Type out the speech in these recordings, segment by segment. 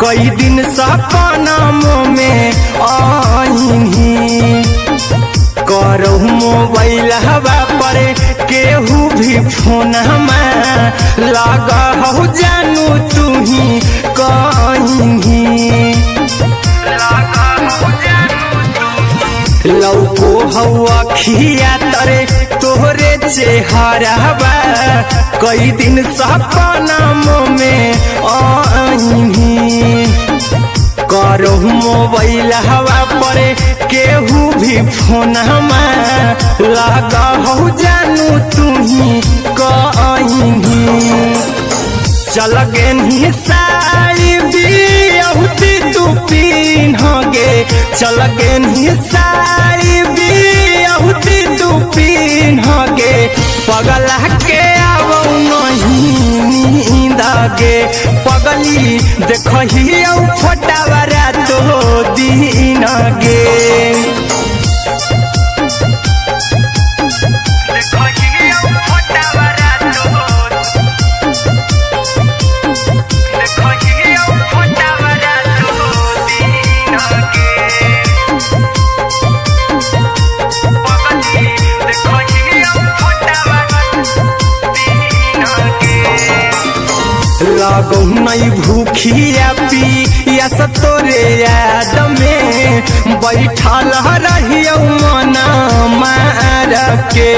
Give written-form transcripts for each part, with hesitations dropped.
कई दिन सपना में आईनी करो मोबाइल हवा पर केहू भी फोन लगा हो जानू तू ही कहीं लौको हवा खिया तरे तोहरे चेहरा कई दिन सपना में आईनी करो मोबाइल हवा पर केहू भी फोन लगा हो जानू तू ही कहीं चल गे साड़ी बियहुती तू पिन्हगे चल गे साड़ी बियहुती तू पिन्हगे पगला के आवो नहीं नींदगे पगली देखही फोटावरा तो दिन गे लगो नहीं भूखिया पिया तोरे याद में बैठल रहियो मन मार के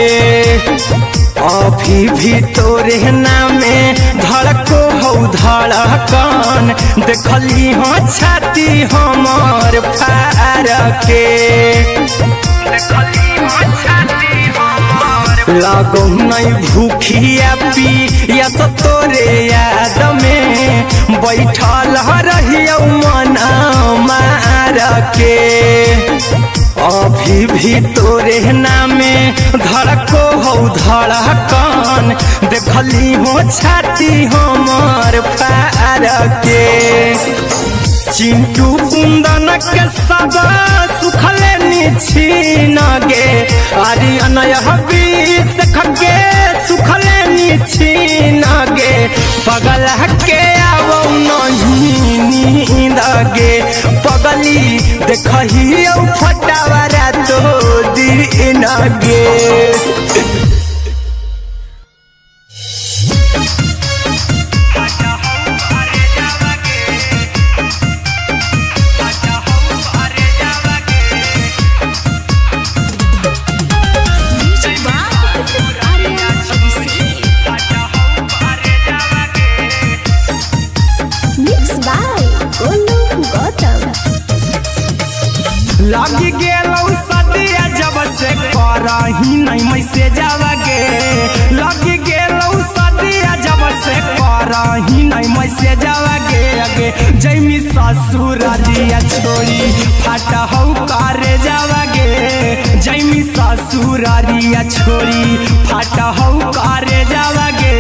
अभी भी तोरे नामे धड़को हो धड़कन देखली हो छाती हमर फार के लगो नहीं भूखिया पिया तोरे याद में बैठल रहियो मन मार के अभी भी तोरे नामे धड़को हो धड़कन देखली हो छाती हमर फार के चिंटू कुंदन के सब सुखले छीन गे आर्यन बीस खगे सुखले छीन गे पगला के आवो नहीं नींद गे पगली देखही फटावरा तो दिन गे लगी गेलौ सदिया जब से करही नहीं मैसे जावगे लगी गेलौ सदिया जब से करही नहीं मैसे जावगे अगे जैमी ससुरारिया छोड़ी फाटा हो करे जावगे जैमी ससुरारिया छोड़ी फाटा हो करे जावगे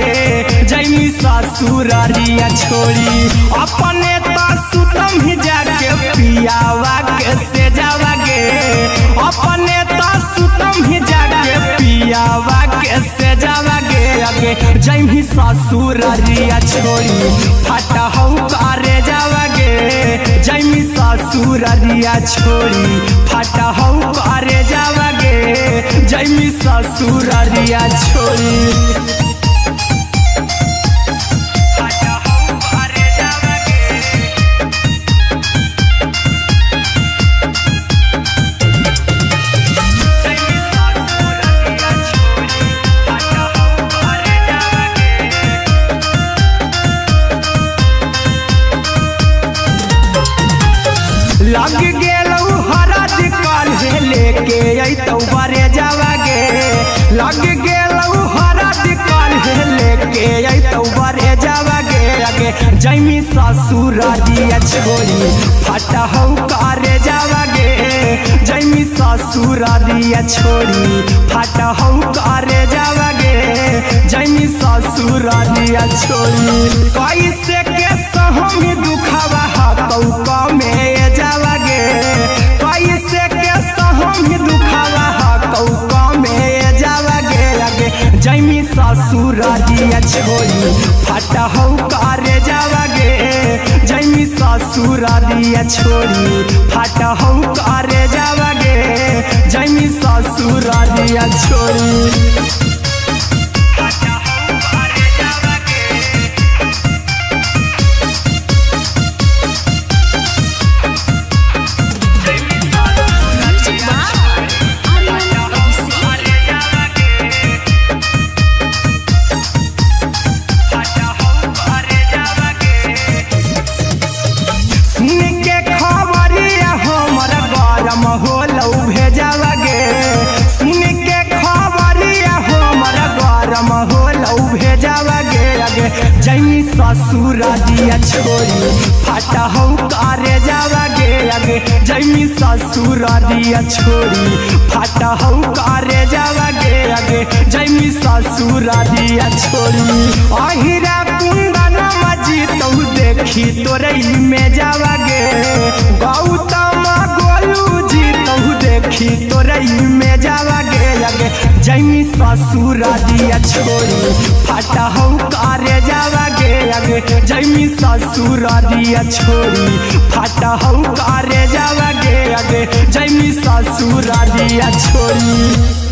जैमी ससुरारिया छोड़ी अपने तो सुतम ही जाके पियावा के से जावगे अपने तो सुतम ही जाके पियावा के से जावगे अगे जैमी ससुरारिया छोड़ी फाटा हो करे जावगे जैमी ससुरारिया छोड़ी फाटा हो करे जावगे जैमी ससुरारिया छोड़ी लग गेलौ हरा दिकाल लेके अइतौ बारे जावगे लग गेलौ हरा दिकाल लेके अइतौ बारे जावगे अगे जैमी ससुरारिया छोड़ी फाटा हो करे जावगे जैमी ससुरारिया छोड़ी फाटा हो करे जावगे जैमी ससुरारिया छोड़ी कैसे के सहमी दुखवा हाथौ कमे जावगे कैसे के सहमी दुखवा हाथौ कमे जावगे अगे जैमी ससुरारिया छोड़ी फाटा हो करे जावगे जैमी ससुरारिया छोड़ी फाट हम करे जावागे जमी ससुरारिया छोड़ी। जमी ससुरारिया छोड़ी फाटा हम करे जावागे आगे जमी ससुरारिया छोड़ी फाटा हम करे जावागे आगे जमी ससुरारिया छोड़ी। अहिरा कुंदन मजी तो देखी तोरई में जावागे गौतम गोलू जी तो देखी तोरई में जावागे आगे जमी ससुरारिया छोड़ी फाटा हम करे जावागे आगे जमी ससुरारिया छोड़ी फाटा हम करे जावागे आगे जमी ससुरारिया छोड़ी।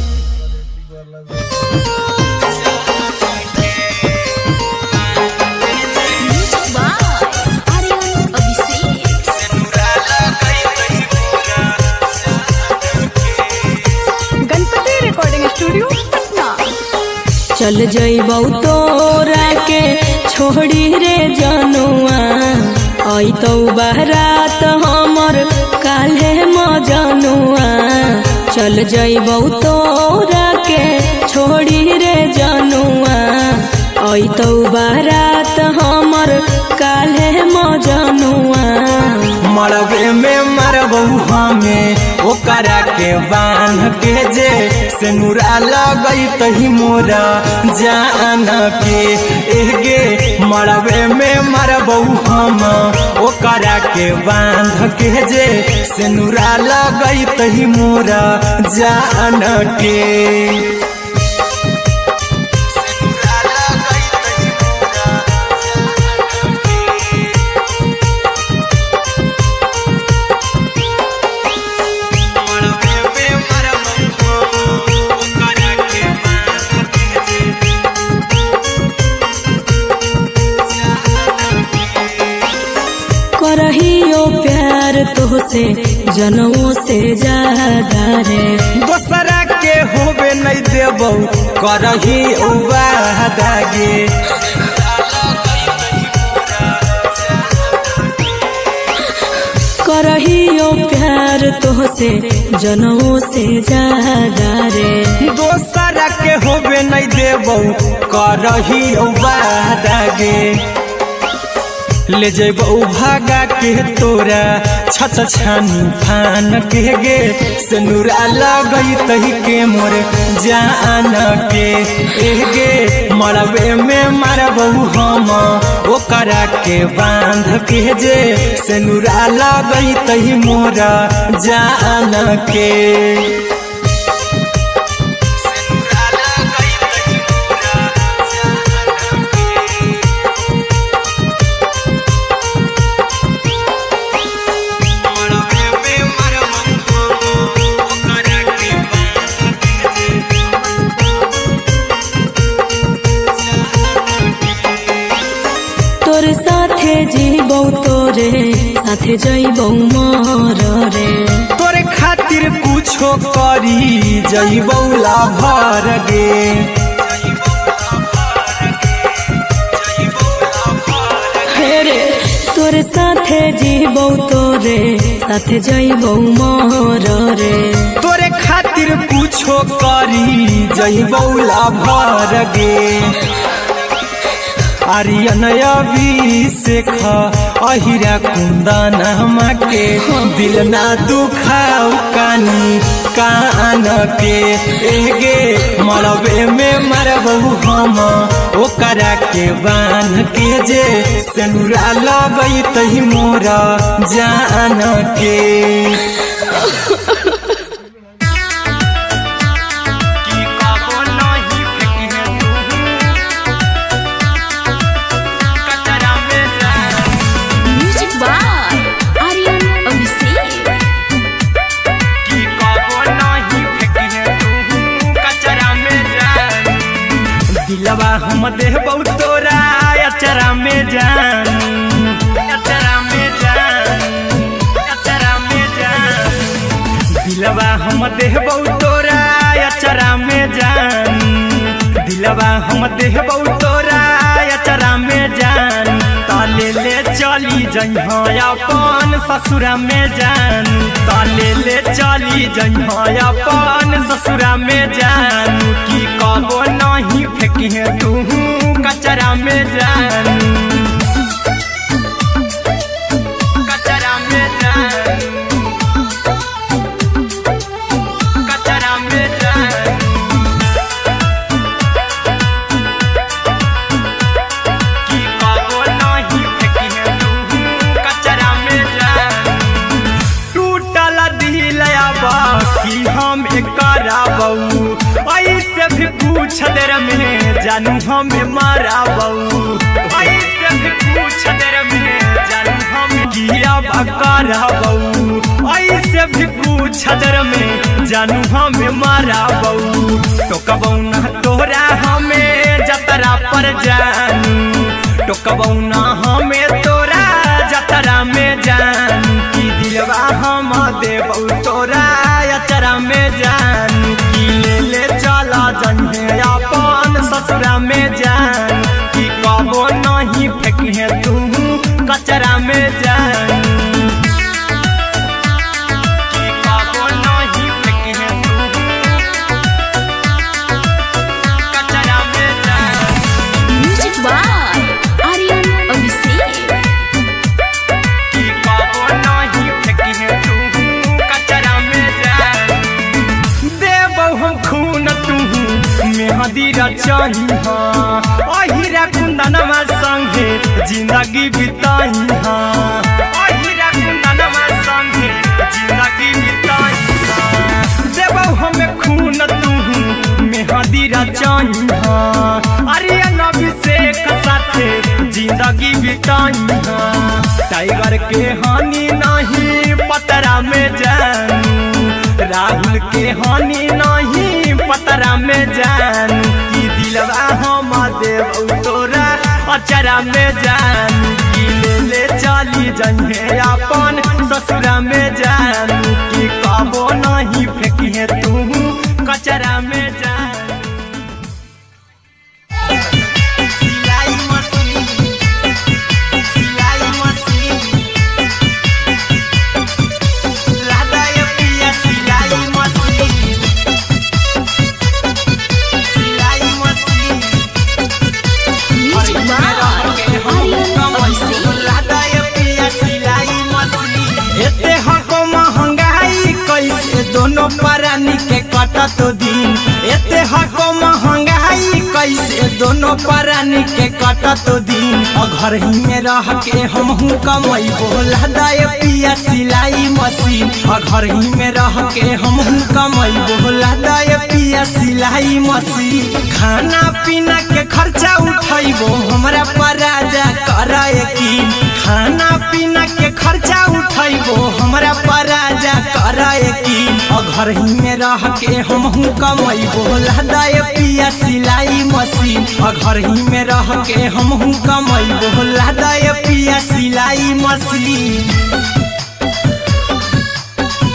चल जइबौ तोरा के छोड़ी रे जनुआ आई तो बारात हमर काल्हे मजनुआ। चल जइबौ तोरा के छोड़ी रे जनुआ आई तो बारात हमर काल्हे मजनुआ। मरबे में मरबू हमें ओकरा के बांध के जे सिनुरा लगई तही मोरा जान के एगे मरबे में मरबू हम ओकरा के बांध के जे सिनुरा लगई तही मोरा जान के। करहियो प्यार तोहसे जनों से ज्यादा रे दोसरा के होबे नहीं देबौ करही वादागे। करहियो प्यार तोहसे जनों से ज्यादा रे दोसरा के होबे नहीं देबौ करही वादागे। ले जेबौ भागा के तोरा छछ छानी फान के गे सिनुरा लगई तही के मोर जान के एगे मरबे में मरबौ हम ओकरा के बांध के जे सिनुरा लगई तही मोरा जान के। तोर साथे जीबौ तोरे साथे जइबौ मर रे तोरे खातिर कुछो करी जइबौ लाभर गे। हेरे तोर साथे जीबौ तोरे साथे जइबौ मर रे तोरे खातिर कुछो करी जइबौ लाभर गे। आर्यन अभिषेक अहिरा कुंदन के दिल ना दुखाऊ कानी कान के एगे मरबे में मरबू हम ओकरा के बांध के जे सिनुरा लगई तही मोरा जान के। म्यूजिक बाय हम देबौ तोरा अचरा में जान, अचरा में जान, अचरा में जान। दिलवा हम देबौ तोरा अचरा में जान, दिलवा हम देबौ तोरा अचरा में जान। ताले ले चली जइहा अपन ससुरा में जान, ताले ले चली जइहा अपन ससुरा में जान। की कबो नहीं फेंकिहे तू कचरा में जान, कचरा में जान, कचरा में जान। की कबो नहीं फेंकिहे तू कचरा में जान। टूटल दिल बाकी हम कराबऊ, ऐसे भी पूछ देर में जानू हमें माराबऊ, ऐसे भी पूछ देर में जानू हम किया कराबऊ, ऐसे भी पूछ देर में जानू हमें माराबऊ। टोकबऊ ना तोरा हमें जतरा पर जानू, टोकबऊ ना हमें तोरा जतरा में जानू। की दिलवा हम देबऊ तोरा अचरा में जानू। की ले चला जइहे अपन ससुरा में जान, की कबो नहीं फेंकिहे तू कचरा में जान, की कबो नहीं फेंकिहे तू कचरा में जान। Music by Aryan Abhishek. की कबो नहीं फेंकिहे तू कचरा में जान। देबौ हम खून तू मेहंदी रचही अहिरा कुंदनमा संगे जिंदगी बिताई हाँ, अहिरा कुंदनमा संगे जिंदगी बिताई हाँ। देबौ हमें खून तू मेहंदी रचही आर्यन अभिषेक साथे जिंदगी बिताई हाँ। टाइगर के हानि नहीं पतरा में जानू, राहुल के हानि नहीं पतरा में जानू। की दिलवा हम देबौ तोरा अचरा में जानू। की ले चली जइहे अपन ससुरा में जानू। की कबो नहीं फेंकिहे तू कचरा में जानू। सिलाई मशीन, सिलाई मशीन, लादा ये पिया सिलाई मशीन, सिलाई machine. Music by Aryan Abhishek. लादा ये पिया सिलाई मशीन। एते हको महंगाई कैसे दोनों परानी के कटत दिन, एते हको महंगाई कैसे दोनों परानी के कटत दिन। घर ही में रह के हमहू कमैबो लादा ये पिया सिलाई मशीन, घर ही में रह के हमहू कमैबो लादा ये पिया सिलाई मशीन। खाना पीना के खर्चा उठैबो हमरा पराजा करे यकीन, खाना पीना के खर्चा उठैबो हमरा पराजा करे यकीन। घर ही में रह के हमहू कमैबो लादा ये पिया सिलाई मशीन, घर ही में रह के हमहू कमैबो लादा ये पिया सिलाई मशीन,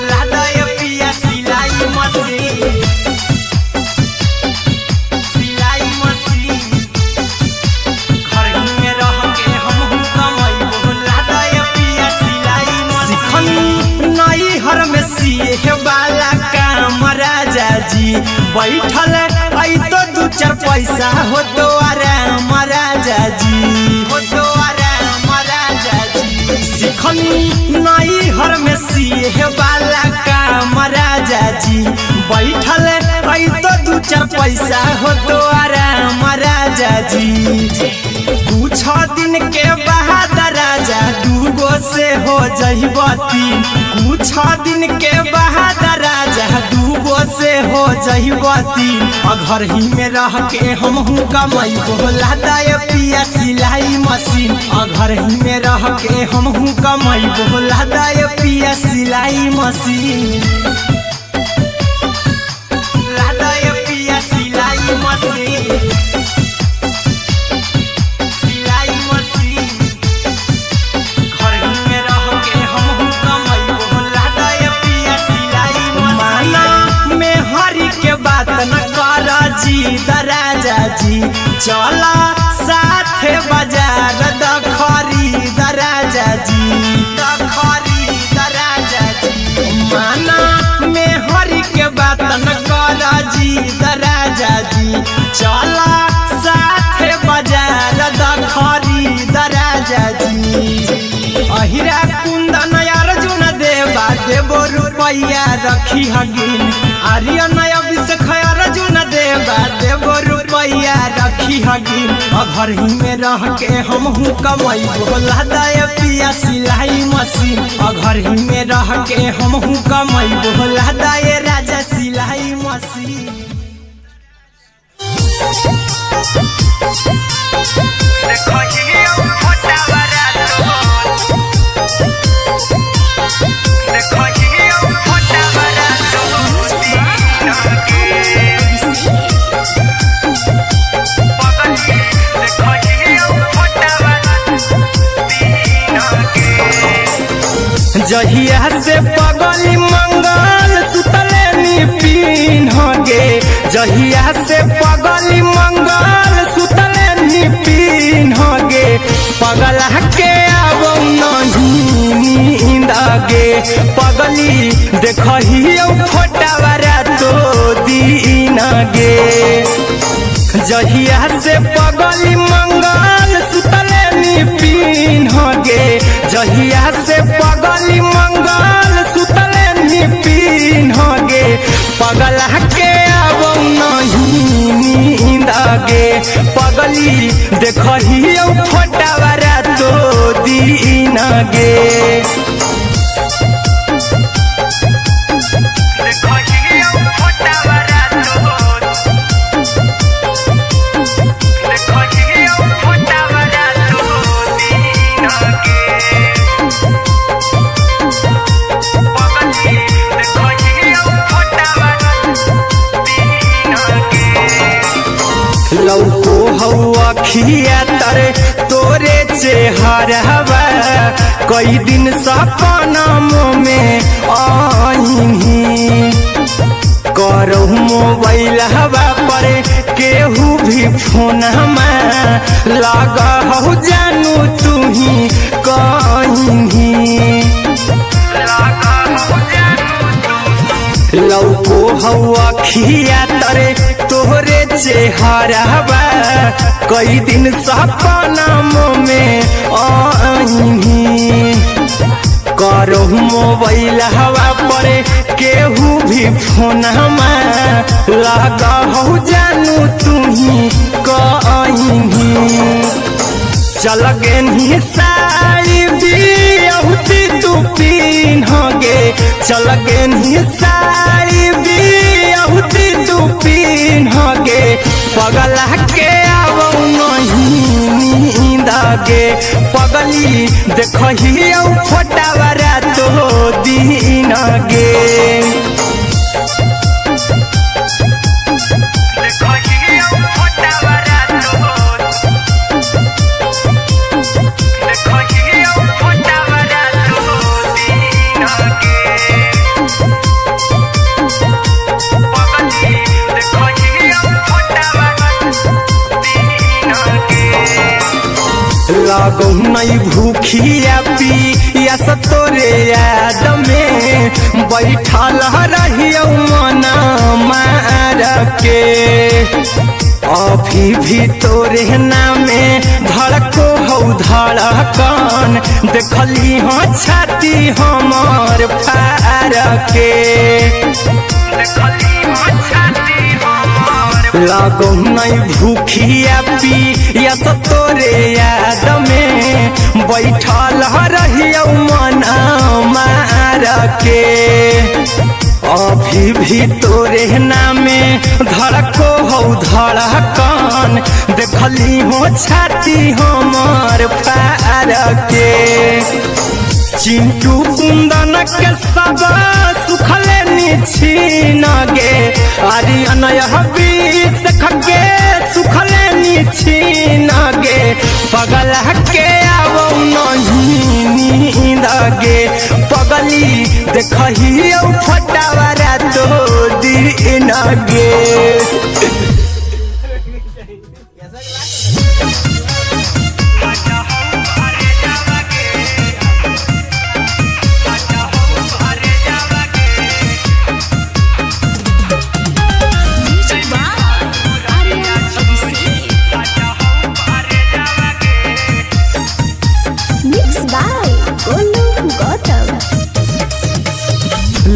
लादा ये पिया सिलाई मशीन, सिलाई मशीन। घर ही में रह के हमहू कमैबो लादा ये पिया सिलाई मशीन। सिखनी नई हर में सिए वाला काम राजा जी, बैठल आई तो दू चार पैसा हो तो आराम राजा जी, हो तो आराम राजा जी। सिखनी नई हर में सिए वाला काम राजा जी, बैठल आई तो दू चार पैसा हो तो आराम राजा जी। कुछ दिन के बाद राजा दूगो से हो जहिबती, कुछ दिन के बाद राजा दूगो से हो जहिबती। घर ही में रह के हमहू कमैबो लादा ये पिया सिलाई मशीन, घर ही में रह के हमहू कमैबो लादा ये पिया सिलाई मशीन, लादा ये पिया सिलाई मशीन, खरीद राजा जी चला साथे बाजार द खरीद राजा जी द खरीद राजा जी माना में हरि के बात न कर जी द राजा जी चला साथे बाजार द खरीद राजा जी अहिरा कुंदन अर्जुन देवा देवो रुपया रखी हगिन आर्यन अभिषेक अर्जुन देवा देवो रुपया रखी हगिन घर ही में रह के हमहू कमाई बोला दे पिया सिलाई मशीन घर ही में रह के हमहू कमाई बोला दे राजा सिलाई मशीन जहिया से पगली मंगल सुतले निपिन गे जहिया से पगली मंगल सुतले निपिन गे पगला के आवो नहीं नींद गे पगली देखही फोटावारा तो दीन गे जहिया से पगली मंगल सुतले निपिन गे जहिया से पगली मंगल सुतले निपिन गे पगला के आवो नहीं नींद गे पगली देखही फोटावारा तो दीन गे लौको हवा खिया तरे तोरे चेहरवा कई दिन सपना में आईनी करो मोबाइल हवा पर केहू भी फोन में लगा हो जानू तू ही कहीं लौको हवा खिया तरे तोहरे चेहरवा कई दिन सपना में आईनी करो मोबाइल हवा पर केहू भी फोन में लगा हो जानू तू ही कहीं चल गे साड़ी बियाहुती तू पीन गे चल गे साड़ी बियाहुती तू पीन गे पगला के आवो नहीं नींद गे पगली देखही फोटावारा तो दीन गे लागो नहीं भूखिया पिया तोरे याद में बैठल रहियो मना मार के अभी भी तोरे नामे धड़को हो धड़कन देखली हाँ छाती हमार फार के लागो नहीं भूखिया पिया तोरे याद में बैठल रहियो मना मार के अभी भी तोरे नामे धड़को हो धड़कन देखली हो छाती हमार फार के चिंटू कुंदन के सब सुखले निछीन गे आर्यन अभिषेक के सुखले निछीन गे पगला के आवो नहीं नींद गे पगली देखही फोटावारा तो दीन गे।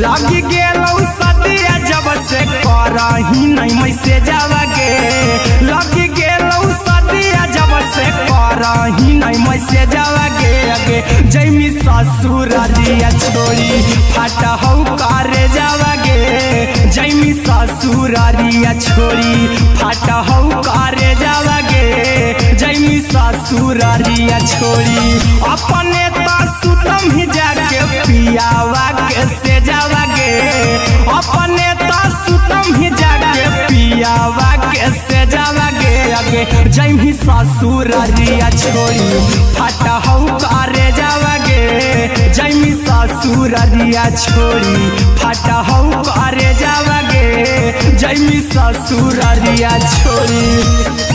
लगी गेलौ सदिया जब से करही नहीं मैसेजवा गे लगी गेलौ सदिया जब से करही नहीं मैसेजवा गे अगे जैमी ससुरारिया छोड़ी फाटा हौ करे जावा गे जैमी ससुरारिया छोड़ी फाटा हौ करे जावा गे जैमी ससुरारिया छोड़ी अपने तो सुतम ही जाके पियावा के से जावा गे अपने तो सुतम ही जाके पियावा के से जावा गे अगे जैमी ससुरारिया छोड़ी फाटा हौ करे जावा गे जैमी ससुरारिया छोड़ी फाटा हौ करे जावा गे जैमी ससुरारिया छोड़ी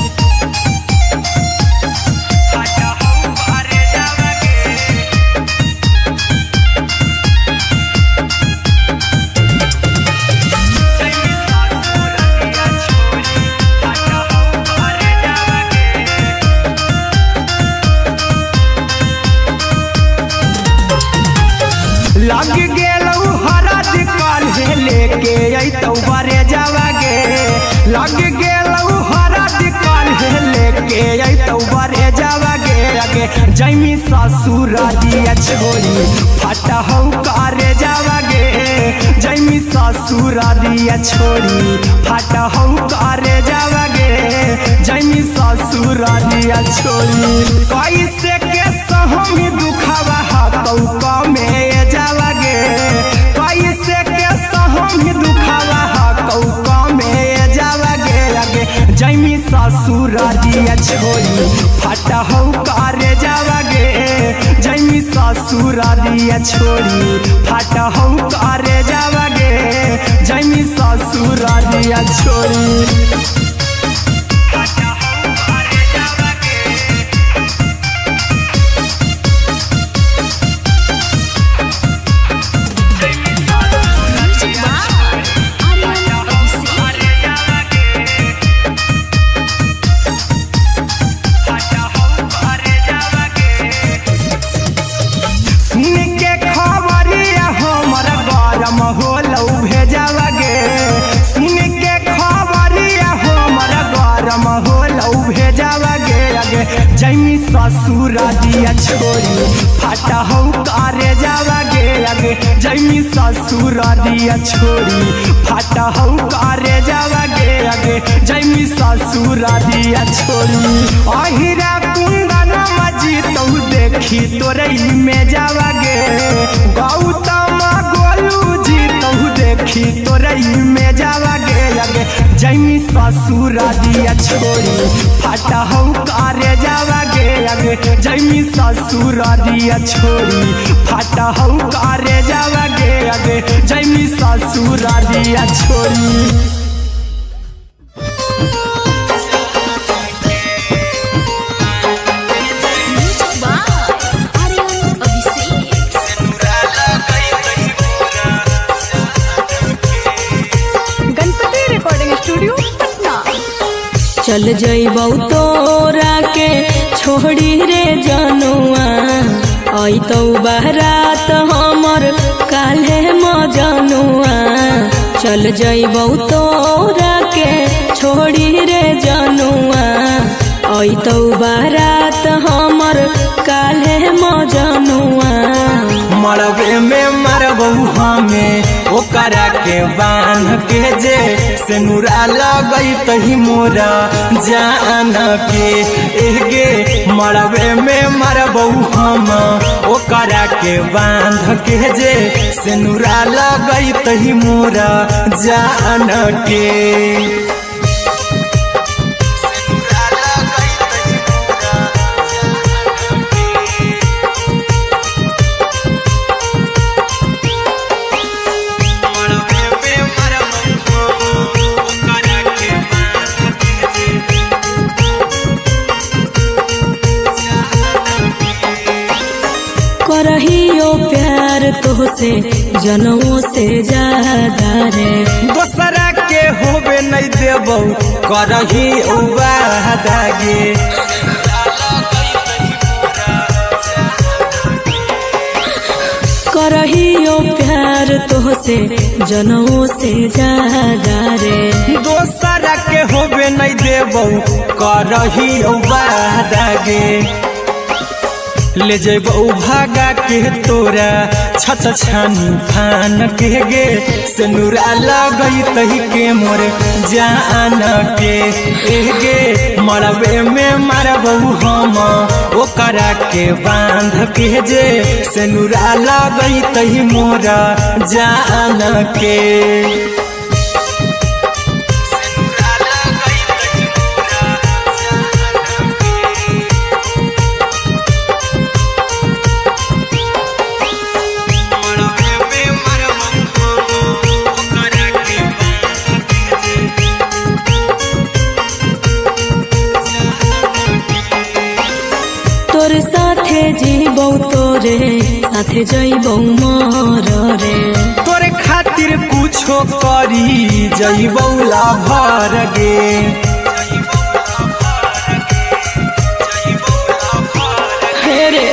लग गेलौ हरद काल्हे लेके अइतौ बरे जावा गे लग गेलौ हरद काल्हे लेके अइतौ बरे जावा गे अगे जैमी ससुरारिया छोड़ी फाटा हौ करे जावा गे जैमी ससुरारिया छोड़ी फाटा हौ करे जावा गे जैमी ससुरारिया छोड़ी कैसे के सहम दुखवा हतौ कमे जावा गे कैसे के सहम दुखवा हतौ कमे जावा गे अगे जैमी ससुरारिया छोड़ी फाटा हौ करे जावा गे जैमी ससुरारिया छोड़ी फाटा हौ करे जावा गे जैमी ससुरारिया छोड़ी जैमी ससुरारिया छोड़ी फाटा हौ करे जावा गे अगे जैमी ससुरारिया छोड़ी फाटा हौ करे जावा गे अगे जैमी ससुरारिया छोड़ी अहिरा कुंदन मजी तौ देखी तोरई में जावा गे गौतम गोलू जी तौ देखी तोरई में जावा गे अगे जैमी ससुरारिया छोड़ी फाटा हौ करे जावा गे अगे जैमी ससुरारिया छोड़ी फाटा हौ करे जावा गे अगे जैमी ससुरारिया छोड़ी चल जइबौ तोरा के छोड़ी रे जनुआ अइतौ बारात हमर काल्हे मजनुआ चल जइबौ तोरा के छोड़ी रे जनुआ अइतौ बारात हमर काल्हे मजनुआ मरबे में मरबौ हमें ओकरा के बांध के जे सेनुरा लगई तही मोरा जान के एगे मरबे में मरबौ हम ओकरा के बांध के जे सेनुरा लगई तही मोरा जान के करहियो प्यार तोहसे जनों से ज्यादा रे दोसरा के होबे नहीं देबौ करही वादा गे करहियो प्यार प्यार तोहसे जनमों से ज्यादा रे। दोसरा के होबे नहीं देबो करही वादागे ले जेबो भागा के तोरा छत छानी फान के गे से नूरा लगई तही के मोर जान के एगे मरबे में मारबो हम ओकरा के बांध के जे से नूरा लगई तही मोरा जान के तोर साथे जीबो तोरे साथे जइबो मर रे। तोरे खातिर कुछो करी जइबो लाभर गे हेरे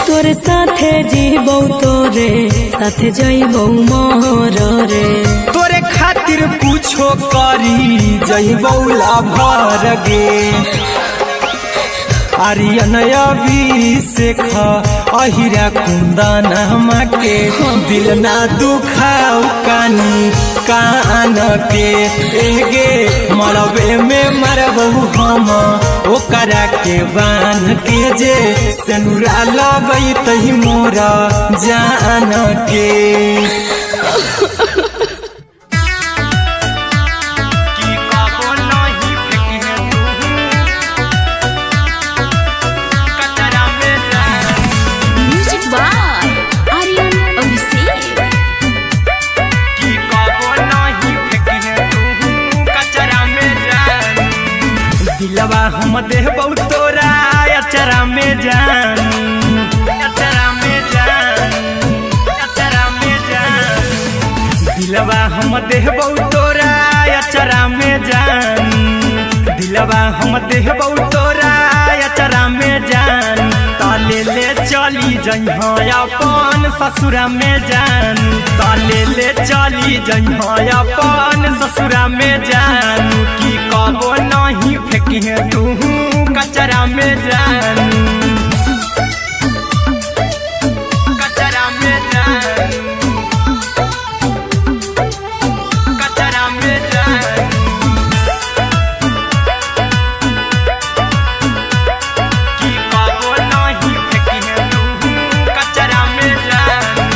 तोर साथे जीबो तोरे साथे जइबो मर रे। तोरे खातिर कुछो करी जइबो लाभर गे आर्यन अभिषेक अहिरा कुंदन के दिल ना दुखाओ कानी कान के एगे मरबे में मरबो हम ओकरा के बांध के जे सेनुरा लगई तही मोरा जान के दिलवा हम देबो तोरा अचरा में जान अचरा में जान अचरा में जान दिलवा हम देबो तोरा अचरा में जान दिलवा हम देबो तोरा अचरा में जान ताले ले चली जइहा अपन ससुरा में जान ताले ले चली जइहा अपन ससुरा में जान की कबो नहीं फेंकी तू कचरा में जान कचरा में जान कचरा में जान की कबो नहीं फेंकी तू कचरा में जान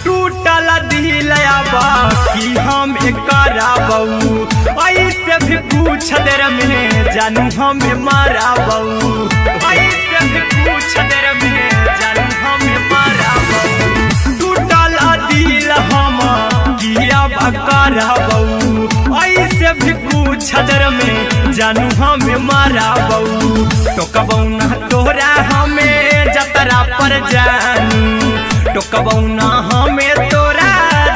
टूटल दिल आबा कि हम कराबू ऐसे भी पूछ देर में जानू हमें माराबू ऐसे भी पूछ देर में जानू हमें माराबू टूटल दिल हम किया कराबू ऐसे भी पूछ देर में जानू हमें माराबू टोकबू ना तोरा हमें जतरा पर जानू टोकबू ना हमें तोरा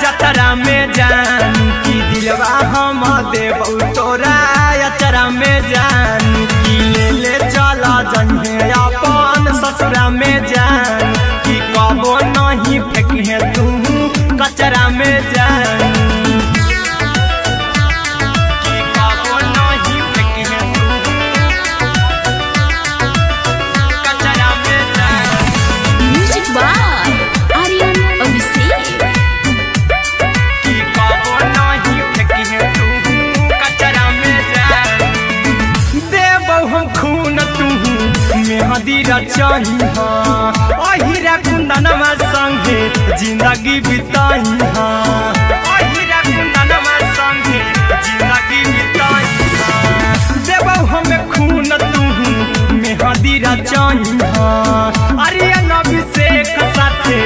जतरा में जानू की दिलवा हम देबो तोरा अचरा में जान की ले चला जइहे अपन ससुरा में जान की कबो नहीं फेंकी तू कचरा में जान की कबो नहीं फेंकी तू कचरा में जान म्यूजिक बाय आर्यन अभिषेक की कबो नहीं फेंकी तू कचरा में जान देबो हम खून तू मेहंदी रचाही अहिरा कुंदनमा संगे जिंदगी बिताई अहिरा कुंदनमा संगे जिंदगी बिताई देबो हमें खून तू मेहंदी रचाही आर्यन अभिषेक साथे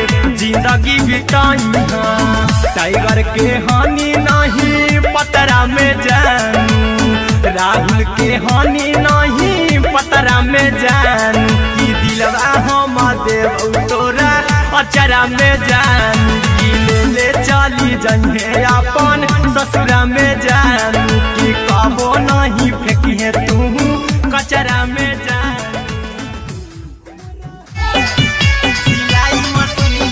जिंदगी बिताई टाइगर के हानि नहीं पतरा में जानू राहुल के हानि नहीं पतरा में जानू की दिलवा हम देबो तोरा अचरा में जानू की ले चली जइहे अपन ससुरा में जानू की कबो नहीं फेंकी तू कचरा में जानू सिलाई मशीन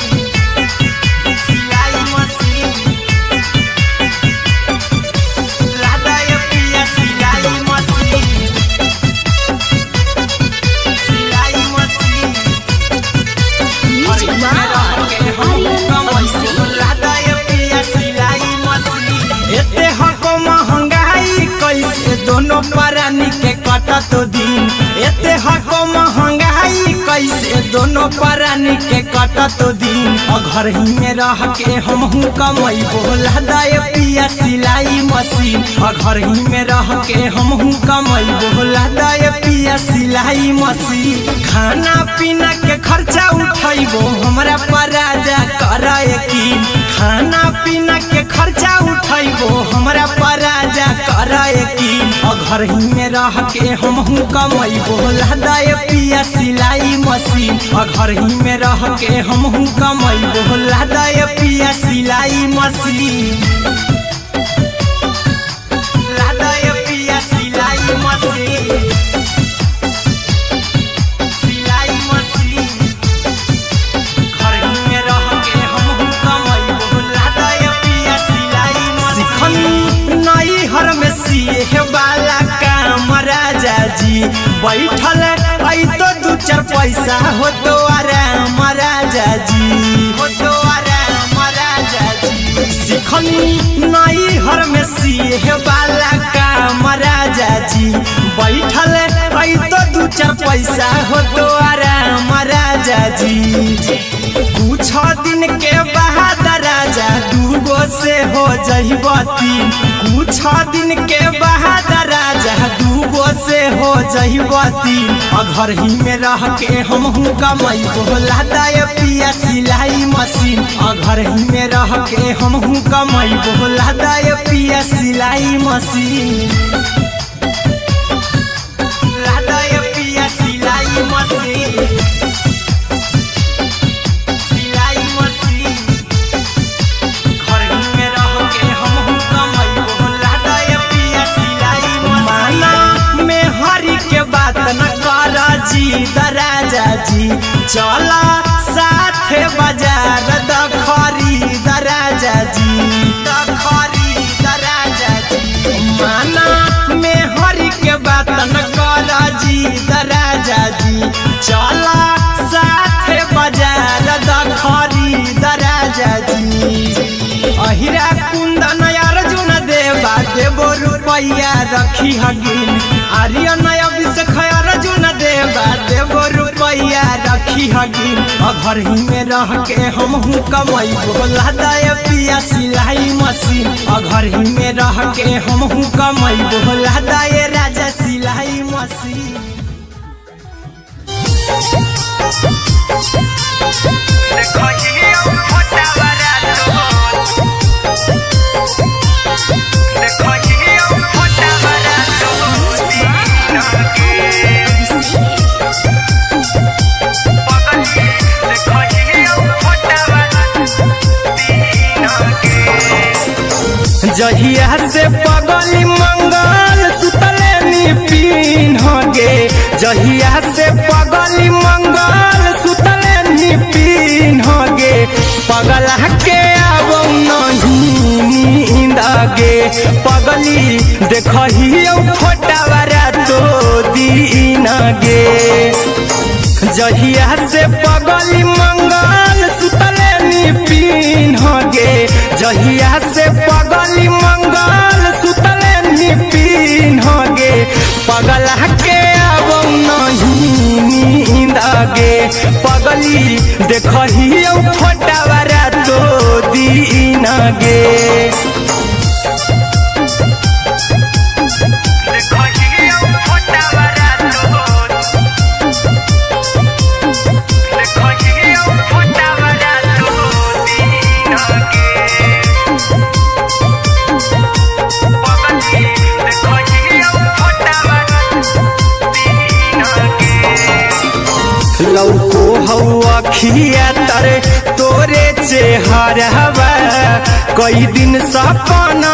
दोनों प्राणी के कटत दिन एते हको महंगाई कैसे दोनों प्राणी के कटत दिन घर ही में रह के हमहू कमैबो लदाय पिया सिलाई मशीन घर ही में रह के हमहू कमैबो लदाय पिया सिलाई मशीन खाना पीना के खर्चा उठैबो हमरा पराजा कराए की खाना पीना के खर्चा उठैबो हमरा पराजा कराए की घर ही में रह के हमहू कमैबो लदाय पिया सिलाई मशीन घर ही में रह के हमहू कमैबो लदाय पिया सिलाई मशीन लदाय पिया सिलाई मशीन सिलाई मशीन घर ही में रह के हमहू कमैबो लदाय पिया सिलाई मशीन नई हर में सिए वाला काम राजा जी बैठल आई तो दू चार पैसा हो तो आराम राजा जी हो तो आराम राजा जी सिखनी नई हर में सिए वाला काम राजा जी बैठल आई तो दू चार पैसा हो तो आराम राजा जी कुछ दिन के बाद राजा दूगो से हो जहिबती कुछ दिन के बाद राजा दूगो से हो जहिबती घर ही में रह के हमहू कमैबो लदाय पिया सिलाई मशीन घर ही में रह के हमहू कमैबो लदाय पिया सिलाई मशीन लदाय पिया सिलाई मशीन राजा जी चला साथे बाजार द खरीद राजा जी द खरीद राजा जी माना में हरी के बात न कर जी द राजा जी चला साथे बाजार द खरीद राजा जी अहिरा कुंदन अर्जुन देवा देवो रुपया रखी हगिन आर्यन अभिषेक अर्जुन देवा देवो रुपया रखी हगिन घर ही में रह के हमहू कमैबो लदाय पिया सिलाई मशीन घर ही में रह के हमहू कमैबो लदाय राजा सिलाई मशीन जहिया से पगली मंगल सुतले निपिन गे जहिया से पगली मंगल सुतले निपिन गे पगला के आबो नहीं नींद गे पगली देखही फोटावा तो दीन गे जहिया से पगली मंगल सुतले निपिन गे जहिया से पगली मंगल सुतले निपिन गे पगला के आबो नहीं नींद गे पगली देखही फोटावा तो दीन गे लौको हवा खिया तरे तोरे चेहरवा कई दिन सपना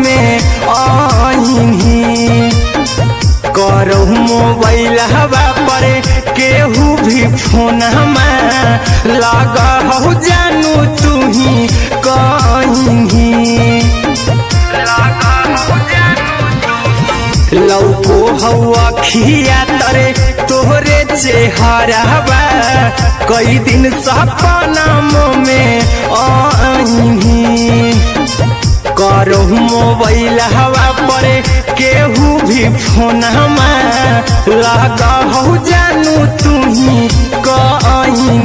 में आईनी करो मोबाइल हवा पर केहू भी फोन में लगा हो जानू तू ही कहीं लौको हवा खिया तरे तोहरे चेहरवा कई दिन सपना में आईनी करो मोबाइल हवा करे केहू भी फोनमा लगा हो जानू तुम्ही कहीं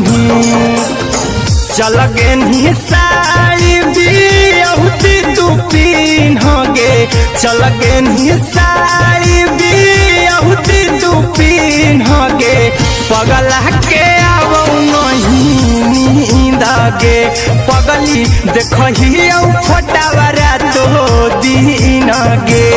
चल गे साड़ी बियहुती तू पिन्हगे चल गे साड़ी बियहुती तू पिन्हगे पगला के आवो नहीं नींदगे पगली देखही फटावरा तो दिन गे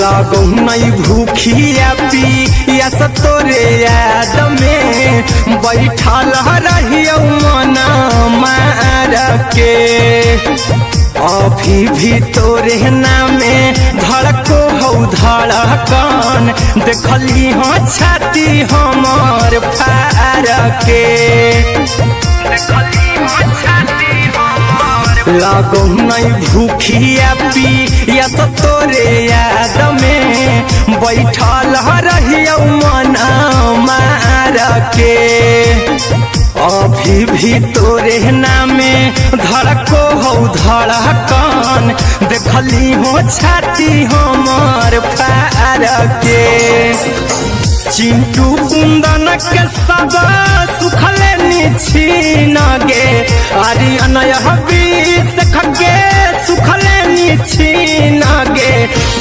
लागो नहीं भूखिया पिया तोरे याद में बैठल रहियो मना मार के अभी भी तोरे नामे धड़को हो धड़कन देखली हो छाती हमर फार के लागो नहीं भूखिया पिया तोरे याद में बैठल रहियो मना मार के अभी भी तोरे नामे धड़को हो धड़कन देखली हो छाती हमर फार के चिंटू कुंदन के सब सुखले निछीन गे आर्यन हबीस खगे सुखले निछीन गे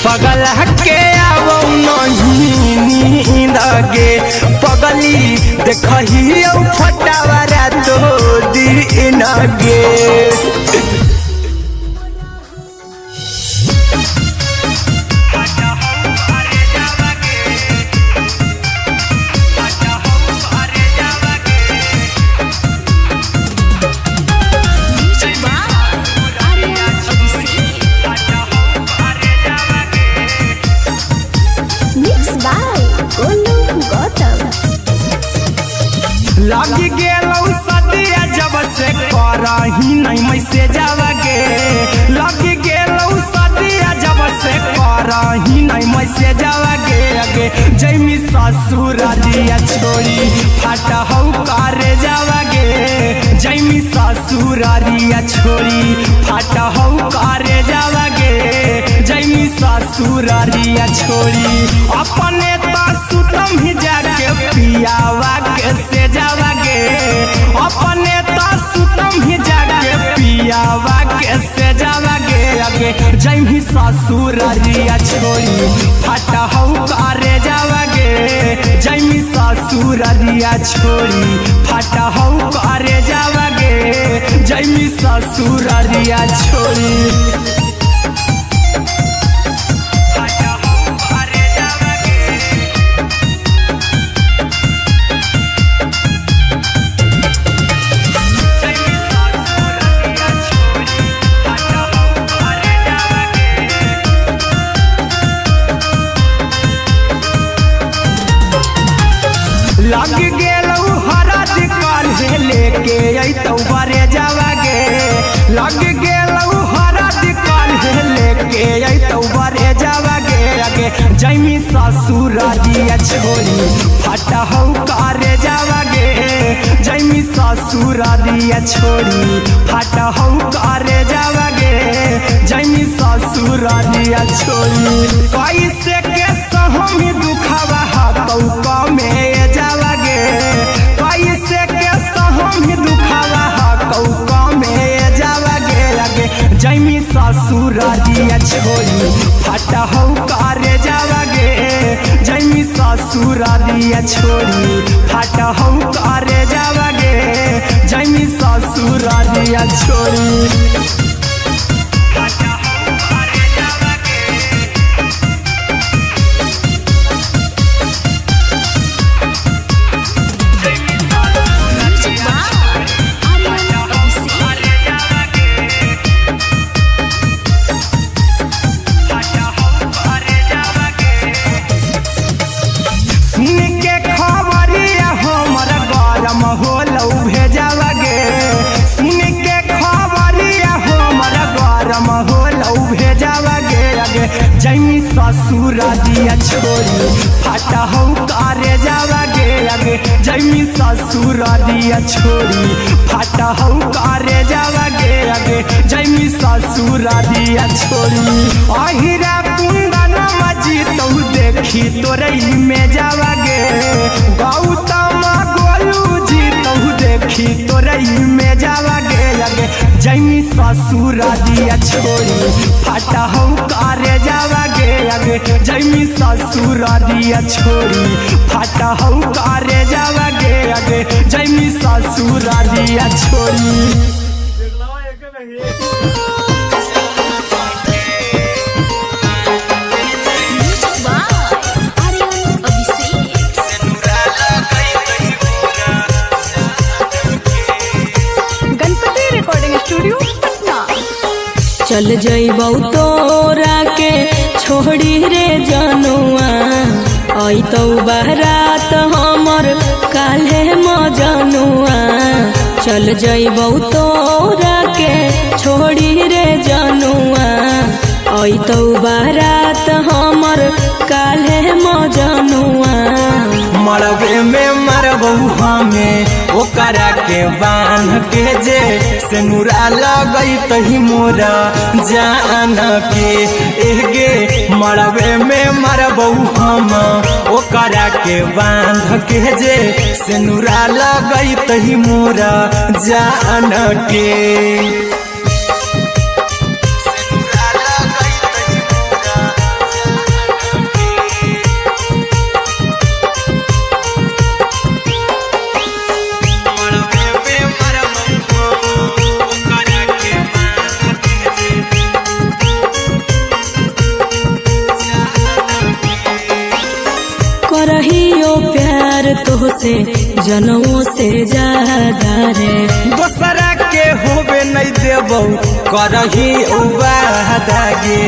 पगला के आवो नहीं नींद गे पगली देखही फटावरा तो दिन गे लगी गेलौ सदिया जब से करही नहीं मैसे जावगे लगी गेलौ सदिया जब से करही नहीं मैसे जावगे अगे जैमी ससुरारिया छोड़ी फाटा हौ करे जावगे जैमी ससुरारिया छोड़ी फाटा हौ करे जावगे जैमी ससुरारिया छोड़ी अपने सुतम ही जाके पियावा के से जावगे अपने सुतम ही जाके पियावा के से जावगे अगे जैमी ससुरारिया छोड़ी फाटा हौ करे जावगे जैमी ससुरारिया छोड़ी फाटा हौ करे जावगे जैमी ससुरारिया छोड़ी लग गेलौ हरद काल्हे लेके अइतौ बरे जावगे लग गेलौ हरद काल्हे लेके अइतौ बरे जावगे अगे जैमी ससुरारिया छोड़ी फाटा हौ करे जावगे जैमी ससुरारिया छोड़ी फाटा हौ करे जावगे जैमी ससुरारिया छोड़ी कैसे के सहम दुखवा हतौ कमे जावगे कैसे के सहम दुखवा हतौ कमे जावगे लगे जैमी ससुरारिया छोड़ी फाटा हौ करे जावगे जैमी ससुरारिया छोड़ी फाटा हौ करे जावगे जैमी ससुरारिया छोड़ी जैमी ससुर दिया छोड़ी फाटा हो करे जावा गे आगे जैमी ससुर दिया छोड़ी फाटा हो करे जावा गे आगे जैमी ससुर दिया छोड़ी अहिरा कुंदन मजी तो देखी तोरई में जावा गे गौतम गोलू जी तो देखी तोरई में जावा गे आगे जैमी ससुर दिया छोड़ी फाटा हो करे जावा गे आगे जैमी ससुर दिया छोड़ी फाटा हो करे जावा गे आगे जैमी ससुर दिया छोड़ी चल जइबौ तोरा के छोड़ी रे जनुआ आई तो बारात हमर काल्हे मजनुआ चल जइबौ तोरा के छोड़ी रे जनुआ आई तो बारात हमर काल्हे मजनुआ मरबे में मरबू हमें ओकरा के बांध के जे सिनुरा लगई तही मोरा जान के एगे मरबे में मरबू हम ओकरा के बांध के जे सिनुरा लगई तही मोरा जान के करहियो प्यार तोहसे जनमों से ज्यादा रे दोसरा के होबे नहीं देबौ करही वादा गे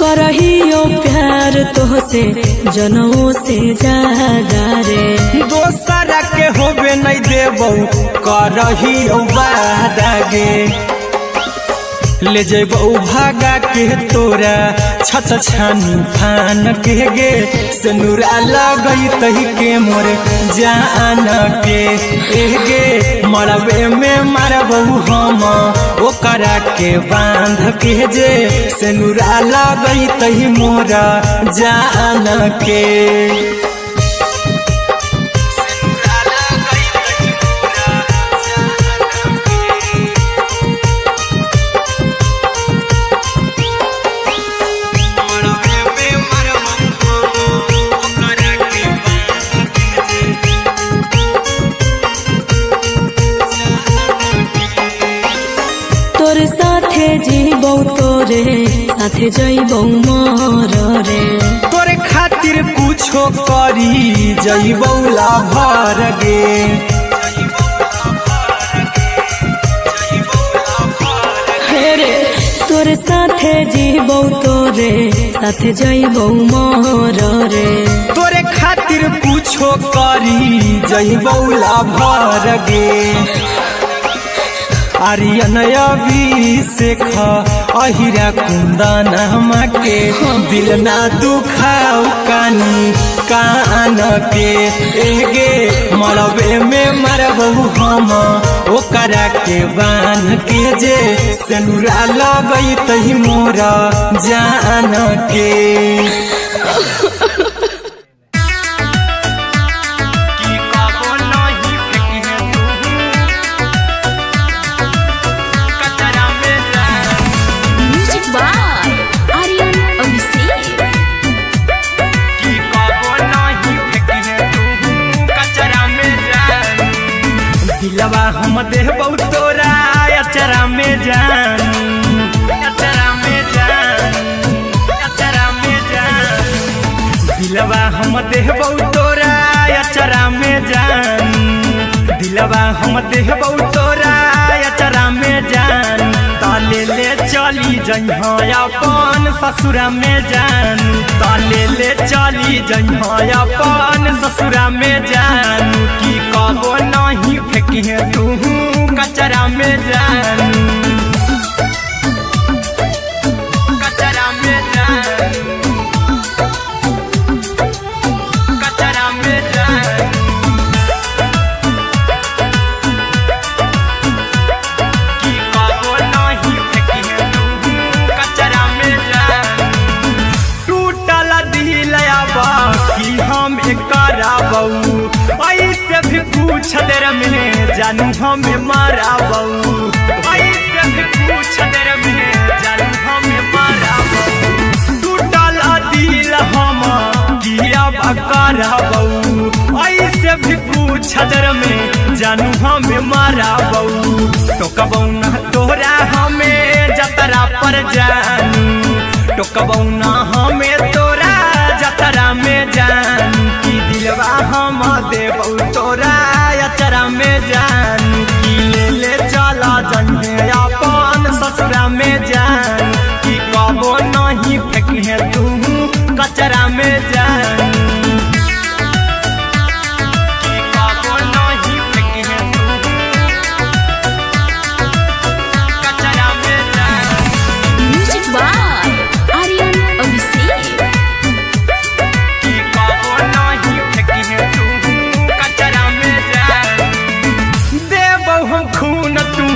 करहियो प्यार तोहसे जनमों से ज्यादा रे दोसरा के होबे नहीं देबौ करही वादा गे ले जेबौ भागा के तोरा छत छानी फान के गे सिनुरा लगई तही के मोर जान के एगे मरबे में मरबौ हम ओकरा के बांध के जे सिनुरा लगई तही मोरा जान के तोरे साथे जीबौ तोरे साथे जइबौ मोर रे तोरे खातिर कुछो करी जइबौ लाभर गे रे तोरे साथे जीबौ तोरे साथे जइबौ मोर रे तोरे खातिर कुछो करी जइबौ लाभर गे आर्यन अभिषेक अहिरा कुंदन के दिल ना दुखाऊ कानी कान के एगे मरबे में मरबू हम ओकरा के बांध के जे सिनुरा लगई तही मोरा जान के दिलवा हम देबौ तोरा अचरा में जान अचरा में जान अचरा में जान दिलवा हम देबौ तोरा अचरा में जान दिलवा हम देबौ तोरा अचरा में जान ता ताले ले चली जइहा अपन ससुरा में जानू ताले ले चली जइहा अपन ससुरा में जानू की कबो नहीं फेंके तू कचरा में जानू कचरा में जानू कचरा में जानू की कबो नहीं फेंके तू कचरा में जानू टूटल दिल बाकी हम कराबू ऐसे भी पूछ देर में जानू हमें माराबू ऐसे भी पूछ देर में जानू हमें माराबू टूटल दिल हम किया कराबू ऐसे भी पूछ देर में जानू हमें माराबू तो कबू ना तोरा हमें जतरा पर जानू तो कबू ना हमें तोरा जतरा में जानू की दिलवा हम देबू तोरा अचरा में जानू की ले चला जन्हे अपन ससुरा में जानू की कबो नहीं फेंके तू कचरा में जानू की कबो नहीं फेंके तू कचरा में जानू म्यूजिक बाय आर्यन अभिषेक की कबो नहीं फेंके तू कचरा में जानू देबो हम खून तू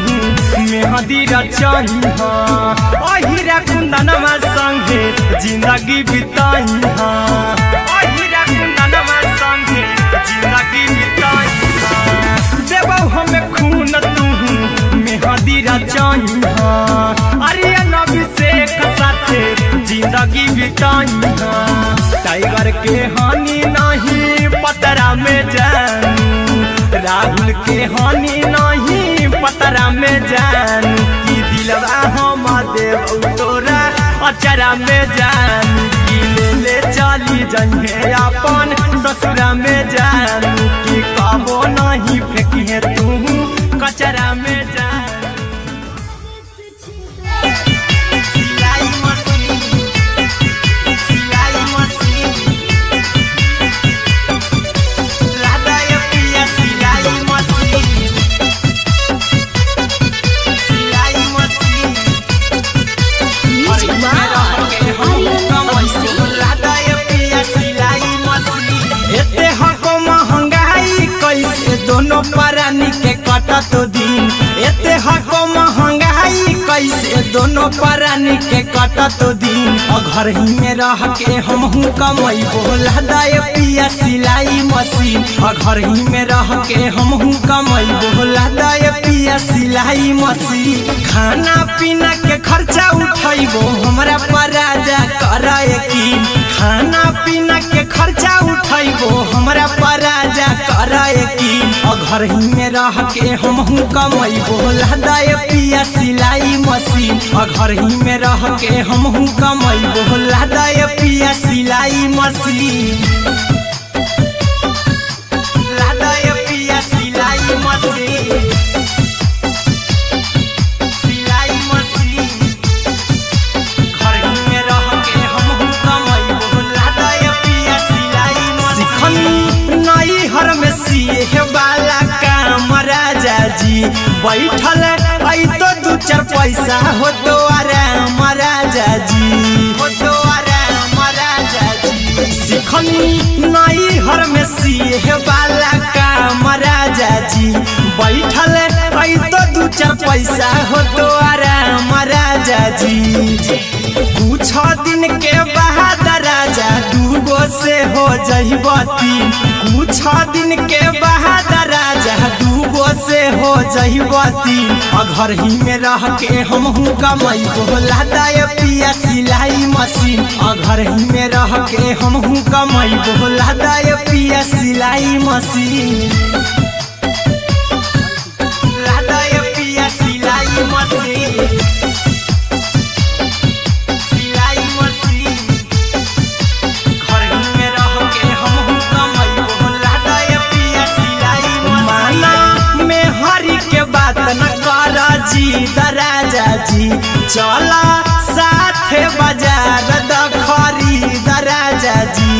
मेहंदी रचइहा अहिरा कुंदनमा संगे जिंदगी बिताइहा अहिरा कुंदनमा संगे जिंदगी बिताइहा देबो हम खून तू मेहंदी रचइहा आर्यन अभिषेक साथे जिंदगी बिताइहा टाइगर के हानि नहीं पतरा में जानू राहुल के हानि नहीं पतरा में जानू की दिलवा हम देबू तोरा अचरा में जानू की ले चली जइहे अपन ससुरा में जानू की कबो नहीं फेंके तू कचरा में जानू सिलाई मशीन सिलाई मशीन लादा ये पिया सिलाई मशीन सिलाई machine music by Aryan Abhishek लादा ये पिया सिलाई मशीन एते हको महंगाई कैसे दोनों परानी के कटत दिन एते हको महंगाई कैसे दोनों परानी के कटत दिन घर ही में रह के हमहू कमैबो लादा ये पिया सिलाई मशीन घर ही में रह के हमहू कमैबो लादा ये पिया सिलाई मशीन खाना पीना के खर्चा उठैबो हमरा पर राजा करे यकीन खाना पीना के खर्चा उठैबो हमरा पर राजा करे यकीन घर ही में रह के हमहू कमैबो लादा ये पिया सिलाई मशीन घर ही में रह के हमहू कमैबो लादा ये पिया सिलाई मशीन लादा ये पिया सिलाई मशीन सिलाई मशीन घर ही में रह के हमहू कमैबो लादा ये पिया सिलाई मशीन नई हर में सिए वाला काम राजा जी बैठल आई तो दू चार पैसा हो तो आराम राजा जी हो तो आराम राजा जी सिखनी नई हर में सिए वाला काम राजा जी बैठल आई तो दू चार पैसा हो तो आराम राजा जी कुछ दिन के बाद राजा दूगो से हो जइबो तीन कुछ दिन के बाद राजा दूगो से हो जइबो तीन घर ही में रह के हमहू कमैबो लादा ये पिया सिलाई मशीन घर ही में रह के हमहू कमैबो लादा ये पिया सिलाई मशीन लादा ये पिया सिलाई मशीन सिलाई मशीन घर ही में रह के हमहू कमैबो लादा ये पिया सिलाई मशीन माना में हरी के बात न कर जी दराजा जी चला साथे बाजार द खरीद राजा जी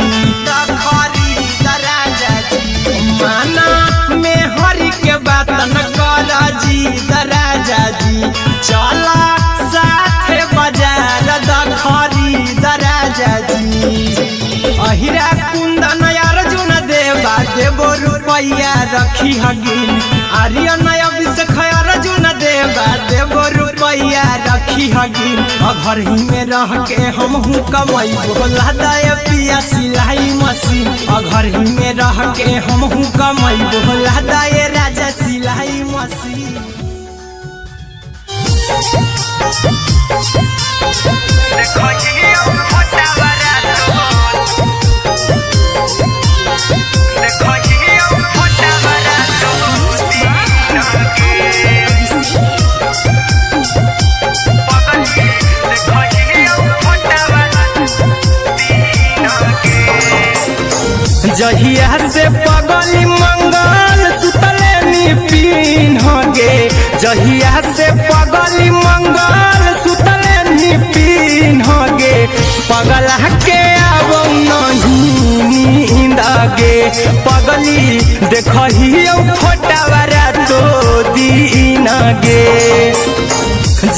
द खरीद राजा जी माना में हरि के बात न कर जी द राजा जी चला साथे बाजार द खरीद राजा जी अहिरा कुंदन अर्जुन देवा देवो रुपैया रखी हगिन आर्यन अभिषेक अर्जुन देवा देवो रुपैया रखी हगिन घर ही में रह के हमहू कमाई बोला दे पिया सिलाई मशीन घर ही में रह के हमहू कमाई बोला दे राजा सिलाई मशीन जहिया से पगली मंगल सुतले निपिन गे जहिया से पगली मंगल सुतले निपिन गे पगला के आबो नहीं नींद गे पगली देखही फोटावारा तो दीन गे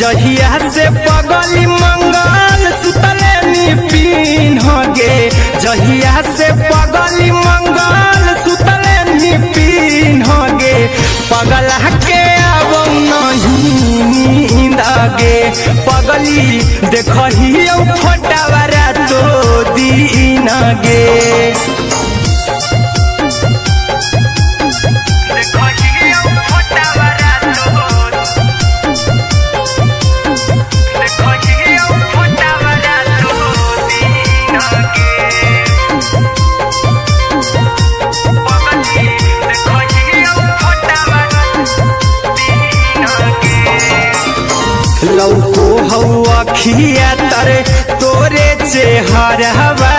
जहिया से पगली मंगल सुतले निपिन गे जहिया से पगली मंगल सुतले निपिन गे पगला के आबो नहीं नींद गे पगली देखही फोटावारा तो दीन गे लौको हवा खिया तरे तोरे चेहरवा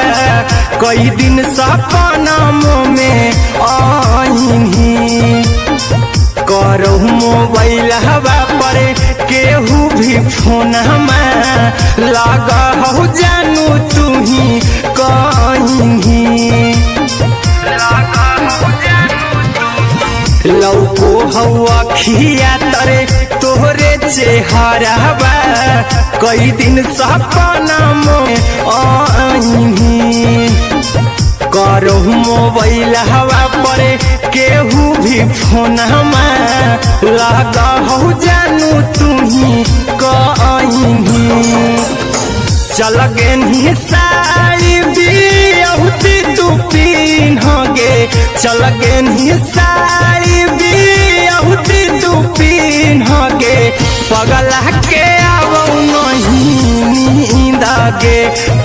कई दिन सपना में आईनी करो मोबाइल हवा पर केहू भी फोन में लगा हो जानू तू ही कहीं लौको हवा खिया तरे तोहरे चेहरवा कई दिन सपना में आईनी करो मोबाइल हवा पर केहू भी फोन में लगा हो जानू तू ही कहीं चल गे साड़ी बिहुती तू पीन गे चल गे साड़ी बिहुती तू पीन गे पगला के आबो नहीं नींद गे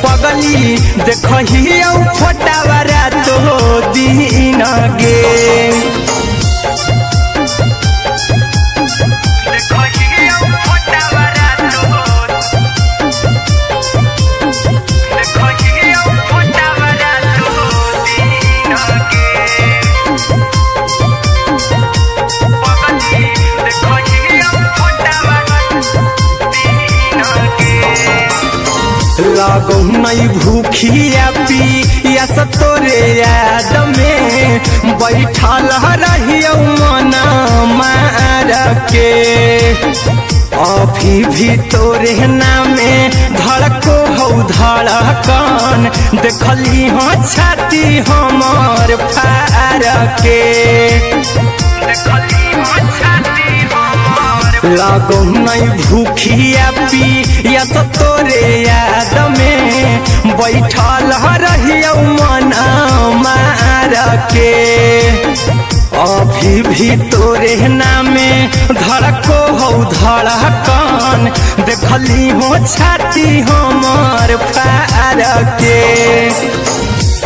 पगली देखही फोटावारा तो दीन गे लागो नहीं भूखिया पिया तोरे याद में बैठल रहियो मना मार के अभी भी तोरे नामे धड़को हो धड़कन देखली हो छाती हमार फार के लागो नहीं भूखिया पिया तोरे याद में बैठल रहियो मना मार के अभी भी तोरे नामे धड़को हो धड़कन देखली हो छाती हमार फार के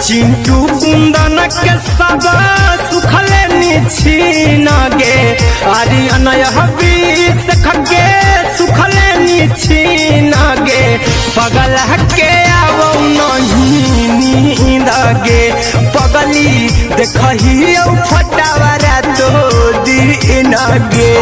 चिंटू कुंदन के सब सुखले निछीन गे आर्यन अभिषेक के सुखले निछीन गे पगला के आबो नहीं नींद गे पगली देखही फोटावारा तो दीन गे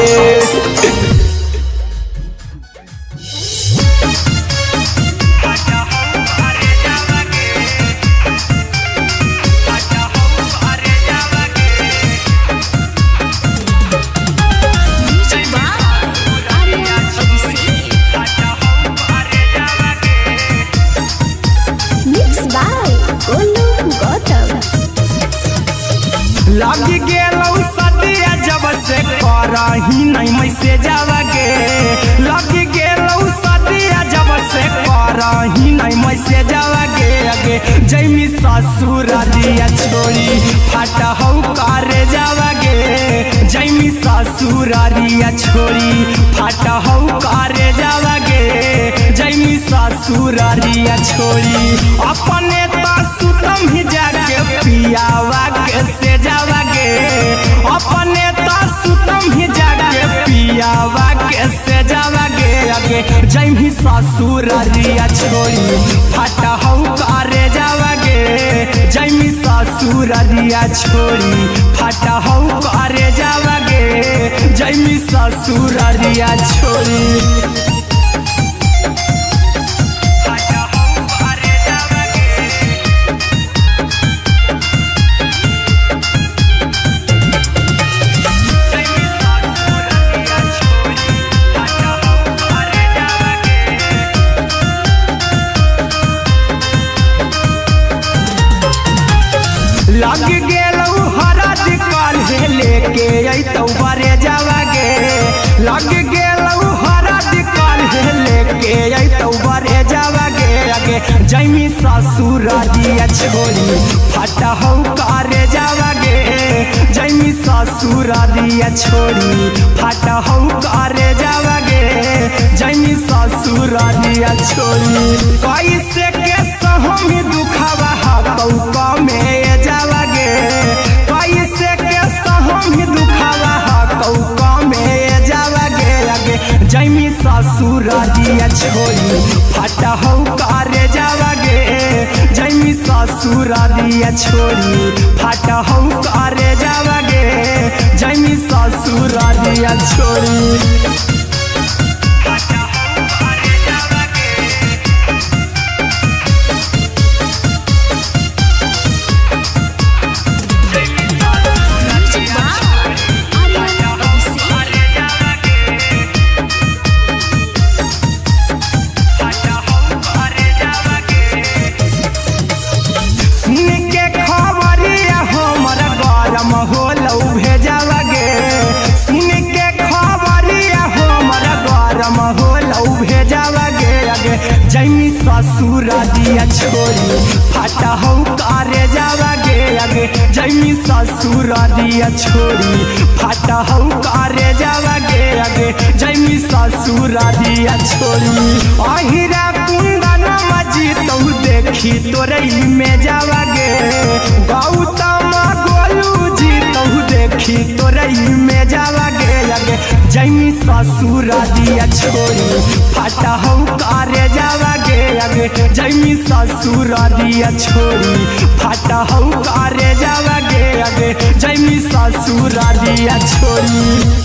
से जावागे लगी गेलौ सदिया जब से करही नहीं मैं से जावागे आगे जैमी ससुर दिया छोड़ी फाटा हौ करे जावागे जैमी ससुर दिया छोड़ी फाटा हौ करे जावागे जैमी ससुर दिया छोड़ी अपने तो सुतम ही जाके पियावा के से जावागे अपने तो सुतम ही जाके पियावा के से जावागे आगे जैमी ससुर दिया छोड़ी फाटा हौ करे जावागे जैमी ससुर दिया छोड़ी फाटा हौ करे जावागे जैमी ससुर दिया छोड़ी लग गेलौ हरद काल्हे लेके अइतौ बरे जावागे लग गेलौ हरद काल्हे लेके अइतौ बरे जावागे आगे जैमी ससुर दिया छोड़ी फाटा हौ करे जावागे जैमी ससुर दिया छोड़ी फाटा हौ करे जावागे जैमी ससुर दिया छोड़ी कैसे के सहमी दुखावा हाकौ कमे जावागे कैसे के सहमी दुखावा हाकौ कमे जावागे आगे जैमी ससुर दिया छोड़ी फाटा हौ करे जावागे जैमी ससुर दिया छोड़ी फाटा हौ करे जावागे जैमी ससुर दिया छोड़ी जैमी ससुर दिया छोड़ी फाटा हौ करे जावागे आगे जैमी ससुर दिया छोड़ी फाटा हौ करे जावागे आगे जैमी ससुर दिया छोड़ी अहिरा कुंदन मजीतौ देखी तोरई में जावागे गौतम गोलू जीतौ देखी तोरई में जावागे आगे जैमी ससुर दिया छोड़ी फाटा हौ करे जावागे आगे जैमी ससुर दिया छोड़ी फाटा हौ करे जावागे आगे जैमी ससुर दिया छोड़ी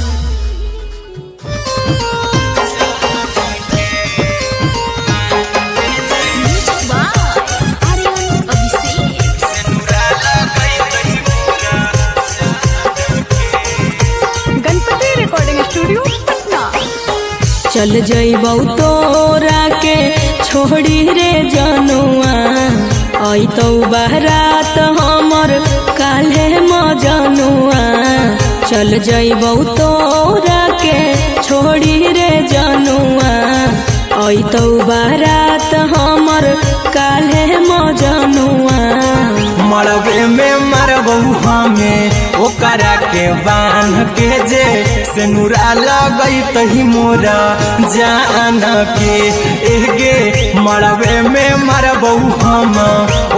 चल जइबौ तोरा के छोड़ी रे जनुआ अइतौ बारात हमर काल्हे मजनुआ चल जइबौ तोरा के छोड़ी रे जनुआ अइतौ बारात हमर काल्हे मजनुआ मरबे में मरबौ हमें ओकरा के बांध के जे सेनुरा लगैतहि मोरा जान के एगे मरबे में मरबौ हम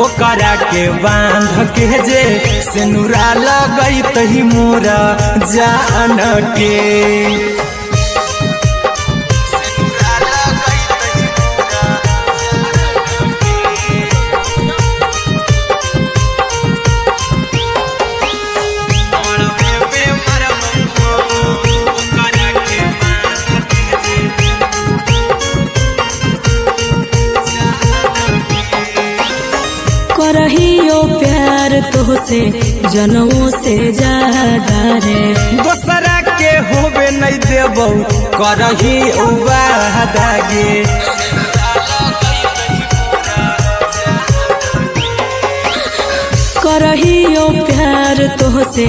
ओकरा के बांध के जे सेनुरा लगैतहि मोरा जान के करहियो प्यार तोहसे जनमों से ज्यादा रे दोसरा के होबे नहीं देबौ करही उबादागे करहियो प्यार तोहसे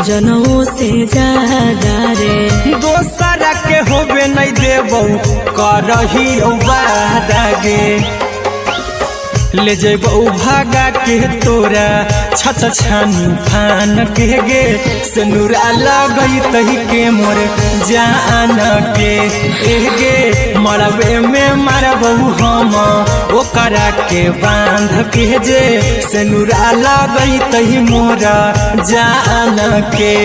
जनमों से ज्यादा रे दोसरा के होबे नहीं देबौ करही बादागे ले जेबौ भागा के तोरा छत छानी फान के गे सिनुरा लगई तही के मोर जान के गे मरबे में मारबौ हम ओकरा के बांध के जे सिनुरा लगई तही मोर जान के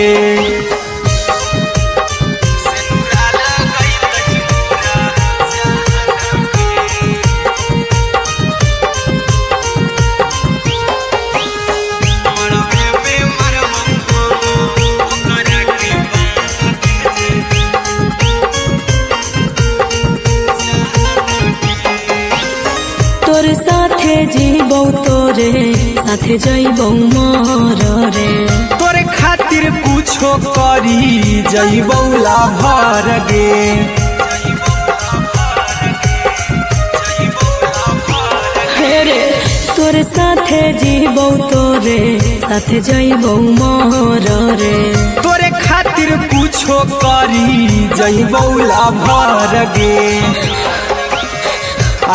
तोर साथे जीबौ तोरे साथे जइबौ मोर रे तोरे खातिर कुछो करी जइबौ लाभर गे रे तोर साथे जीबौ तोरे साथे जइबौ मोर रे तोरे खातिर कुछो करी जइबौ लाभर गे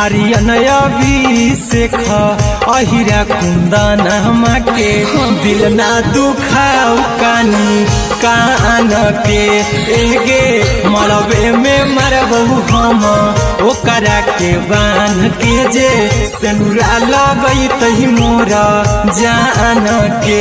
आर्यन अभिषेक अहिरा कुंदन के दिल ना दुखाऊ कानी कान के एगे मरबे में मरबौ हम ओकरा के बान के जे सिनुरा लगई तही मोरा जान के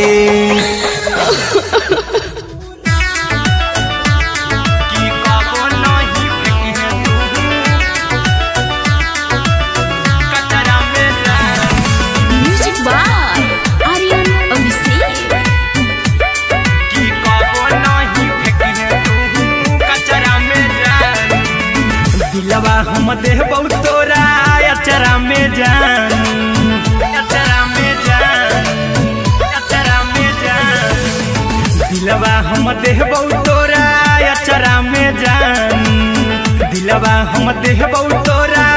दिलवा हम देबौ तोरा अचरा में जान अचरा में जान अचरा में जान दिलवा हम देबौ तोरा अचरा में जान दिलवा हम देबौ तोरा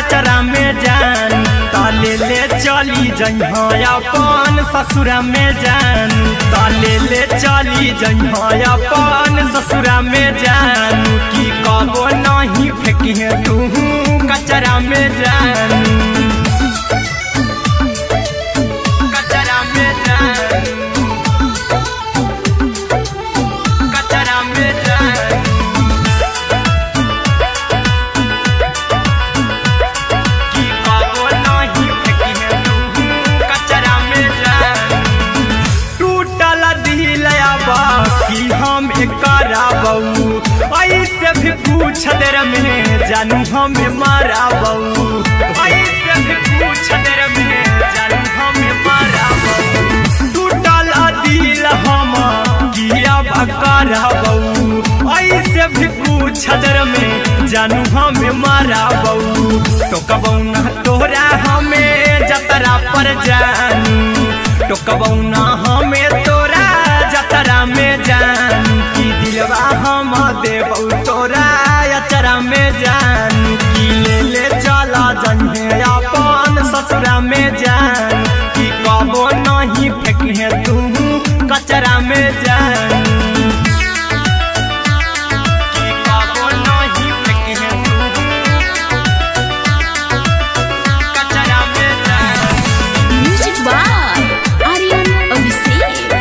अचरा में जान ताले ले चली जइहा अपन ससुरा में जान ताले ले चली जइहा अपन ससुरा में जान की कबो नहीं फेंकिहे तू कचरा में जान कचरा में जान कचरा में जान की कबो नहीं फेंकिहे तू कचरा में जान टूटल दिल बाकी हम कराबौ ऐसे भी पूछ देर में जानू हमें माराबौ ऐसे भी पूछ देर में जानू हमें माराबौ टूटल दिल हम किया कराबौ ऐसे भी पूछ देर में जानू हमें माराबौ टोकबौ ना तोरा हमें जतरा पर जानू टोकबौ ना हमें तोरा जतरा में जानू की दिलवा हम देबौ तोरा अचरा में जानू की ले ले चला जन्हे अपन ससुरा में जान की कबो नहीं फेंकिहे तू कचरा में जानू की कबो नहीं फेंकिहे तू कचरा में जान म्यूजिक बाय आर्यन अभिषेक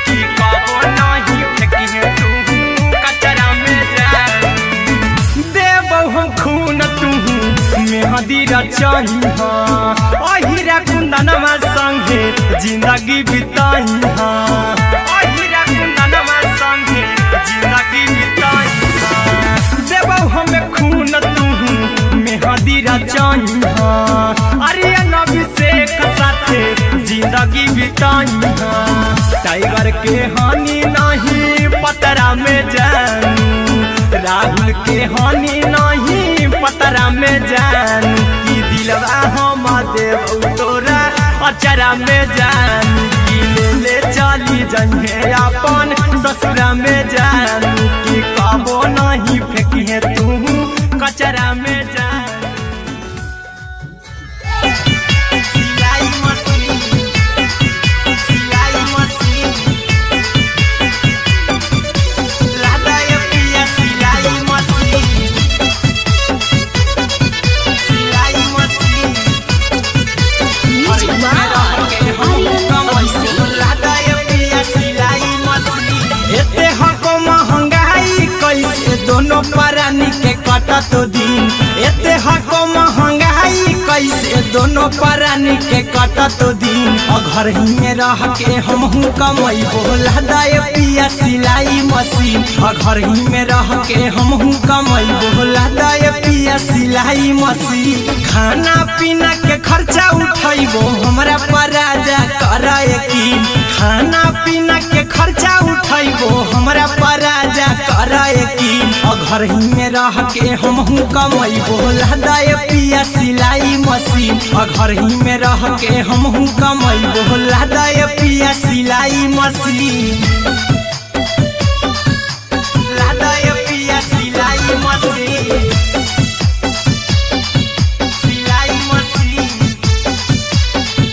की कबो नहीं फेंकिहे तू कचरा में जान देबौ हम खून तू मेहदी रचही अहिरा कुंदनमा संगे जिंदगी बिताई अहिरा कुंदनमा संगे जिंदगी बिताई देबौ हमें खून तू मेहदी रचही आर्यन अभिषेक साथे जिंदगी बिताई टाइगर के हानि नहीं पतरा में जानू राहुल के हानि नहीं पतरा में जानू की दिलवा हम देबौ तोरा अचरा में जानू की ले ले चली जइहे अपन ससुरा में जानू की कबो नहीं फेंकिहे तू कचरा में जानू सिलाई मशीन सिलाई मशीन लादा ये पिया दोनों परानी के कटत दिन एते हको महंगाई कैसे दोनों परानी के कटत दिन घर ही में रह के हमहू कमैबो लदाए पिया सिलाई मशीन घर ही में रह के हमहू कमैबो लदाए पिया सिलाई मशीन खाना पीना के खर्चा उठैबो हमरा पर राजा करा यकीन खाना पीना के खर्चा उठैबो हमरा पर राजा करा यकीन घर ही में रह के हमहू कमैबो लदाए पिया सिलाई मशीन घर ही में रह के हमहू कमैबो लदाए पिया सिलाई मशीन लदाए पिया सिलाई मशीन सिलाई मशीन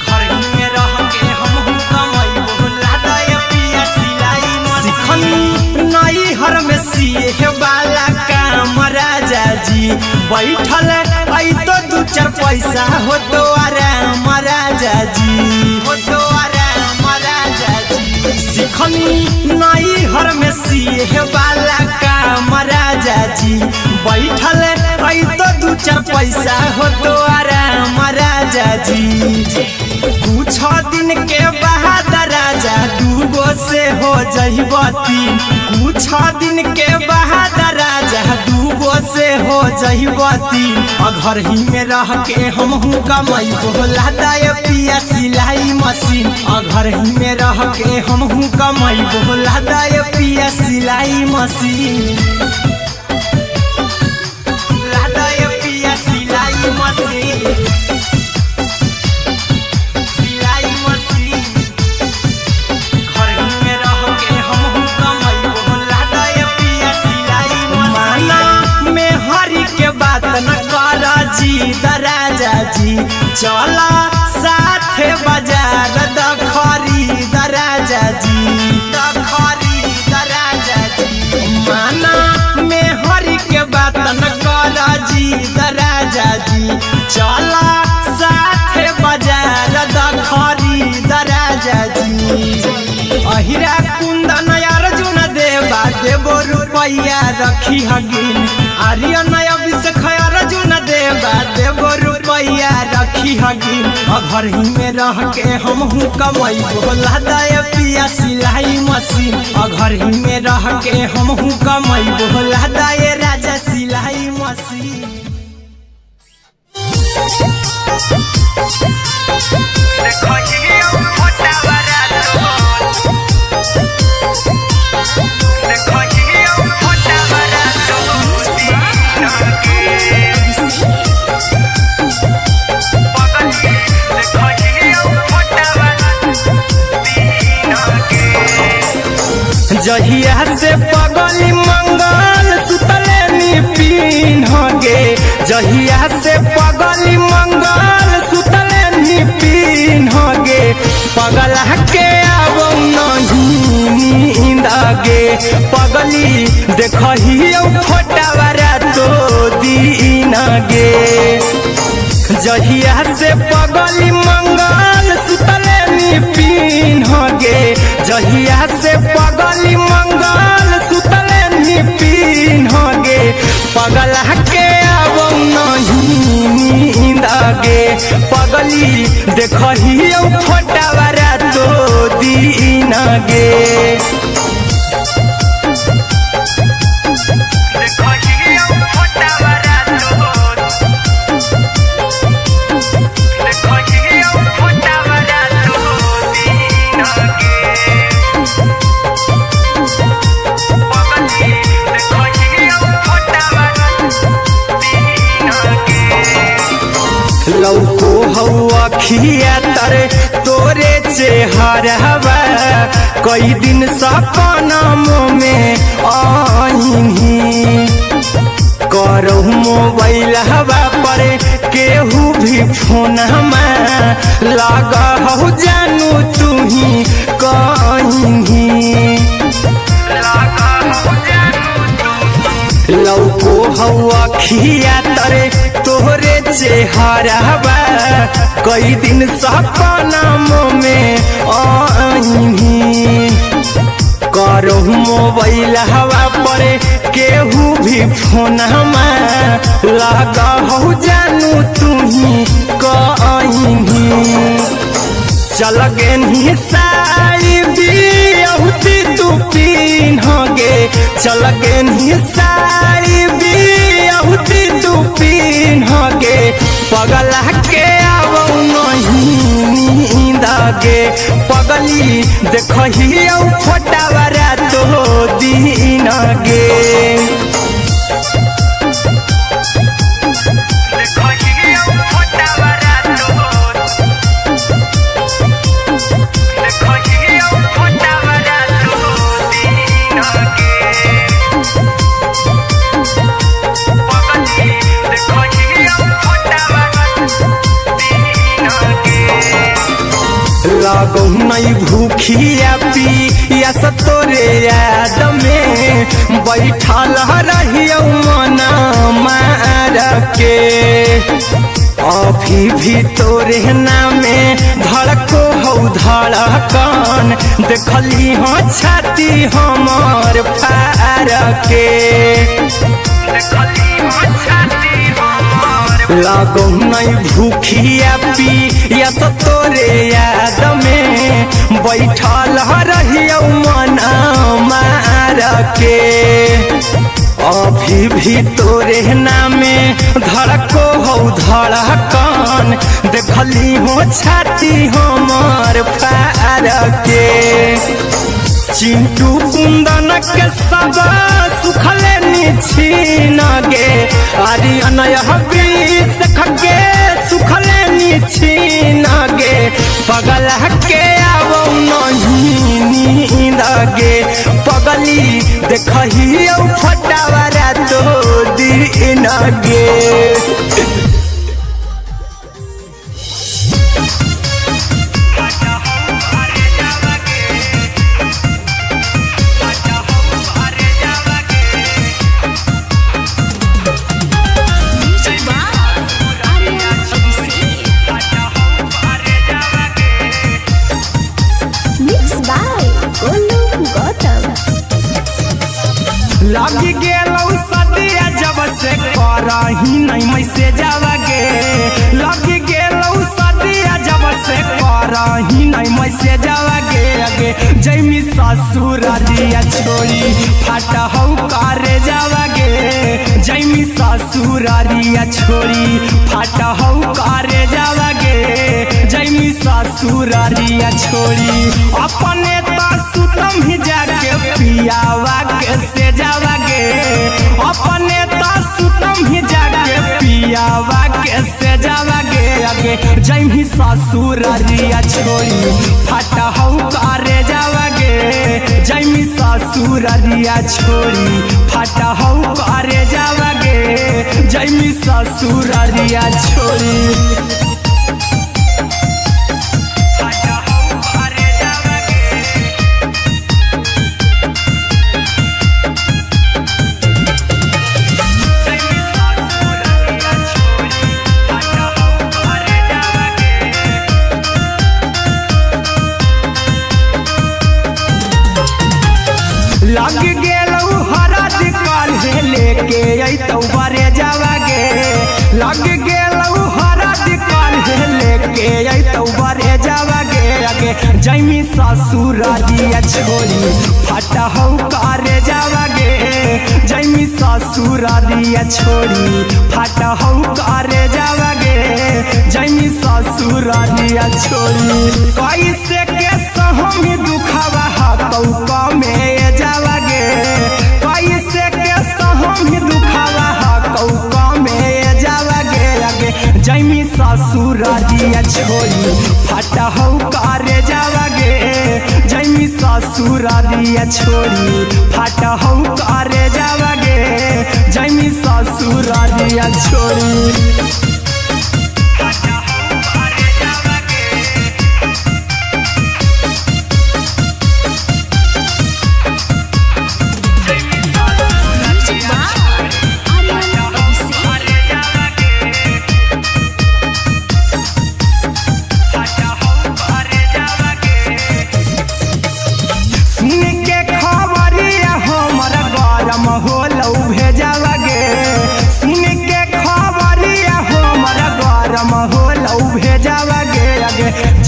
घर ही में रह के हमहू कमैबो लदाए पिया सिलाई मशीन नई हर में सिए वाला काम राजा जी बैठल आई तो दू चार पैसा हो तो आराम राजा जी हो तो आराम राजा जी सिखनी नई हर में सिए वाला काम राजा जी बैठल आई तो दू चार पैसा हो तो आराम राजा जी कुछ दिन के बाद राजा दूगो से हो जहिबती कुछ दिन के बाद राजा दूगो से हो जहिबती घर ही में रह के हमहू कमैबो लदाए पिया सिलाई मशीन घर ही में रह के हमहू कमैबो लदाए पिया सिलाई मशीन लदाए पिया सिलाई मशीन राजा जी चला साथे बाजार द खरीद राजा जी द खरीद राजा जी माना में हरी के बात न कर जी राजा जी चला साथे बाजार द खरीद राजा जी अहिरा कुंदन अर्जुन देवा देवो रुपया रखी हगिन आर्यन अभिषेक अर्जुन देवा देवो रुपया रखी हगिन घर ही में रह के हमहू कमैबो लदाए पिया सिलाई मशीन घर ही में रह के हमहू कमैबो लदाए राजा सिलाई मशीन जहिया से पगली मंगल सुतले पिन गे जहिया से पगली मंगल सुतले पिन गे पगला के अब नहीं नींद गे पगली देखही फोटावारा तो दीन गे जहिया से पगली मंगल सुतले पिन गे जहिया से पगली मंगल सुतले पिन गे पगला के अब नहीं नींद गे पगली देखही फोटावारा तो दीन गे लौको हवा खिया तरे तोरे चेहरवा कई दिन सपना में आईनी करो मोबाइल हवा पर केहू भी फोन में लगा हो जानू तू ही कहीं लौको हवा खिया तरे तोहरे चेहरवा कई दिन सपना में आईनी करो मोबाइल हवा पर केहू भी फोन लगा हो जानू तुही कहीं चल गे साड़ी बियहुती तू पिन्हगे चल गे साड़ी बियहुती तू पिन्हगे पगला के आवो नहीं नींद गे पगली देखही फोटावरा तो दिन गे लगो नहीं भूखिया पिया तोरे याद में बैठल रहियो मन मार के अभी भी तोरे नामे धड़को हो धड़कन देखली हो छाती हमर फार के लगो नहीं भूखिया पिया तोरे याद में बैठल रहियो मन मार के अभी भी तोरे नामे धड़को हो धड़कन देखली हो छाती हमर फार के चिंटू कुंदन के सब सुखले निछीन गे आर्यन बीस खगे सुखले निछीन गे पगला के आवो नहीं नींद गे पगली देखही फटावरा तो दिन गे लगी गेलौ सदिया जब से करही नहीं मैसे जावगे लगी गेलौ सदिया जब से करही नहीं मैसे जावगे अगे जैमी ससुरारिया छोड़ी फाटा हौ करे जावगे जैमी ससुरारिया छोड़ी फाटा हौ करे जावगे जैमी ससुरारिया छोड़ी अपने सुतम ही जाके पियावा के से जावागे अपने सुतम ही जाके पियावा के से जावागे आगे जैमी ससुरारिया छोड़ी फाटा हौ करे जावागे जैमी ससुरारिया छोड़ी फाटा हौ करे जावागे जैमी ससुरारिया छोड़ी लग गेलौ हरद काल्हे लेके अइतौ बरे जावागे लग गेलौ हरद काल्हे लेके अइतौ बरे जावागे आगे जैमी ससुरारिया छोड़ी फाटा हौ करे जावागे जैमी ससुरारिया छोड़ी फाटा हौ करे जावागे जैमी ससुरारिया छोड़ी कैसे के सहमी दुखावा हाथौ कमे जावागे कैसे के सहमी दुखावा हाथौ कमे जावागे आगे जैमी ससुरारिया छोड़ी फाटा हौ करे जावागे जैमी ससुरारिया छोड़ी फाटा हौ करे जावागे जैमी ससुरारिया छोड़ी सुन के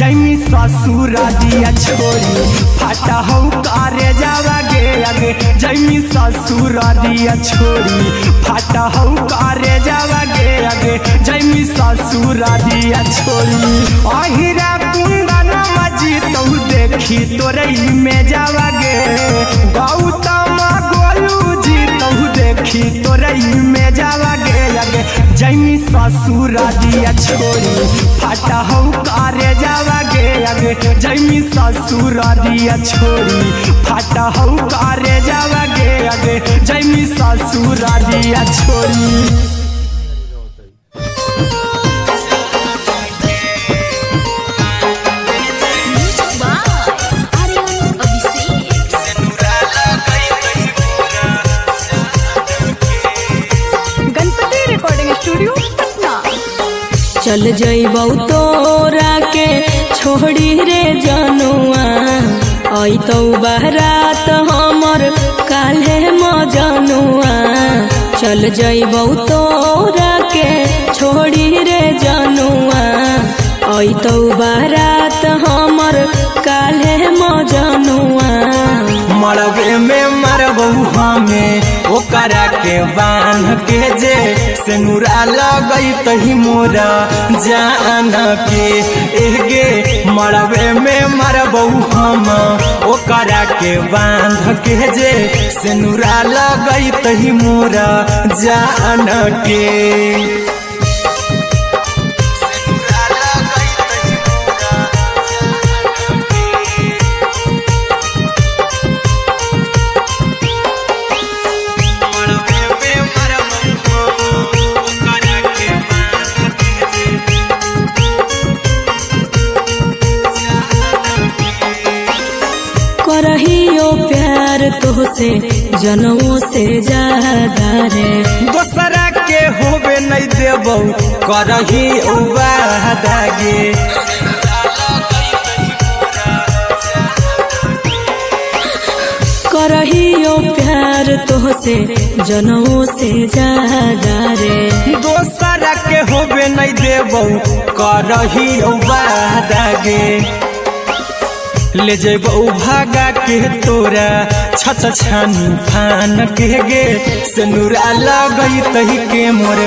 जैमी ससुर दिया छोड़ी फाटा हो करे जावा गे आगे जैमी ससुर दिया छोड़ी फाटा हो करे जावा गे आगे जैमी ससुर दिया छोड़ी अहिरा कुंदन मजी तो देखी तोरई में जावा गे गौतम गोलू जी तो देखी तोरई में जावा गे आगे जैमी ससुर दिया छोड़ी फाटा हो करे जावा गे आगे जैमी ससुर दिया छोड़ी फाटा हो करे जावा गे आगे जैमी ससुर दिया छोड़ी चल जइबौ तोरा के छोड़ी रे जनुआ अइतौ बारात हमर काल्हे मजनुआ चल जइबौ तोरा के छोड़ी रे जनुआ अइतौ बारात हमर काल्हे मजनुआ मरबे में मरबू हमें ओकरा के बांध के जे सिंदूरा लगई तही मोरा जान के एगे मरबे में मरबू हम ओकरा के बांध के जे सिंदूरा लगई तही मोरा जान के करहियो प्यार तोहसे जनमों से ज्यादा रे दोसरा के होबे नहीं देबौ करही वादा गे करहियो प्यार तोहसे जनमों से ज्यादा रे दोसरा के होबे नहीं देबौ करही वादा गे ले जेबौ भागा के तोरा छत छानी फान के गे सिंदूरा लगई तही के मोर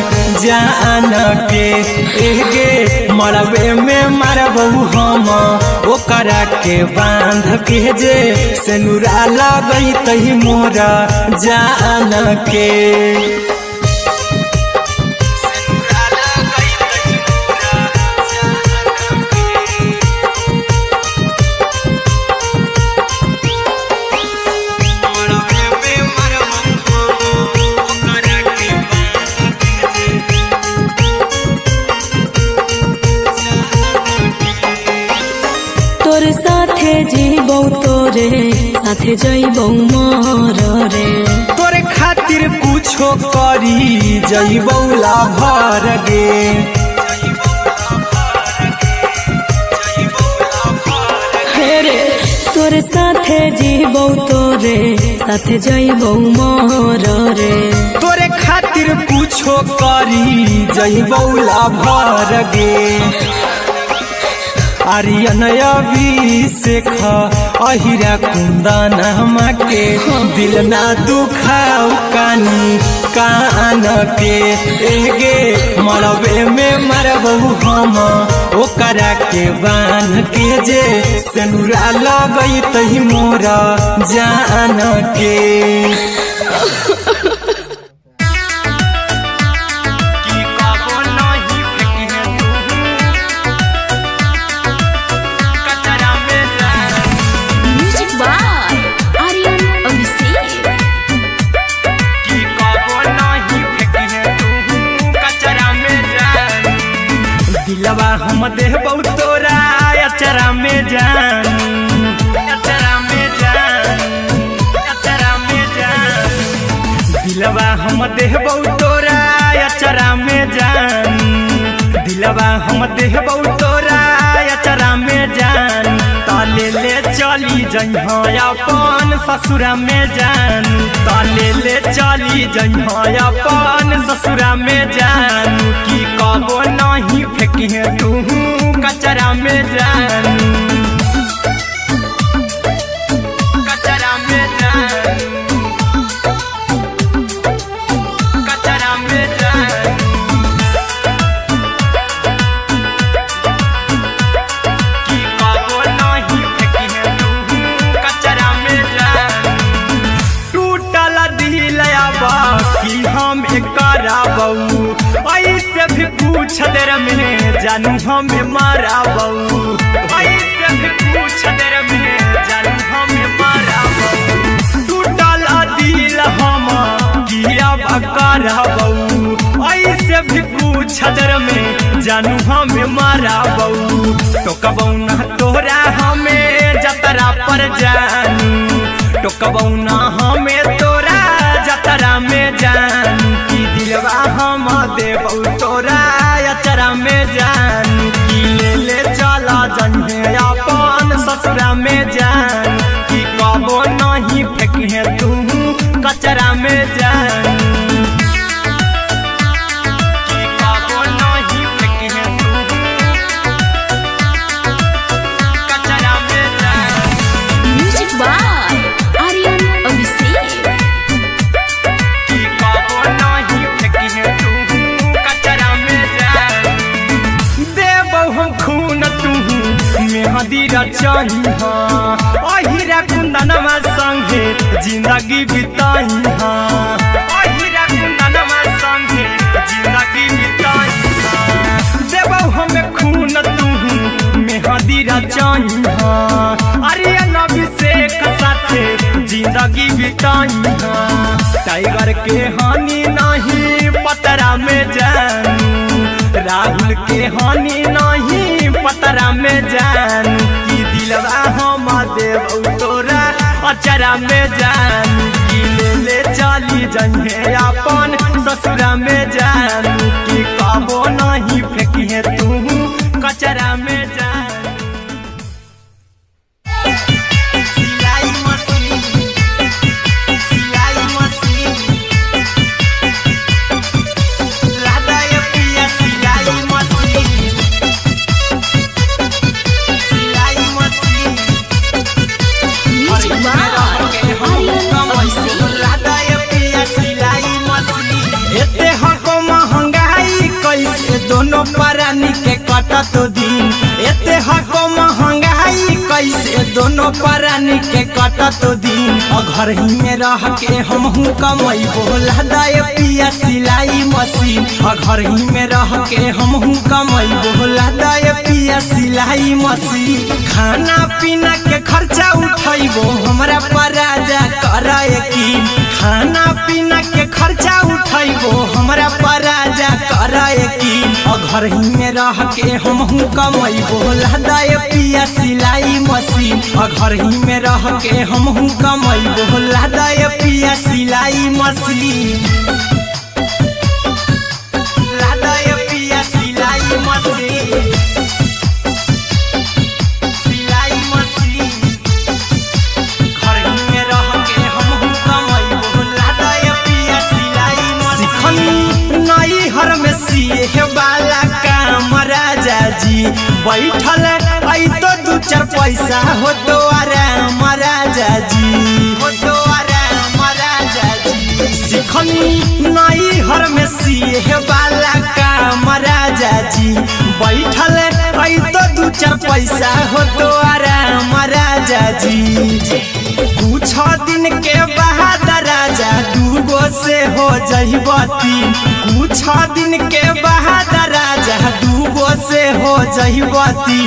जान के एगे मरबे में मरबौ हम ओकरा के बांध के जे सिंदूरा लगई तही मोरा जान के तोर साथे जीबौ तोरे साथे जइबौ मोर रे तोरे खातिर कुछो करी जइबौ लाभर गे रे तोर साथे जीबौ तोरे साथे जइबौ मोर रे तोरे खातिर कुछो करी जइबौ लाभर गे आर्यन अभिषेक अहिरा कुंदन के दिल ना दुखाऊ कानी कान के एगे मरबे में मरबू हम ओकरा के बांध के जे सिंदूरा लगई तही मोरा जान के दिलवा हम देबौ तोरा अचरा में जान अचरा में जान अचरा में जान दिलवा हम देबौ तोरा अचरा में जान दिलवा हम देबौ तोरा अचरा में जान ताले ले चली जइहा अपन ससुरा में जान ताले ले चली जइहा अपन ससुरा में जान की कबो नहीं फेंकी तू कचरा में जानू कचरा में जानू कचरा में जानू कि कबो नहीं फेंकी तू कचरा में जानू टूटल दिल कि हम कराबू ऐसे भी पूछ देर में जानू हमें माराबू ऐसे भी पूछ देर में जानू हमें माराबू टूटल दिल हम किया कराबू ऐसे भी पूछ देर में जानू हमें माराबू टोकबू ना तोरा हमें जतरा पर जानू टोकबू ना हमें तोरा जतरा में जानू कि दिलवा हम देबू तोरा अचरा में जानू कि ले चला जन्हे अपन ससुरा में जानू कि कबो नहीं फेंकी तू कचरा में जानू कि कबो नहीं फेंकी तू कचरा में जानू म्यूजिक बाय आर्यन अभिषेक मेहदीरा चाहिए अहिरा कुंदनमा संगे जिंदगी बिताई अहिरा कुंदनमा संगे जिंदगी बिताई देबो हमें खून तू मेहदीरा चाहिए आर्यन अभिषेक साथे जिंदगी बिताई टाइगर के हानि नहीं पतरा में जानू राहुल के हानि नहीं पतरा में जानू कि दिलवा हम देबू तोरा अचरा में जानू कि ले चली जन्हे अपन ससुरा में जानू कि कबो नहीं फेंकी तू कचरा में जानू सिलाई मशीन दोनों परानी के कटत दिन एते हको महंगाई कैसे दोनों परानी के कटत दिन घर ही में रह के हमहू कमाई बोला दाए पिया सिलाई मशीन घर ही में रह के हमहू कमाई बोला दाए पिया सिलाई मशीन खाना पीना के खर्चा उठाइबो हमरा पराजा कराए की खाना पीना के खर्चा उठाइबो हमरा पराजा कराए की घर ही में रह के हमहू कमाई बोला दाए पिया सिलाई मशीन घर ही में रह के हमहू कमाई बोला दाए पिया सिलाई मशीन लादाए पिया सिलाई मशीन सिलाई मशीन घर ही में रह के हमहू कमाई बोला दाए पिया सिलाई मशीन नई हर में सिए वाला काम राजा जी बैठल आई तो दू चार पैसा हो तो आराम राजा जी हो तो आराम राजा जी सिखनी नई हर में सिए वाला काम राजा जी बैठल आई तो दू चार पैसा हो तो आराम राजा जी कुछ दिन के बाद राजा दूगो से हो जहिबती कुछ दिन के बाद राजा दूगो से हो जहिबती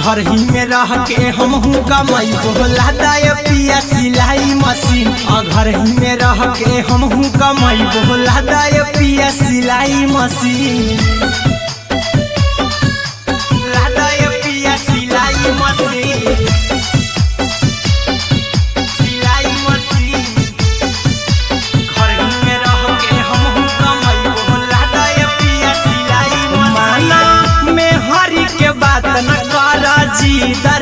घर ही में रह के हमहू कमाई बोला दाए पिया सिलाई मशीन घर ही में रह के हमहू कमाई बोला दाए पिया सिलाई मशीन लादाए पिया सिलाई मशीन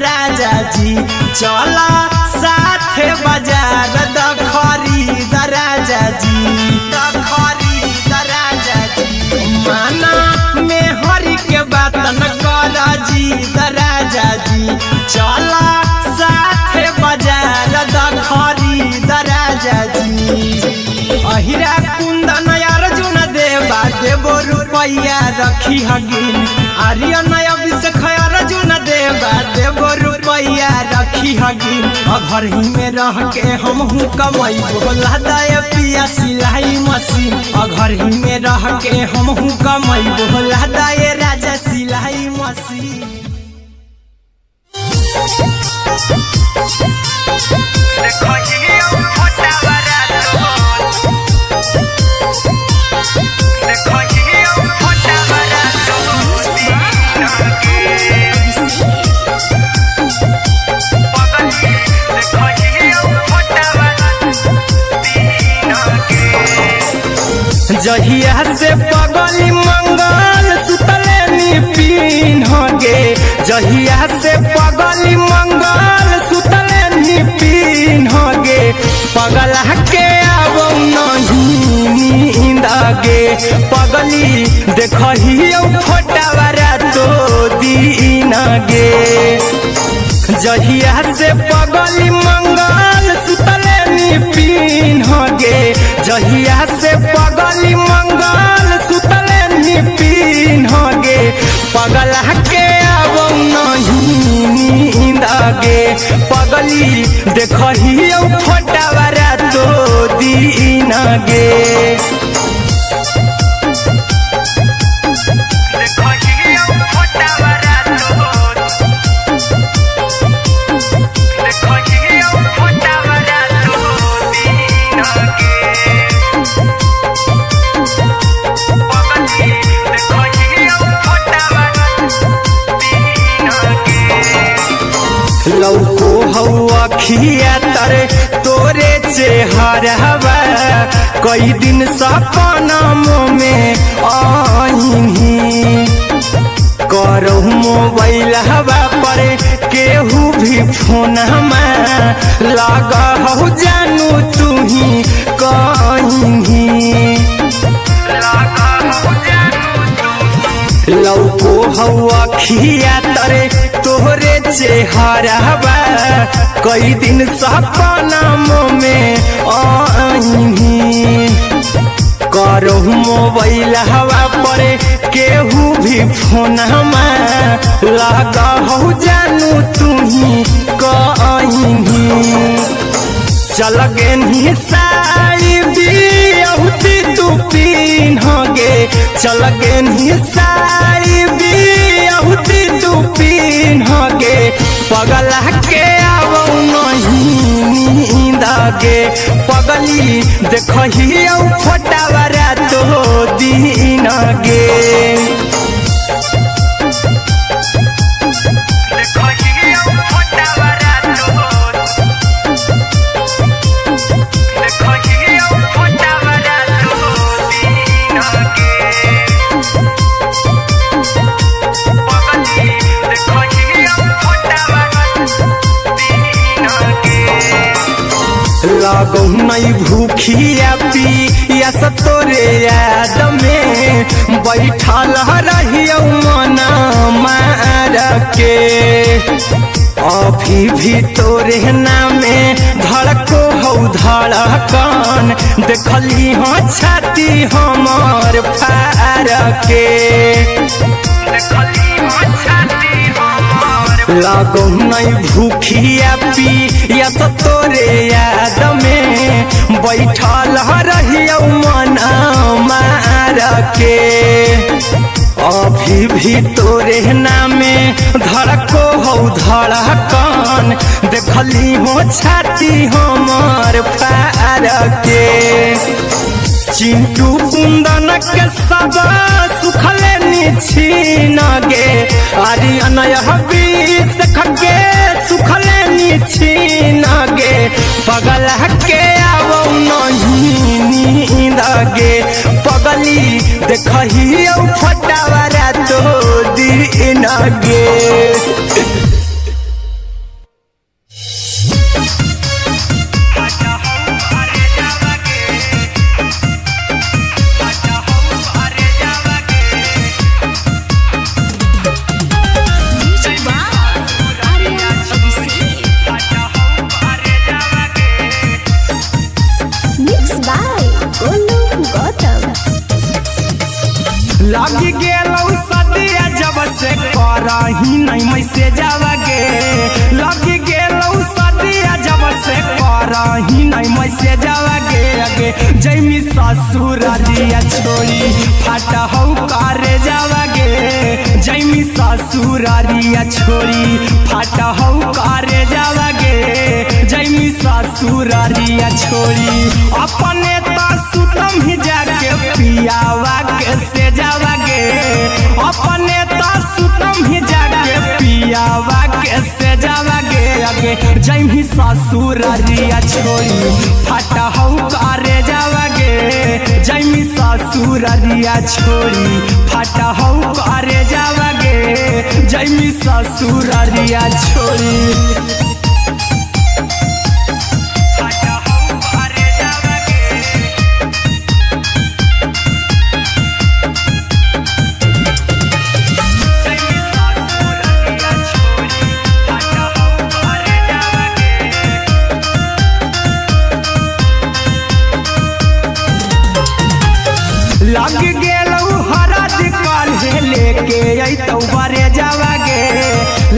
राजा जी चला साथे बाजार खरीद राजा जी माना में हरी के बात न कर जी चला साथे बाजार द खरीद राजा जी अहिरा कुंदन अर्जुन देवा देबो रुपैया रखी हगिन आर्यन अभिषेक अर्जुन देवा देबो रुपैया रखी हगिन घर ही में रह के हमहू कमाई बोला दाय पिया सिलाई मशीन घर ही में रह के हमहू कमाई बोला दाय राजा सिलाई मशीन जहिया से पगली मंगल सुतले निपिन गे जहिया से पगली मंगल सुतले निपिन गे पगला के आब नहीं नींद गे पगली देखही फोटावारा तो दीन गे जहिया से पगली मंगल सुतले निपिन गे जहिया से पगली मंगल सुतले निपिन गे पगला के आब नहीं नींद गे पगली देखही फोटावारा तो दीन गे लौको हवा खिया तरे तोरे चेहरवा कई दिन सपना में आईनी करो मोबाइल हवा पर केहू भी फोन में लगा हो जानू तू ही कहीं लौको हवा खिया तरे तोहरे चेहरवा कई दिन सपना में आईनी करो मोबाइल हवा पर केहू भी फोन में लगा हो जानू तू ही कहीं चल गे साड़ी बिहुती तू पीन गे चल गे साड़ी बिहुती तू पीन गे पगला के आब नहीं नींद गे पगली देखही फोटावारा तो दीन गे लगो नहीं भूखिया पिया तोरे याद में बैठल रहियो मन मार के अभी भी तोरे नामे धड़को हो धड़कन देखली हाँ छाती हमार फार के लगो नहीं भूखिया पिया तोरे याद में बैठल रहियो मन मार के अभी भी तोरे नामे धड़को हो धड़कन देखली हो छाती हमार फार के चिंटू कुंदन के सब सुखले निछीन गे आर्यन अभिषेक के सुखले निछीन गे पगला के आब नहीं नींद गे पगली देखही फोटावारा तो दीन गे करही नहीं मैसे जावागे लगी गेलौ सदिया जब से करही नहीं मैसे जावागे आगे जैमी ससुरारिया छोड़ी फाटा हौ करे जावागे जैमी ससुरारिया छोड़ी फाटा हौ करे जावागे जैमी ससुरारिया छोड़ी अपने तो सुतम ही जाके पियावा के से जावागे अपने तो सुतम ही जाके पियावा के से जावागे आगे जैमी ससुरारिया छोड़ी फाटा हौ करे जावागे जैमी ससुरारिया छोड़ी फाटा हौ करे जावागे जैमी ससुरारिया छोड़ी लग गेलौ हरद काल्हे लेके अइतौ बरे जावागे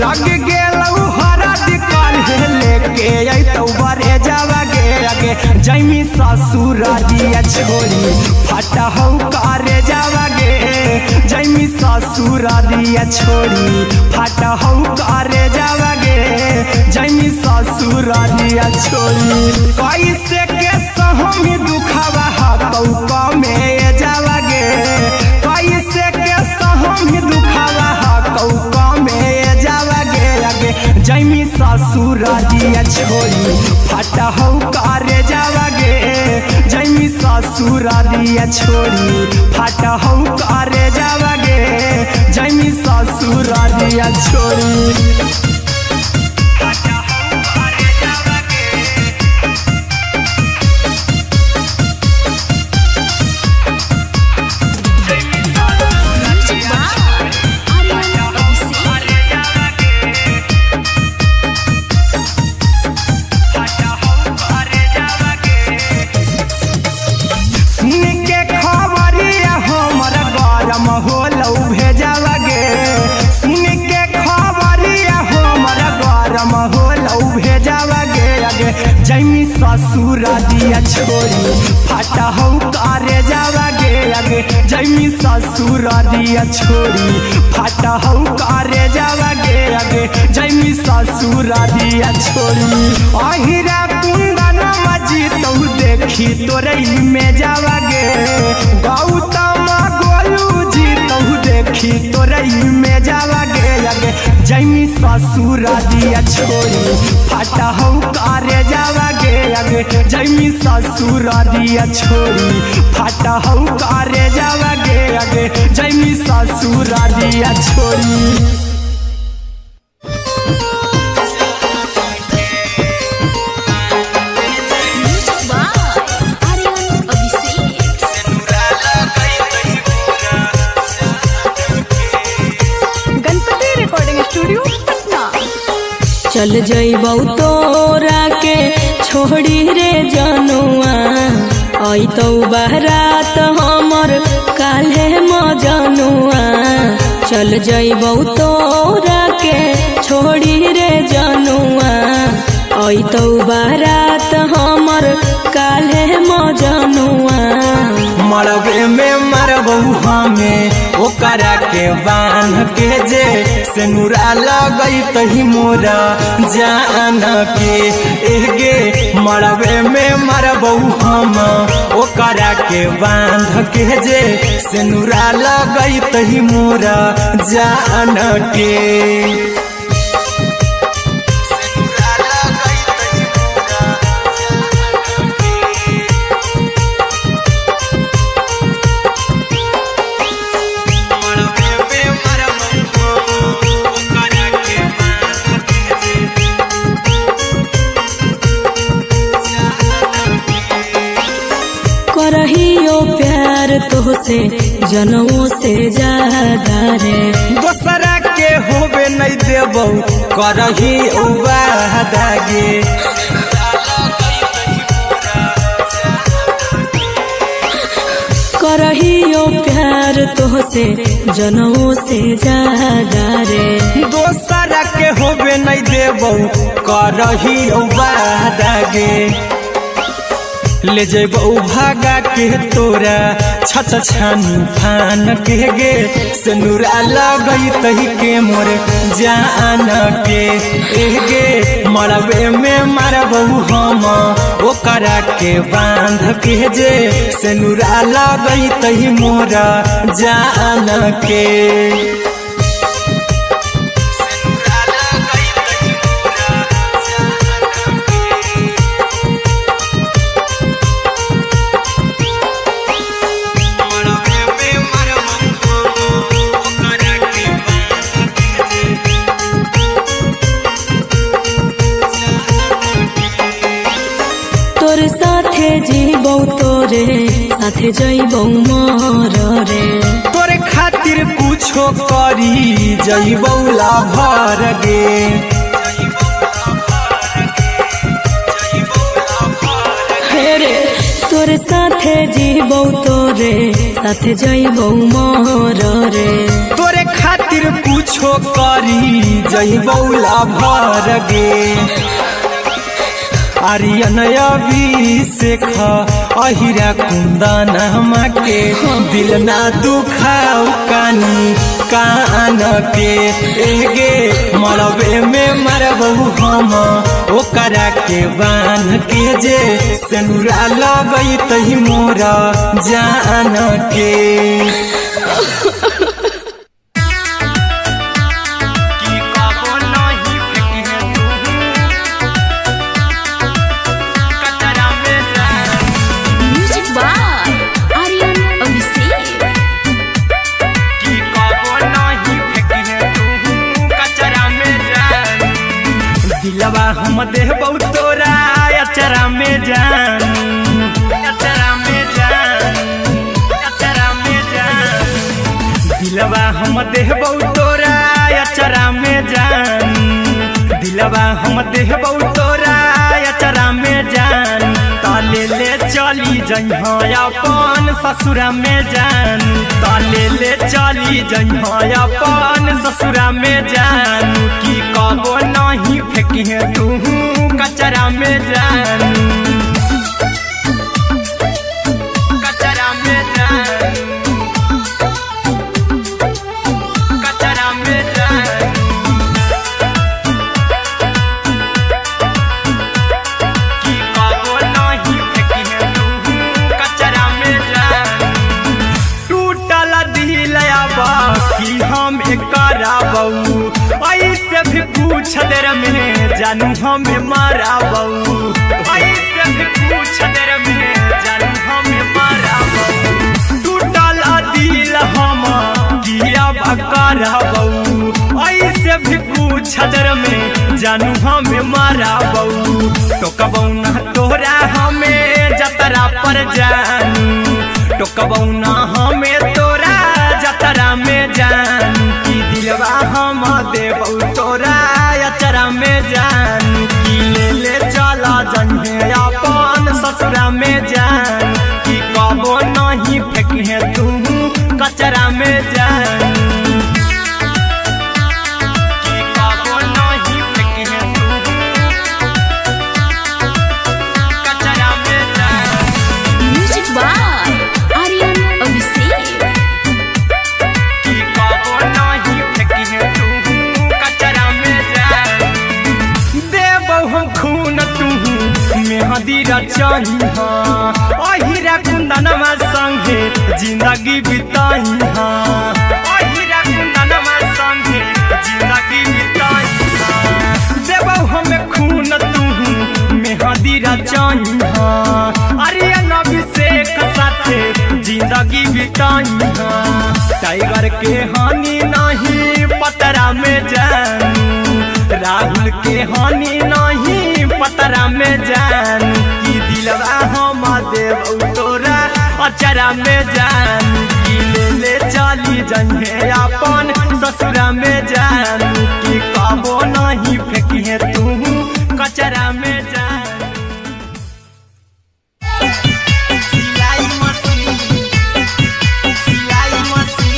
लग गेलौ हरद काल्हे लेके अइतौ बरे जावागे आगे जैमी ससुरारिया छोड़ी फाटा हौ करे जावागे जैमी ससुरारिया छोड़ी फाटा हौ करे जावागे जैमी ससुरारिया छोड़ी कैसे के सहमी दुखावा हाथौ कमे जावागे कैसे के सहमी दुखावा हाथौ कमे जावागे आगे जैमी ससुरारिया छोड़ी फाटा हौ करे जावागे जैमी ससुरारिया छोड़ी फाटा हौ करे जावागे जैमी ससुरारिया छोड़ी होलौ भेजावागे सुन के खबरिया हमर गरम होलौ भेजावागे आगे जैमी ससुरारिया छोड़ी फाटा हौ करे जावागे आगे जैमी ससुरारिया छोड़ी फाटा हौ करे जावागे आगे जैमी ससुरारिया छोड़ी अहिरा कुंदन मजीतौ देखी तोरई में जावागे गौतम गोलू देखी तोरई में जावागे आगे जैमी ससुरारिया छोड़ी फाटा हौ करे जावागे आगे जैमी ससुरारिया छोड़ी फाटा हौ करे जावागे आगे जैमी ससुरारिया छोड़ी चल जइबौ तोरा के छोड़ी रे जनुआ अइतौ बारात हमर काल्हे मजनुआ चल जइबौ तोरा के छोड़ी रे जनुआ अइतौ बारात हमर काल्हे मजनुआ मरबे में मरबौ हमें ओकरा के बांध के जे सेनुरा लगैतहि मोरा जान के एगे मरबे में मरबौ हम ओकरा के बांध के जे सेनुरा लगैतहि मोरा जान के करहियो प्यार तोहसे जनमों से ज्यादा रे दोसरा के होबे नहीं देबौ करही उबादागे करहियो प्यार तोहसे जनमों से ज्यादा रे। दोसरा के होबे नहीं देबौ करही वादागे ले जेबौ भागा के तोरा छछ छानी फान के गे से नूरा लगई तही के मोर जान के एगे मरबे में मारबौ हम ओकरा के बांध के जे से नूरा लगई तही मोर जान के। तोर साथे जीबौ तोरे साथे जइबौ मर रे। तोरे खातिर कुछो करी जइबौ लाभर गे रे। तोर साथे जीबौ तोरे साथे जइबौ मर रे। तोरे खातिर कुछो करी जइबौ लाभर गे आर्यन अभिषेक अहिरा कुंदन के दिल ना दुखाओ कानी कान के एगे मरबे में मरबौ हम ओकरा के बान के जे सेनुरा लगई तही मोरा जान के। दिलवा हम देबौ तोरा अचरा में जान अचरा में जान अचरा में जान दिलवा हम देबौ तोरा अचरा में जान दिलवा हम देबौ तोरा अचरा में जान ताले ले चली जइहा अपन ससुरा में जान ताले ले चली जइहा अपन ससुरा में जान की कबो नहीं फेंकिहे तू कचरा में जान कचरा में जान कचरा में जान की कबो नहीं फेंकिहे तू कचरा में जान टूटल दिल बाकी हम कराबौ ऐसे भी पूछ देर में जानू हमें माराबौ ऐसे भी पूछ देर में जानू हमें माराबौ टूटल दिल हम किया कराबौ ऐसे भी पूछ देर में जानू हमें माराबौ टोकबौ ना तोरा हमें जतरा पर जानू टोकबौ ना हमें तोरा जतरा में जानू की दिलवा हम देबौ तोरा अचरा में जानू की ले ले चला जन्हे अपन ससुरा में जान की कबो नहीं फेंकिहे तू कचरा में जानू की कबो नहीं फेंकिहे तू कचरा में जानू। Music by Aryan Abhishek. की कबो नहीं फेंकिहे तू कचरा में जानू देबौ हम खून तू मेहदी रचही अहिरा कुंदनमा संगे जिंदगी बिताई अहिरा कुंदनमा संगे जिंदगी बिताई देबौ हमें खून तू मेहदी रचही आर्यन अभिषेक साथे जिंदगी बिताई टाइगर के हानि नहीं पतरा में जानू राहुल के हानि नहीं पतरा में जानू की दिलवा हम देबौ तोरा अचरा में जानू की ले ले चली जइहे अपन ससुरा में जानू की कबो नहीं फेंकिहे तू कचरा में जानू। सिलाई मशीन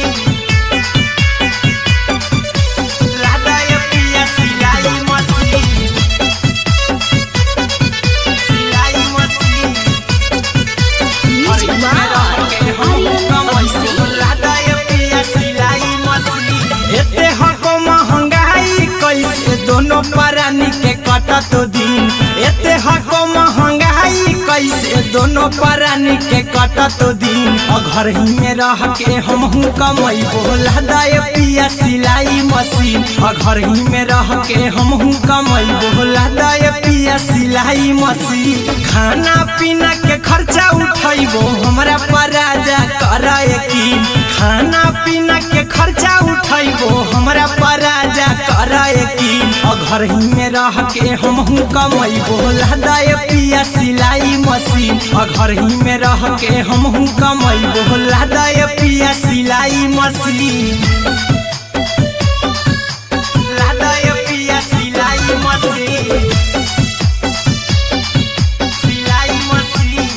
एते हको महंगाई कैसे दोनों परानी के कटत दिन। एते हको महंगाई कैसे दोनों परानी के कटत दिन। घर ही में रह के हमहू कमाई बोला दाए पिया सिलाई मशीन। घर ही में रह के हमहू कमाई बोला दाए पिया सिलाई मशीन। खाना पीना के खर्चा उठाइबो हमरा पर राजा करा यकीन। खाना पीना के खर्चा उठाइबो हमरा पर राजा करा यकीन। घर ही में रह के हमहू कमाई बोला दाए पिया सिलाई मशीन। घर ही में रह के हमहू कमाई बोला दाए पिया सिलाई मशीन। लादाए पिया सिलाई मशीन। सिलाई मशीन।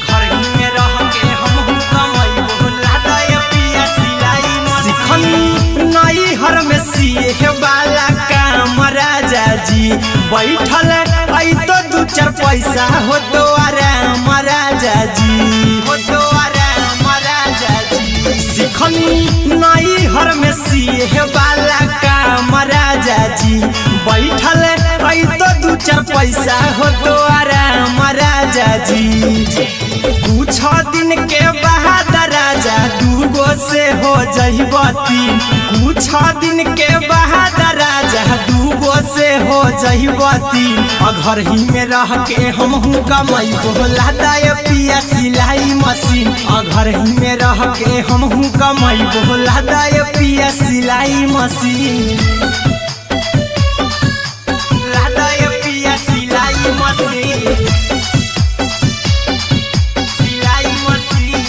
घर ही में रह के हमहू कमाई बोला दाए पिया सिलाई मशीन। सिखनी नई हर में सिए वाला काम राजा जी। बैठल आई तो दू चार पैसा हो तो आराम राजा जी। हो तो आराम राजा जी। सिखनी नई हर में सिए वाला काम राजा जी। बैठल आई तो दू चार पैसा हो तो आराम राजा जी। कुछ दिन के बाद राजा दूगो से हो जइबो तीन। कुछ दिन के बाद राजा दूगो से हो जइबो तीन। घर ही में रह के हमहू कमाई बोला दाए पिया सिलाई मशीन। घर ही में रह के हमहू कमाई बोला दाए पिया सिलाई मशीन। लादाए पिया सिलाई मशीन। सिलाई मशीन।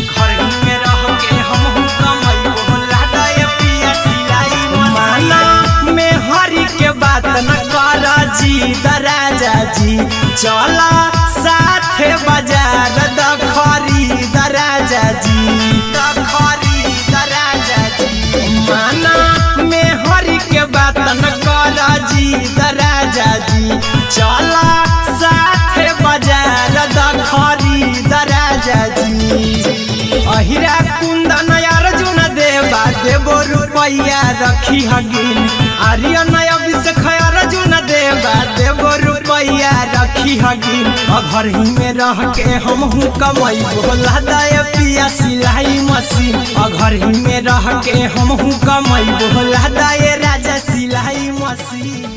घर ही में रह के हमहू कमाई बोला दाए पिया सिलाई मशीन। माना में हरी के बात न कर जी दराजा जी। चला साथे बाजार दखरी दराजा जी। दखरी दराजा जी। माना में हरी के बात न कर जी दराजा जी। चला साथे बाजार दखरी दराजा जी। अहिरा कुंदन अर्जुन देवा देवो रुपैया रखी हगिन। आर्यन अभिषेक अर्जुन देवा देवो रुपैया रखी हगिन। घर ही में रह के हमहू कमाई बोला दाए पिया सिलाई मशीन। घर ही में रह के हमहू कमाई बोला दाए राजा सिलाई मशीन।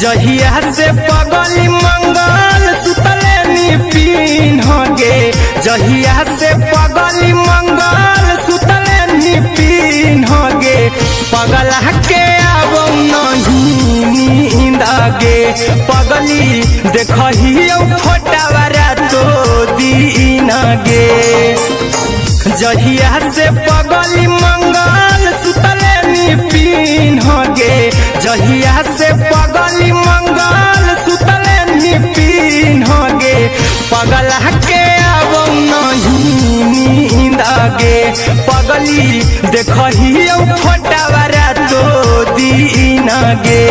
जहिया से पगली मंगल सुतले निपिन गे। जहिया से पगली मंगल सुतले निपिन गे। पगला के अब नहीं नींद गे। पगली देखही फोटावारा तो दीन गे। जहिया से पगली मंगल सुतले निपिन गे। जहिया से पगली मंगल सुतले निपिन गे। पगला के अब नहीं नींद गे। पगली देखही फोटावारा तो दीन गे।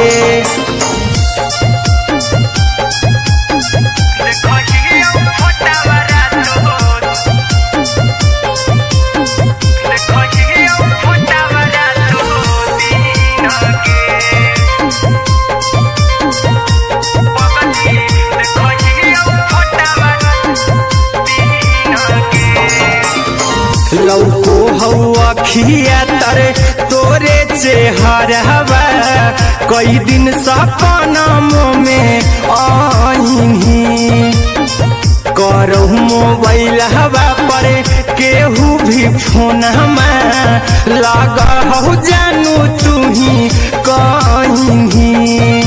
लौको हवा खिया तरे तोरे चेहरवा। कई दिन सपना में आईनी। करहु मोबाइल हवा पर केहू भी फोन में लगा जानू तू ही कहीं।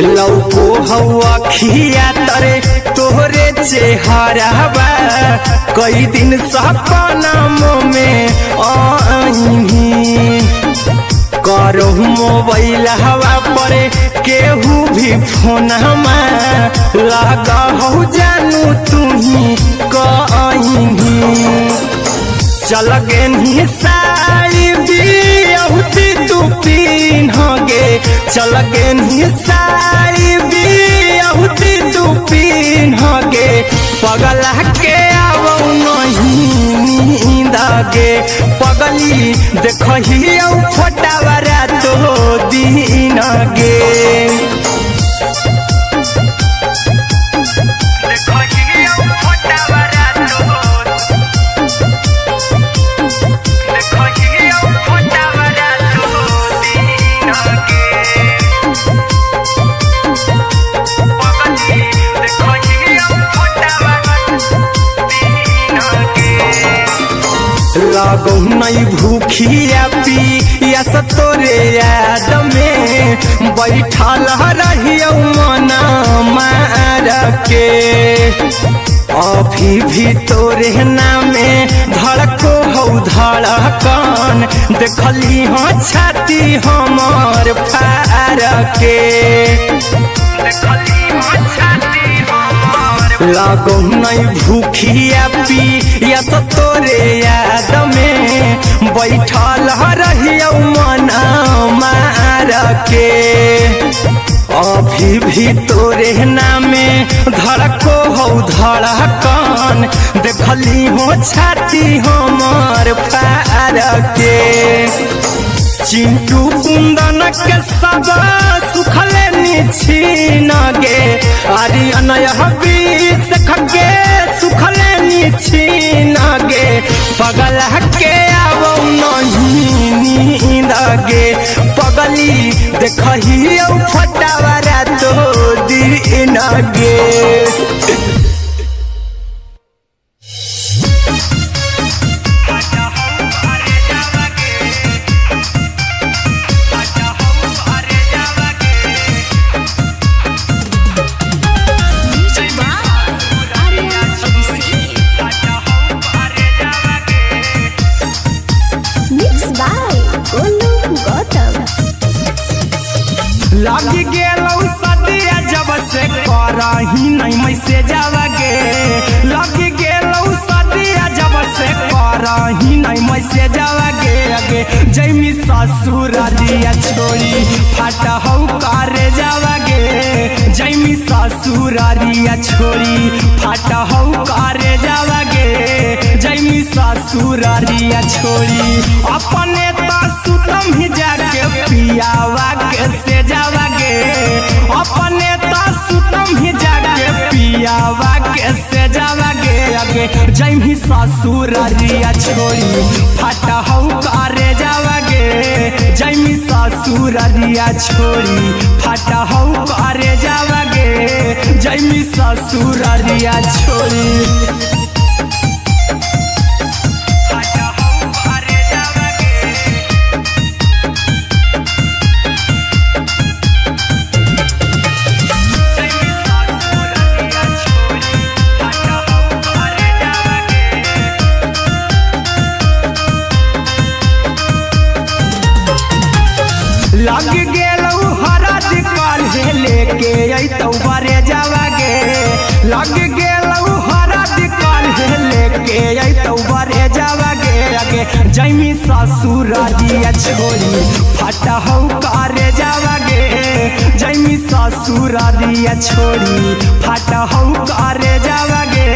लौको हवा खिया तरे तोहरे चेहरवा। कई दिन सपना में आईनी। करो मोबाइल हवा पर केहू भी फोन लगा हो जानू तुही कहीं चल गे साड़ी बियहुती तू पिन्हगे चल गे साड़ी बियहुती तू पिन्हगे पगला के आवो नहीं नींदगे पगली देखही फोटावरा तो दीनगे लगो नहीं भूखिया पिया तोरे याद में बैठल रहियो मन मार के अभी भी तोरे नामे धड़को हो धड़कन देखली हाँ छाती हमर फार के लगो नहीं भूखिया पिया तोरे याद में बैठल रहियो मन मार के अभी भी तोरे नामे धड़को हो धड़कन देखली हो छाती हमर फार के चिंटू कुंदन के सब सुखले निछीन गे आर्यन हबीस खगे सुखले निछीन गे पगला के आवो नहीं नींद गे पगली देखही फटावरा तो दीन गे लगी गेलौ सदिया जब से करही नहीं मैसे जावगे लगी गेलौ सदिया जब से करही नहीं मैसे जावगे अगे जैमी ससुर दिया छोड़ी फाटा हो करे जावगे जैमी ससुर दिया छोड़ी फाटा हो करे जावगे जैमी ससुर दिया छोड़ी अपने सुतम ही जाके पियावा के से जावागे अपने सुतम ही जाके पियावा के से जावागे आगे जैमी ससुर रिया छोड़ी फाटा हो करे जावागे जैमी ससुर रिया छोड़ी फाटा हो करे जावागे जैमी ससुर रिया छोड़ी लग गेलौ हरद काल्हे लेके अइतौ बरे जावागे लग गेलौ हरद काल्हे लेके अइतौ बरे जावागे आगे जैमी ससुर दिया छोड़ी फाटा हो करे जावागे जैमी ससुर दिया छोड़ी फाटा हो करे जावागे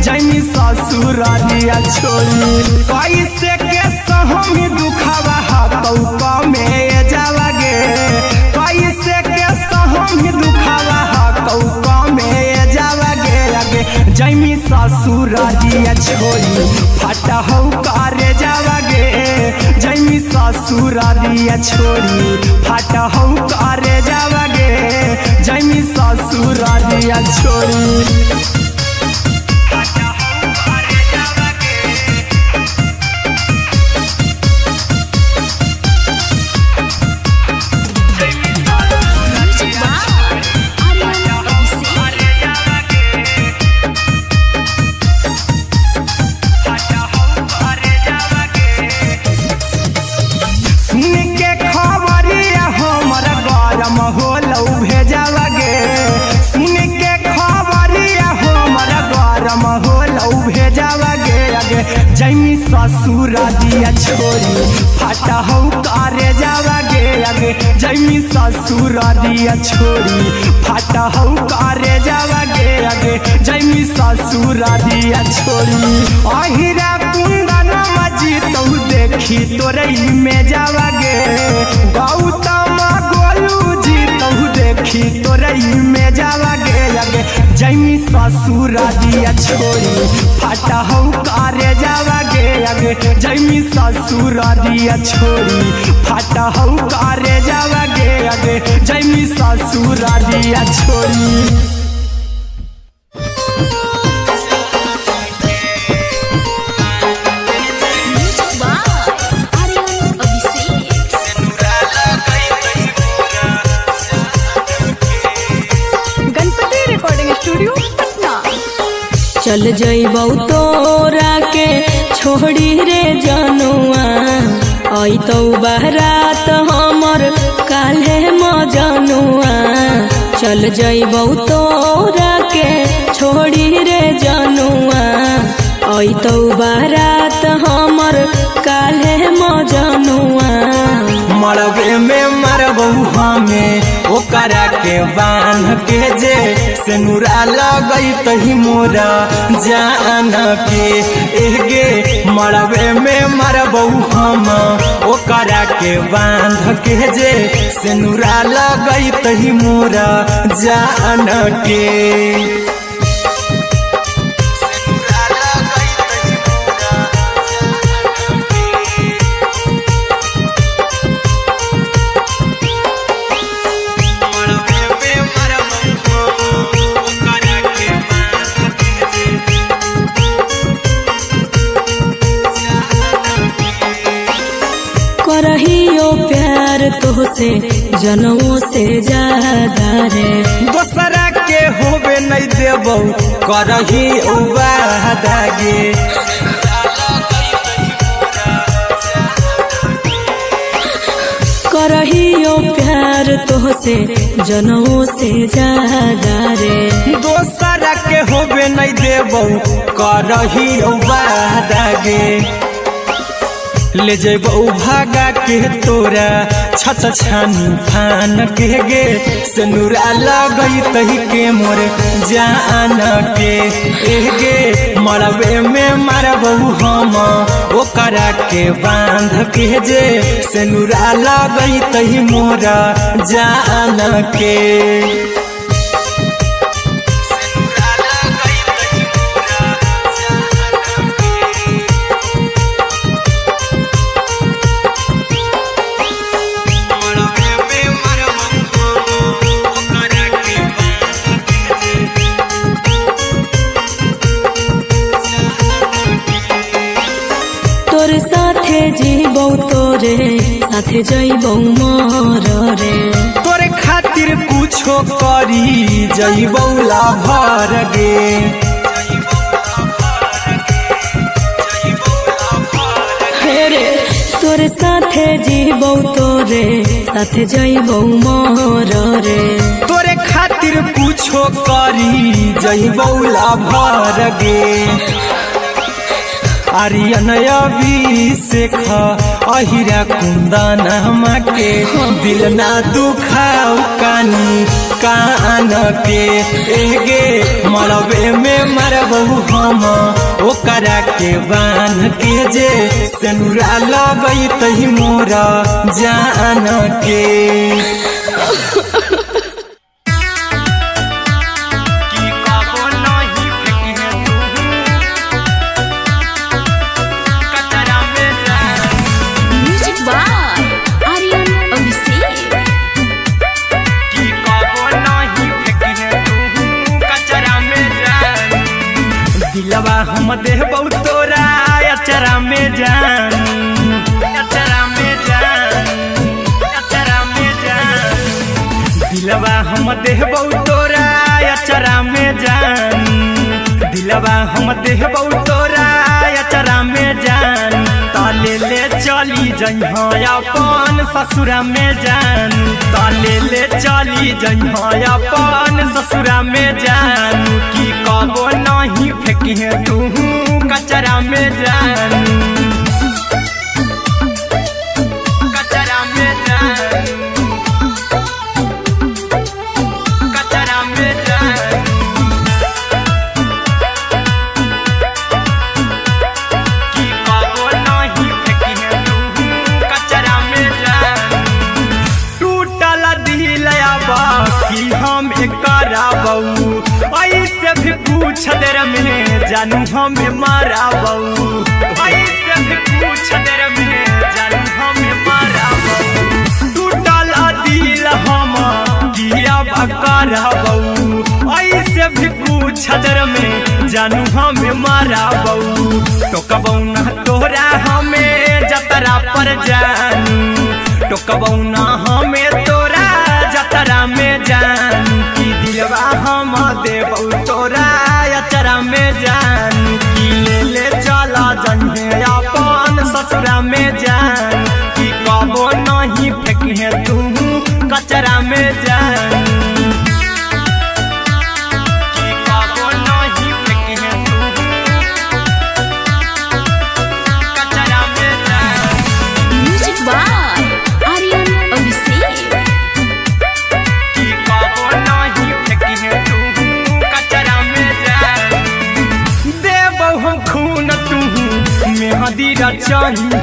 जैमी ससुर दिया छोड़ी कैसे के सहमी दुखावा हाथौ कमे जावागे कैसे के सहमी दुखावा हाथौ कमे जावागे आगे जैमी ससुर दिया छोड़ी फाटा हो करे जावागे जैमी ससुर दिया छोड़ी फाटा हो करे जावागे जैमी ससुर दिया छोड़ी ससुर दिया छोड़ी फाटा हो करे जावा गे आगे जैमी ससुर दिया छोड़ी फाटा हो करे जावा गे आगे जैमी ससुर दिया छोड़ी अहिरा कुंदन मजी तो देखी तोरई में जावा गे गौतम गोलू जी तो देखी तोरई में जावा गे आगे जैमी ससुर दिया छोड़ी फाटा हो करे जावा गे आगे जैमी ससुर दिया छोड़ी फाटा हो करे जावा गे आगे जैमी ससुर दिया छोड़ी चल जइबौ तोरा के छोड़ी रे जनुआ अइतौ बारात हमर काल्हे मजनुआ चल जइबौ तोरा के छोड़ी रे जनुआ अइतौ बारात हमर काल्हे मजनुआ मरबे में मरबौ हमें ओकरा के बांध के जे सेनुरा लगई तही मोरा जान के एगे मरबे में मरबौ हम ओकरा के बांध के जे सेनुरा लगई तही मोरा जान के करहियो प्यार तोहसे जनमों से ज्यादा रे दोसरा के होबे नहीं देबौ करही वादा गे करहियो प्यार तोहसे जनमों से ज्यादा रे दोसरा के होबे नहीं देबौ करही वादा गे ले जेबौ भागा के तोरा छत छानी फान के गे सेनुरा लगई तही के मोरे जान के एगे मरबे में मरबौ हम ओकरा के बांध के जे सेनुरा लगई तही मोरा जान के तोरे साथे जीबौ तोरे साथे जइबौ मोर रे तोरे खातिर कुछो करी जइबौ लाभर गे रे तोरे साथे जीबौ तोरे साथे जइबौ मोर रे तोरे खातिर कुछो करी जइबौ लाभर गे आर्यन अभिषेक अहिरा कुंदन के दिल ना दुखाओ कानी कान के एगे मरबे में मरबौ हम ओकरा के बांध के जे सेनुरा लगई तही मोरा जान के दिलवा हम देबौ तोरा अचरा में जान अचरा में जान अचरा में जान दिलवा हम देबौ तोरा अचरा में जान दिलवा हम देबौ तोरा अचरा में जान ताले ले चली जइहा अपन ससुरा में जान ताले ले चली जइहा अपन ससुरा में जान की कबो नहीं फेंकी तू कचरा में जान दिलया बाकी हम कराबू ऐसे भी पूछ देर में जानू हमें माराबू ऐसे भी पूछ देर में जानू हमें माराबू टूटल दिल हम किया कराबू ऐसे भी पूछ देर में जानू हमें माराबू टोकबू ना तोरा हमें जतरा पर जानू टोकबू ना हमें तोरा जतरा में जानू की दिलवा हम देबू तोरा अचरा में जानू की ले चला जन्हे अपन ससुरा में जान की कबो नहीं फेंके तू कचरा में जानू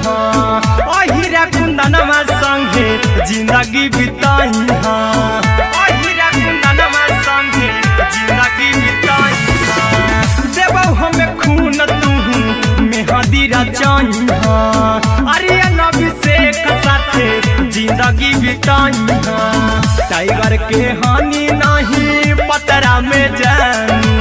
अहिरा कुंदनमा संगे जिंदगी बिताई अहिरा कुंदनमा संगे जिंदगी बिताई देबो हमें खून तू मेहदी रचाई आर्यन अभिषेक साथे जिंदगी बिताई टाइगर के हानि नहीं पतरा में जानू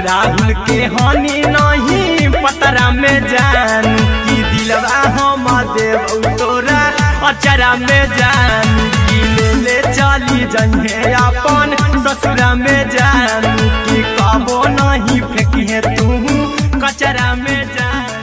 राहुल के हानि नहीं पतरा में जानू की दिलवा हम देबू तोरा अचरा में जानू की ले चली जन्हे अपन ससुरा में जानू की कबो नहीं फेंकिए तू कचरा में जानू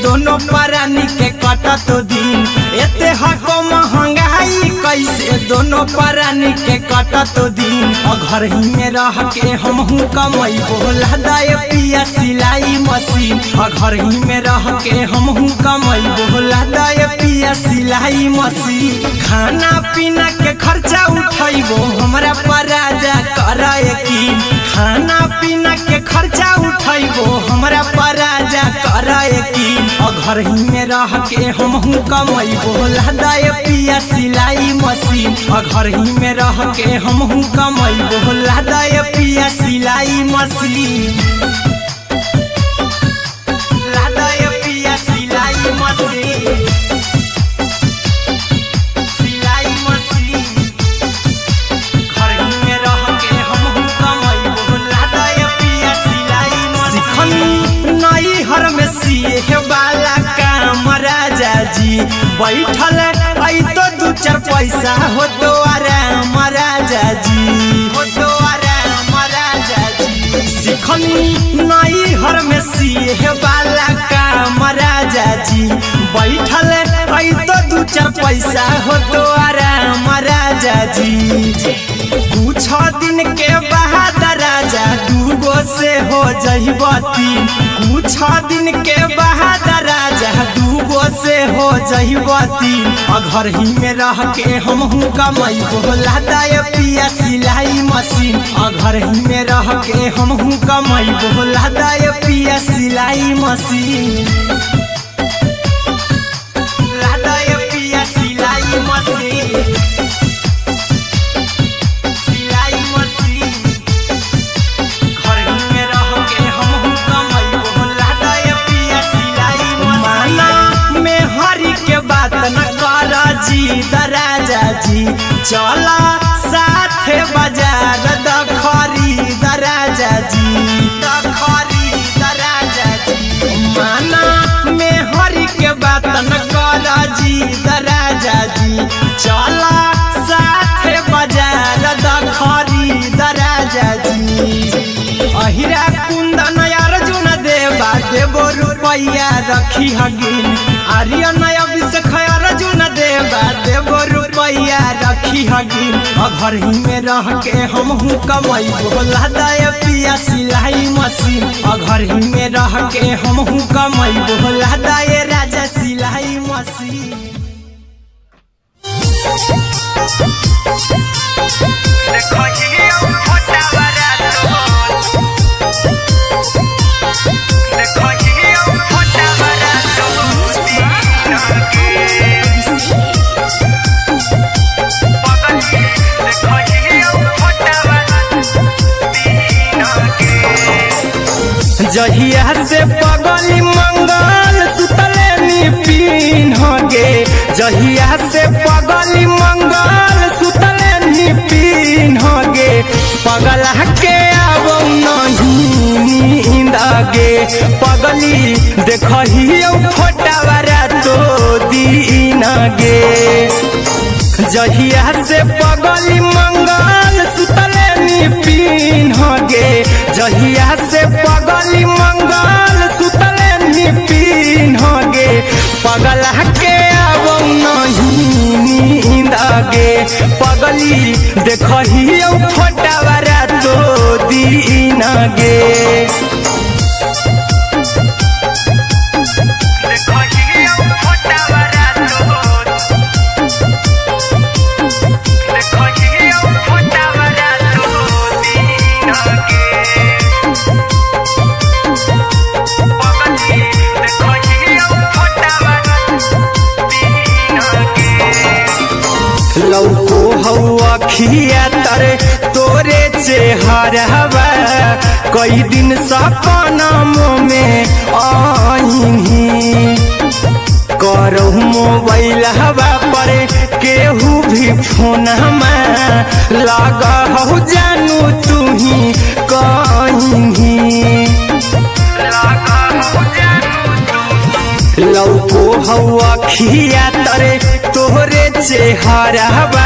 दोनों परानी के कटत दिन एते हको महंगाई कैसे दोनों परानी के कटत दिन घर ही में रह के हमहू कमाई बोला दाए पिया सिलाई मशीन घर ही में रह के हमहू कमाई बोला दाए पिया सिलाई मशीन खाना पीना के खर्चा उठाइबो हमरा पराजा कराए की खाना पीना के खर्चा उठाइबो हमरा पराजा कराए की घर ही में रह के हमहू कमाई बोला दाए पिया सिलाई मशीन घर ही में रह के हमहू कमाई बोला दाए पिया सिलाई मशीन लादाए पिया सिलाई मशीन सिलाई मशीन घर ही में रह के हमहू कमाई बोला दाए पिया सिलाई मशीन नई हर में सिए वाला काम राजा जी बैठल आई तो दू चार पैसा हो तो आराम राजा जी हो तो आराम राजा जी सिखनी नई हर में सिए वाला काम राजा जी बैठल आई तो दू चार पैसा हो तो आराम राजा जी कुछ दिन के बाद राजा दूगो से हो जहिबती कुछ दिन के बाद राजा दूगो से हो जहिबती घर ही में रह के हमहू कमाई बोला दाए पिया सिलाई मशीन घर ही में रह के हमहू कमाई बोला दाए पिया सिलाई मशीन लादाए पिया सिलाई मशीन राजा जी चला साथे बाजार खरीद राजा जी खरीद राजा जी माना में हरी के बात न कर जी राजा जी चला साथे बाजार खरीद राजा जी अहिरा कुंदन अर्जुन देवा देबो रुपया रखी हगिन आर्यन अभिषेक अर्जुन देवा देबो रुपया रखी रखी हगी घर ही में रह के हम कमाई बोला दाय पिया सिलाई मशीन घर ही में रह के हम कमाई बोला दाय राजा सिलाई मशीन जहिया से पगली मंगल सुतले निपिन गे जहिया से पगली मंगल सुतले निपिन गे पगला के आब नहीं नींद गे पगली देखही फोटावारा तो दीन गे जहिया से पगली मंगल सुतले निपिन गे जहिया से पगली मंगल सुतले निपिन गे पगला के आब नहीं नींद गे पगली देखही फोटावारा तो दीन गे लौको हवा खिया तरे तोरे चेहरवा कई दिन सपना में आईनी करो मोबाइल हवा पर केहू भी फोन में लगा हो जानू तू ही कहीं लौको हवा खिया तरे तोहरे चेहरवा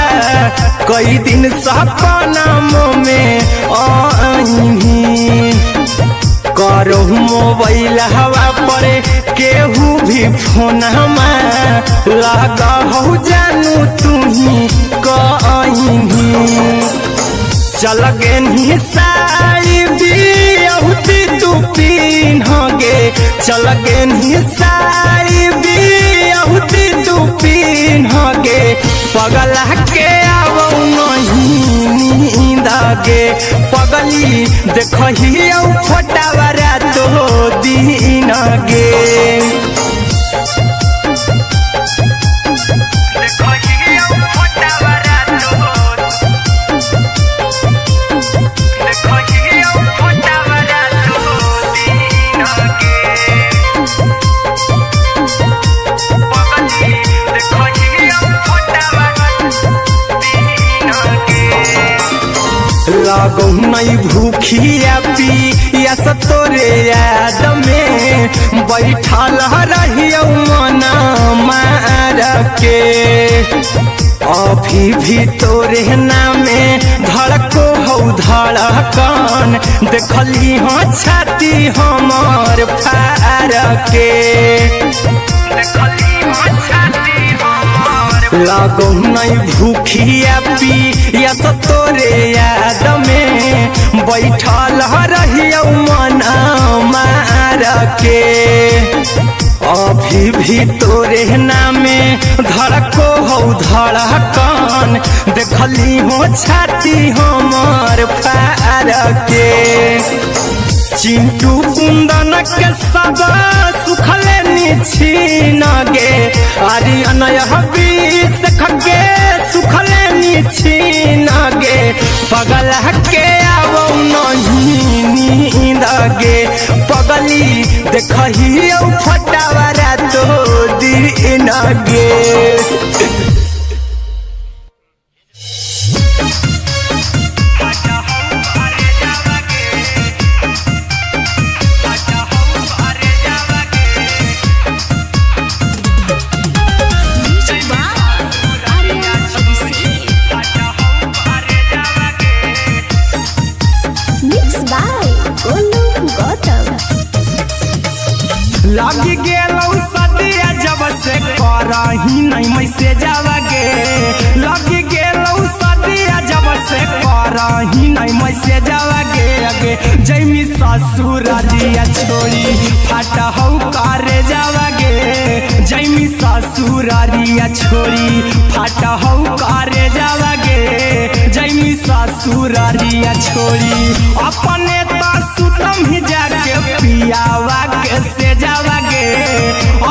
कई दिन सपना में आईनी करो मोबाइल हवा पर केहू भी फोन में लगा हो जानू तू ही कहीं चल गे साड़ी बिहुती तू पीन गे चल गे साड़ी बिहुती तू पीन गे पगला के आब नहीं नींद गे पगली देखही फोटावारा तो दीन गे लागो नहीं भूखिया पिया तोरे याद में बैठल रहियो मना मार के अभी भी तोरे नामे धड़को हो धड़कन देखली हाँ छाती हमार फार के लागो नहीं भूखिया पिया तोरे याद में बैठल रहियो मना मार के अभी भी तोरे नामे धड़को हो धड़कन देखली हो छाती हमार फार के चिंटू कुंदन के सब सुखले निछीन गे आर्यन बीस खगे सुखले निछीन गे पगला के आब नहीं नींद गे पगली देखही फटावारा तो दीन गे लगी गेलौ सदिया जब से करही नहीं मैसेज आवा गे लगी गेलौ से करही नहीं मैसेजवा गे अगे जैमी ससुरारिया छोड़ी फाटा हौ करे जावा गे जैमी ससुरारिया छोड़ी फाटा हौ करे जावा गे जैमी ससुरारिया छोड़ी अपने तो सुतम ही जाके पियावा के से जावा गे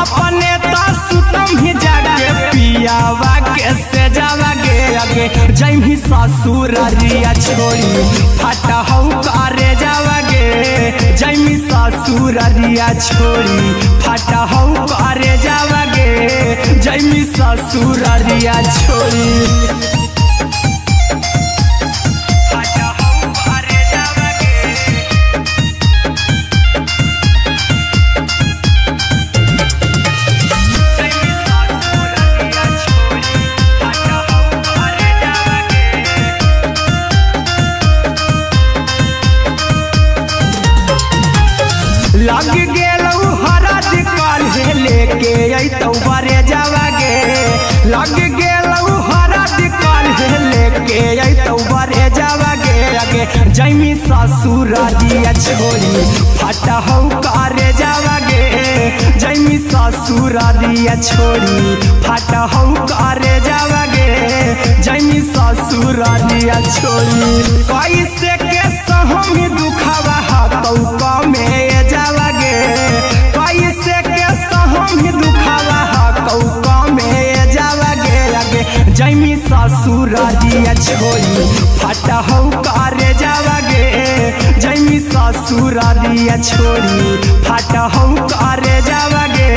अपने तो सुतम ही जाके पियावा के से जावा गे अगे जैमी ससुरारिया छोड़ी फाटा हौ करे जावा गे जैमी ससुरारिया छोड़ी फाटा हौ करे जावा गे जैमी ससुरारिया छोड़ी लग गेलौ हरद काल्हे लेके अइतौ बरे जावा गे लग गेलौ हरद काल्हे लेके अइतौ बरे जावा गे अगे जैमी ससुरारिया छोड़ी फाटा हौ करे जावा गे जैमी ससुरारिया छोड़ी फाटा हौ करे जावा गे जैमी ससुरारिया छोड़ी कैसे के सहम दुखावा हाथौ कमे जावा गे कैसे के सहम दुखावा हाथौ कमे जावा गे अगे जैमी ससुरारिया छोड़ी फाटा हौ करे जावा गे जैमी ससुरारिया छोड़ी फाटा हौ करे जावा गे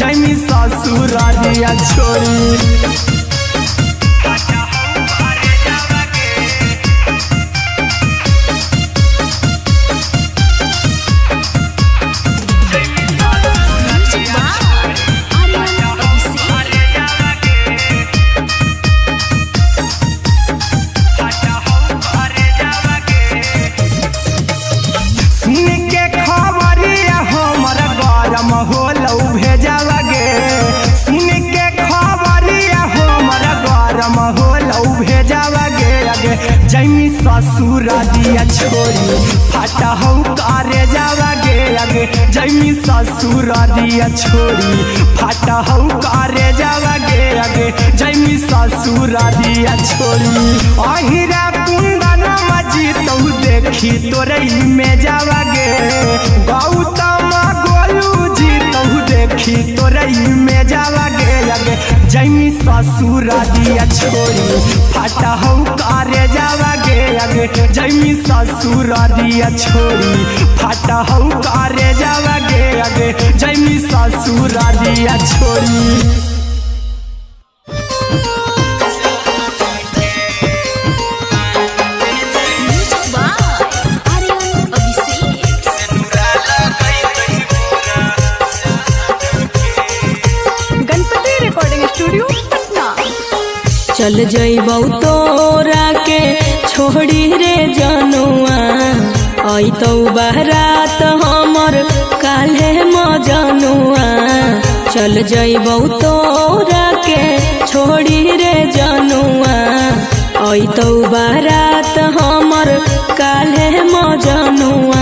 जैमी ससुरारिया छोड़ी जैमी ससुरारिया छोड़ी फाटा हौ करे जावा गे अगे जैमी ससुरारिया छोड़ी फाटा हौ करे जावा गे अगे जैमी ससुरारिया छोड़ी अहिरा कुंदन मजीतौ देखी तोरई में जावा गे गौतम गोलू जीतौ देखी तोरई में जावा गे अगे जैमी ससुरारिया छोड़ी फाटा हौ करे जावा गे अगे जैमी ससुरारिया छोड़ी फाटा हौ करे जावा गे अगे जैमी ससुरारिया छोड़ी चल जइबौ तोरा के छोड़ी रे जनुआ अइतौ बारात हमर काल्हे मजनुआ चल जइबौ तोरा के छोड़ी रे जनुआ अइतौ बारात हमर काल्हे मजनुआ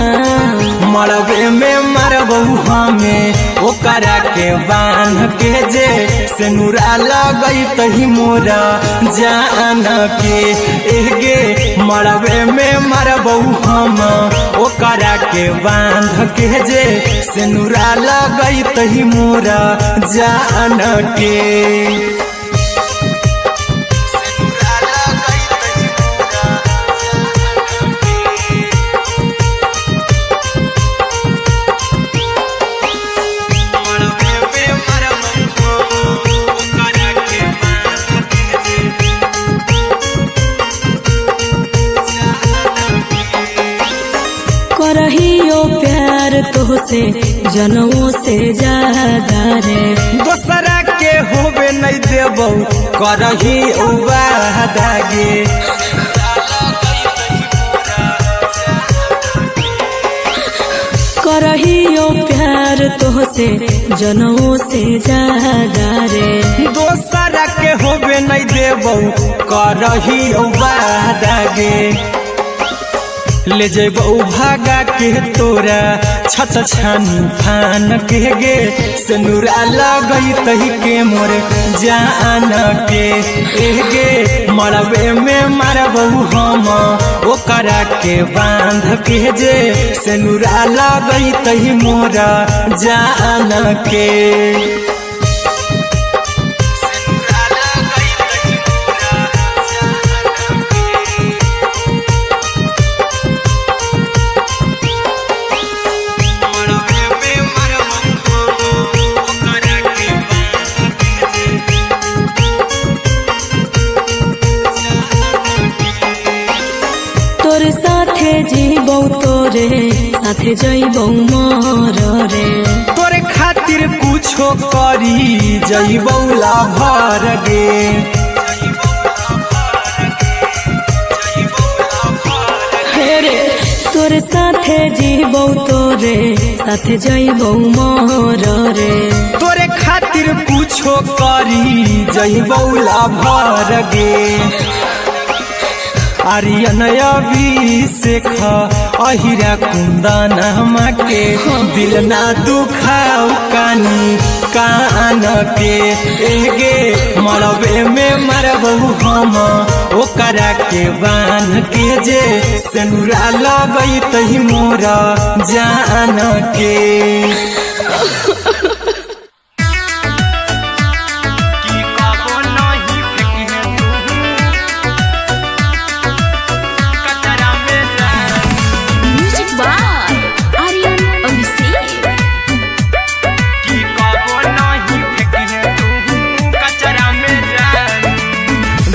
मरबे में मरबौ हमें ओकरा के बांध के जे सेनुरा लगैतहि मोरा जान के एगे मरबे में मरबौ हम ओकरा के बांध के जे सेनुरा लगैतहि मोरा जान के करहियो प्यार तोहसे जनमों से ज्यादा रे दोसरा के होबे नहीं देबौ करही वादा गे करहियो प्यार प्यार तोहसे जनमों से ज्यादा रे। दोसरा के होबे नहीं देबौ करही वादा गे, ले जेबौ भागा के तोरा छत छानी फान के गे, सिनुरा लगई तही के मोरे जान के गे, मरबे में मारबौ हम ओकरा के बांध के जे, सिनुरा लगई तही मोरा जान के। तोर साथे जीबौ तोरे साथे जइबौ मर रे, तोरे खातिर कुछो करी जइबौ लाभर गे, रे तोर साथे जीबौ तोरे साथे जइबौ मर रे, तोरे खातिर कुछो करी जइबौ लाभर गे। आर्यन अभिषेक अहिरा कुंदन के, दिल ना दुखाऊ कानी कान के गे, मरबे में मरबौ हम ओकरा के बान के जे, सिनुरा लगई तही मोरा जान के।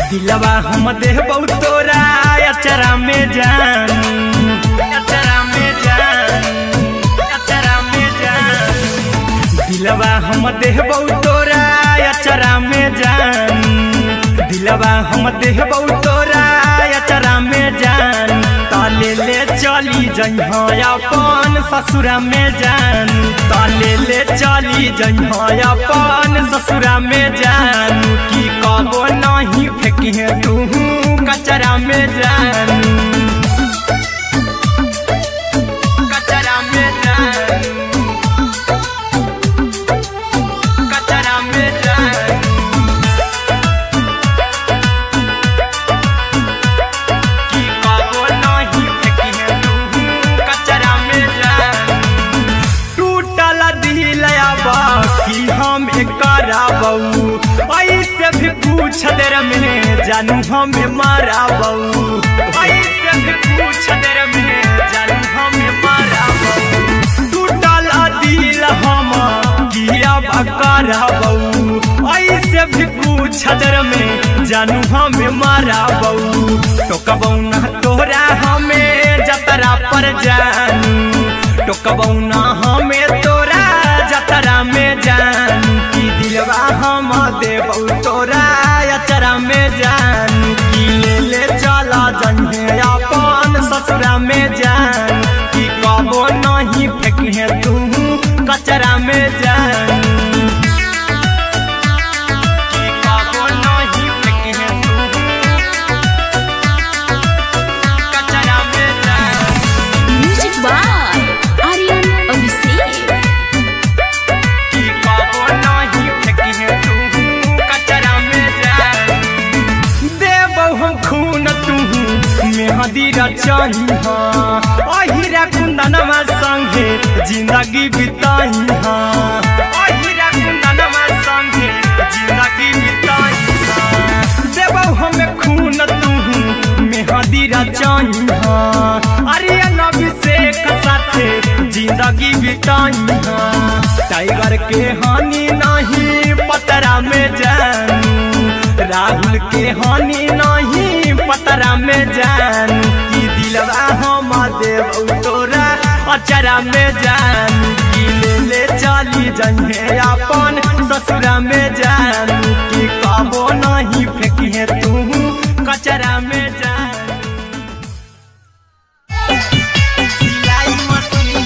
दिलवा हम देबौ तोरा अचरा में जान, अचरा में जान, अचरा में जान, दिलवा हम देबौ तोरा अचरा में जान, दिलवा हम देबौ तोरा अचरा में जान, ताले ले चली जइहा अपन ससुरा में जान, ताले ले चली जइहा अपन ससुरा में जान, की कबो नहीं फेंकिहे तू कचरा में जान, कचरा में जान, कचरा में जान, की कबो नहीं फेंकिहे तू कचरा में जान, टूटल दिल बाकी हम कराबौ, ऐसे भी पूछ देर में जानू हमें माराबौ, ऐसे भी पूछ देर में जानू हमें माराबौ, टूटल दिल हम किया कराबौ, ऐसे भी पूछ देर में जानू हमें माराबौ, टोकबौ ना तोरा हमें जतरा पर जानू, टोकबौ ना हमें तोरा जतरा में जानू, की दिलवा हम देबौ तोरा अचरा में जानू, की ले ले चला जइहे अपन ससुरा में जान, की कबो नहीं फेंकिहे तू कचरा में जानू, की कबो नहीं फेंकिहे तू कचरा में जान। Music by Aryan Abhishek. की कबो नहीं फेंकिहे तू कचरा में जान, देबौ हम खून तू मेहदी रचइहा, अहिरा कुंदनमा संगे जिंदगी बिताइहा, अहिरा कुंदनमा संगे जिंदगी बिताइहा, देबौ हमें खून तू मेहदी रचइहा, आर्यन अभिषेक साथे जिंदगी बिताइहा, टाइगर के हानि नहीं पतरा में जानू, राहुल के हानि नहीं पतरा में जानू, की दिलवा हम देबौ तोरा अचरा में जानू, की ले ले चली जइहे अपन ससुरा में जानू, की कबो नहीं फेंकिहे तू कचरा में जानू। सिलाई मशीन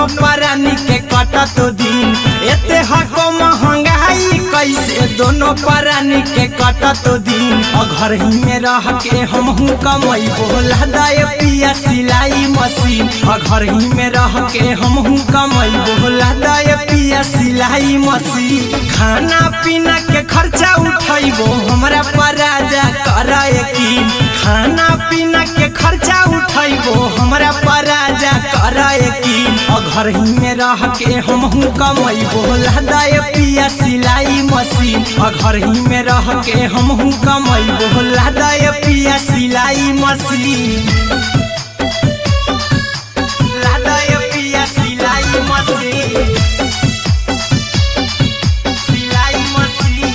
दोनों परानी के कटत दिन एते हको महंगाई कैसे दोनों परानी के कटत दिन घर ही में रह के हमहू कमाई बोला दाए पिया सिलाई मशीन घर ही में रह के हमहू कमाई बोला दाए पिया सिलाई मशीन खाना पीना के खर्चा उठाइबो हमरा पर राजा करा यकीन खाना पीना के खर्चा उठाइबो हमरा पर राजा करा यकीन घर ही में रह के हमहू कमाई बोला दाए पिया सिलाई मशीन घर ही में रह के हमहू कमाई बोला दाए पिया सिलाई मशीन लादाए पिया सिलाई मशीन सिलाई मशीन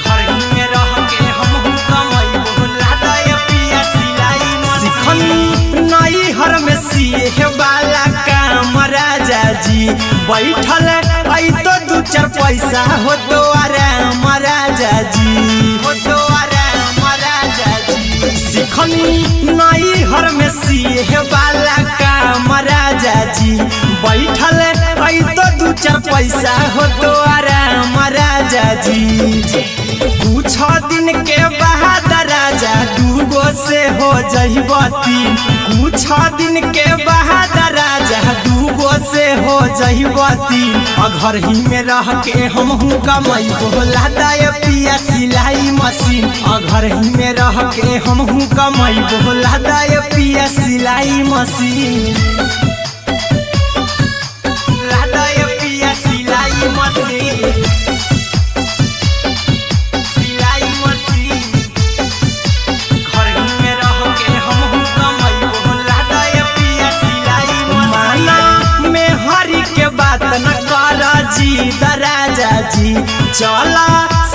घर ही में रह के हमहू कमाई बोला दाए पिया सिलाई मशीन नई हर में सिए वाला काम राजा जी बैठल आई तो दू चार पैसा हो तो आराम राजा जी हो तो आराम राजा जी सिखनी नई हर में सिए वाला काम राजा जी बैठल आई तो दू चार पैसा हो तो आराम राजा जी कुछ दिन के बाद राजा दूगो से हो जहिबती कुछ दिन के बाद राजा दूगो से हो जहिबती घर ही में रह के हमहू कमाई बोला दाए पिया सिलाई मशीन घर ही में रह के हमहू कमाई बोला दाए पिया सिलाई मशीन लादाए पिया सिलाई मशीन सिलाई मशीन घर ही में रह के हमहू कमाई बोला दाए पिया सिलाई मशीन में हरी के बात न कर जी दराजा जी चला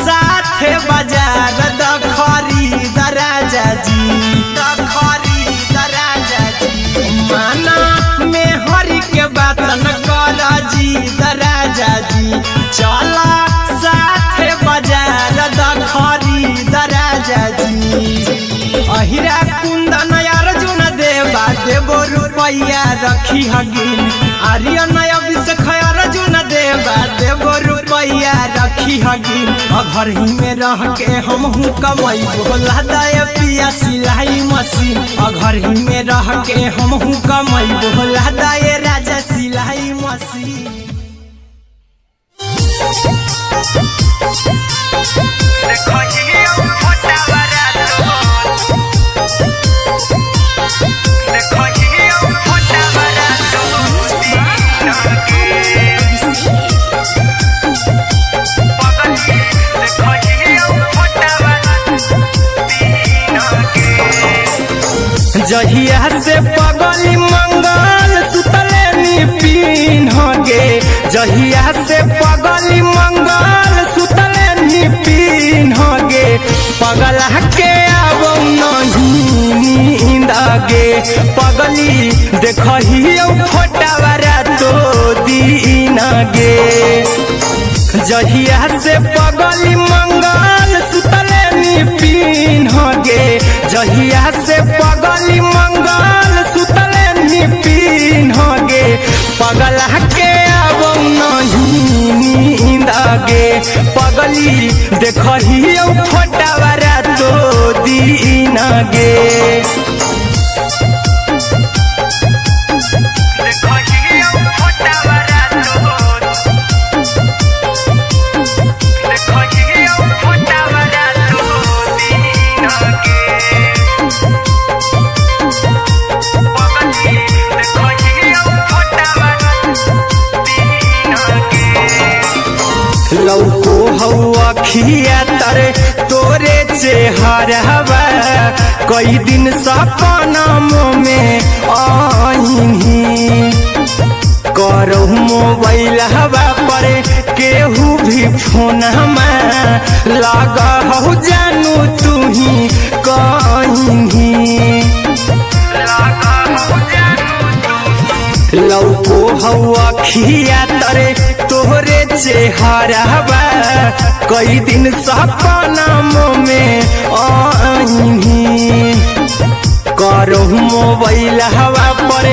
साथे बाजार दखरी दराजा जी दखरी दराजा जी माना में हरी के बात न कर जी दराजा जी चला साथे बाजार दखरी दराजा जी अहिरा कुंदन अर्जुन देवा देवो रुपया रखी हगिन आर्यन अभिषेक अर्जुन देवा देवो रुपया रखी हगिन घर ही में रह के हमहू कमाई बोला दाए पिया सिलाई मशीन घर ही में रह के हमहू कमाई बोला दाए राजा सिलाई मशीन जहिया से पगली मंगल सुतले निपिन गे जहिया से पगली मंगल सुतले निपिन गे पगला के अब नहीं नींद गे पगली देखही फोटावारा तो दीन गे जहिया से पगली मंगल सुतले निपिन गे जहिया से पगली मंगल सुतले निपिन गे पगला के अब नहीं नींद गे पगली देखही फोटावारा तो दीन गे लौको हवा खिया तरे तोरे चेहरवा कई दिन सपना में आईनी करो मोबाइल हवा पर केहू भी फोन में लगा हो जानू तू ही कहीं लौको हवा खिया तरे तोहरे चेहरवा कई दिन सपना में आईनी तोहरो मोबाइल हवा पर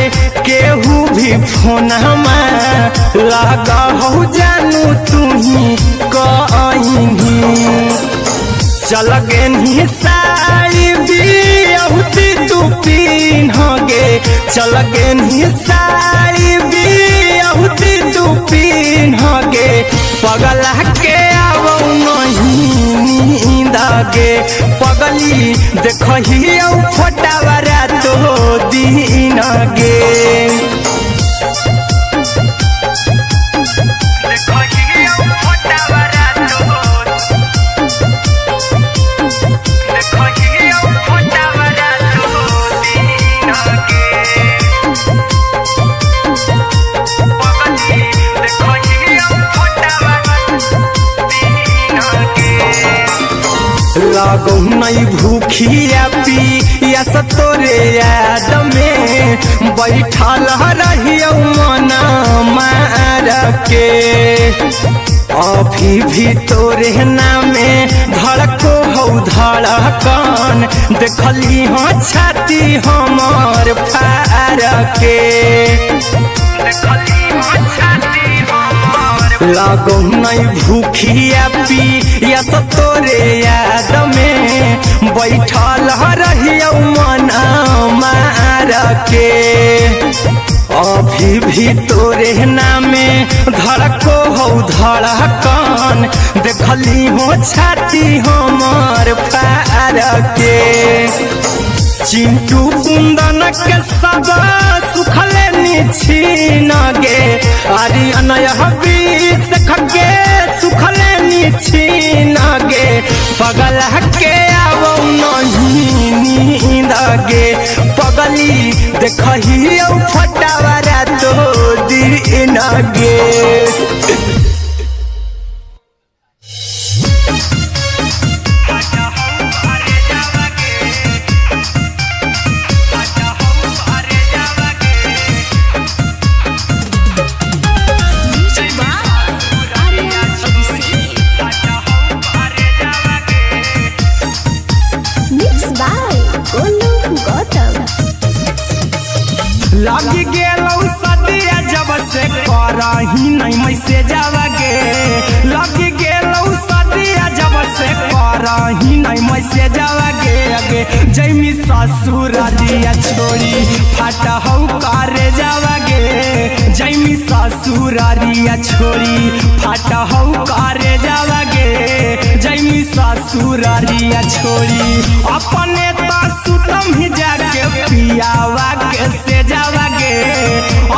केहू भी फोन लगा हो जानू तुही कहीं चल गे साड़ी बियहुती तू पिन्हगे चल गे साड़ी बियहुती तू पिन्हगे पगला के आवो नहीं नींदगे पगली देखही फोटावरा तो दिन गे लागो नहीं भूखिया पिया तोरे याद में बैठल रहियो मन मार के अभी भी तोरे नामे धड़को हो धड़कन देखली हाँ छाती हमर फार के लागो नहीं भूखिया पिया तोरे याद में बैठल रहियो मन मार के अभी भी तोरे नामे धड़को हो धड़कन देखली हो छाती हमर फार के चिंटू कुंदन के सब सुखले छीन गे आर्यन बीस खगे सुखले छीन गे पगला के आवो नहीं नींद गे पगली देखही फटावरा तो दिन गे लगी गेलौ सदिया जब से करही नहीं मैसे जावगे लगी गेलौ सदिया जब से करही नहीं मैसे जावगे अगे जैमी ससुर दिया छोड़ी फाटा हो करे जावगे जैमी ससुर दिया छोड़ी फाटा हो करे जावगे जैमी ससुर दिया छोड़ी अपने तो सुतम ही जाके पियावा के से जावगे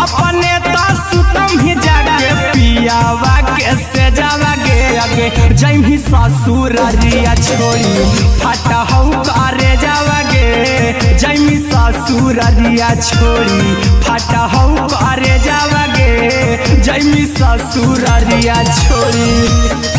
अपने तो सुतम ही जाके पियावा के से जावगे अगे जैमी ससुर दिया छोड़ी फाटा हो करे जावगे जैमी ससुर दिया छोड़ी फाटा हो करे जावगे जैमी ससुर दिया छोड़ी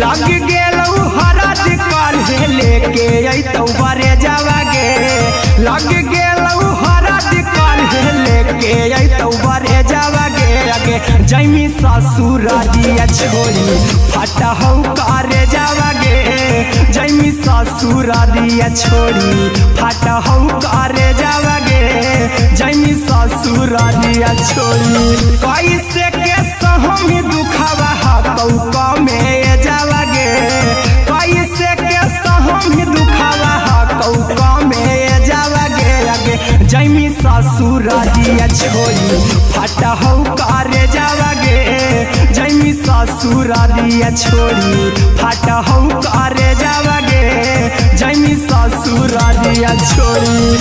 लग गेलौ हरद काल्हे लेके अइतौ बरे जावगे लग गेलौ हरद काल्हे लेके अइतौ बरे जावगे अगे जैमी ससुर दिया छोड़ी फाटा हो करे जावगे जैमी ससुर दिया छोड़ी फाटा हो करे जावगे जैमी ससुर दिया छोड़ी कैसे के सहम दुखवा हकौ कमे जावगे कैसे के सहम दुखवा हकौ कमे जावगे अगे जैमी ससुर दिया छोड़ी फाटा हो करे जावगे जैमी ससुर दिया छोड़ी फाटा हो करे जावगे जैमी ससुर दिया छोड़ी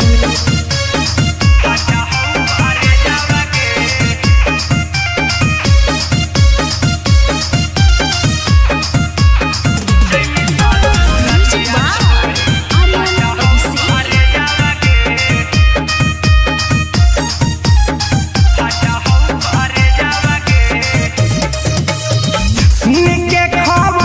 सुन के खबर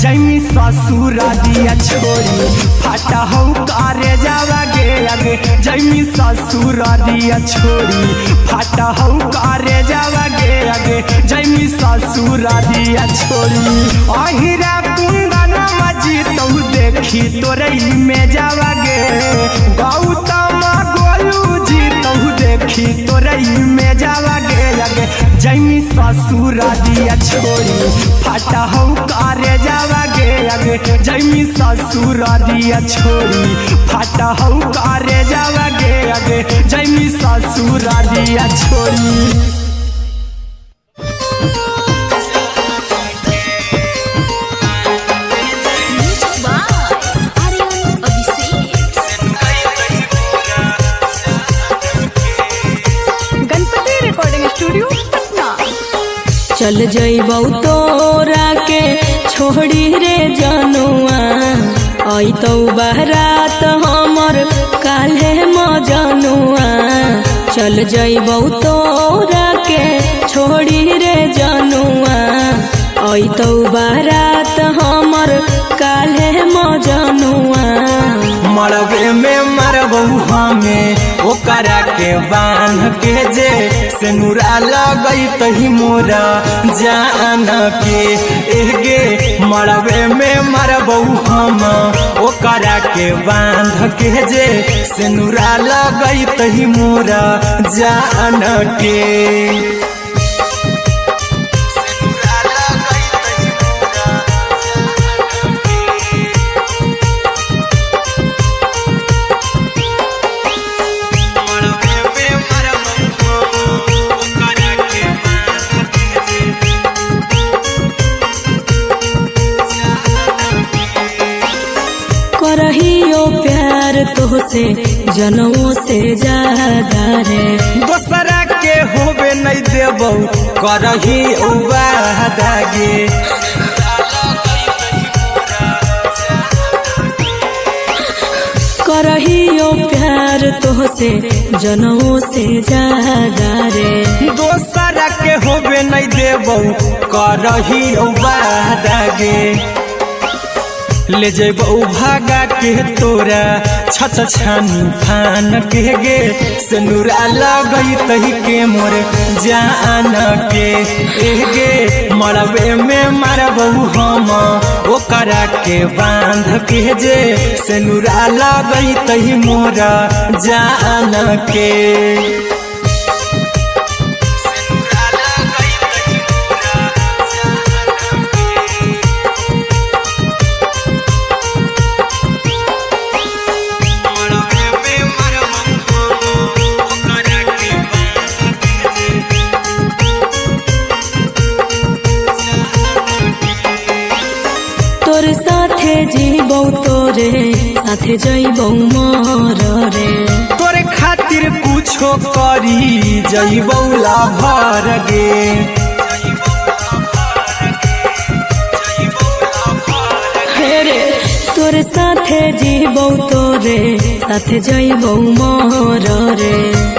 जैमी ससुर दिया छोड़ी फाटा हो करे जावा गे आगे जैमी ससुर दिया छोड़ी फाटा हो करे जावा गे आगे जैमी ससुर दिया छोड़ी अहिरा कुंदन मजी तो देखी तोरई में जावा गे गौतम गोलू जी तो देखी तोरई में जावा गे आगे जैमी ससुर दिया छोड़ी फाटा हो करे जावा गे आगे जैमी ससुर दिया छोड़ी फाटा हो करे जावा गे आगे जैमी ससुर दिया छोड़ी चल जइबौ तोरा के छोड़ी रे जनुआ अइतौ बारात हमर काल्हे मजनुआ चल जइबौ तोरा के छोड़ी रे जनुआ अइतौ बारात हमर काल्हे मजनुआ मरबे में मरबू हमें ओकरा के बांध के जे सेनुरा लगई तही मोरा जान के एगे मरबे में मरबू हम ओकरा के बांध के जे सेनुरा लगई तही मोरा जान के करहियो प्यार तोहसे जनों से ज्यादा रे दोसरा के होबे नहीं देबौ करही वादा गे करहियो प्यार तोहसे जनों से ज्यादा रे दोसरा के होबे नहीं देबौ करही वादा गे ले जेबौ भागा के तोरा छत छानी फान के गे सेनुरा लगई तही के मोर जान के एगे मरबे में मरबौ हम ओकरा के बांध के जे सेनुरा लगई तही मोरा जान के तोर साथे जीबौ तोरे साथे जइबौ मर रे तोरे खातिर कुछो करी जइबौ लाभर गे हेरे तोर साथे जीबौ तोरे साथे जइबौ मर रे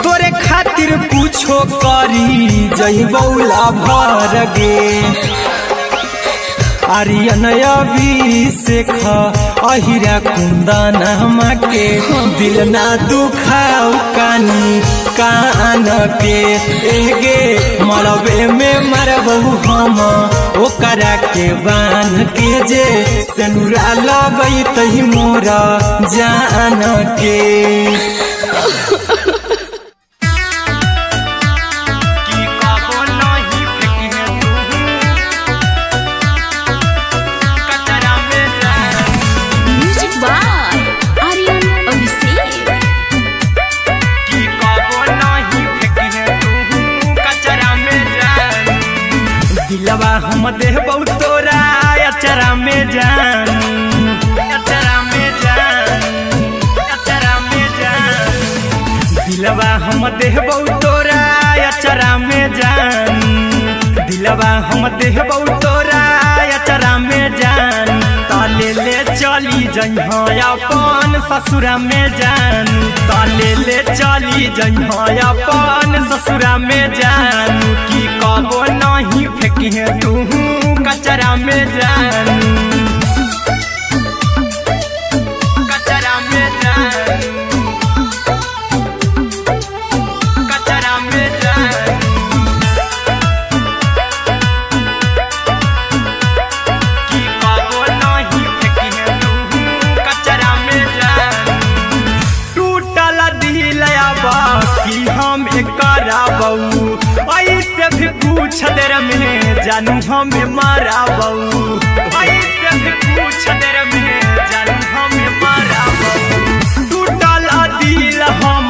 तोरे खातिर कुछो करी जइबौ लाभर गे आर्यन अभिषेक अहिरा कुंदन के दिल ना दुखाओ कानी कान के एगे मरबे में मरबू हम ओकरा के बांध के जे सेनुरा लगई तही मोरा जान के दिलवा हम देबौ तोरा अचरा में जान अचरा में जान अचरा में जान दिलवा हम देबौ तोरा अचरा में जान दिलवा हम देबौ तोरा अचरा में जान ताले ले चली जइहा अपन ससुरा में जान ताले ले चली जइहा अपन ससुरा में जान की कबो नहीं फेंकी है तू कचरा में जान। पूछ देर में जानू हमें मारा बऊ ऐसे भी पूछ देर में जानू हमें मारा बऊ टूटल दिल हम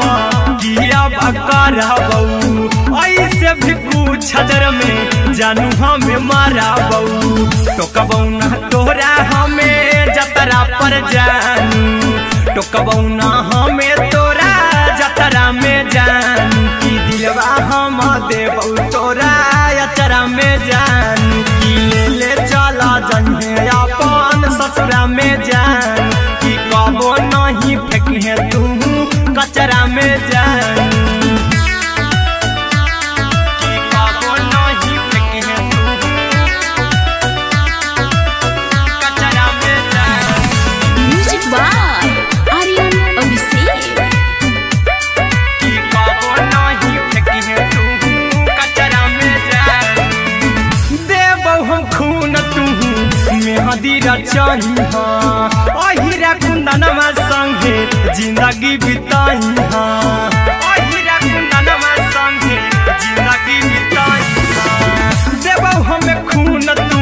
किया बकरा बऊ ऐसे भी पूछ देर में जानू हमें मारा बऊ टोकबऊ ना तोरा हमें जतरा पर जानू टोकबऊ ना हमें तोरा जतरा में जानू की दिलवा हम देबऊ तोरा अचरा में जानू की ले चला जन्हे अपन ससुरा में जान की कबो नहीं फेंके तू कचरा में जानू की कबो नहीं फेंके तू कचरा में जानू म्यूजिक बाय आर्यन अभिषेक। की कबो नहीं फेंके तू कचरा में जानू देबऊ हम खून तू मेहदी रचाई हाँ अहिरा कुंदनमा संगे जिंदगी बिताई हाँ अहिरा कुंदनमा संगे जिंदगी बिताई हाँ देबऊ हमें खून तू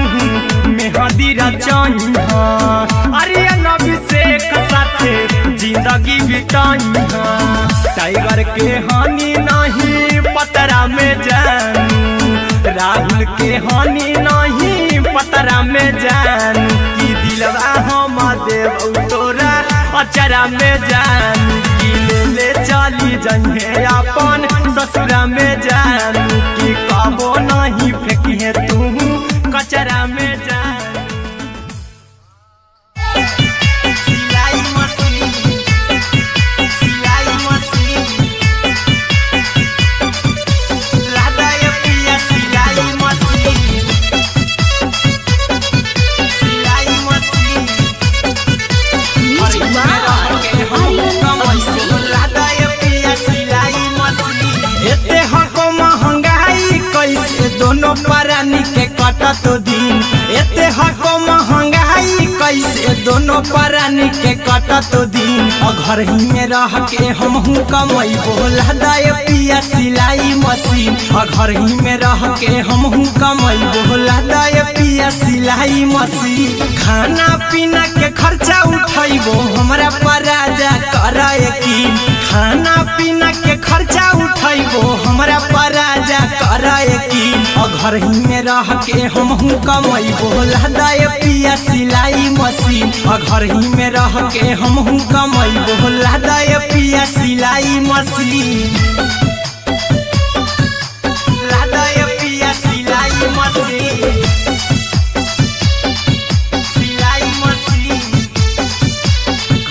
मेहदी रचाई हाँ आर्यन अभिषेक साथे जिंदगी बिताई हाँ टाइगर के हानि नहीं पतरा में जानू राहुल के हानि नहीं पतरा में जानू की दिलवा हम देबऊ तोरा अचरा में जानू की ले चली जन्हे अपन ससुरा में जानू की कबो नहीं फेंकिए तू कचरा में जानू सिलाई मशीन सिलाई मशीन लादाय पिया सिलाई मशीन सिलाई machine music by Aryan Abhishek. लादाय पिया सिलाई मशीन एते हको महंगाई कैसे दोनों परानी के कटत दिन एते हको महंगाई कैसे दोनों परानी के कटत दिन घर ही में रह के हमहू कमैबो लादाय पिया सिलाई मशीन घर ही में रह के हमहू कमैबो लादाय पिया सिलाई मशीन खाना पीना के खर्चा उठैबो हमरा पराजा करे यकीन खाना पीना के खर्चा उठैबो हमरा पराजा करे यकीन घर ही में रह के हमहू कमैबो लादाय पिया सिलाई मशीन घर ही में रह के हमहू कमैबो लादाय पिया सिलाई मशीन लादाय पिया सिलाई मशीन सिलाई मशीन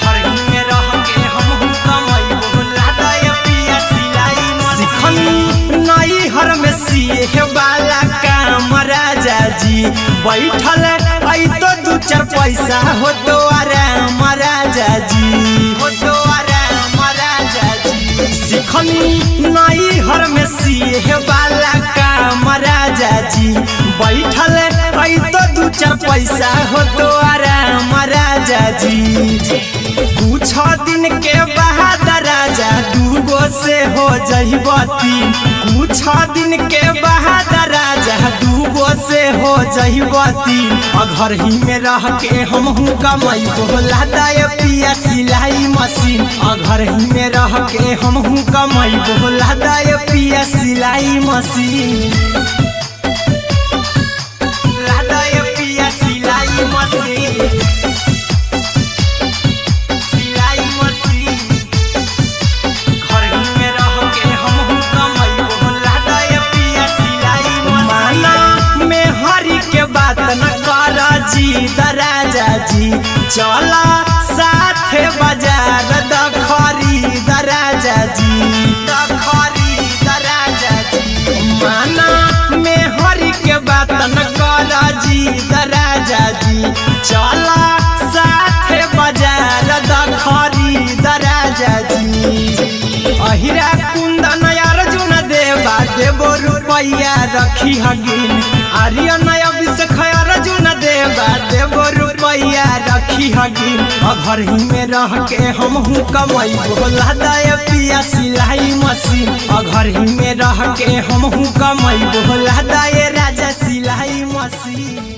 घर ही में रह के हमहू कमैबो लादाय पिया सिलाई मशीन नई हर में सिए वाला काम राजा जी बैठल आई तो दू चार पैसा हो तो आराम राजा जी हो तो आराम राजा जी सिखनी नई हर में सिए वाला काम राजा जी बैठल आई तो दू चार पैसा हो तो आराम राजा जी कुछ दिन के बाद राजा दूगो से हो जहिबती कुछ दिन के बाद राजा दूगो से हो जहिबती घर ही में रह के हमहू कमैबो लादाय पिया सिलाई मशीन घर ही में रह के हमहू कमैबो लादाय पिया सिलाई मशीन लादाय पिया सिलाई मशीन सिलाई मशीन घर ही में रह के हमहू कमैबो लादाय पिया सिलाई मशीन में हरी के बात न कर जी दराजा जी चला साथे बाजार दखरी दराजा जी दखरी दराजा जी माना में हरी के बात न कर जी दराजा जी चला साथे बाजार दखरी दराजा जी अहिरा कुंदन अर्जुन देवा देबो रुपैया रखी हगिन आर्यन अभिषेक अर्जुन देवा देबो रुपैया रखी रखी हगी घर ही में रह के हम हूँ कमाई बोला दाय पिया सिलाई मशीन घर ही में रह के हम हूँ कमाई बोला दाय राजा सिलाई मशीन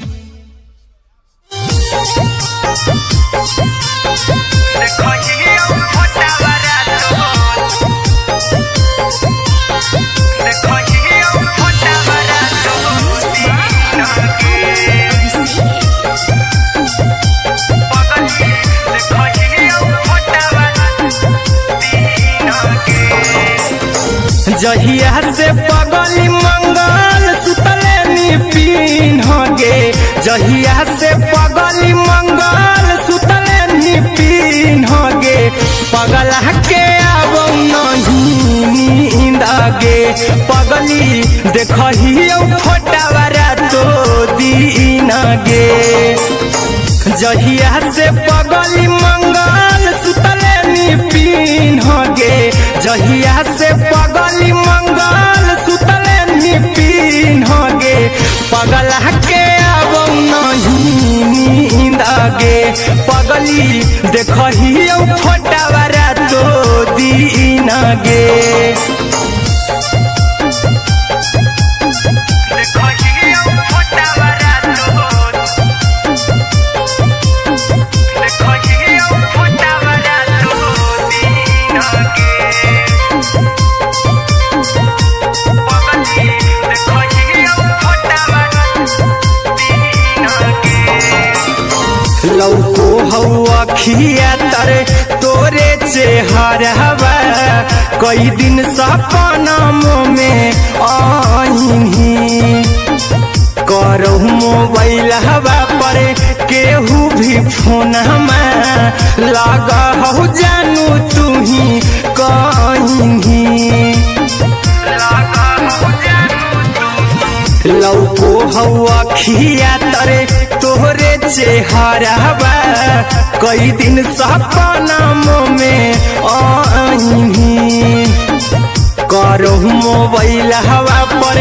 जहिया से पगली मंगल सुतले निपिन होगे जहिया से पगली मंगल सुतले निपिन होगे पगला के अब नहीं नींद आगे पगली देखही फोटावारा तो दीन गे जहिया से पगली मंगल सुतले निपिन होगे जहिया से पगली मंगल सुतले निपिन होगे पगला के अब नहीं नींद आगे पगली देखही फोटावारा तो दीन गे लौको हवा खिया तरे तोरे चेहरवा कई दिन सपना में आईनी करो मोबाइल हवा पर केहू भी फोन में लगा हो जानू तू ही कहीं लौको हवा खिया तरे तोहरे चेहरवा कई दिन सपना में आईनी करो मोबाइल हवा पर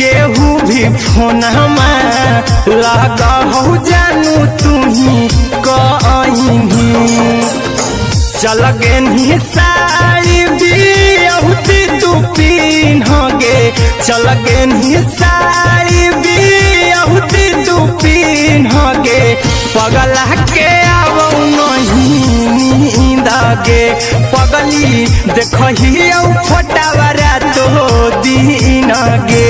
केहू भी फोन में लगा हो जानू तू ही कहीं चल गे साड़ी बिहुती तू पीन गे चल गे साड़ी बिहुती तू पीन गे पगला के अब नहीं नींद गे पगली देखही फोटावारा तो दीन गे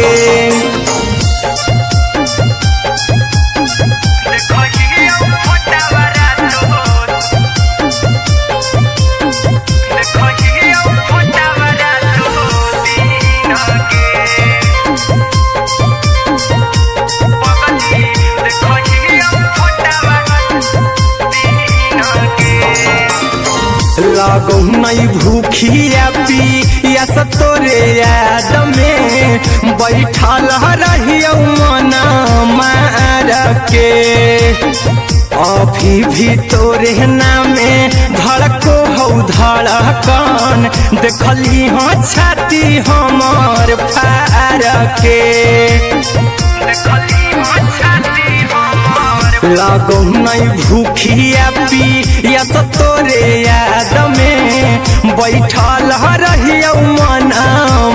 लागो नहीं भूखिया पिया तोरे याद में बैठल रहियो मना मार के अभी भी तोरे नामे धड़को हो धड़कन देखली हाँ छाती हमार फार के लागो नहीं भूखिया पिया तोरे याद में बैठल रहियो मना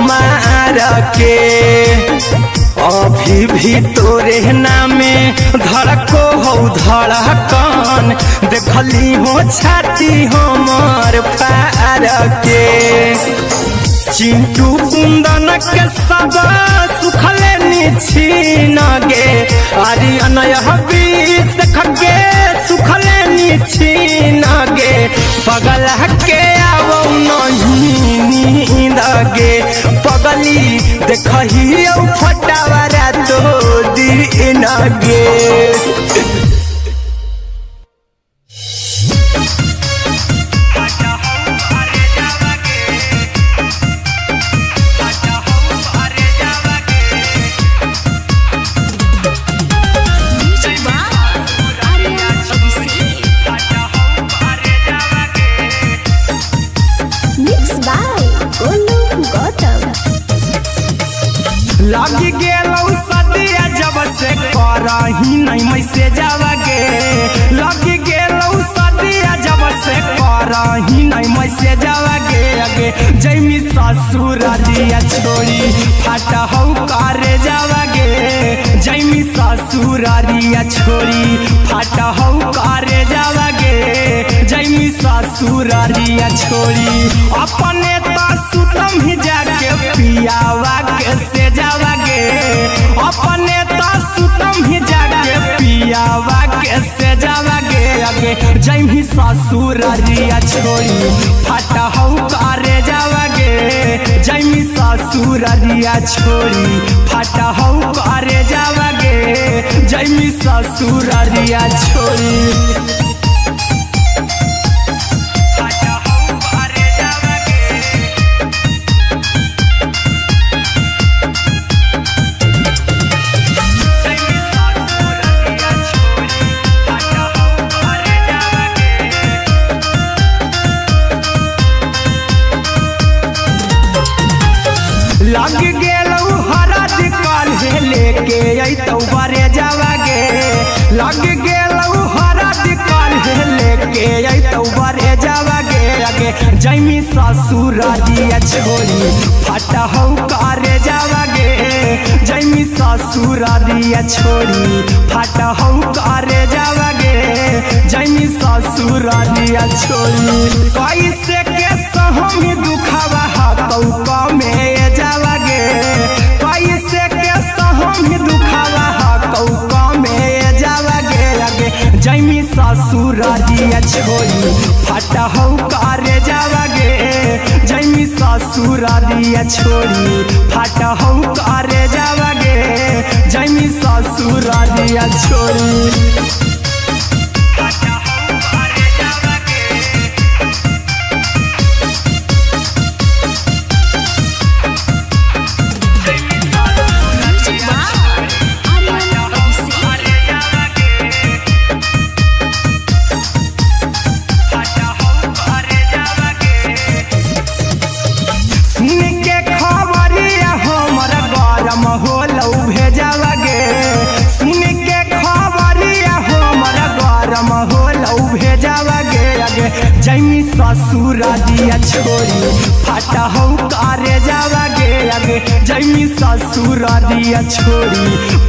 मार के अभी भी तोरे नामे धड़को हो धड़कन देखली हो छाती हमार फार के चिंटू कुंदन के सब सुखले छीन गे आर्यन बीस खगे सुखले छीन गे पगला के अब नहीं नींद गे पगली देखही फटावारा तो दीन गे लगी गेलौ सदिया जब से करही नहीं मैसेज आवा गे लगी गेलौ फाटा हौ करे जावागे जैमी ससुरारिया छोड़ी फाटा हौ करे जावागे जैमी ससुरारिया छोड़ी अपने तो सुतम ही जाके पियावा के से जावागे अपने तो सुतम ही जाके पियावा के से जावागे आगे जैमी ससुरारिया छोड़ी फाटा हौ करे जावागे जैमी ससुरारिया छोड़ी फाटा हौ करे जावागे जैमी ससुरारिया छोड़ी लग गेलौ हरद काल्हे लेके अइतौ बरे जावागे लग गेलौ हरद काल्हे लेके अइतौ बरे जावागे आगे जैमी ससुरारिया छोड़ी फाटा हौ करे जावागे जैमी ससुरारिया छोड़ी फाटा हौ करे जावागे जैमी ससुरारिया छोड़ी कैसे के सहम दुखावा हतौ कमे जावागे कैसे के सहम दुखावा हतौ कमे जावागे आगे जैमी ससुरारिया छोड़ी फाटा हौ करे जावागे जैमी ससुरारिया छोड़ी फाटा हौ करे जावागे जैमी ससुरारिया छोड़ी जैमी ससुरारिया छोड़ी फाटा हौ करे जावागे आगे जैमी ससुरारिया छोड़ी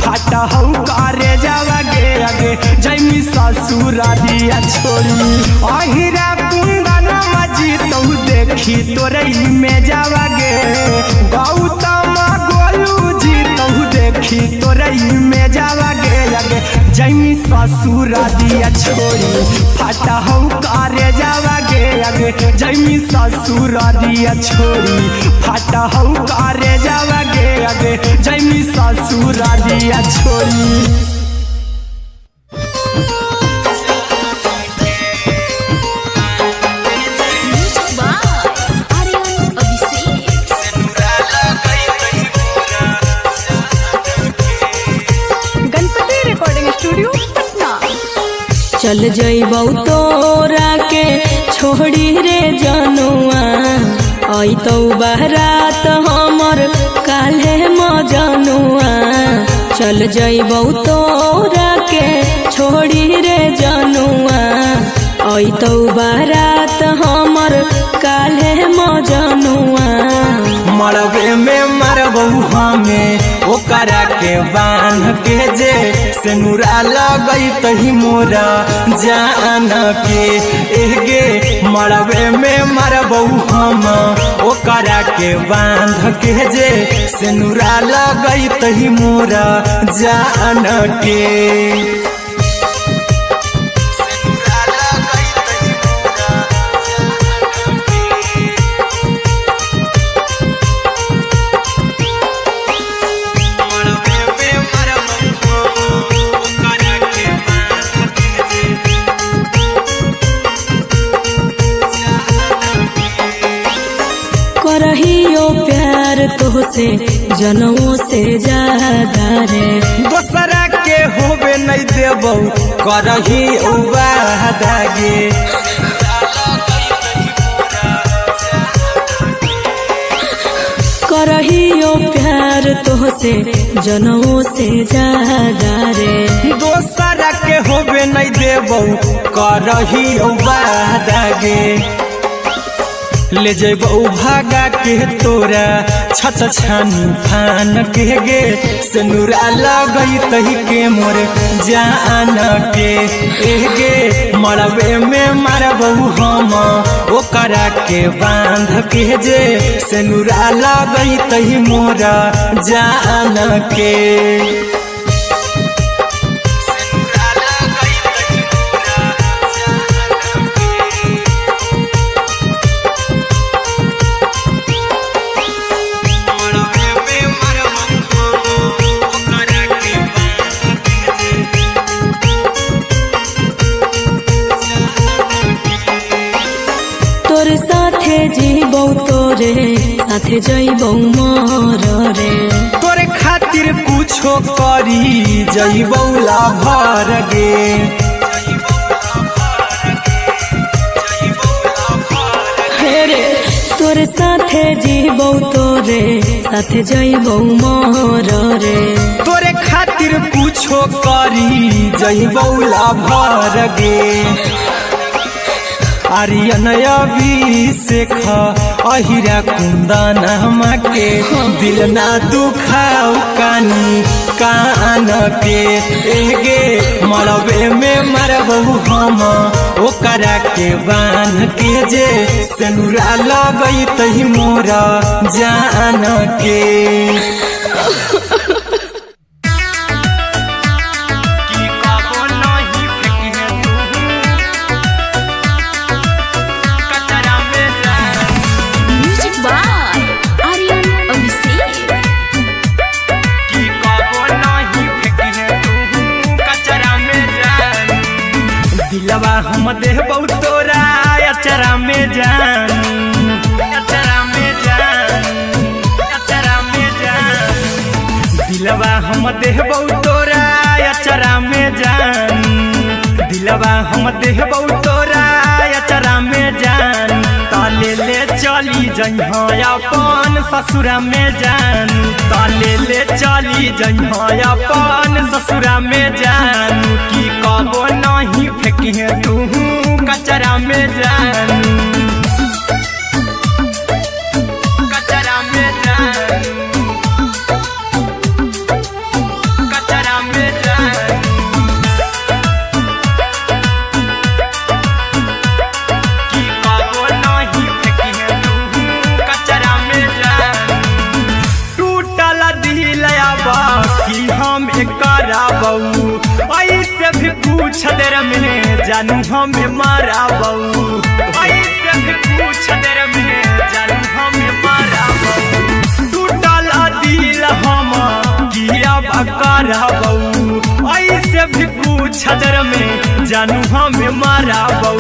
फाटा हौ करे जावागे आगे जैमी ससुरारिया छोड़ी अहिरा कुंदन मजी तो देखी तोरई में जावागे गौतम गोलू जी तो देखी तोरई में जावागे आगे जैमी ससुरारिया छोड़ी फाटा हौ करे जावागे आगे जैमी ससुरारिया छोड़ी फाटा हौ करे जावागे आगे जैमी ससुरारिया छोड़ी चल जइबौ तोरा के छोड़ी रे जनुआ अइतौ बारात हमर काल्हे मजनुआ चल जइबौ तोरा के छोड़ी रे जनुआ अइतौ बारात हमर काल्हे मजनुआ मरबे में मरबौ हमें ओकरा के बांध के जे सेनुरा लगैतहि मोरा जान के एगे मरबे में मरबौ हम ओकरा के बांध के जे सेनुरा लगैतहि मोरा जान के करहियो प्यार तोहसे जनमों से ज्यादा रे दोसरा के होबे नहीं देबौ करही वादागे करहियो प्यार तोहसे जनमों से ज्यादा रे दोसरा के होबे नहीं देबौ करही वादागे ले जइबो भागा के तोरा छत छानी फान के गे सिनुरा लगई तही के मोर जान के गे मरबे में मारबो हम ओकरा के बांध के जे सिनुरा लगई तही मोरा जान के तोर साथे जीबौ तोरे साथे जइबौ मोर रे तोरे खातिर कुछो करी जइबौ लाभर गे रे तोर साथे जीबौ तोरे साथे जइबौ मोर रे तोरे खातिर कुछो करी जइबौ लाभर गे आर्यन अभिषेक अहिरा कुंदन के दिल ना दुखाओ कानी कान के गे मरबे में मरबो हम ओकरा के बांध के जे सिनुरा लगई तही मोरा जान के दिलवा हम देबौ तोरा अचरा में जान अचरा में जान अचरा में जान दिलवा हम देबौ तोरा अचरा में जान दिलवा हम देबौ तोरा अचरा में जान ताले ले चली जइहा अपन ससुरा में जान ताले ले चली जइहा अपन ससुरा में जान की कबो नहीं फेंकिहे तू कचरा में जान कचरा में जान कचरा में जान की कबो नहीं फेंकिहे तू कचरा में जान टूटल दिल आबा कि हम कराबौ ऐसे भी पूछ देर में जानू हमें माराबौ ऐसे भी पूछ देर में जानू हमें माराबौ टूटल दिल हम किया कराबौ ऐसे भी पूछ देर में जानू हमें माराबौ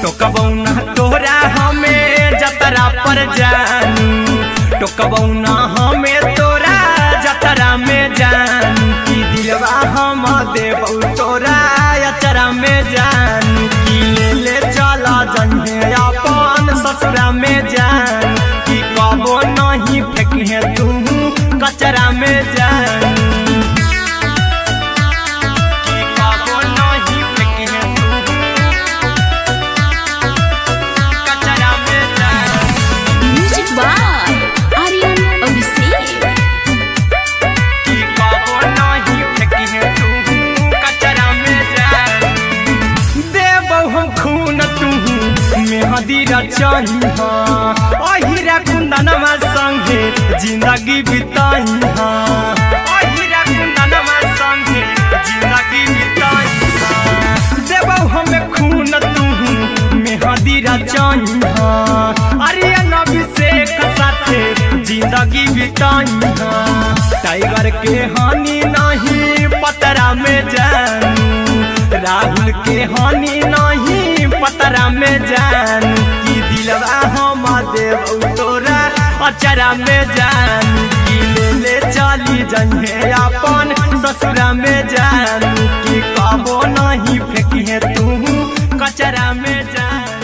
टोकबौ ना तोरा हमें जतरा पर जानू टोकबौ ना हमें तोरा जतरा में जानू की दिलवा हम देबौ तोरा अचरा में जानू की ले चला जइहे अपन ससुरा में जान की कबो नहीं फेंकिहे तू कचरा में जानू की कबो नहीं फेंकिहे तू कचरा में जानू म्यूजिक बाय आर्यन अभिषेक की कबो नहीं फेंकिहे तू कचरा में जान देबौ हम खून तू मेहदी रचइहा अहिरा कुंदनमा संगे जिंदगी बिताइहा अहिरा कुंदनमा संगे जिंदगी बिताइहा देबौ हम खून तू मेहदी रचइहा आर्यन अभिषेक साथे जिंदगी बिताइहा टाइगर के हानि नहीं पतरा में जानू राहुल के हानि नहीं पतरा में जानू की दिलवा हम देबौ तोरा अचरा में जानू की ले चली जइहे अपन ससुरा में जानू की कबो नहीं फेंकिहे तू कचरा में जानू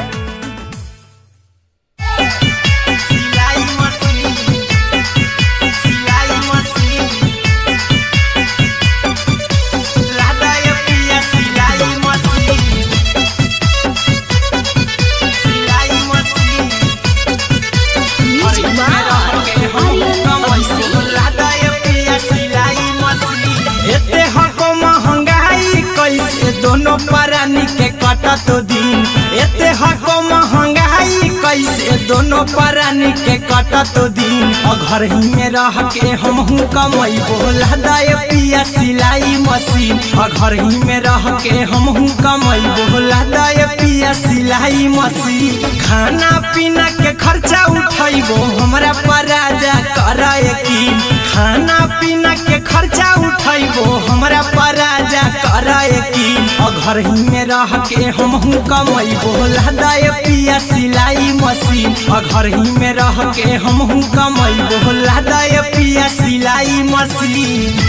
कटा तो दिन एते हको महंगाई कैसे दोनों प्राणी के कटा तो दिन घर ही में रह के हमहू कमाई बोला दाए पिया सिलाई मशीन घर ही में रह के हमहू कमाई बोला दाए पिया सिलाई मशीन खाना पीना के खर्चा उठाइबो हमरा पर राजा करा यकीन खाना पीना के खर्चा उठाइबो हमरा पर राजा करा यकीन घर ही में रह के हमहू कमाई बोला दाए पिया सिलाई मशीन घर ही में रह के हमहू कमाई बोला दाए पिया सिलाई मशीन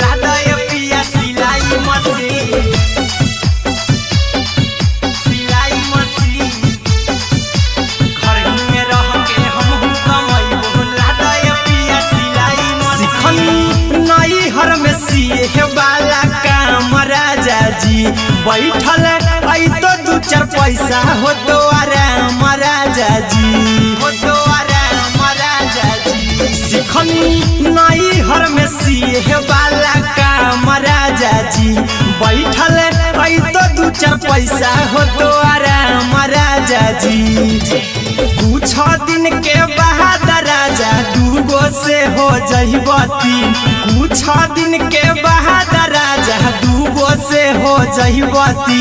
लादाए पिया सिलाई मशीन सिलाई मशीन घर ही में रह के हमहू कमाई बोला दाए पिया सिलाई मशीन नई हर में सिए वाला काम राजा जी बैठल आई तो दू चार पैसा हो तो आराम राजा जी हो तो आराम राजा जी सिखनी नई हर में सिए वाला काम राजा जी बैठल आई तो दू चार पैसा हो तो आराम राजा जी कुछ दिन के बाद राजा दूगो से हो जहिबती कुछ दिन के बाद राजा दूगो से हो जहिबती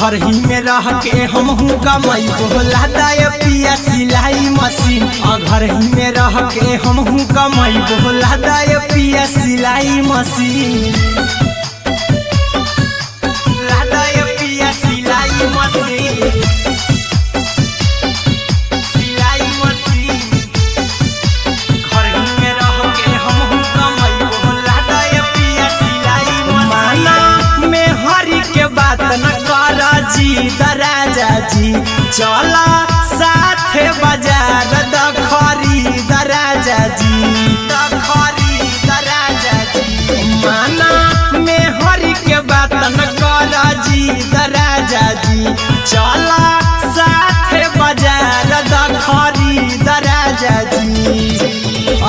घर ही में रह के हमहू कमाई बोला दाए पिया सिलाई मशीन घर ही में रह के हमहू कमाई बोला दाए पिया सिलाई मशीन लादाए पिया सिलाई मशीन सिलाई मशीन घर ही में रह के हमहू कमाई बोला दाए पिया सिलाई मशीन में हरी के बात न कर जी दराजा जी चला साथे बाजार दखरी दराजा जी दखरी दराजा जी माना में हरी के बात न कर जी दराजा जी चला साथे बाजार दखरी दराजा जी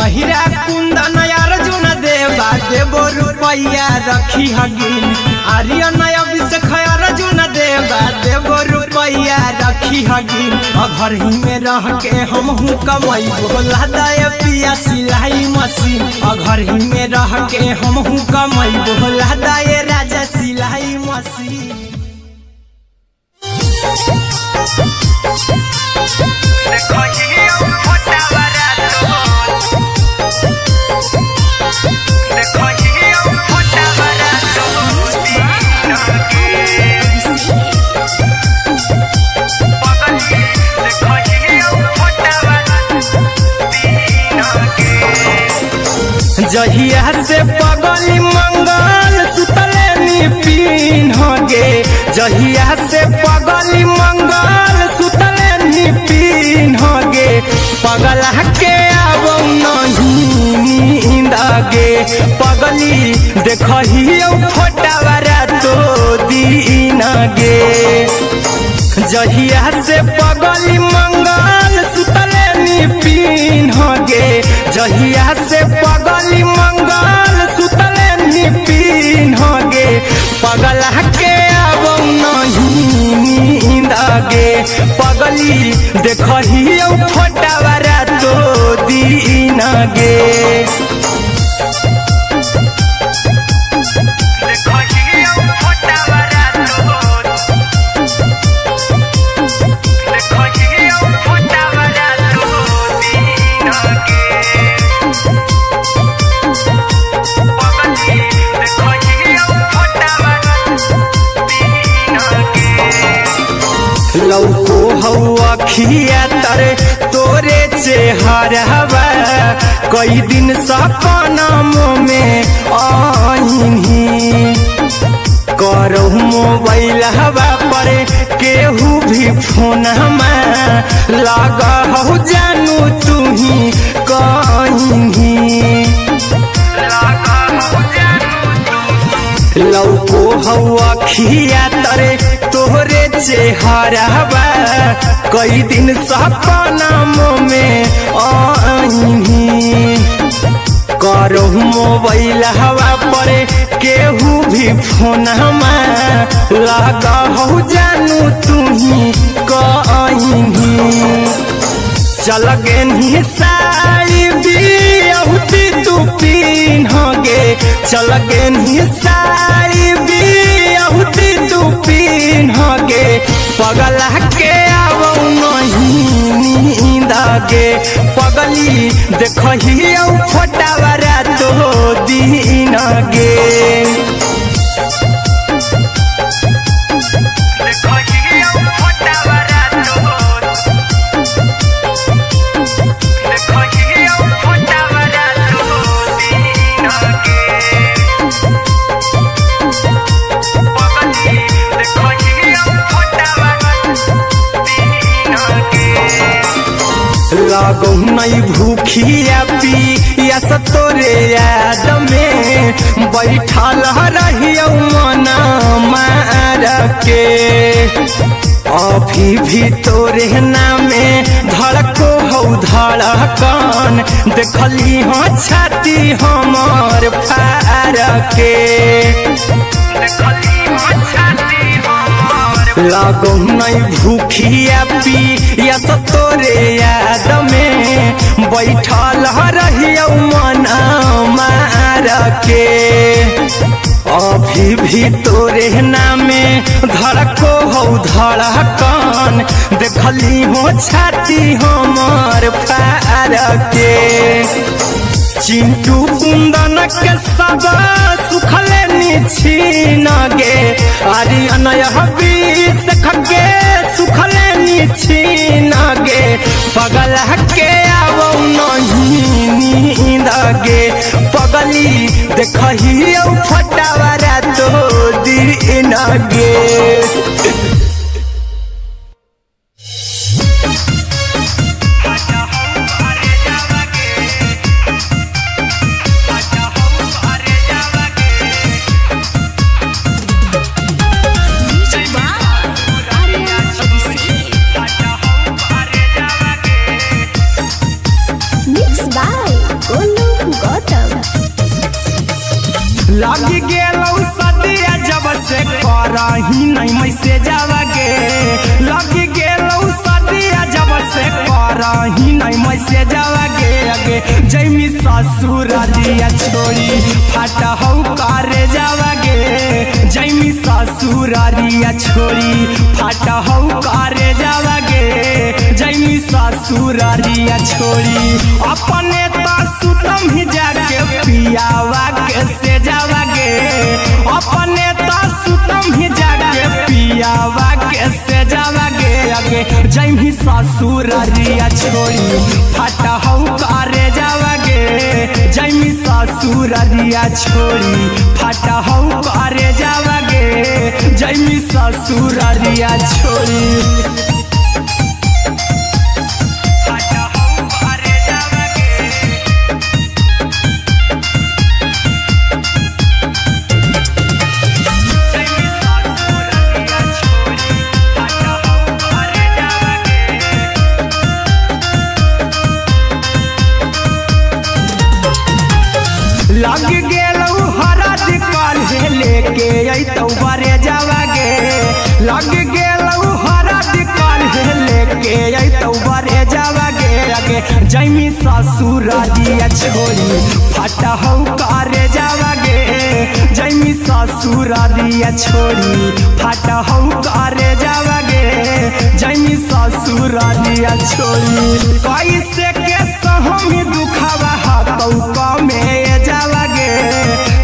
अहिरा कुंदन अर्जुन देवा देबो रुपया रखी हगिन आर्यन अभिषेक अर्जुन देवा देबो रुपया रखी हगिन घर ही में रह के हमहू कमाई बोला दाए पिया सिलाई मशीन घर ही में रह के हमहू कमाई बोला दाए राजा सिलाई मशीन जहिया से पगली मंगल सुतले निपिन होगे जहिया से पगली मंगल सुतले निपिन होगे पगला के आबो नहीं नींद गे पगली देखही फोटावारा तो दीन गे जहिया से पगली मंगल सुतले निपिन होगे जहिया से पगली मंगल सुतले निपिन होगे पगला के आबो नहीं नींद गे पगली देखही फोटावारा तो दीन गे लौको हवा खिया तरे तोरे चेहरवा कई दिन सपनमो में आईनी करो मोबाइल हवा पर केहू भी फोन लगा हो जानू तू ही कहीं लौको हवा खिया तरे तोहरे चेहरवा कई दिन सपनमो में आईनी करो मोबाइल हवा पर केहू भी फोन लगा हो जानू तुम्ही कहीं चल गे साड़ी बियहुती तू पिन्हगे चल गे साड़ी बियहुती तू पिन्हगे पगला के आवो नहीं नींदगे पगली देखही फोटावरा तो दिन गे लगो नहीं भूखिया पिया तोरे याद में बैठल रहियो मन मार के अभी भी तोरे नामे धड़को हो धड़कन देखली हाँ छाती हमर फार के लगो नहीं भूखिया पिया तोरे याद में बैठल रहियो मन मार के अभी भी तोरे नामे धड़को हो धड़कन देखली हो छाती हमर फार के चिंटू कुंदन के सब सुखले छीन गे आर्यन बीस खगे सुखले छीन गे पगला के आवो नहीं नींद गे पगली देखही फटावरा तो दिन गे लगी गेलौ सदिया जब से करही नहीं मैसेज आवागे लगी गेलौ सदिया जब से करही नहीं मैसेज आवागे अगे जैमी ससुरालिया छोड़ी फाटा हौ करे जावागे जैमी ससुरालिया छोड़ी फाटा हौ करे जावागे जैमी ससुरालिया छोड़ी अपने तो सुतम ही जाके पियावा के से जावागे अपने तो सुतम ही जाके पियावा के से जावागे अगे जैमी ससुरालिया छोड़ी फाटा हौ करे जावागे जैमी ससुरालिया छोड़ी फाटा हौ करे जावागे जैमी ससुरालिया छोड़ी लग गेलौ हरा दिकाल लेके अइतौ बरे जावागे लग गेलौ हरा दिकाल लेके अइतौ बरे जावागे अगे जैमी ससुरालिया छोड़ी फाटा हौ करे जावागे जैमी ससुरालिया छोड़ी फाटा हौ करे जावागे जैमी ससुरालिया छोड़ी कैसे के सहम दुखावा हतौ कमे जावागे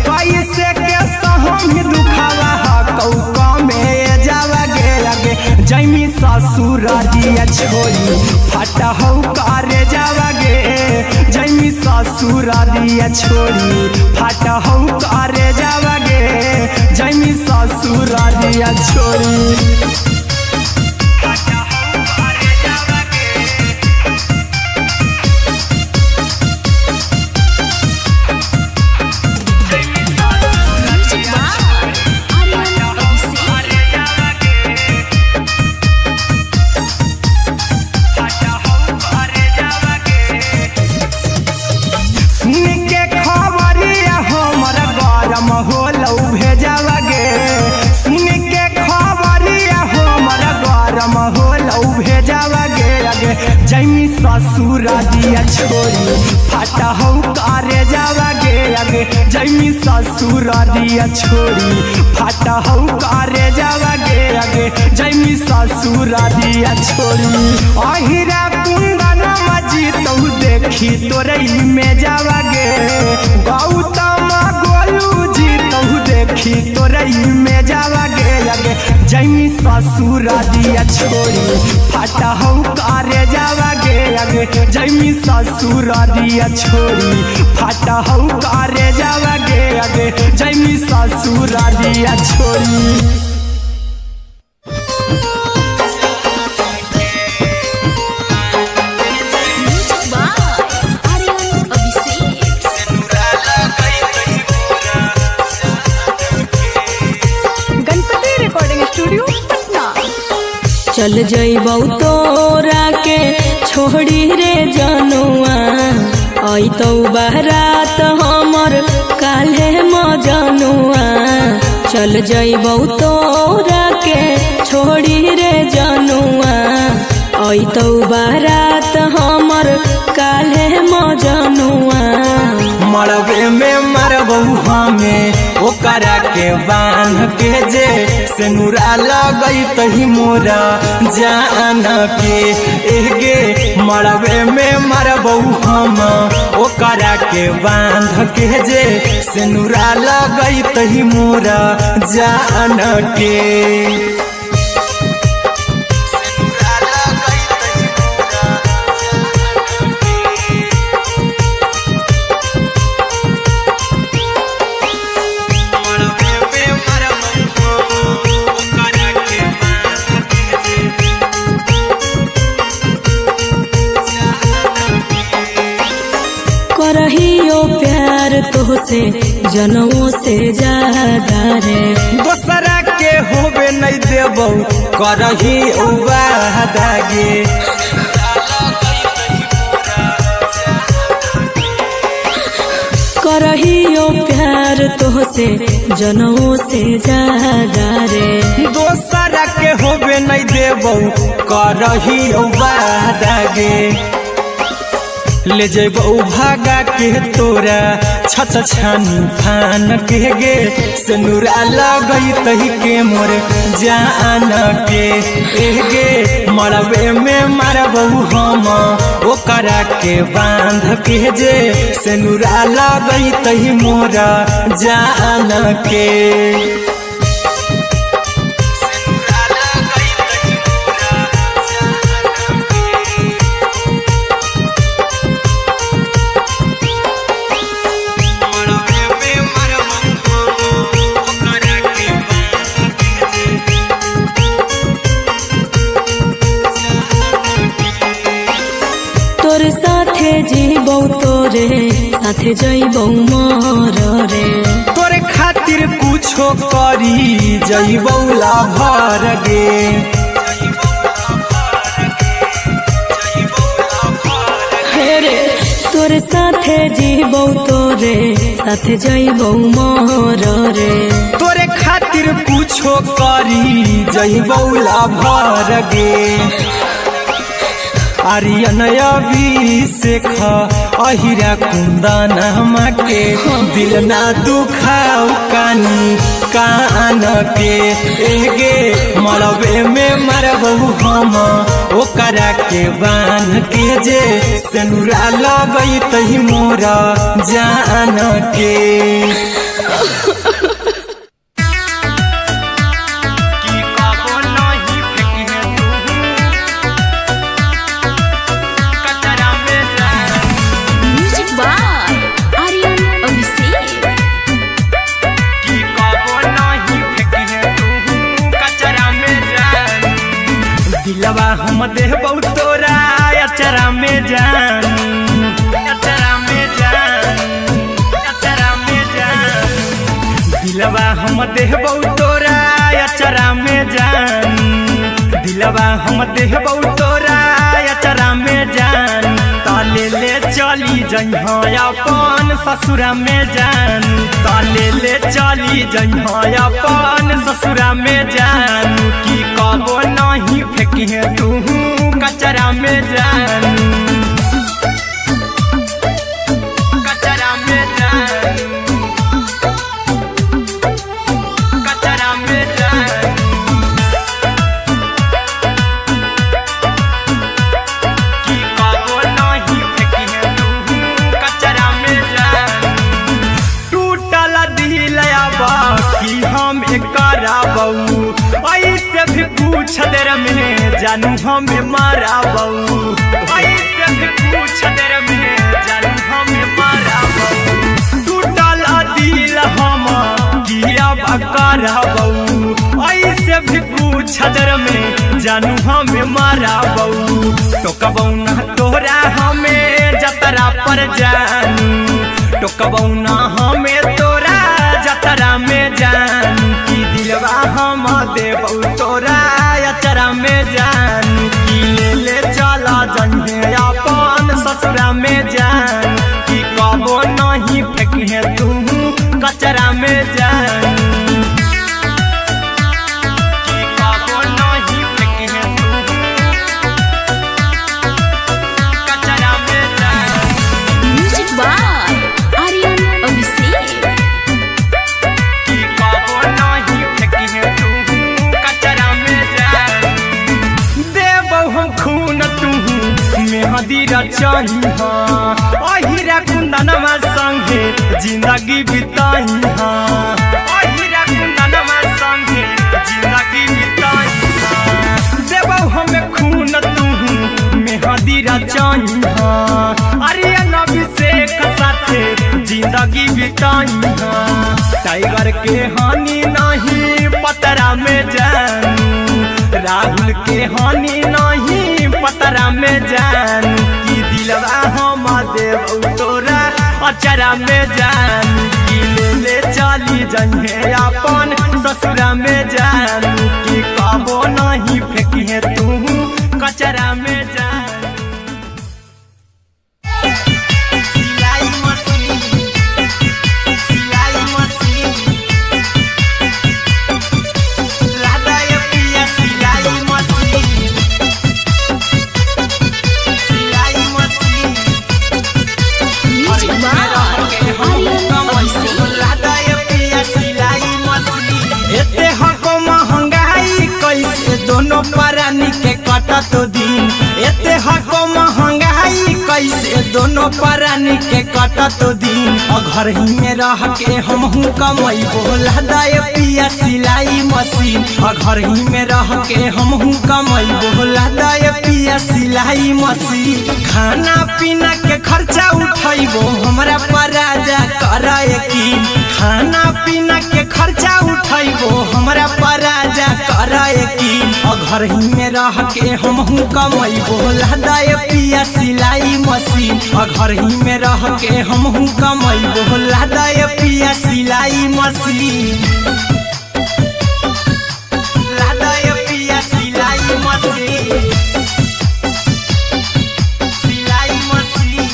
कैसे के सहम दुखावा हतौ कमे जावागे अगे जैमी ससुरालिया छोड़ी फाटा हौ करे जावागे जैमी ससुरालिया छोड़ी फाटा हौ करे जावागे जैमी ससुरालिया छोड़ी सुन के काम होलौ भेजावा गे आगे जैमी ससुर दिया छोड़ी फाटा हौ करे जावा गे आगे जैमी ससुर दिया छोड़ी फाटा हौ करे जावा गे आगे जैमी ससुर दिया छोड़ी अहिरा कुंदन मजी तो देखी तोरई में जावा गे गौतम गोलू जी तो देखी तोरई में जावा गे आगे जैमी ससुर दिया छोड़ी फाटा हौ करे जावा गे आगे जैमी ससुर दिया छोड़ी फाटा हौ करे जावा गे आगे जैमी ससुर दिया छोड़ी। चल जइबौ तोरा के छोड़ी रे जनुआ अइतौ बारात हमर काल्हे मजनुआ चल जइबौ तोरा के छोड़ी रे जनुआ अइतौ बारात हमर काल्हे मजनुआ मरबे में मरबौ हमें ओकरा के बांध के जे सेनुरा लगई तही मोरा जान के एगे मरबे में मरबौ हम ओकरा के बांध के जे सेनुरा लगई तही मोरा जान के करहियो प्यार तोहसे जनमों से ज्यादा रे दोसरा के होबे नहीं देबौ करही वादा गे करहियो प्यार तोहसे जनमों से ज्यादा रे दोसरा के होबे नहीं देबौ करही वादा गे ले जेबौ भागा के तोरा छत छानी फान के गे सेनुरा लगई तही के मोर जान के एगे मरबे में मरबौ हम ओकरा के बांध के जे सेनुरा लगई तही मोरा जान के जीबौ तोरे साथे जइबौ मर रे तोरे खातिर कुछो करी जइबौ लाभर गे हेरे तोरे साथे जीबौ तोरे साथे जइबौ मर रे तोरे खातिर कुछो करी जइबौ लाभर गे आर्यन अभिषेक अहिरा कुंदन के दिल ना दुखाओ कानी कान के एगे मरबे में मरबौ हम ओकरा के बांध के जे सेनुरा लगई तही मोरा जान के दिलवा हम देबौ तोरा अचरा में जान अचरा में जान अचरा में जान दिलवा हम देबौ तोरा अचरा में जान दिलवा हम देबौ तोरा अचरा में जान ताले ले चली जइहा अपन ससुरा में जान ताले ले चली जइहा अपन ससुरा में जान की कबो नहीं फेंक फेंकी तू कचरा में जानू, कचरा में जानू, कचरा में जानू। कि कबो नहीं फेंकी तू कचरा में जानू। टूटल दिल कि हम कराबू, ऐसे भी पूछ देर में जानू हमें माराबू, ऐसे भी पूछ देर में जानू हमें माराबू। टूटल दिल हम किया कराबू, ऐसे भी पूछ देर में जानू हमें माराबू। टोकबू ना तोरा हमें जतरा पर जानू, टोकबू ना हमें तोरा जतरा में जानू। कि दिलवा हम देबू तोरा अचरा में जानू। कि ले चला जन्हे अपन ससुरा में जानू। कि कबो नहीं फेंकी तू कचरा में जानू, कि कबो नहीं फेंकी तू कचरा में जानू। Music by Aryan Abhishek. कि कबो नहीं फेंकी तू कचरा में जानू। देबौ हम खून तू मेहंदी रचाही अहिरा कुंदनमा संगे जिंदगी बिताई अहिरा कुंदनमा संगे जिंदगी बिताई। देबौ हमें खून तू मेहंदी रचाही आर्यन अभिषेक साथे जिंदगी बिताई। टाइगर के हानि नहीं पतरा में जानू, राहुल के हानि नहीं पतरा में जानू। कि दिलवा हम देबू तोरा अचरा में जानू। कि ले चली जन्हे अपन ससुरा में जानू। कि कबो नहीं फेंकी तू कचरा में जानू। सिलाई मशीन, सिलाई मशीन, लादा ये पिया सिलाई मशीन, सिलाई machine. Music by Aryan Abhishek. लादा ये पिया सिलाई मशीन। एते हको महंगाई कैसे दोनों परानी के कटत दिन। एते हको महंगाई कैसे दोनों परानी के कटत दिन। घर ही में रह के हमहू कमैबो लादा ये पिया सिलाई मशीन। घर ही में रह के हमहू कमैबो लादा ये पिया सिलाई मशीन। खाना पीना के खर्चा उठैबो हमरा पर राजा करा यकीन। खाना पीना के खर्चा उठैबो हमरा पर राजा करा यकीन। घर ही में रह के हमहू कमैबो लादा ये पिया सिलाई मशीन। घर ही में रह के हमहू कमैबो लादा ये पिया सिलाई मशीन। लादा ये पिया सिलाई मशीन, सिलाई मशीन।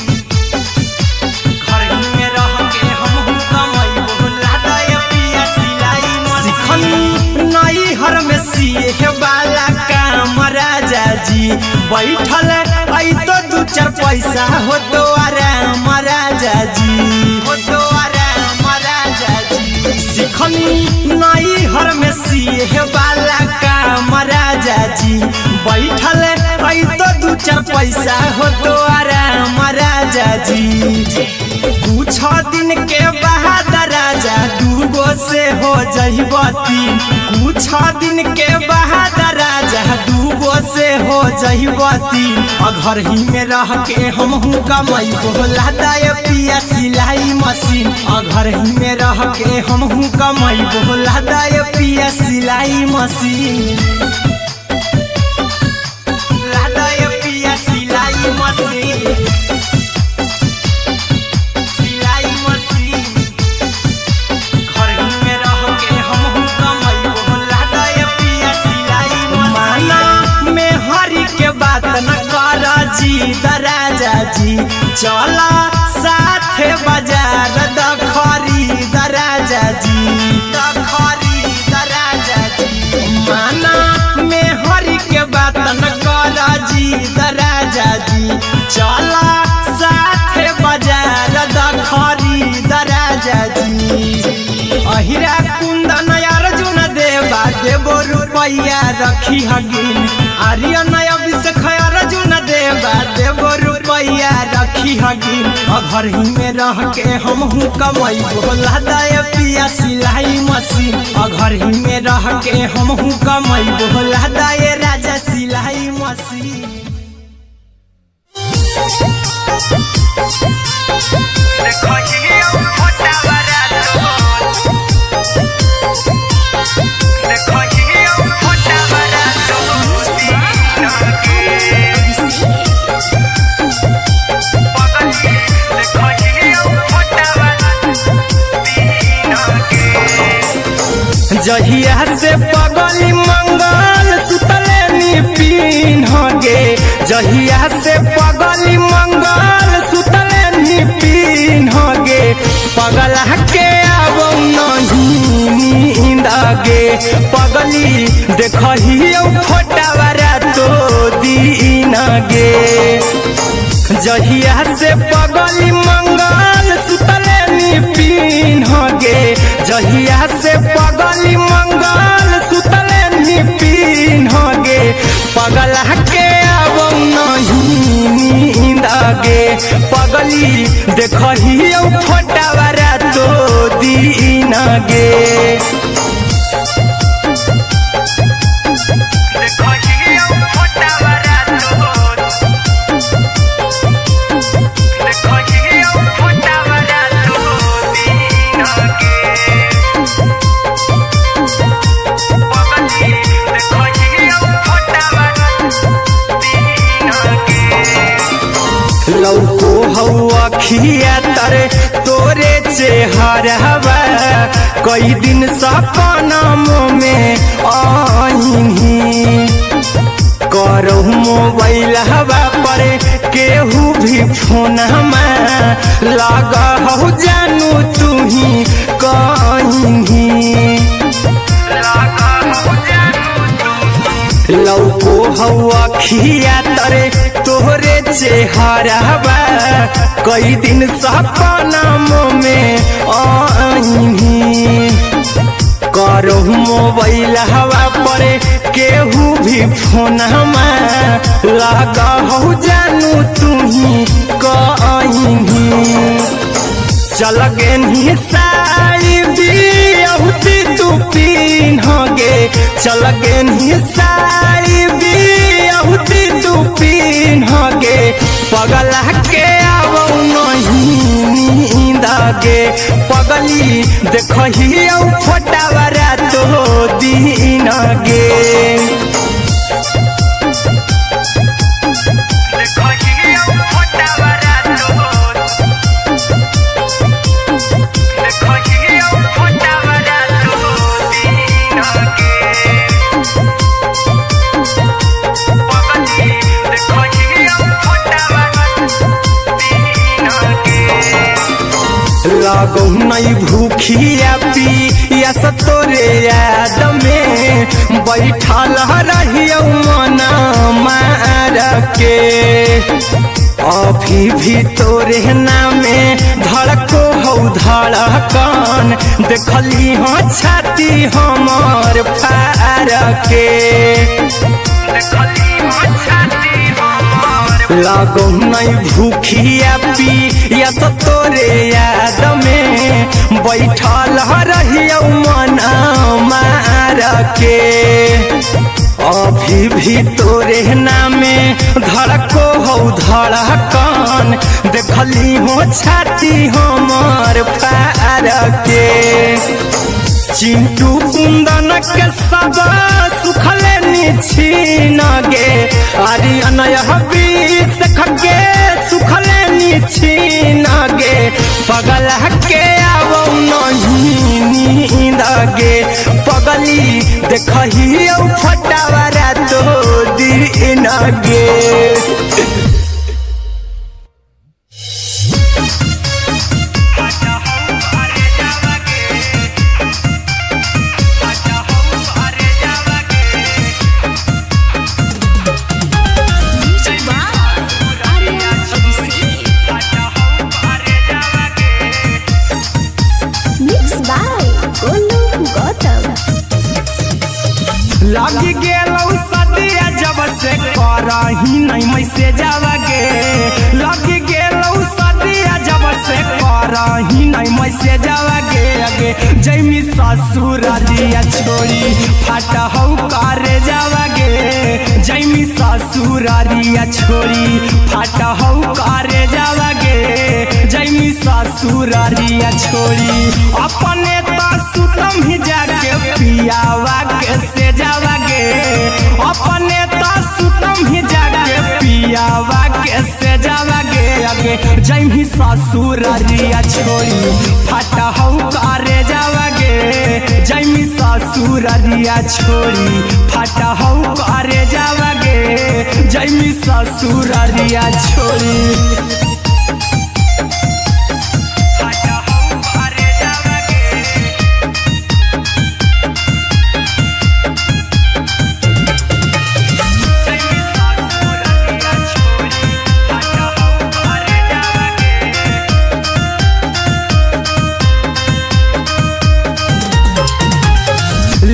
घर ही में रह के हमहू कमैबो लादा ये पिया सिलाई मशीन। सिखनी नई हर में सिए वाला काम राजा जी बैठल आई तो दू चार पैसा हो तो आराम राजा जी, हो तो आराम राजा जी। सिखनी नई हर में सिए वाला काम राजा जी बैठल आई तो दू चार पैसा हो तो आराम राजा जी। कुछ दिन के बाद राजा दूगो से हो जहिबती। कुछ दिन के बाद राजा दूगो से हो जहिबती। घर ही में रह के हमहू कमैबो लादा ये पिया सिलाई मशीन। घर ही में रह के हमहू कमैबो लादा ये पिया सिलाई मशीन। लादा ये पिया सिलाई मशीन, सिलाई मशीन। घर ही में रह के हमहू कमैबो लादा ये पिया सिलाई मशीन। माना में हरी के बात न कर जी राजा जी। चला साथे बाजार द खरीद राजा जी, द खरीद राजा जी। माना में हरी के बात न रुपया रखी हगिन आर्यन अभिषेक अर्जुन देबो रुपया रखी हगिन घर ही में रह के हमहू कमैबो लादाय पिया सिलाई मशीन घर ही में रह के हमहू कमैबो लादाय राजा सिलाई मशीन जहिया से पगली मंगल सुतले निपिन गे जहिया से पगली मंगल सुतले निपिन गे पगला के अब नहीं नींद गे पगली देखही फोटावारा तो दीन गे जहिया से पगली मंगल सुतले निपिन गे जहिया से पगली मंगल सुतले निपिन गे पगला के अब नहीं नींद गे पगली देखही फोटावारा तो दीन गे लौको हवा खिया तरे तोरे चेहरवा कई दिन सपनों में आईनी करो मोबाइल हवा पर केहू भी फोन में लगा हो जानू तू ही कहीं लौको हवा खिया तरे तोहरे चेहरवा कई दिन सपनों में आईनी करो मोबाइल हवा पर केहू भी फोन में लगा हो जानू तू ही कहीं चल गे साड़ी बियाहुती तू पीन गे चल गे साड़ी बियाहुती तू पीन गे पगला के अब नहीं नींद गे पगली देखही फोटावारा तो दीन गे लागो नहीं भूखिया पिया तोरे याद में बैठल रहियो मन मार के अभी भी तोरे नामे धड़को हो धड़कन देखली हाँ छाती हमर फार के लागो नहीं भूखिया पिया तोरे याद में बैठल रहियो मन मार के अभी भी तोरे नामे धड़को हो धड़कन देखली हो छाती हमर फार के चिंटू कुंदन के सब सुखले छीन गे आर्यन अभिषेक के सुखले छीन गे पगला के अब नहीं नींद गे पगली देखही फटावारा तो दीन गे लागी जैमी ससुरारिया छोड़ी फाटा हौ करे जावागे जैमी ससुरारिया छोड़ी फाटा हौ करे जावागे जैमी ससुरारिया छोड़ी अपने तो सुतम ही जाके पियावा के से जावागे अपने तो सुतम ही जाके पियावा के से जावागे आगे जैमी ससुरारिया छोड़ी फाटा हौ करे जावागे जैमी ससुरारिया छोड़ी फाटा हौ करे जावागे जैमी ससुरारिया छोड़ी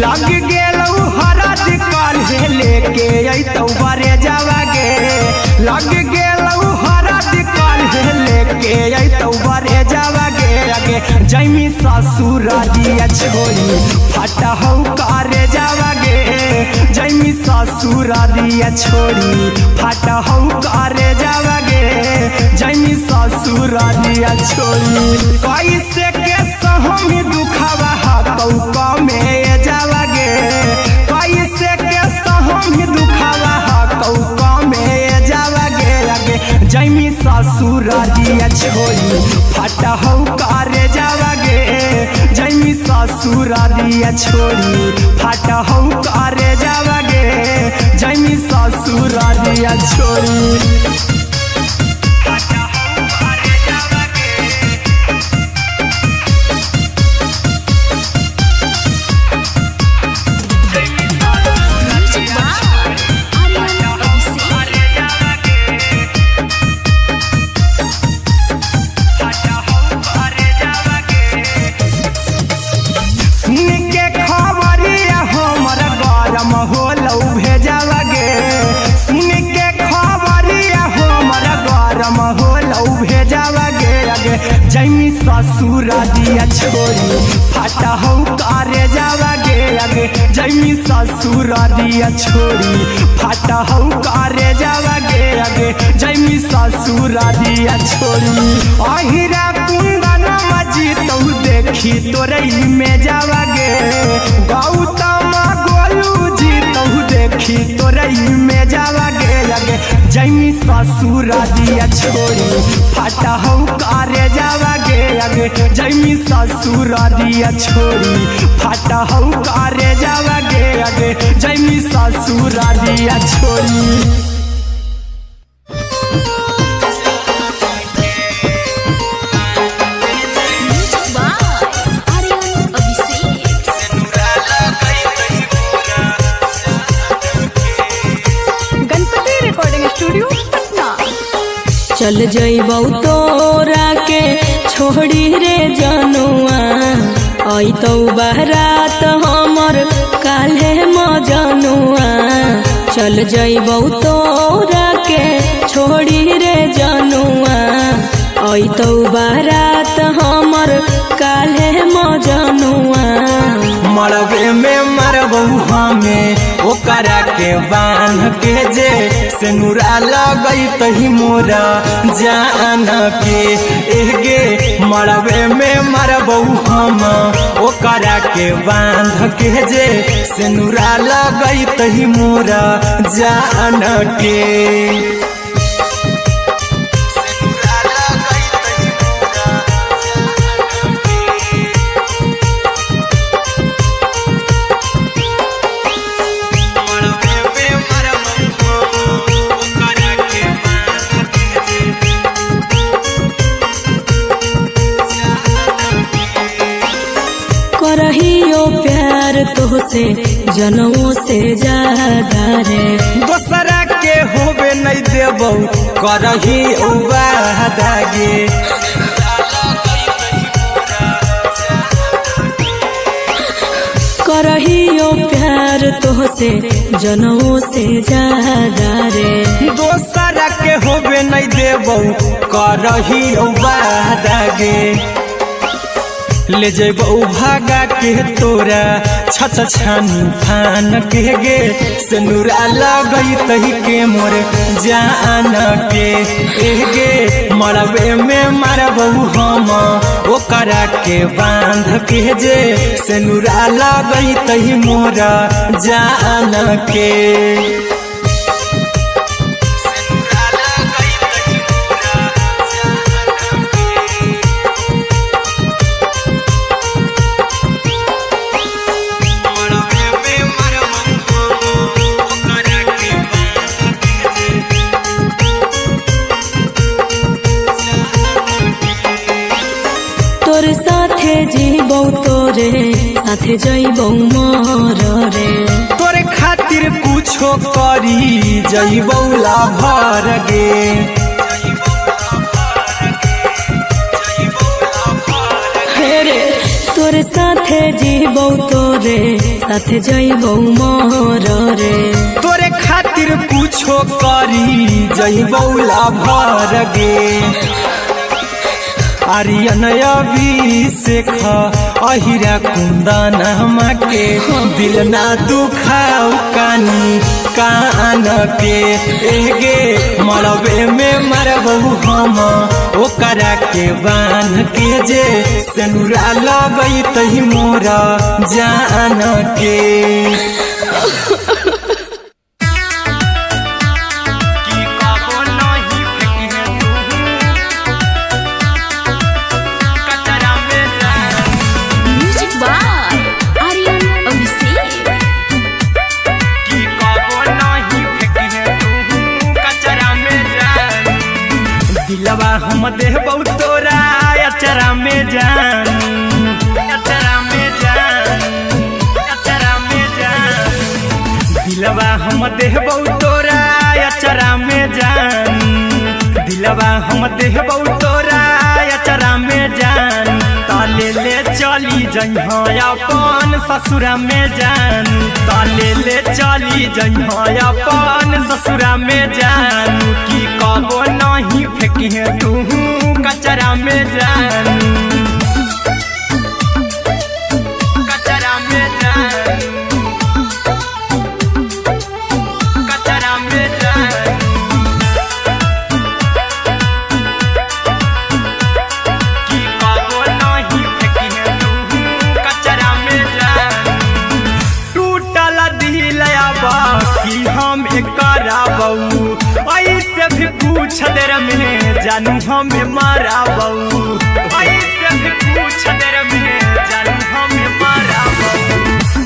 लग गेलौ हरद काल्हे लेके अइतौ बरे जावागे लग गेलौ हरद काल्हे लेके अइतौ बरे जावागे आगे जैमी ससुरारिया छोड़ी फाटा हौ करे जावागे जैमी ससुरारिया छोड़ी फाटा हौ करे जावागे जैमी ससुरारिया छोड़ी कैसे के सहम दुखावा हतौ कमे जावागे कैसे के सहम दुखावा हतौ कमे जावागे आगे जैमी ससुरारिया छोड़ी फाटा हौ करे जावागे जैमी ससुरारिया छोड़ी फाटा हौ करे जावागे जैमी ससुरारिया छोड़ी जैमी ससुरारिया छोड़ी फाटा हौ करे जावागे आगे जैमी ससुरारिया छोड़ी फाटा हौ करे जावागे आगे जैमी ससुरारिया छोड़ी अहिरा कुंदन मजी तो देखी तोरई में जावागे गौतम गोलू जी तो देखी तोरई में जावागे आगे जैमी ससुरारिया छोड़ी फाटा हौ करे जावागे आगे जैमी ससुरारिया छोड़ी फाटा हौ करे जावागे आगे जैमी ससुरारिया छोड़ी चल जइबौ तोरा के छोड़ी रे जनुआ अइतौ बारात हमर काल्हे मजनुआ चल जइबौ तोरा के छोड़ी रे जनुआ अइतौ बारात हमर काल्हे मजनुआ मरबे में मरबौ हमें ओकरा के बांध के जे सेनुरा लगैतहि मोरा जान के एगे मरबे में मरबौ हम ओकरा के बांध के जे सेनुरा लगैतहि मोरा जान के करहियो प्यार तोहसे जनमों से ज्यादा रे दोसरा के होबे नहीं देबौ करही वादागे करहियो प्यार तोहसे जनमों से ज्यादा रे दोसरा के होबे नहीं देबौ करही वादागे ले जेबो भागा के तोरा छत छानी थान के गे सिनुरा लगई तही के मोर जान के गे मरबे में मारबो हम ओकरा के बांध के जे सिनुरा लगई तही मोर जान के तोर साथे जीबौ तोरे साथे जइबौ मोर रे तोरे खातिर कुछो करी जइबौ लाभर गे रे तोर साथे जीबौ तोरे साथे जइबौ मोर रे तोरे खातिर कुछो करी जइबौ लाभर गे आर्यन अभिषेक अहिरा कुंदन के दिल ना दुखाओ कानी कान के गे मरबे में मरबो हम ओकरा के बांध के जे सिनुरा लगई तही मोर जान के दिलवा हम देबौ तोरा अचरा में जान अचरा में जान अचरा में जान दिलवा हम देबौ तोरा अचरा में जान दिलवा हम देबौ तोरा अचरा में जान ताले ले चली जइहा अपन ससुरा में जान ताले ले चली जइहा अपन ससुरा में जान की कबो नहीं फेंकिहे तू कचरा में जान कचरा में जान कचरा में जान की कबो नहीं फेंकिहे तू कचरा में जान टूटल दिल आबा की हम कराबौ ऐसे भी पूछ देर में जानू हमें माराबौ ऐसे भी पूछ देर में जानू हमें माराबौ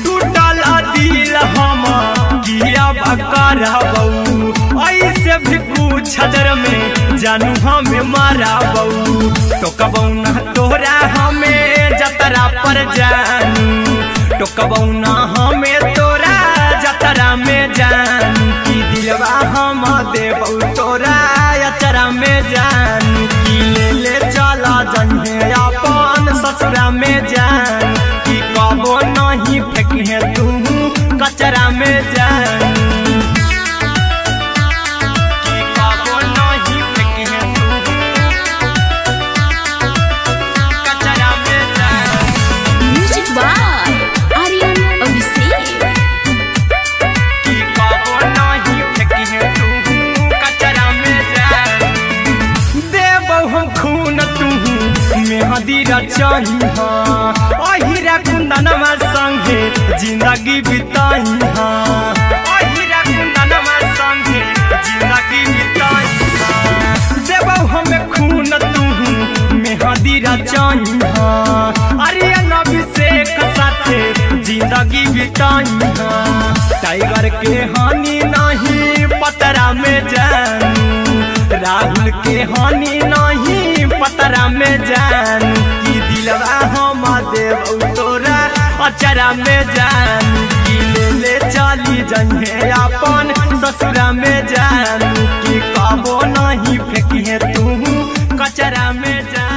टूटल दिल हम किया कराबौ ऐसे भी पूछ देर में जानू हमें माराबौ टोकबौ ना तोरा हमें जतरा पर जानू टोकबौ ना हमें तोरा जतरा में जानू की दिलवा हम देबौ तोरा अचरा में जान की ले चला जइहे अपन ससुरा में जान की कबो नहीं फेंकिहे तू कचरा में जान की कबो नहीं फेंकिहे तू कचरा में जान म्यूजिक बाय आर्यन अभिषेक की कबो नहीं फेंकिहे तू कचरा में जान देबौ हम खून तू मेहदी रचाही अहिरा कुंदनमा संगे जिंदगी बिताई अहिरा कुंदनमा संगे जिंदगी बिताई देबौ हमें खून तू मेहदी रचाही आर्यन अभिषेक साथे जिंदगी बिताई टाइगर के हानि नहीं पतरा में जानू राहुल के हानि नहीं पतरा में जानू की दिलवा हम देबौ तोरा अचरा में जानू की ले चली जइहे अपन ससुरा में जानू की कबो नहीं फेंकिहे तू कचरा में जानू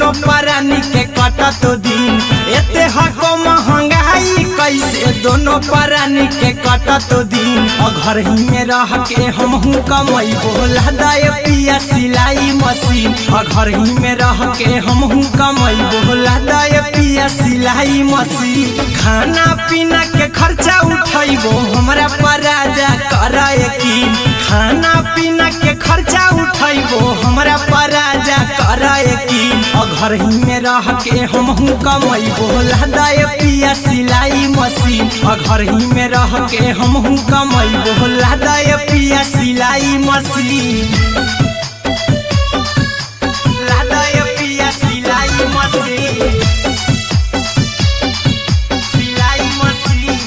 दोनों परानी के कटत दिन एते हको महंगाई कैसे दोनों परानी के कटत दिन घर ही में रह के हमहू कमाई बोला दाय पिया सिलाई मशीन घर ही में रह के हमहू कमाई बोला दाय पिया सिलाई मशीन खाना पीना के खर्चा उठाइबो हमरा पर राजा कराए यकीन खाना पीना के खर्चा उठाइबो हमरा पर राजा कराए यकीन घर ही में रह के हमहू कमाई बोला दाय पिया सिलाई मशीन घर ही में रह के हमहू कमाई बोला दाय पिया सिलाई मशीन लादाय पिया सिलाई मशीन सिलाई मशीन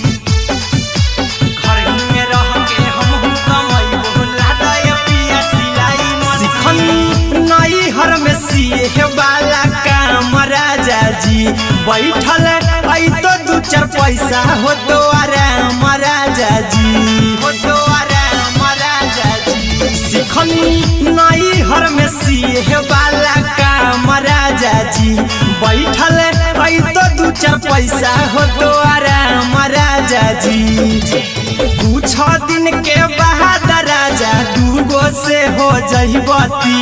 घर ही में रह के हमहू कमाई बोला दाय पिया सिलाई मशीन नई हर में सिए वाला काम राजा जी बैठल आई तो दू चार पैसा हो तो आराम राजा जी हो तो आराम राजा जी सिखनी नई हर में सिए वाला काम राजा जी बैठल आई तो दू चार पैसा हो तो आराम राजा जी कुछ दिन के बाद राजा दूगो से हो जहिबती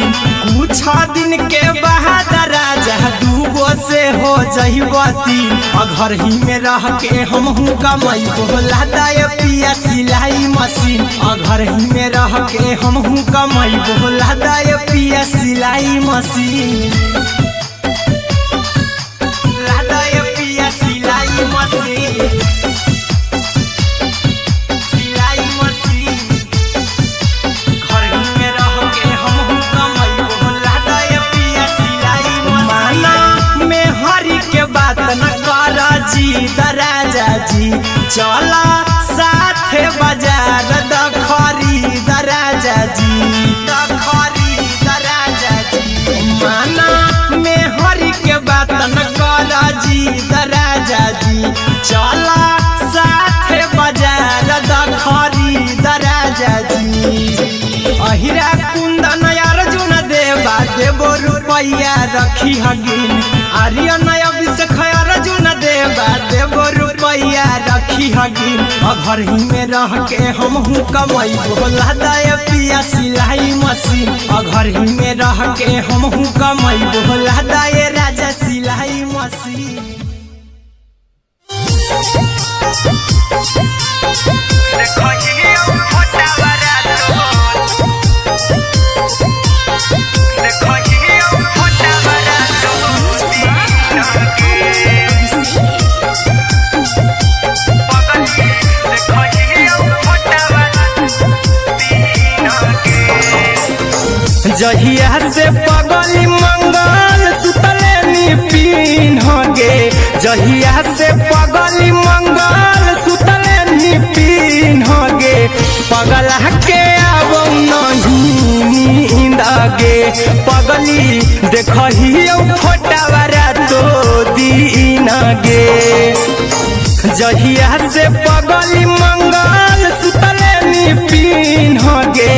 कुछ दिन के बाद राजा दूगो से हो जहिबती घर ही में रह के हमहू कमाई बोला दाय पिया सिलाई मशीन घर ही में रह के हमहू कमाई बोला दाय पिया सिलाई मशीन लादाय पिया सिलाई मशीन सिलाई मशीन घर ही में रह के हमहू कमाई बोला दाय पिया सिलाई मशीन में हरी के बात न कर जी दराजा जी चला साथे बाजार द खरीद राजा जी द खरीद राजा जी माना में हरी के बात न कर जी दराजा जी चला साथे बाजार द खरीद राजा जी अहिरा कुंदन अर्जुन देवा देबो रुपया रखी हगिन आर्यन अभिषेक अर्जुन देवा देबो रुपया रखी हगिन घर ही में रह के हमहू कमाई बोला दाय पिया सिलाई मशीन घर ही में रह के हमहू कमाई बोला दाय राजा सिलाई मशीन जहिया से पगली मंगल सुतले निपिन होगे जहिया से पगली मंगल सुतले निपिन होगे पगला के आवो नहीं नींद गे पगली देखही फोटावारा तो दीन गे जहिया से पगली मंगल सुतले निपिन होगे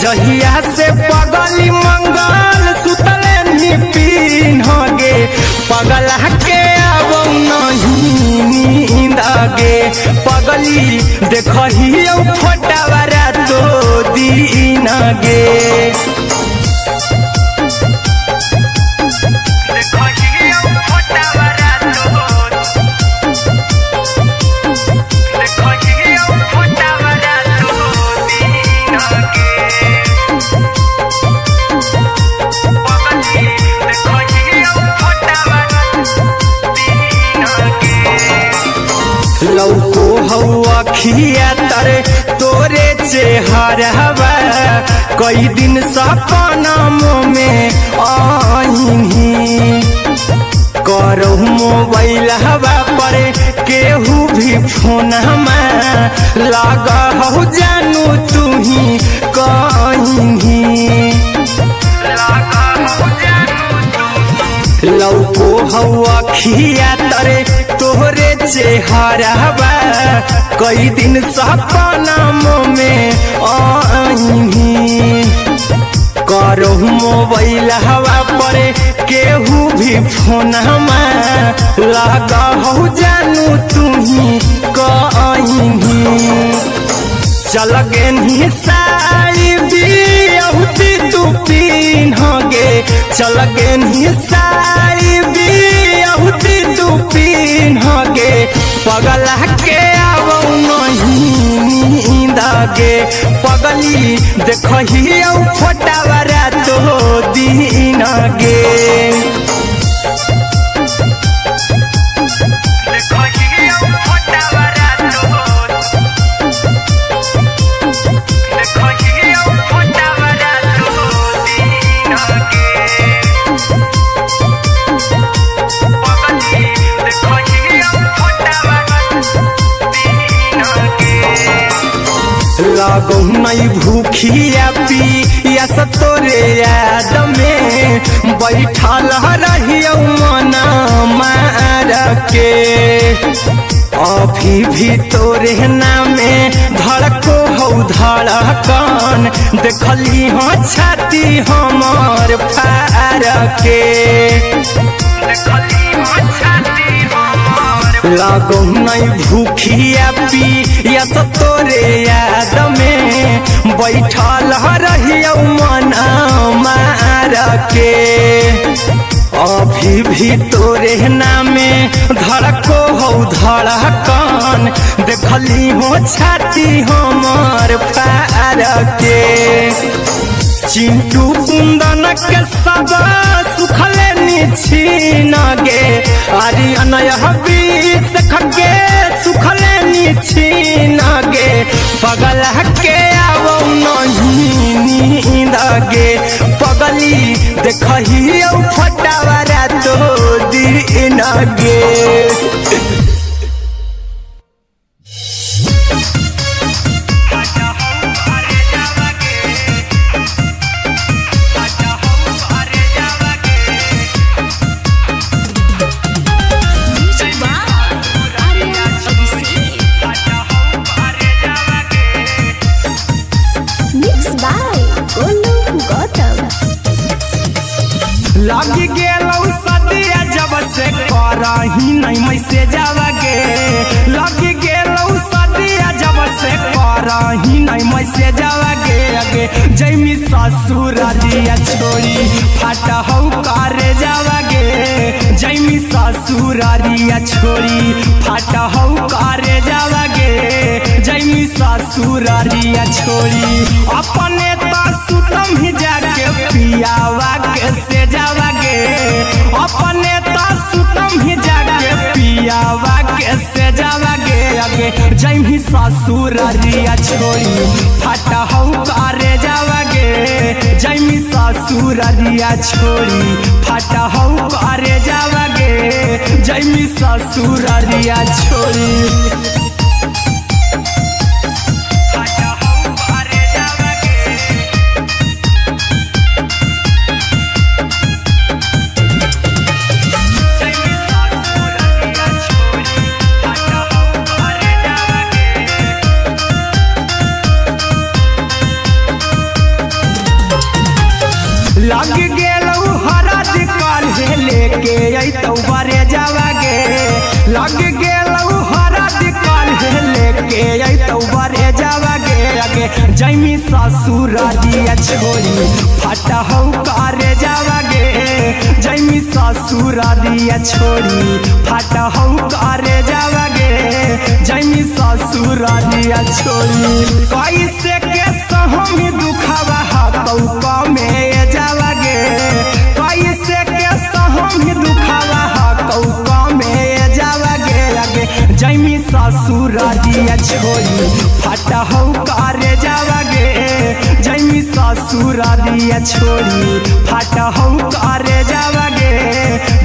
जहिया से पगली मंगल सुतले निपिन होगे पगला के आवो नहीं नींद गे पगली देखही फोटावारा तो दीन गे लौको हवा खिया तरे तोरे चेहरवा कई दिन सपना में आईनी करो मोबाइल हवा पर केहू भी फोन में लगा हो जानू तू ही कहीं लौको हवा खिया तरे तोहरे चेहरवा कई दिन सपना में आईनी करो मोबाइल हवा पर केहू भी फोन लगा हो जानू तुम्ही कहीं चल गे साड़ी बियहुती तू पिन्हगे चल गे साड़ी बियहुती तू पिन्हगे पगला के आवो नहीं दगे पगली देखही फोटावरा तो दिन गे लगो नहीं भूखिया पिया तोरे याद में बैठल रहियो मन मार के अभी भी तोरे नामे धड़को हो धड़कन देखली हाँ छाती हमर फार के लगो नहीं भूखिया पिया तोरे याद में बैठल रहियो मन मार के अभी भी तोरे नामे धड़को हो धड़कन देखली हो छाती हमर फार के चिंटू कुंदन के सब सुखले छीन गे आर्यन बीस खगे सुखले छीन गे पगला के आवो नहीं नींद गे पगली देखही फटावरा तो दिन गे लगी गेलौ सदिया जब से करही नहीं मैसेज आवागे लगी गेलौ सदिया जब से करही नहीं मैसेज आवागे आगे जैमी ससुरारिया छोड़ी फाटा हौ करे जावागे जैमी ससुरारिया छोड़ी फाटा हौ करे जावागे जैमी ससुरारिया छोड़ी अपने तो सुतम ही जाके पियावा के से जावागे अपने तो सुतम ही जाके पियावा के से जावागे आगे जैमी ससुरारिया छोड़ी फाटा हौ करे जावागे जैमी ससुरारिया छोड़ी फाटा हौ करे जावागे जैमी ससुरारिया छोड़ी लग गेलौ हरद काल्हे लेके अइतौ बरे जावागे लग गेलौ हरद काल्हे लेके अइतौ बरे जावागे आगे जैमी ससुरारिया छोड़ी फाटा हौ करे जावागे जैमी ससुरारिया छोड़ी फाटा हौ करे जावागे जैमी ससुरारिया छोड़ी कैसे के सहम दुखवा हतौ कमे जावागे कैसे के सहम दुखवा हतौ कमे जावागे आगे जैमी ससुरारिया छोड़ी फाटा हौ करे जावागे जैमी ससुरारिया छोड़ी फाटा हौ करे जावागे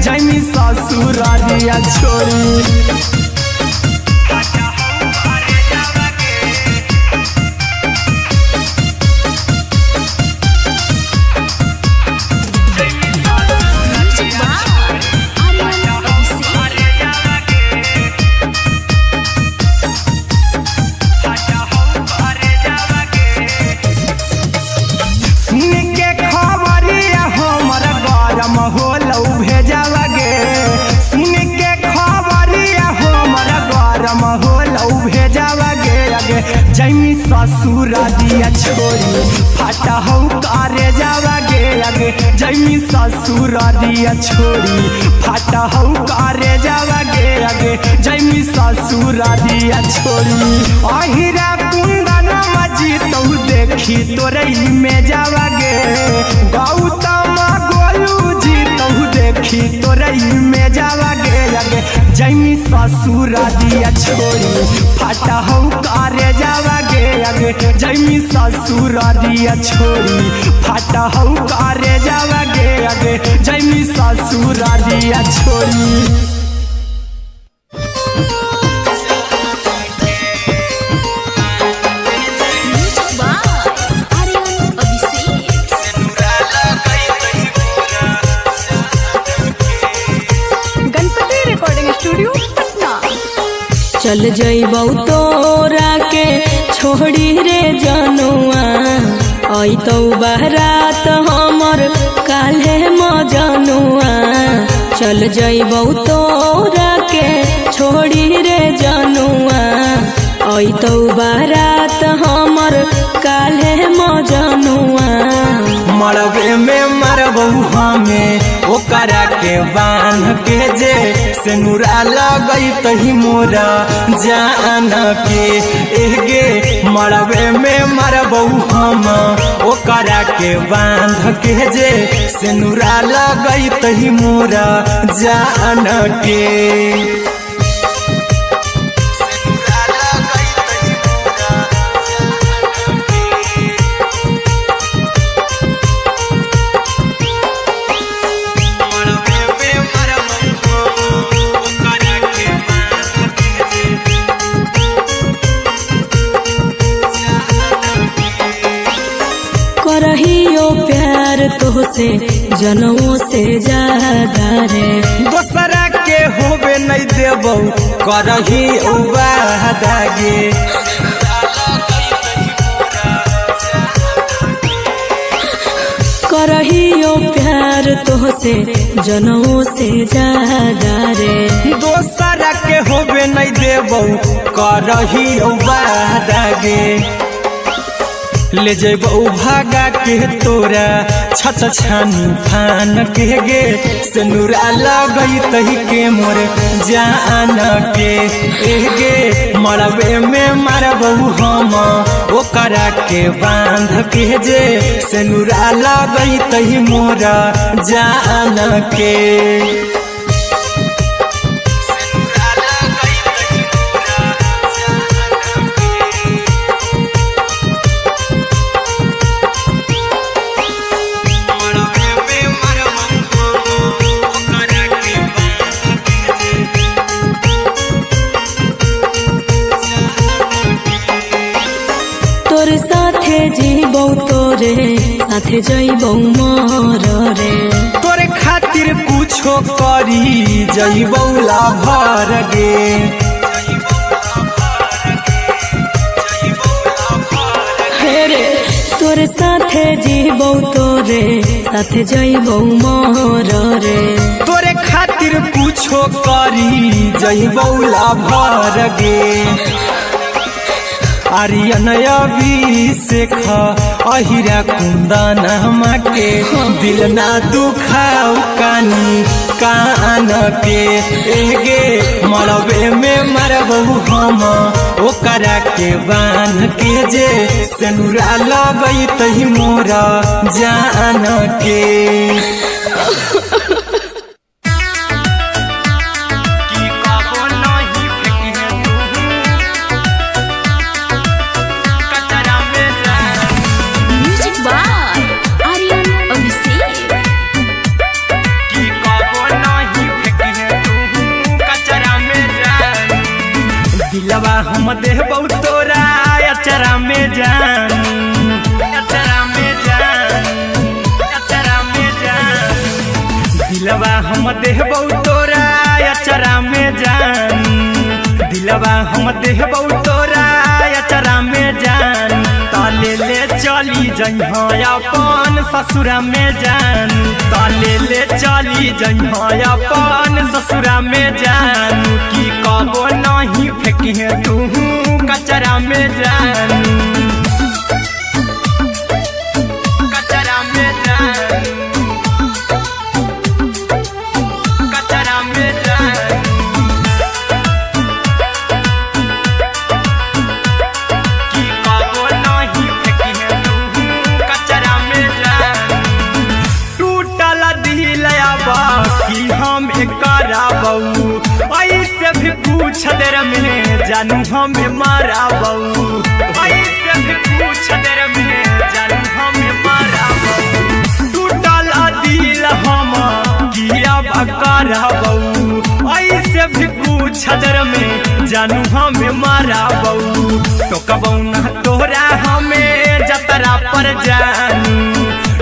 जैमी ससुरारिया छोड़ी सुन के ससुर दिया छोड़ी फाटा हो करे जावा गे आगे जैमी ससुर दिया छोड़ी फाटा हो करे जावा गे आगे जैमी ससुर दिया छोड़ी अहिरा कुंदन मजी तो देखी तोरई में जावा गे गौतम गोलू जी तो देखी तोरई में जावा गे आगे जैमी ससुर दिया छोड़ी फाटा हो करे जावा गे आगे जैमी ससुर दिया छोड़ी फाटा हो करे जावा गे आगे जैमी ससुर दिया छोड़ी चल जइबौ तोरा के छोड़ी रे जनुआ अइतौ बारात हमर काल्हे मजनुआ चल जइबौ तोरा के छोड़ी रे जनुआ अइतौ बारात हमर काल्हे मजनुआ मरबे में मरबू हमें ओकरा के बांध के जे सेनुरा लगई तही मोरा जान के एगे मरबे में मरबू हम ओकरा के बांध के जे सेनुरा लगई तही मोरा जान के करहियो प्यार तोहसे जनों से ज्यादा रे दोसरा के होबे नहीं देबौ करही वादा गे करहियो प्यार तोहसे जनों से ज्यादा रे दोसरा के होबे नहीं देबौ करही वादा गे ले जेबौ भागा के तोरा छत छानी फान के गे सेनुरा लगई तही के मोर जान के एगे मरबे में मरबौ हम ओकरा के बांध के जे सेनुरा लगई तही मोरा जान के जीबौ तोरे साथे जइबौ मोर रे तोरे खातिर कुछो करी जइबौ लाभर गे हेरे तोरे साथे जीबौ तोरे साथे जइबौ मोर रे तोरे खातिर कुछो करी जइबौ लाभर गे आर्यन अभिषेक अहिरा कुंदन के दिल ना दुखाओ कानी कान के एगे मरबे में मरबू हम ओकरा के बांध के जे सेनुरा लगई तही मोरा जान के दिलवा हम देबौ तोरा अचरा में जान अचरा में जान अचरा में जान दिलवा हम देबौ तोरा अचरा में जान दिलवा हम देबौ तोरा अचरा में जान ताले ले चली जइहा अपन ससुरा में जान ताले ले चली जइहा अपन ससुरा में जान की कबो नहीं फेंकी तू कचरा में जान बाकी हम कराबू ऐसे भी पूछ देर में जानू हमें माराबू ऐसे भी पूछ देर में जानू हमें माराबू टूटल दिल हम किया कराबू ऐसे भी पूछ देर में जानू हमें माराबू टोकबू ना तोरा हमें जतरा पर जानू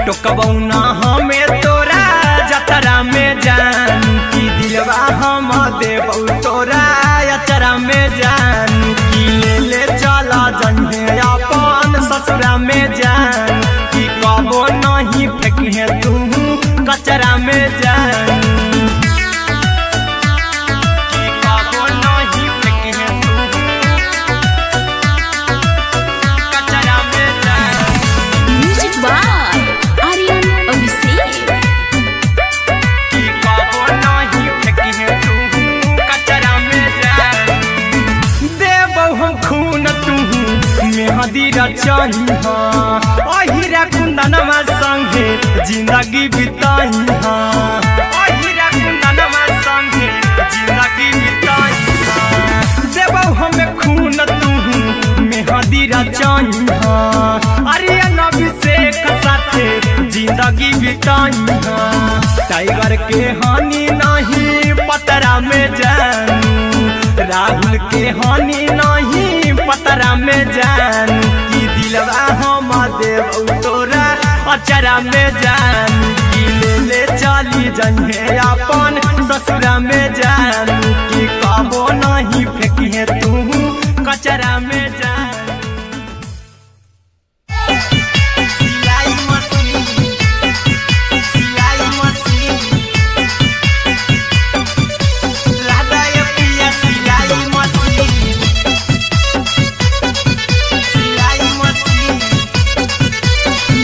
टोकबू ना हमें तोरा जतरा में जानू की दिलवा हम देबू तोरा अचरा में जानू की ले चला जन्हे अपन ससुरा में जान की कबो नहीं फेंके तू कचरा में जानू की कबो नहीं फेंके तू कचरा में जानू म्यूजिक बाय आर्यन अभिषेक। की कबो नहीं फेंके तू कचरा में जानू देबो हम खून तू मेहदी रचाई अहिरा कुंदनमा संगे जिंदगी बिताई अहिरा कुंदनमा संगे जिंदगी बिताई देबो हमें खून तू मेहदी रचाई आर्यन अभिषेक साथे जिंदगी बिताई टाइगर के हानि नहीं पतरा में जानू राहुल के हानि नहीं पतरा में जानू की दिलवा हम देबू तोरा अचरा में जानू की ले चली जन्हे अपन ससुरा में जानू की कबो नहीं फेंकिए तू कचरा में जानू सिलाई मशीन सिलाई मशीन लादाय पिया सिलाई मशीन सिलाई machine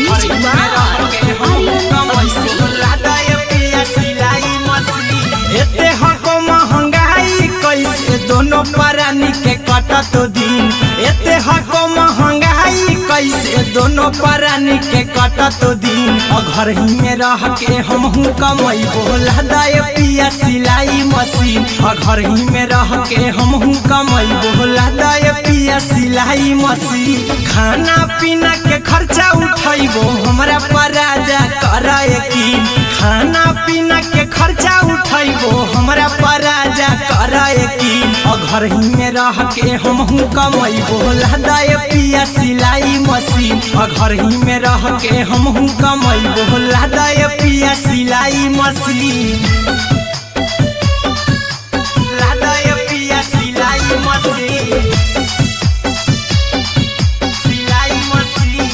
music by Aryan Abhishek. लादाय पिया सिलाई मशीन एते हको महंगाई कैसे दोनों परानी के कटत दिन एते हको महंगाई कैसे दोनों परानी के कटत दिन घर ही में रह के हमहू कमैबो लादाय पिया सिलाई मशीन घर ही में रह के हमहू कमैबो लादाय पिया सिलाई मशीन खाना पीना के खर्चा उठैबो हमरा पराजा कराए की खाना पीना के खर्चा उठैबो हमरा पराजा कराए की घर ही में रह के हमहू कमैबो लादाय पिया सिलाई मशीन घर ही में रह के हमहू कमैबो लादाय पिया सिलाई मशीन लादाय पिया सिलाई मशीन सिलाई मशीन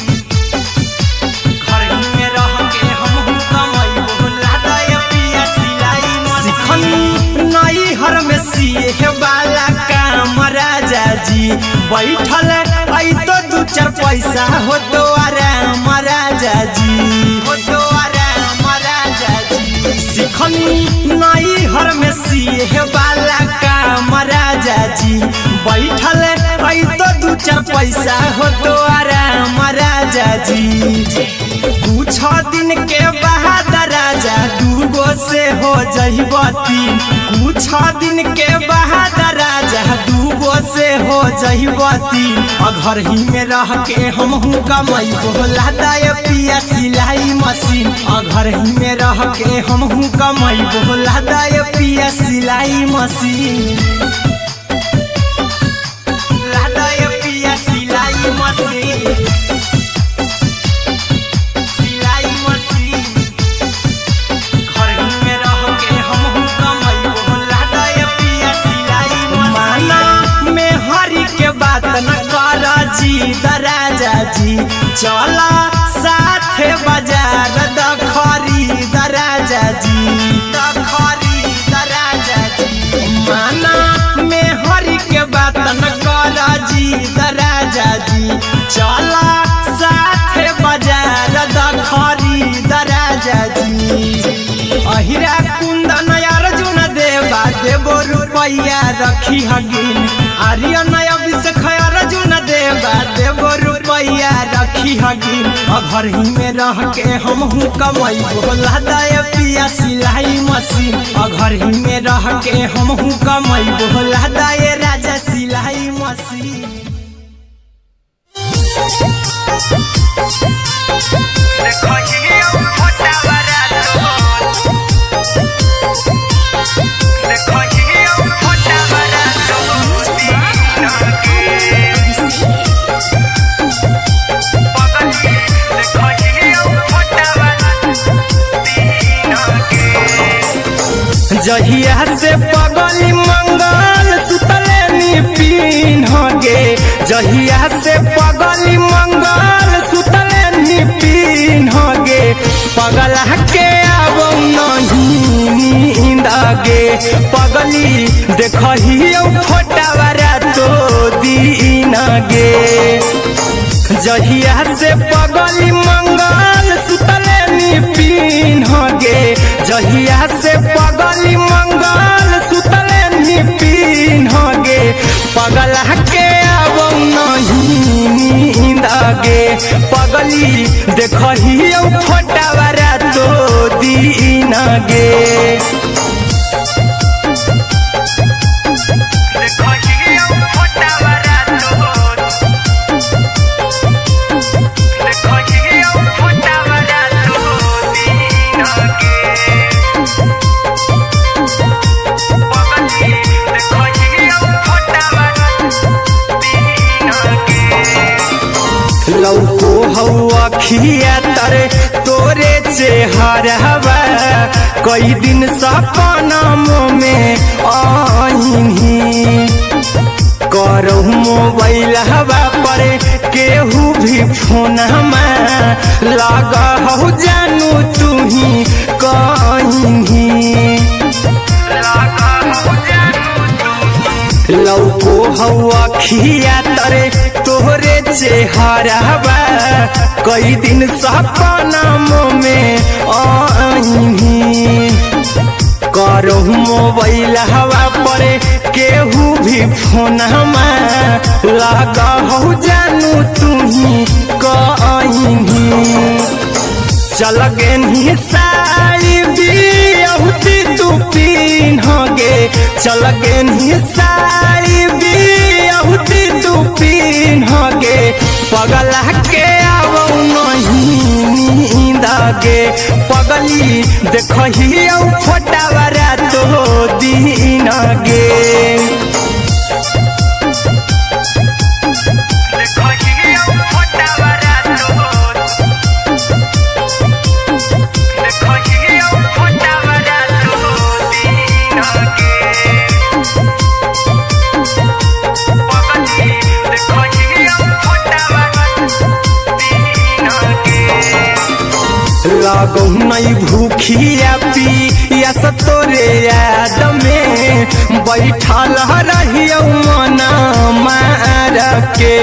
घर ही में रह के हमहू कमैबो लादाय पिया सिलाई मशीन नई हर में सिए वाला काम राजा जी बैठल आई तो दू चार पैसा हो तो आराम राजा जी हो तो आराम राजा जी सिखनी नई हर में सिए वाला काम राजा जी बैठल आई तो दू चार पैसा हो तो आराम राजा जी कुछ दिन के बाद राजा दूगो से हो जहिबती कुछ दिन के बाद राजा दूगो से हो जहिबती घर ही में रह के हमहू कमैबो लादाय पिया सिलाई मशीन घर ही में रह के हमहू कमैबो लादाय पिया सिलाई मशीन लादाय पिया सिलाई मशीन सिलाई मशीन घर ही में रह के हमहू कमैबो लादाय पिया सिलाई मशीन माना में हरी के बात न कर जी दराजा जी चला साथे बाजार दखरी दराजा जी दखरी दराजा जी माना में हरी के बात न कर जी दराजा जी चला साथे बाजार दखरी दराजा जी अहिरा कुंदन अर्जुन देवा देबो रुपैया रखी हगिन आर्यन अभिषेक अर्जुन देवा देबो रुपैया रुपया रखी हगिन घर ही में रह के हमहू कमाई बोला दे पिया सिलाई मशीन घर ही में रह के हमहू कमाई बोला दे राजा सिलाई मशीन। जहिया से पगली मंगल सुतले निपिन गे जहिया से पगली मंगल सुतले निपिन गे पगला के अब नहीं नींद गे पगली देखही फोटावारा तो दीन गे जहिया से पगली मंगल सुतले निपिन गे जहिया से पगली मंगल सुतले निपिन गे पगला के अब नहीं नींद गे पगली देखही फोटावारा तो दीन गे। लौको हवा खिया तरे तोरे चेहरवा कई दिन सपना में आईनी करो मोबाइल हवा पर केहू भी फोन में लगा हो जानू तू ही कहीं लौको हवा खिया तरे तोहरे चेहरवा कई दिन सपना में आईनी करो मोबाइल हवा पर केहू भी फोन में लगा हो जानू तू ही कहीं चल गे साड़ी बिहुती तू पीन गे चल गे साड़ी बिहुती तू पीन गे पगला के अब नहीं नींद गे पगली देखही फोटावारा तो दीन गे। लागो नहीं भूखिया पिया तोरे याद में बैठल रहियो मना मार के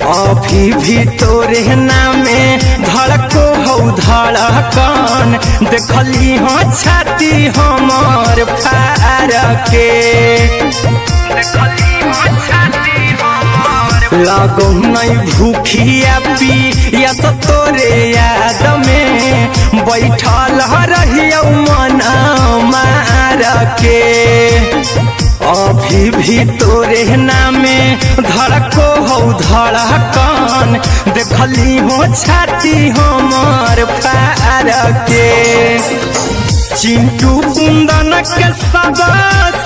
अभी भी तोरे नामे धड़को हो धड़कन देखली हाँ छाती हमार फार के लागो नहीं भूखिया पिया तोरे याद में बैठल रहियो मना मार के अभी भी तोरे नामे धड़को हो धड़कन देखली हो छाती हमार फार के चिंटू कुंदन के सब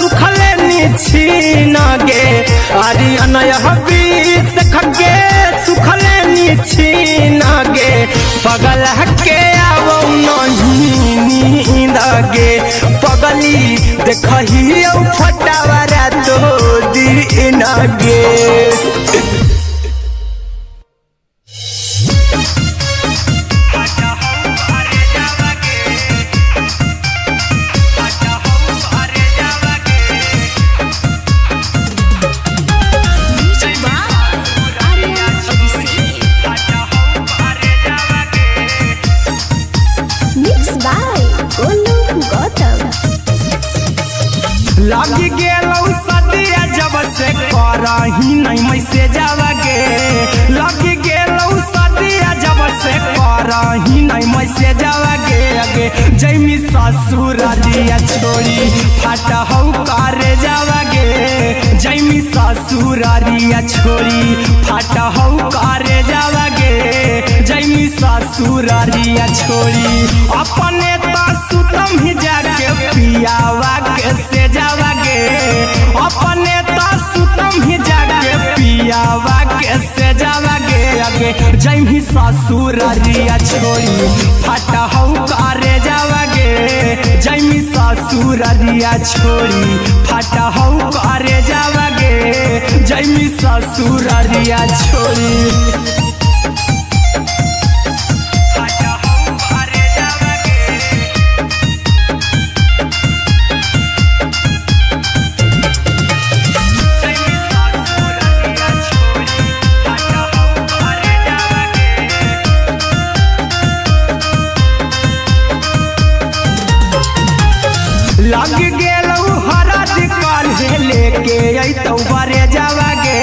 सुखले छीन गे आर्यन बीस खगे सुखले छीन गे पगला के अब नहीं नींद गे पगली देखही फटावारा तो दीन गे। लगी गेलौ सदिया जब से करही नहीं मैसेज आवा गे करही नहीं मैसे जावा गे जैमी ससुरारिया छोड़ी फाटा हौ करे जावा गे जैमी ससुरारिया छोड़ी फाटा हौ करे जावा गे जैमी ससुरारिया छोड़ी अपने तो सुतम ही जाके पियावा के से जावा गे अपने तो सुतम ही जाके पियावा के से जावा गे जैमी ससुरारिया छोड़ी फाटा हौ करे जावा गे जैमी ससुरारिया छोड़ी फाटा हौ करे जावा गे जैमी ससुरारिया छोड़ी लग गेलौ हरद काल्हे लेके अइतौ बरे जावा गे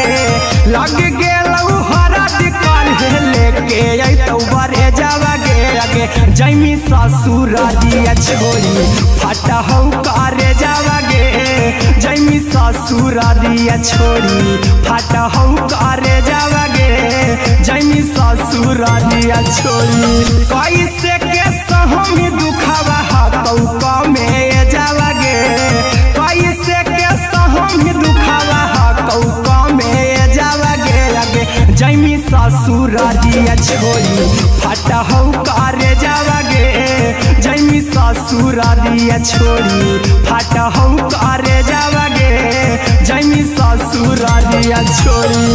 लग गेलौ हरद काल्हे लेके अइतौ बरे जावा गे जैमी ससुरारिया छोड़ी फाटा हौ करे जावा गे जैमी ससुरारिया छोड़ी फाटा हौ करे जावा गे जैमी ससुरारिया छोड़ी कैसे के सहम दुखावा हतौ कमे जावा गे कैसे के सहम दुखावा हतौ कमे जावा गे जैमी ससुरारिया छोड़ी फाटा हौ करे जावा गे जैमी ससुरारिया छोड़ी फाटा हौ करे जावा गे जैमी ससुरारिया छोड़ी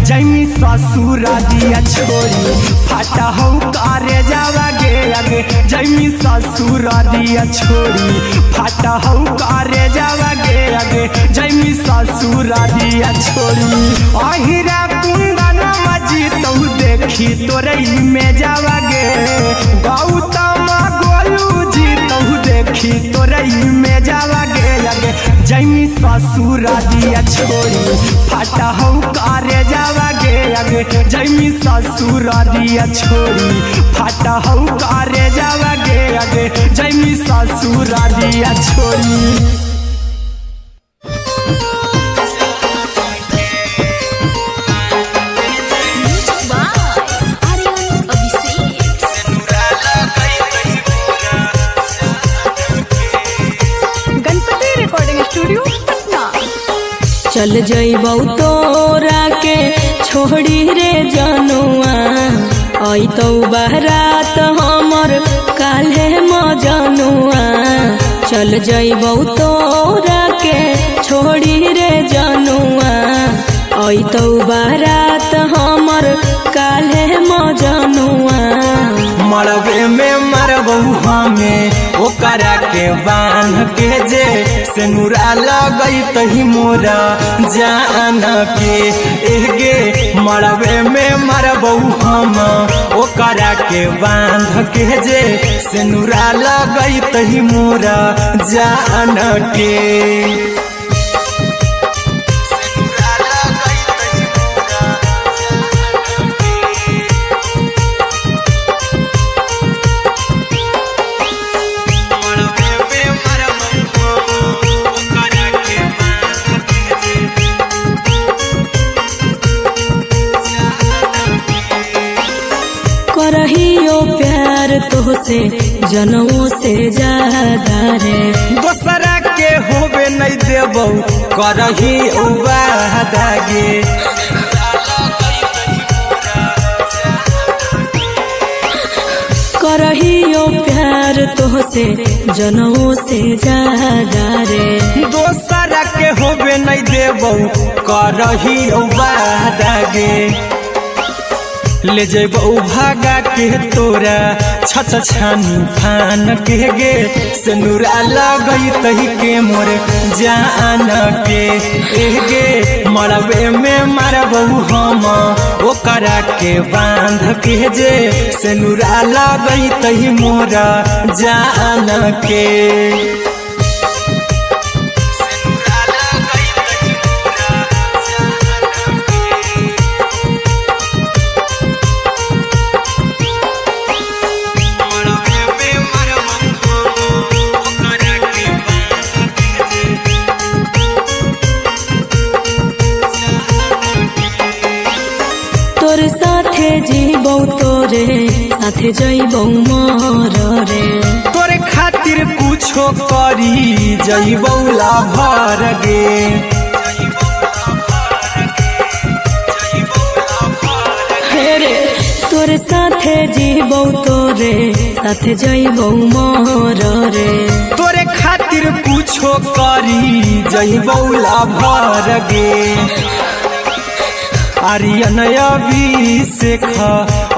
जैमी ससुरारिया छोड़ी फाटा हौ करे जावा गे जैमी ससुरारिया छोड़ी फाटा हौ करे जावा गे जैमी ससुरारिया छोड़ी अहिरा कुंदन मजी तौ देखी तोरई में जावा गे गौतम गोलू जी तौ देखी तोरई में जावा गे जैमी ससुरारिया छोड़ी फाटा हौ करे जावा गे जैमी ससुरारिया छोड़ी फाटा हौ करे जावा गे जैमी ससुरारिया छोड़ी चल जइबौ तोरा के छोड़ी रे जनुआ अइतौ बारात हमर काल्हे मजनुआ चल जइबौ तोरा के छोड़ी रे जनुआ अइतौ बारात हमर काल्हे मजनुआ मरबे में मरबौ हमें ओकरा के बांध के जे सेनुरा लगई तही मोरा जान के एगे मरबे में मरबौ हम ओकरा के बांध के जे सेनुरा लगई तही मोरा जान के करहियो प्यार तोहसे जनमों से ज्यादा रे दोसरा के होबे नहीं देबौ करही वादा गे करहियो प्यार तोहसे जनमों से ज्यादा रे दोसरा के होबे नहीं देबौ करही बादागे ले जेबौ भागा के तोरा छछ छानी फान के गे सिनुरा लगई तही के मोर जान के गे मरबे में मारबौ हम ओकरा के बांध के जे सिनुरा लगई तही मोर जान के तोर साथे जीबौ तोरे साथे जइबौ मर रे तोरे खातिर कुछो करी जइबौ लाभर गे रे तोर साथे जीबौ तोरे साथे जइबौ मर रे तोरे खातिर कुछो करी जइबौ लाभर गे आर्यन अभिषेक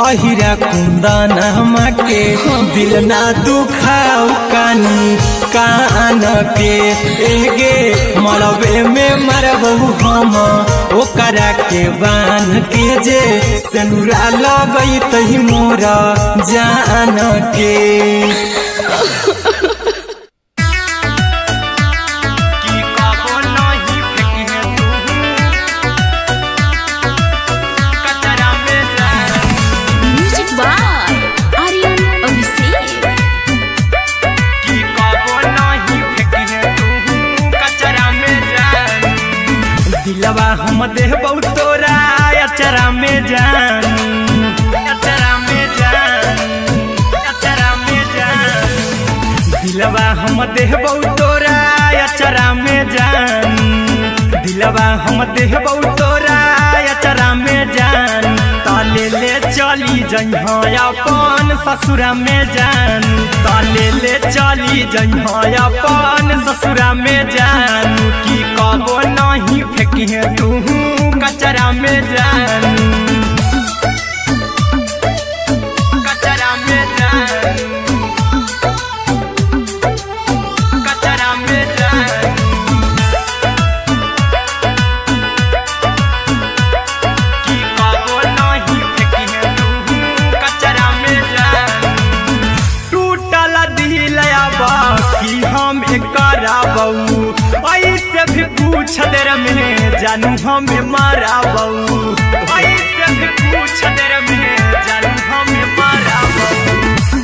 अहिरा कुंदन के दिल ना दुखाओ कानी कान के एगे मरबे में मरबौ हम ओकरा के बांध के जे सिनुरा लगई तही मोरा जान के दिलवा हम देबौ तोरा अचरा में जान अचरा में जान अचरा में जान दिलवा हम देबौ तोरा अचरा में जान दिलवा हम देबौ तोरा अचरा में जान ताले ले चली जइहा अपन ससुरा में जान ताले ले चली जइहा अपन ससुरा में जान की कबो नहीं फेंकिहे तू कचरा में जान कचरा में जान कचरा में जान की कबो नहीं फेंकिहे तू कचरा में जान टूटल दिल आबा की हम कराबौ ऐसे भी पूछ देर में जानू हमें माराबौ ऐसे भी पूछ देर में जानू हमें माराबौ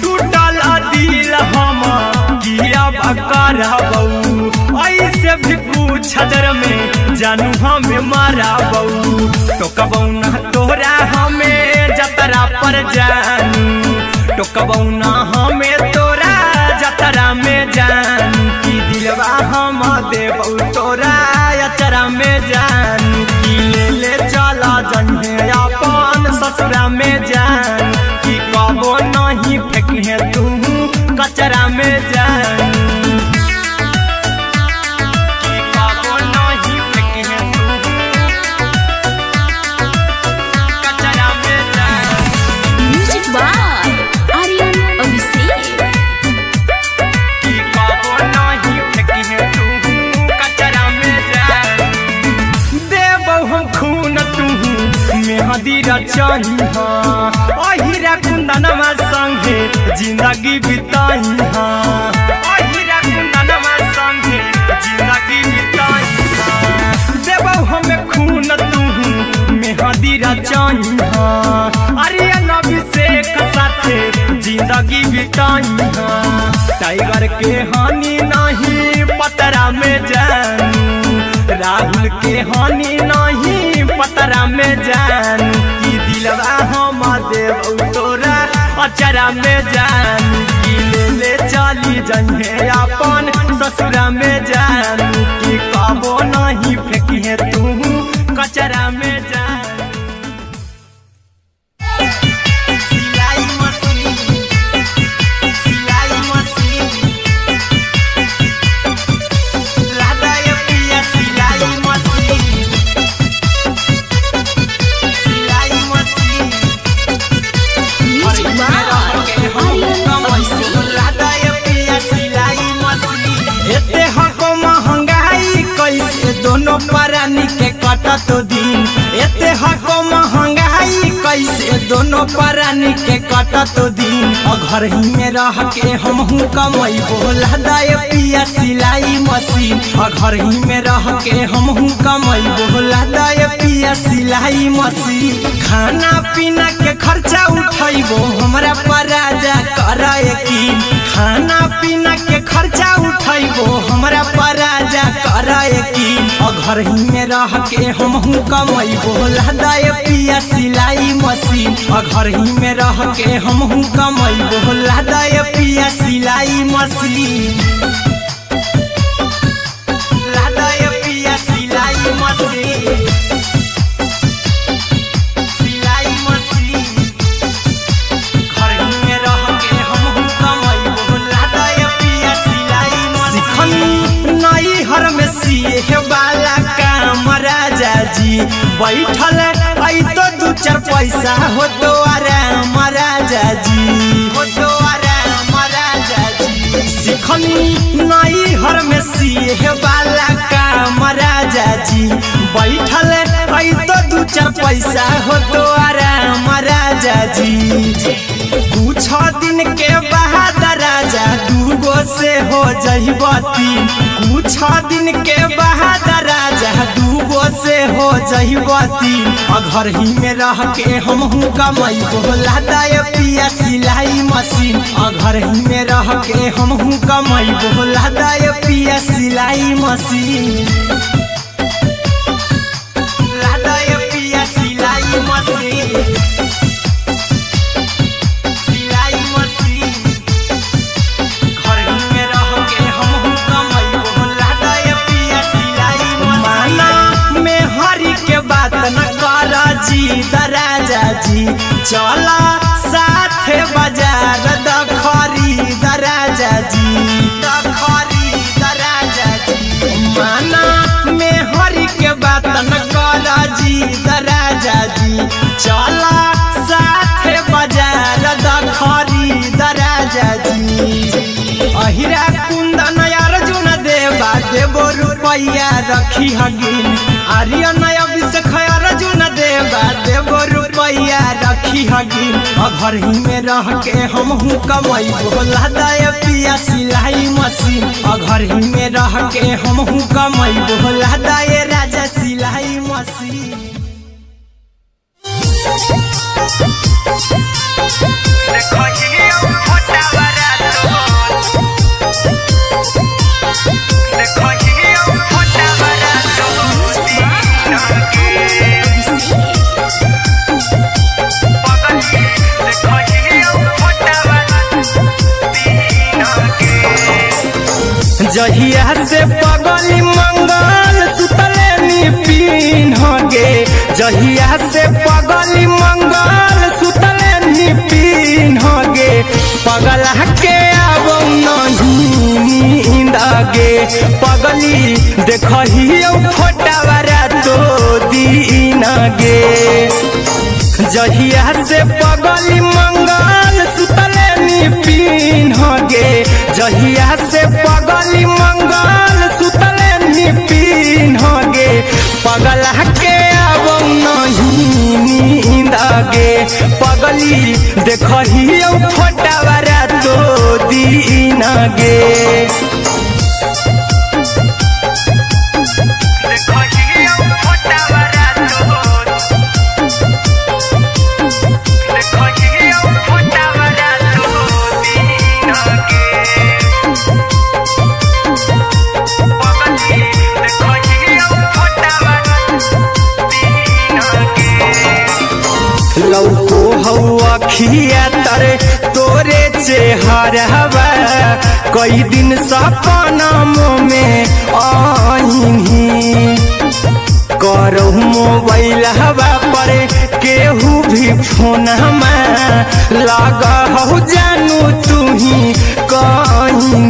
टूटल दिल हम किया कराबौ ऐसे भी पूछ देर में जानू हमें माराबौ टोकबौ ना तोरा हमें जतरा पर जानू टोकबौ ना हमें तोरा जतरा में जानू की दिलवा हम देबौ तोरा अचरा में जानू की ले ले चला जइहे अपन ससुरा में जान की कबो नहीं फेंकिहे तू कचरा में जानू की कबो नहीं फेंकिहे तू कचरा में जानू म्यूजिक बाय आर्यन अभिषेक की कबो नहीं फेंकिहे तू कचरा में जान देबौ हम खून तू मेहदी रचही अहिरा कुंदनमा संगे जिंदगी बिताई अहिरा कुंदनमा संगे जिंदगी बिताई देबौ हमें खून तू मेहदी रचही आर्यन अभिषेक साथे जिंदगी बिताई टाइगर के हानि नहीं पतरा में जानू राहुल के हानि नहीं पतरा में जानू की दिलवा हम देबौ तोरा अचरा में जानू की ले ले चली जइहे अपन ससुरा में जानू की कबो नहीं फेंकिहे तू कचरा में जानू सिलाई दोनों परानी के कटत दिन एते हको महंगाई कैसे दोनों परानी के कटत दिन घर ही में रह के हमहू कमाई बोला दाए पिया सिलाई मशीन घर ही में रह के हमहू कमाई बोला दाए पिया सिलाई मशीन खाना पीना के खर्चा उठैबो हमरा पर राजा करे यकीन खाना पीना के खर्चा उठैबो हमरा पर राजा करे यकीन घर ही में रह के हमहू कमाई बोला दाए पिया सिलाई मशीन घर ही में रह के हमहू कमाई बोला दाए पिया सिलाई मशीन लादाए पिया सिलाई मशीन सिलाई मशीन घर ही में रह के हमहू कमाई बोला दाए पिया सिलाई मशीन नई हर में सिए वाला काम राजा जी बैठल आई तो दू चार पैसा हो तो आराम राजा जी हो तो आराम राजा जी सिखनी नई हर में सिए वाला काम राजा जी बैठल आई तो दू चार पैसा हो तो आराम राजा जी कुछ दिन के बाद राजा दूगो से हो जहिबती कुछ दिन के बाद राजा दूगो से हो जहिबती घर ही में रह के हमहू कमाई बोला दाए पिया सिलाई मशीन घर ही में रह के हमहू कमाई बोला दाए पिया सिलाई मशीन लादाए पिया सिलाई मशीन सिलाई मशीन घर ही में रह के हमहू कमाई बोला दाए पिया सिलाई मशीन माना में हरी के बात न कर जी दराजा जी चला साथे बाजार दखरी दराजा जी दखरी दराजा जी माना में हरी के बात न कर जी दराजा जी चला साथे बाजार दखरी दराजा जी अहिरा कुंदन अर्जुन देवा देबो रुपया रखी हगिन आर्यन अभिषेक अर्जुन देवा देबो रुपया रखी हगिन घर ही में रह के हमहू कमाई बोला दाए पिया सिलाई मशीन घर ही में रह के हमहू कमाई बोला दाए राजा सिलाई मशीन जहिया से पगली मंगल सुतले निपिन होगे जहिया से पगली मंगल सुतले निपिन होगे पगला के आबो नहीं नींद गे पगली देखहियो फोटावरा तो दीन गे जहिया से पगली मंगल सुतले निपिन होगे जहिया से पगली मंगल सुतले निपिन होगे पगला के आबो नहीं नींद गे पगली देखहियो फोटावरा तो दीन गे लौको हवा खिया तरे तोरे चेहरवा कई दिन सपना में आईनी करो मोबाइल हवा पर केहू भी फोन में लगा हो जानू तू ही कहीं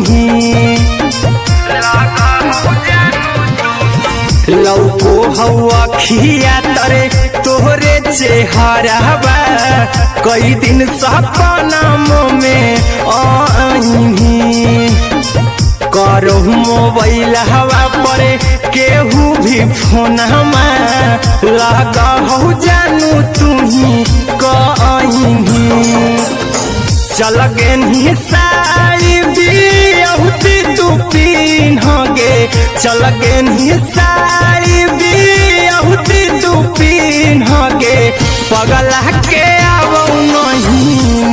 लौको हवा खिया तरे तोहरे चेहरवा कई दिन सपना में आईनी तोहरो मोबाइल हवा पर केहू भी फोन लगा हो जानू तुही कहीं चल गेनी साड़ी बियहुती तू पिन्हगे चल गेनी साड़ी बियहुती तू पिन्हगे पगला के आवौ नहीं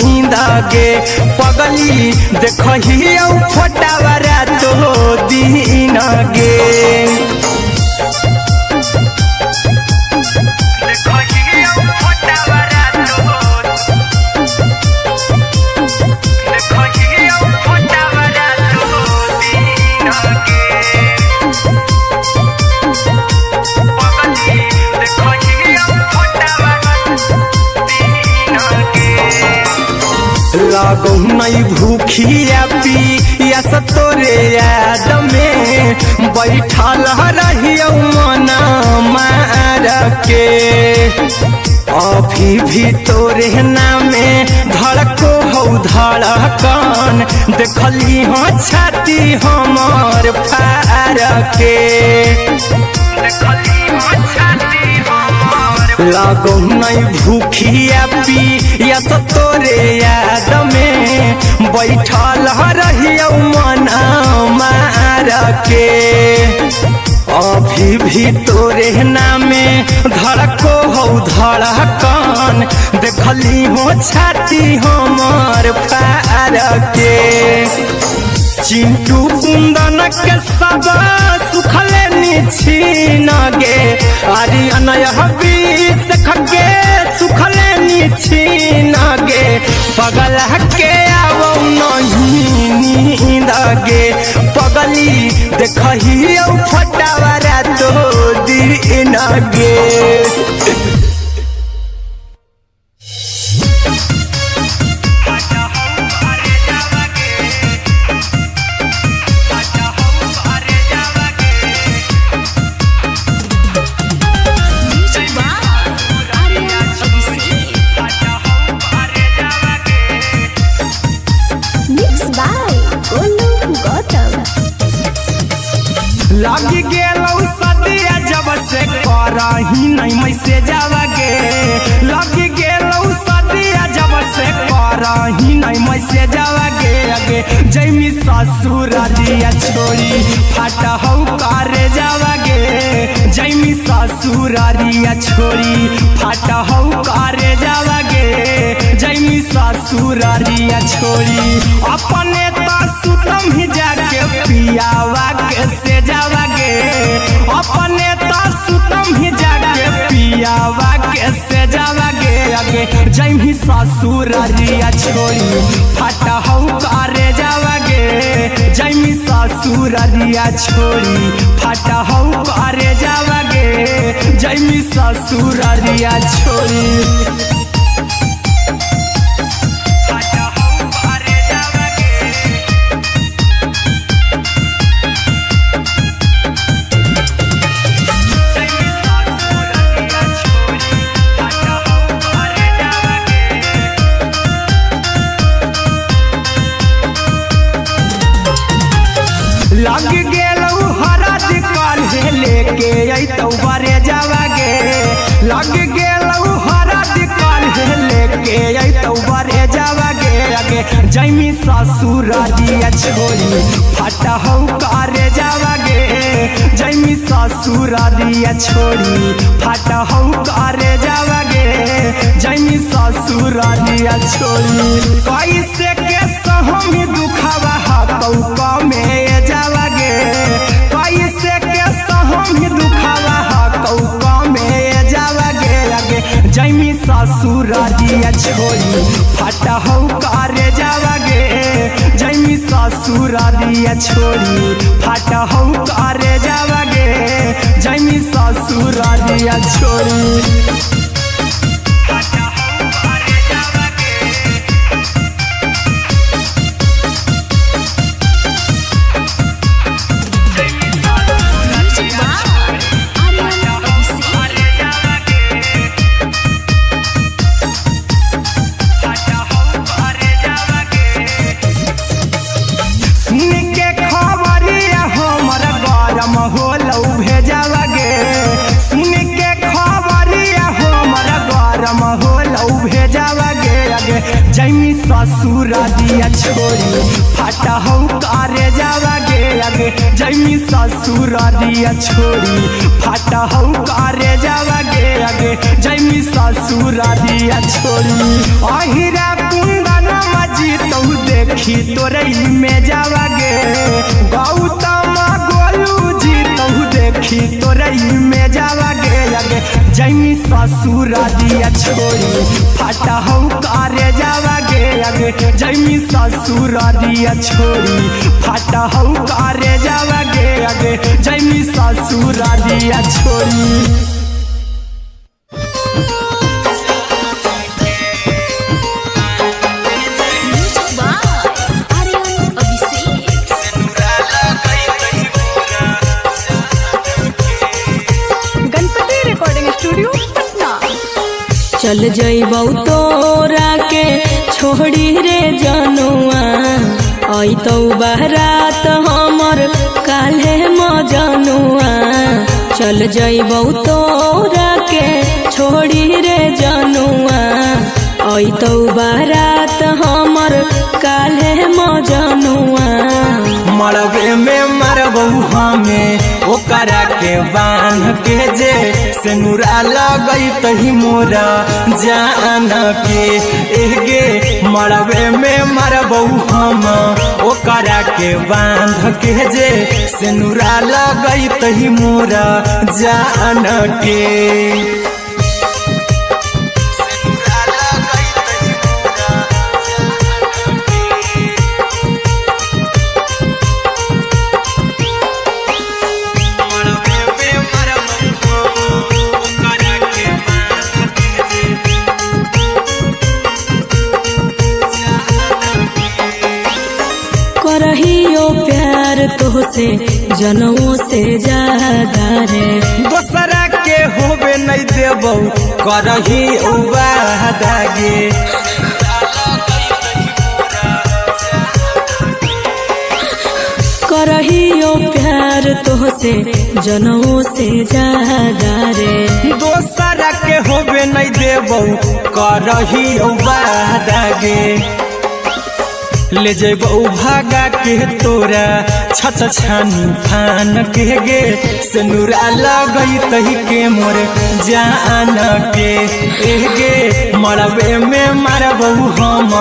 नींदगे पगली देखही फोटावरा तो दीनगे लागो नहीं भूखिया पिया तोरे याद में बैठल रहियो मना मार के अभी भी तोरे नामे धड़को हो धड़कन देखली हाँ छाती हमर फार के लागो नहीं भूखिया पिया तोरे याद में बैठल रहियो मना मार के अभी भी तोरे नामे धड़को हो धड़कन देखली हो छाती हमर फार के चिंटू कुंदन के सब सुखले छीन गे आर्यन बीस खगे सुखले छीन गे पगला के आवौ नहीं नींद गे पगली देखही फटावरा तो दीन गे लगी गेलौ सदिया जब से करही नहीं मैसे जावगे लगी गेलौ सदिया जब से करही नहीं मैसे जावगे अगे जैमी ससुरारिया छोड़ी फाटा हौ करे जावगे जैमी ससुरारिया छोड़ी फाटा हौ करे जावगे जैमी ससुरारिया छोड़ी अपने तो सुतम ही जाके पियावा के से जावगे अपने तो सुतम ही जाके पियावा के से जावगे अगे जैमी ससुरारिया छोड़ी फाटा हौ करे जावगे जैमी ससुरारिया छोड़ी फाटा हौ करे जावगे जैमी ससुरारिया छोड़ी लग गेलौ हरद काल्हे लेके अइतौ बरे जावगे लग गेलौ हरद काल्हे लेके अइतौ बरे जावगे अगे जैमी ससुरारिया छोड़ी फाटा हौ करे जावगे जैमी ससुरारिया छोड़ी फाटा हौ करे जावगे जैमी ससुरारिया छोड़ी कैसे के सहम दुखवा हतौ कमे जावगे कैसे के सहम दुखवा हतौ कमे जावगे अगे जैमी ससुरारिया छोड़ी फाटा हौ करे जावगे जैमी ससुरारिया छोड़ी फाटा हौ करे जावगे जैमी ससुरारिया छोड़ी सुन के खबर जैमी ससुर दिया छोड़ी फाटा हो करे जावा गे आगे जैमी ससुर दिया छोड़ी फाटा हो करे जावा गे आगे जैमी ससुर दिया छोड़ी अहिरा कुंदन मजी तो देखी तोरई में जावा गे गौतम गोलू जी तो देखी तोरई में जावा गे आगे जैमी ससुर दिया छोड़ी फाटा हो करे जावा गे आगे जैमी ससुर दिया छोड़ी फाटा हो करे जावा गे आगे जैमी ससुर दिया छोड़ी चल जइबौ तोरा के छोड़ी रे जनुआ अइतौ बारात हमर काल्हे मजनुआ चल जइबौ तोरा के छोड़ी रे जनुआ अइतौ बारात हमर काल्हे मजनुआ मरबे में मरबू हमें ओकरा के बांध के जे सेनुरा लगई तही मोरा जान के एगे मरबे में मरबू हम ओकरा के बांध के जे सेनुरा लगई तही मोरा जान के करहियो प्यार तोहसे जनों से ज्यादा रे दोसरा के होबे नहीं देबौ करही वादा गे करहियो प्यार तोहसे जनों से ज्यादा रे दोसरा के होबे नहीं देबौ करही वादा गे ले जेबौ भागा के तोरा छत छानी फान के गे सेनुरा लगई तही के मोर जान के एगे मरबे में मरबौ हम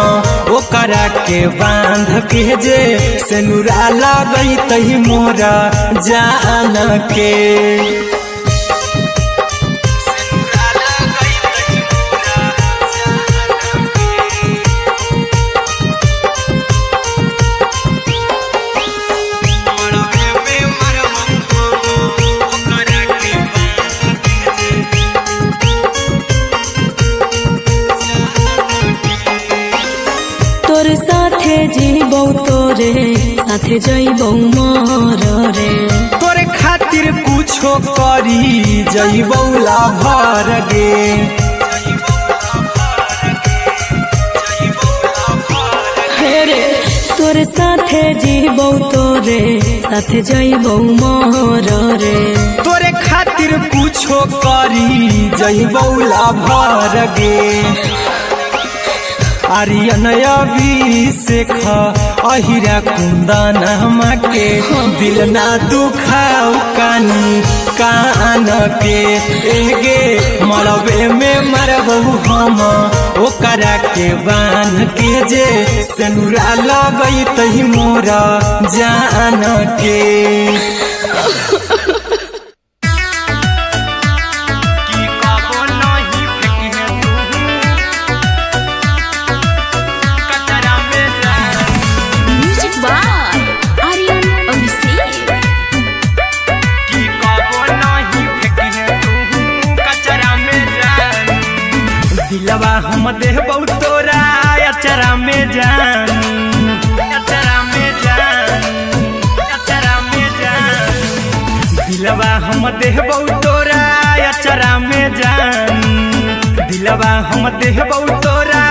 ओकरा के बांध के जे सेनुरा लगई तही मोरा जान के तोर साथे जीबौ तोरे साथे जइबौ मर रे तोरे खातिर कुछो करी जइबौ लाभर गे हेरे तोर साथे जीबौ तोरे साथे जइबौ मर रे तोरे खातिर कुछो करी जइबौ लाभर गे आर्यन अभिषेक अहिरा कुंदन के दिल ना दुखाओ कानी कान के एगे मरबे में मरबू हम ओकरा के बांध के जे सेनुरा लगई तही मोरा जान के दिलवा हम देबौ तोरा अचरा में जान अचरा में जान अचरा में जान दिलवा हम देबौ तोरा अचरा में जान दिलवा हम देबौ तोरा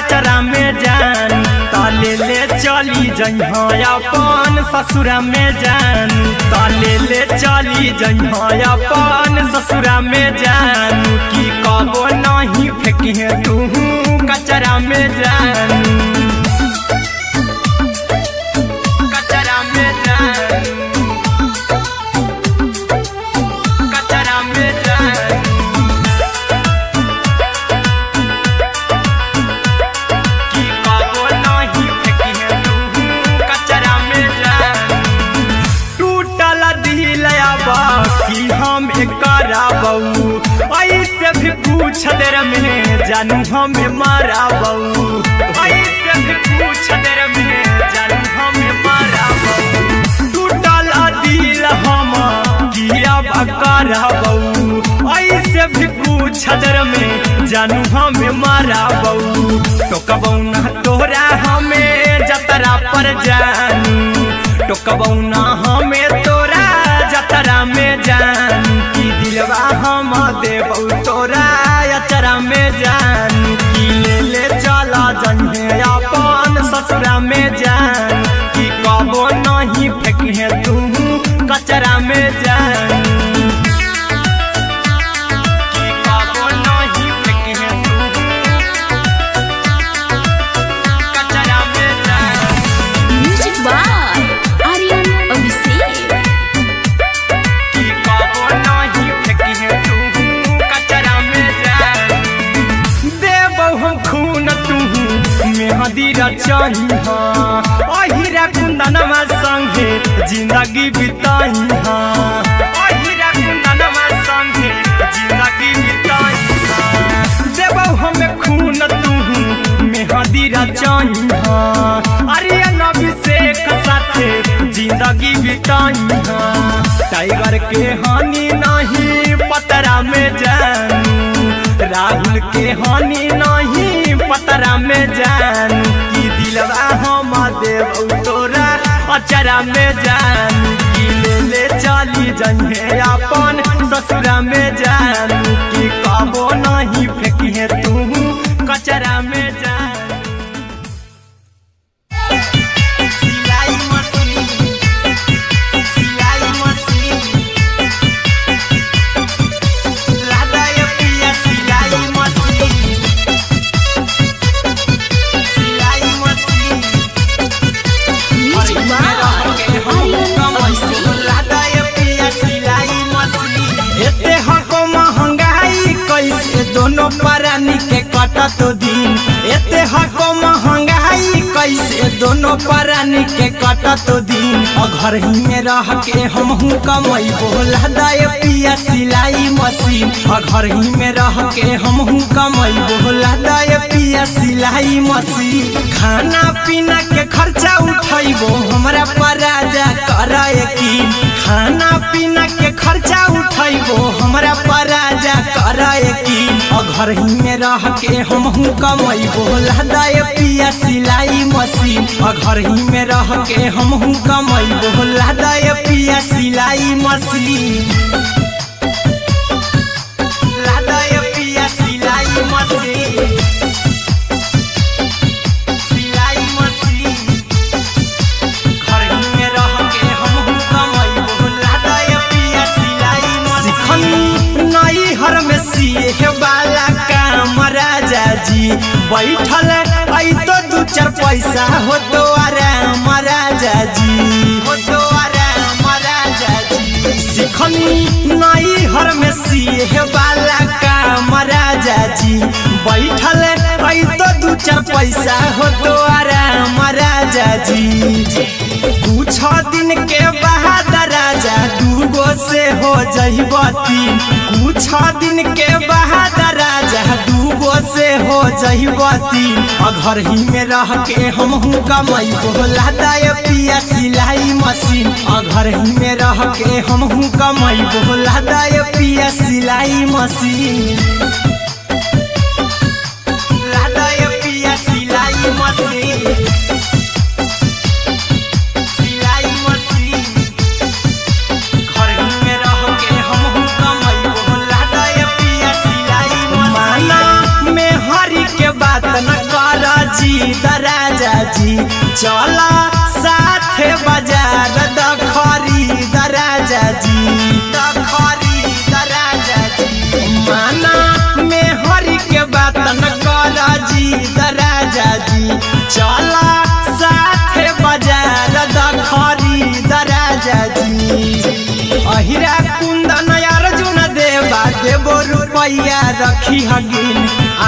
अचरा में जान ताले ले चली जइहा अपन ससुरा में जानू ताले ले चली जइहा अपन ससुरा में जानू कि कबो नहीं फेंकिहे तू कचरा में जानू कचरा में जानू कचरा में जानू कि कबो नहीं फेंकिहे तू कचरा में जानू टूटल दिल आबा कि हम कराबू ऐसे भी पूछ देर में जानू हमें माराबू ऐसे भी पूछ देर में जानू हमें माराबू टूटल दिल हम किया कराबू ऐसे भी पूछ देर में जानू हमें माराबू टोकबू ना तोरा हमें जतरा पर जानू टोकबू ना हमें तोरा जतरा में जानू कि दिलवा हम देबू तोरा अचरा में जानू कि ले चला जइहे अपन ससुरा में जानू कि कबो नहीं फेंकिहे तू कचरा में जानू कि कबो नहीं फेंकिहे तू कचरा में जानू म्यूजिक बाय आर्यन अभिषेक। कि कबो नहीं फेंकिहे तू कचरा में जानू देबौ हम खून तू मेहंदी रचहिहा अहिरा कुंदनमा संगे जिंदगी बिताइहा अहिरा कुंदनमा संगे जिंदगी बिताइहा देबौ हम खून तू मेहंदी रचहिहा आर्यन अभिषेक साथे जिंदगी बिताइहा टाइगर के हानि नहीं पतरा में जानू राहुल के हानि नहीं पतरा में जानू कि दिलवा हम देबू तोरा अचरा में जानू कि ले चली जइहे अपन ससुरा में जानू कि कबो नहीं फेंकिहे तू कचरा में जानू सिलाई मशीन सिलाई मशीन लादाय पिया सिलाई मशीन सिलाई machine music by Aryan Abhishek. लादाय पिया सिलाई मशीन एते हको महंगाई कैसे दोनों परानी के कटत दिन एते हको महंगाई कैसे दोनों परानी के कटत दिन घर ही में रह के हमहू कमैबो लादाय पिया सिलाई मशीन घर ही में रह के हमहू कमैबो लादाय पिया सिलाई मशीन खाना पीना के खर्चा उठैबो हमरा पराजा कराए की खाना पीना के खर्चा उठैबो हमरा पराजा कराए की घर ही में रह के हमहू कमैबो लादाय पिया सिलाई मशीन घर ही में रह के हमहू कमैबो लादाय पिया सिलाई मशीन लादाय पिया सिलाई मशीन सिलाई मशीन घर ही में रह के हमहू कमैबो लादाय पिया सिलाई मशीन नई हर में सिए वाला काम राजा जी बैठल आई तो दू चार पैसा हो तो आराम राजा जी हो तो आराम राजा जी सिखनी नई हर में सिए वाला काम राजा जी बैठल आई तो दू चार पैसा हो तो आराम राजा जी कुछ दिन के बाद राजा दूगो से हो जहिबती कुछ दिन के बाद राजा दूगो से हो जहिबती घर ही में रह के हमहू कमैबो लादाय पिया सिलाई मशीन घर ही में रह के हमहू कमैबो लादाय पिया सिलाई मशीन लादाय पिया सिलाई मशीन सिलाई मशीन घर ही में रह के हमहू कमैबो लादाय पिया सिलाई मशीन माना में हरी के बात न कर जी दराजा जी चला चला साथे बाजार द खरीद राजा जी अहिरा कुंदन अर्जुन देवा देबो रुपया रखी हगिन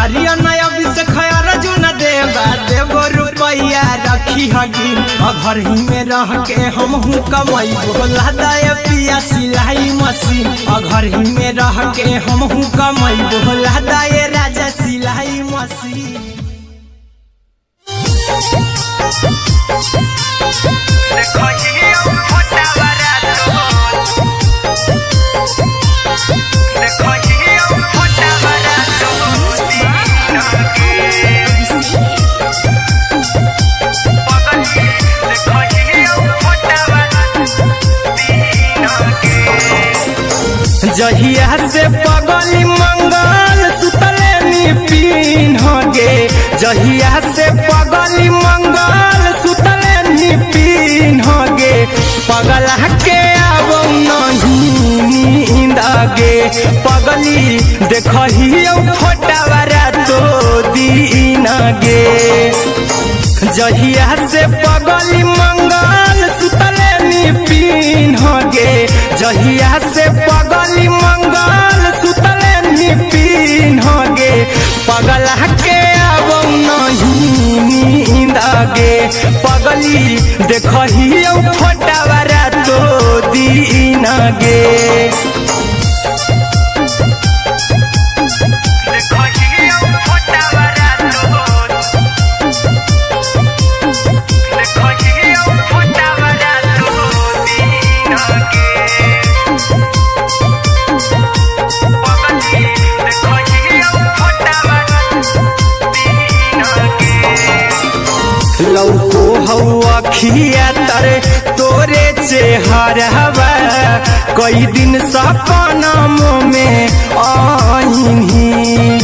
आर्यन अभिषेक अर्जुन देवा देबो रुपया रखी हगिन घर ही में रह के हमहू कमैबो लादाय पिया सिलाई मशीन घर ही में रह के हमहू कमैबो लादाय राजा सिलाई मशीन जहिया से पगली मंगल सुतले निपिन गे जहिया से पगली मंगल सुतले निपिन गे पगला के अब नहीं नींद गे पगली देखही फोटावारा तो दीन गे जहिया से पगली मंगल सुतले निपिन गे जहिया से पगली मंगल सुतले निपिन गे पगला के अब नहीं नींद गे पगली देखही फोटावारा तो दीन गे लौको हवा खिया तरे तोरे चेहरवा कई दिन सपना में आईनी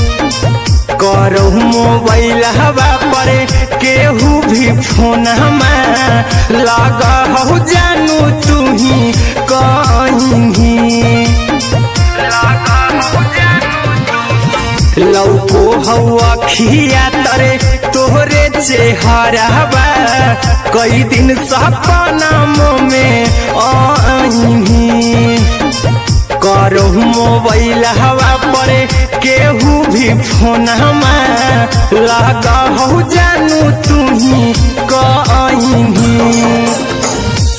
करो मोबाइल हवा पर केहू भी फोन में लगा हो जानू तू ही कहीं लौको हवा खिया तरे तोहरे चेहरवा कई दिन सपना में आईनी करो मोबाइल हवा पर केहू भी फोन में लगा हो जानू तू ही कहीं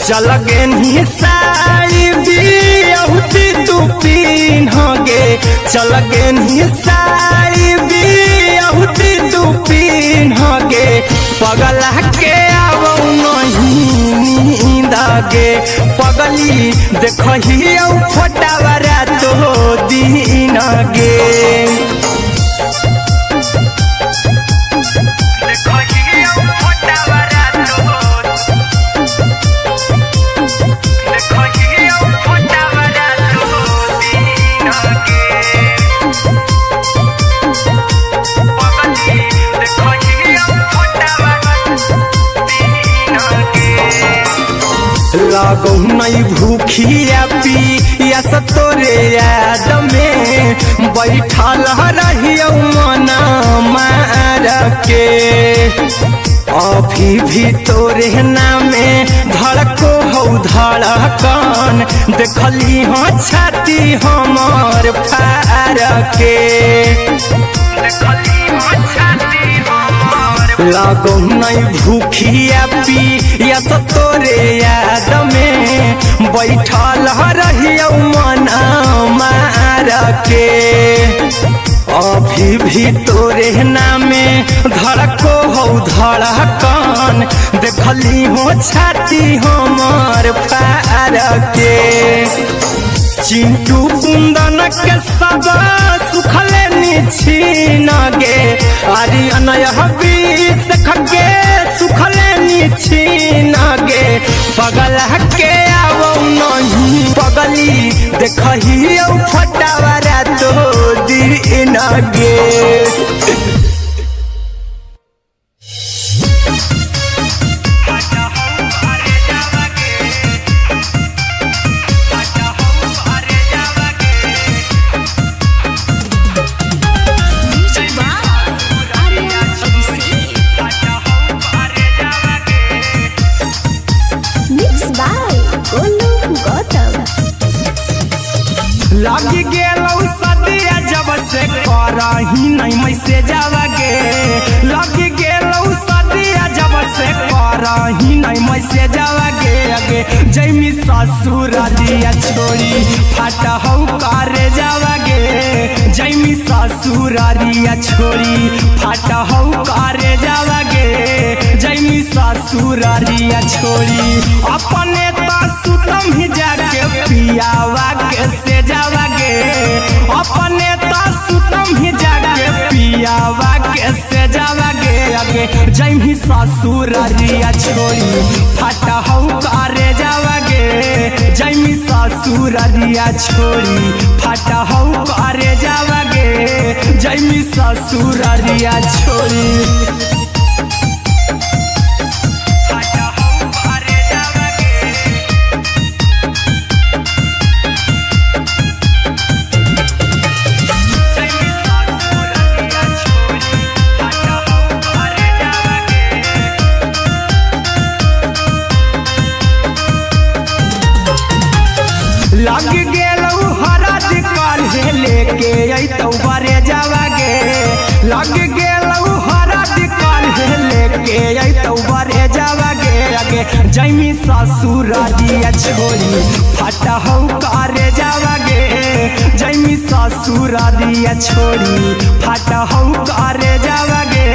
चल गे साड़ी बिहुती तू पीन गे चल गे साड़ी बिहुती तू पीन गे पगला के अब नहीं नींद गे पगली देखही फोटावारा तो दीन गे लागो नहीं भूखिया पिया तोरे याद में बैठल रहियो मना मार के अभी भी तोरे नामे धड़को हो धड़कन देखली हाँ छाती हमार फार के लागो नहीं भूखिया पिया तोरे याद में बैठल रहियो मना मार के अभी भी तोरे नामे धड़को हो धड़कन देखली हो छाती हमार फार के चिंटू कुंदन के सब सुखले छीन गे आर्यन अभिषेक के सुखले छीन गे पगला के आवो नहीं पगली देखही फटावारा तो दीन गे मैसे जावागे लग गेलौ सदिया जब से करही नहीं मैसे जावागे आगे जैमी ससुर दिया छोड़ी फाटा हौ करे जावागे जैमी ससुर दिया छोड़ी फाटा हौ करे जावागे जैमी ससुर दिया छोड़ी अपने तो सुतम ही जाके पियावा के से जावागे अपने तो सुतम ही जाके पियावा के से जावागे आगे जैमी ससुर दिया छोड़ी फाटा हौ करे जावागे जैमी ससुर दिया छोड़ी फाटा हौ करे जावागे जैमी ससुर दिया छोड़ी लग गेलौ हरद काल्हे लेके अइतौ बरे जावागे लग गेलौ हरद काल्हे लेके अइतौ बरे जावागे आगे जैमी ससुर दिया छोड़ी फाटा हौ करे जावागे जैमी ससुर दिया छोड़ी फाटा हौ करे जावागे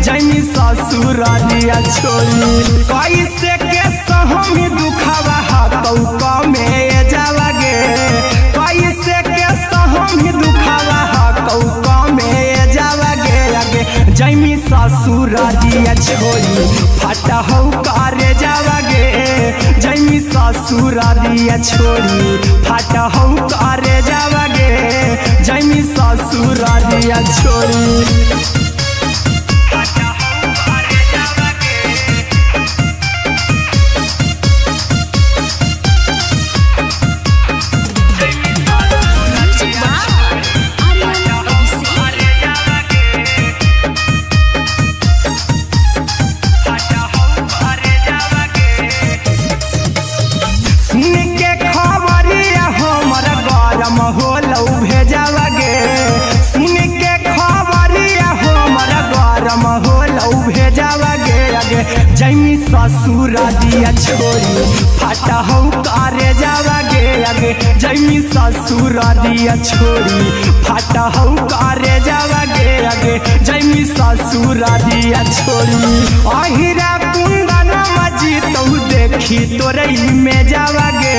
जैमी ससुर दिया छोड़ी कैसे के सहम दुखावा हतौ कमे जावागे कैसे के सहम दुखावा हतौ कमे जावागे आगे जैमी ससुर दिया छोड़ी फाटा हौ करे जावागे जैमी ससुर दिया छोड़ी फाटा हौ करे जावागे जैमी ससुर दिया छोड़ी जैमी ससुर दिया छोड़ी फाटा हौ करे जावागे आगे जैमी ससुर दिया छोड़ी फाटा हौ करे जावागे आगे जैमी ससुर दिया छोड़ी अहिरा कुंदन मजी तो देखी तोरई में जावागे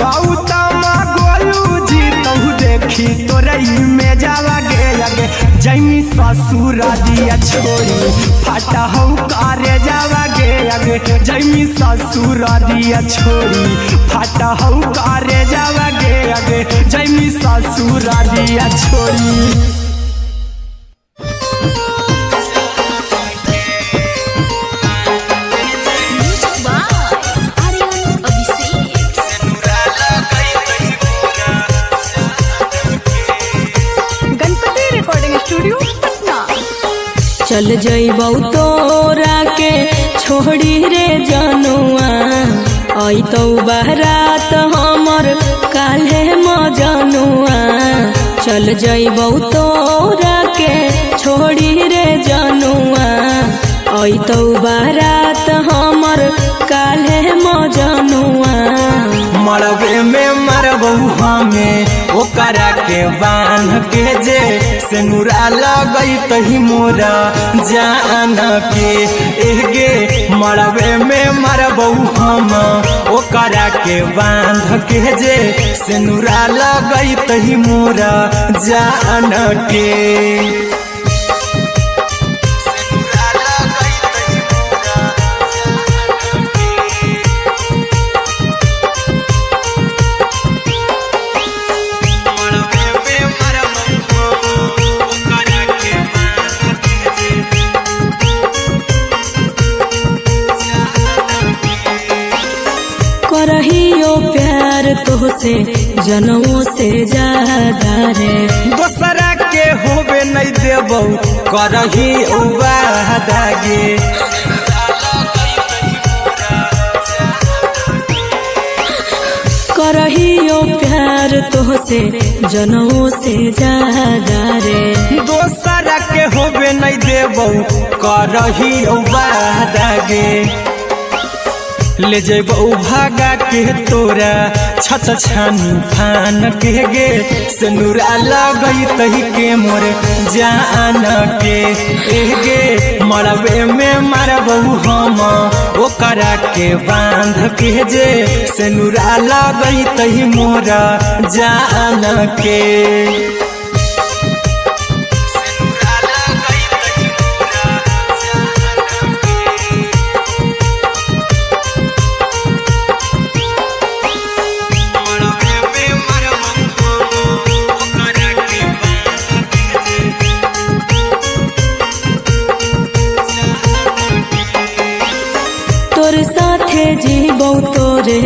गौतम गोलू जी तो देखी तोरई में जावागे आगे जैमी ससुर दिया छोड़ी फाटा हौ करे जावागे आगे जैमी ससुर दिया छोड़ी फाटा हौ करे जावागे आगे जैमी ससुर दिया छोड़ी चल जइबौ तोरा के छोड़ी रे जनुआ अइतौ बारात हमर काल्हे मजनुआ चल जइबौ तोरा के छोड़ी रे जनुआ अइतौ बारात हमर काल्हे मजनुआ मरबे में मरबौ हमें ओकरा के बांध के जे सेनुरा लगई तही मोरा जान के एगे मरबे में मरबौ हम ओकरा के बांध के जे सेनुरा लगई तही मोरा जान के करहियो प्यार तोहसे जनमों से ज्यादा रे दोसरा के होबे नहीं देबौ करही उबादागे करहियो प्यार तोहसे जनमों से ज्यादा रे दोसरा के होबे नहीं देबौ करही बादागे ले जेबौ भागा के तोरा छछ छानी फान के गे सिनुरा लगई तही के मोर जान के गे मरबे में मारबौ हम ओकरा के बांध के जे सिनुरा लगई तही मोर जान के तोर साथे जीबौ तोरे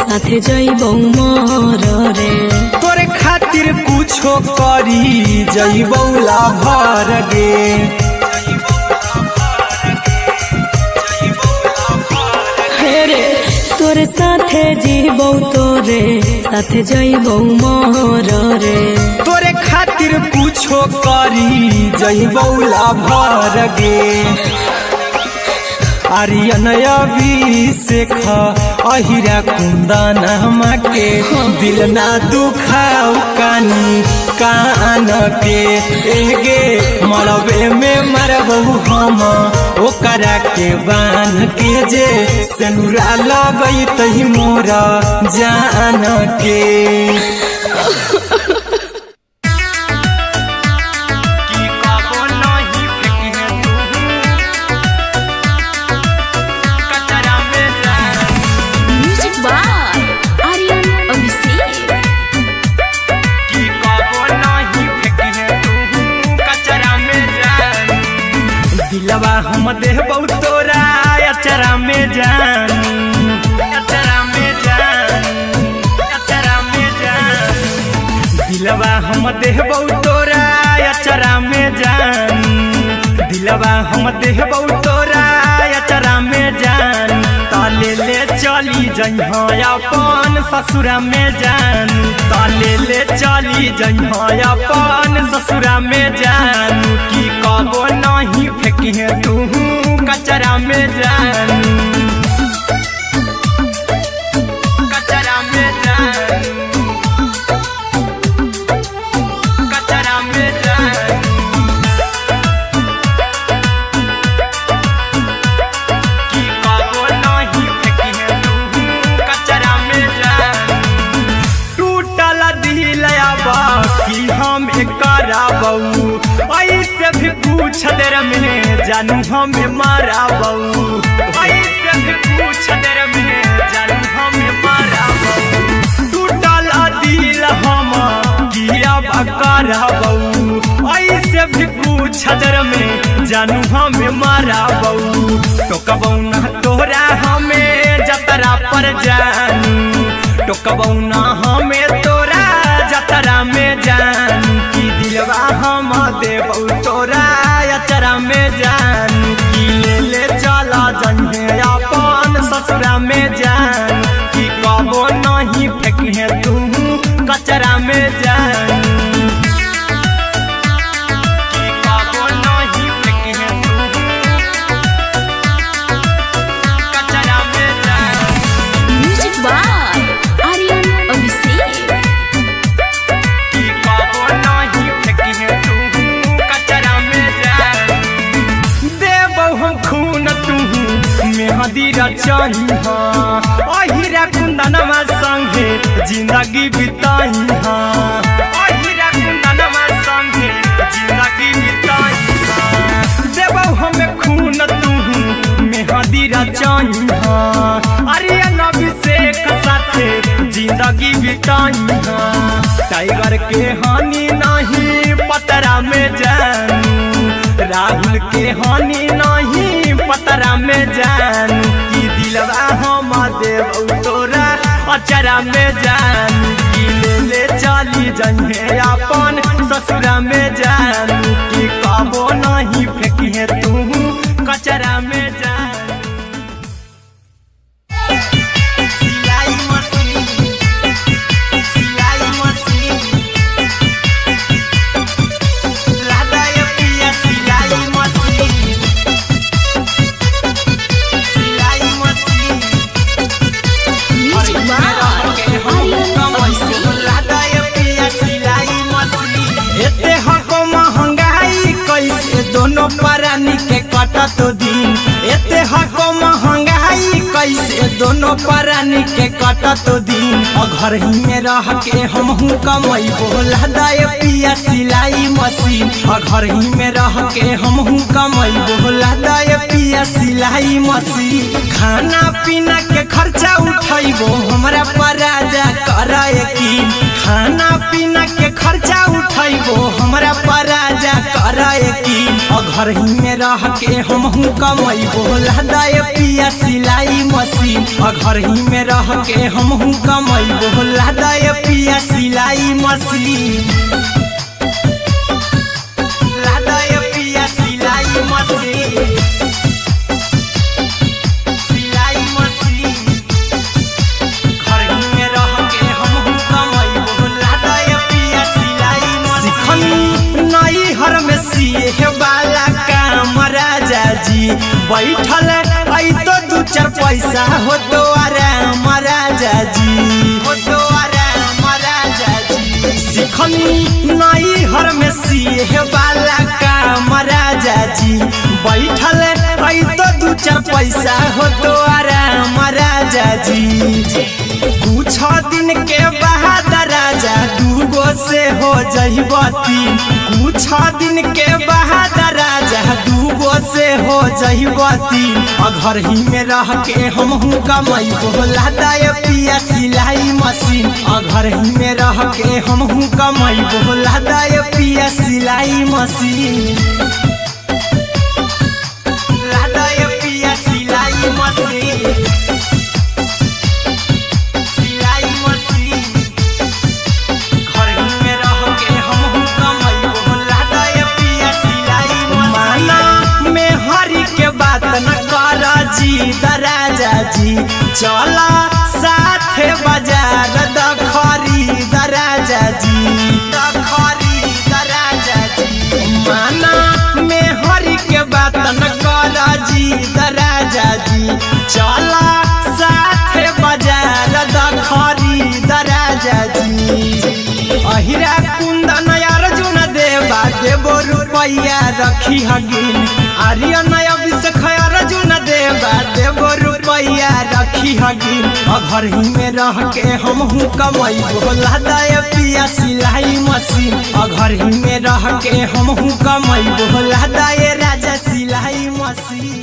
साथे जइबौ मोर रे तोरे खातिर कुछो करी जइबौ लाभर गे रे तोर साथे जीबौ तोरे साथे जइबौ मोर रे तोरे खातिर कुछो करी जइबौ लाभर गे आर्यन अभिषेक अहिरा कुंदन के दिल ना दुखाऊ कानी कान के गे मरबे में मरबौ हम ओकरा के बांध के जे सिनुरा लगई तही मोरा जान के दिलवा हम देबौ तोरा अचरा में जान अचरा में जान अचरा में जान दिलवा हम देबौ तोरा अचरा में जान दिलवा हम देबौ तोरा अचरा में जान ताले ले चली जइहा अपन ससुरा में जान ताले ले चली जइहा अपन ससुरा में जान की कबो नहीं फेंकी तू कचरा में जान कचरा में जान कचरा में जान की कबो नहीं फेंकी तू कचरा में जान टूटल दिल कि हम कराबौ ऐसे भी पूछ देर में जानू हमें माराबौ ऐसे भी पूछ देर में जानू हमें माराबौ टूटल दिल हम किया कराबौ ऐसे भी पूछ देर में जानू हमें माराबौ टोकबौ ना तोरा हमें जतरा पर जानू टोकबौ ना हमें तोरा जतरा में जानू की दिलवा हम देबौ तोरा अचरा में जानू की ले चला जइहे अपन ससुरा में जान की कबो नहीं फेंकी तू कचरा में जानू की कबो नहीं फेंकी तू कचरा में जान म्यूजिक बाय आर्यन अभिषेक की कबो नहीं फेंकी तू कचरा में जान देबौ हम खून तू मेहंदी रचाई अहिरा कुंदनमा संगे जिंदगी बिताई अहिरा कुंदनमा संगे जिंदगी बिताई देबौ हमें खून तू मेहंदी रचाई आर्यन अभिषेक साथे जिंदगी बिताई टाइगर के हानि नहीं पतरा में जानू राहुल के हानि नहीं पतरा में जानू की दिलवा हम देबौ तोरा अचरा में जानू की ले चली जइहे अपन ससुरा में जानू की कबो नहीं फेंकी तू कचरा में जानू सिलाई मशीन लादा पिया दोनों प्राणी के कटत दिन एते हको महंगाई कैसे दोनों प्राणी के कटत दिन घर ही में रह के हमहू कमैबो लदाय पिया सिलाई मशीन घर ही में रह के हमहू कमैबो लदाय पिया सिलाई मशीन खाना पीना के खर्चा उठैबो हमरा पराजा कराए की खाना पीना के खर्चा उठैबो हमरा पराजा कराए की घर ही में रह के हमहू कमैबो लदाय पिया सिलाई मशीन घर ही में रह के हमहू कमैबो लदाय पिया सिलाई मशीन लदाय पिया सिलाई मशीन सिलाई मशीन घर ही में रह के हमहू कमैबो लदाय पिया सिलाई मशीन नई हर में सिए वाला काम राजा जी बैठल आई तो दू चार पैसा हो तो आराम राजा जी हो तो आराम राजा जी सिखनी नई हर में सिए वाला काम राजा जी बैठल आई तो दू चार पैसा हो तो आराम राजा जी कुछ दिन के बाद राजा दूगो से हो जइबती कुछ दिन के बाद राजा दूगो से हो जइबती घर ही में रह के हमहू कमैबो लदाय पिया सिलाई मशीन घर ही में रह के हमहू कमैबो लदाय पिया सिलाई मशीन लदाय पिया सिलाई मशीन सिलाई मशीन घर ही में रह के हमहू कमैबो लदाय पिया सिलाई मशीन माना में हरी के बात न कर जी दराजा जी चला साथे बाजार दखरी दराजा जी दखरी दराजा जी माना में हरी के बात न कर जी दराजा जी चला साथे बाजार दखरी दराजा जी अहिरा कुंदन अर्जुन देवा देबो रुपैया रखी हगिन आर्यन अभिषेक अर्जुन देवा देबो रुपैया रखी हगिन घर ही में रह के हमहू कमैबो लदाय पिया सिलाई मशीन घर ही में रह के हमहू कमैबो लदाय राजा सिलाई मशीन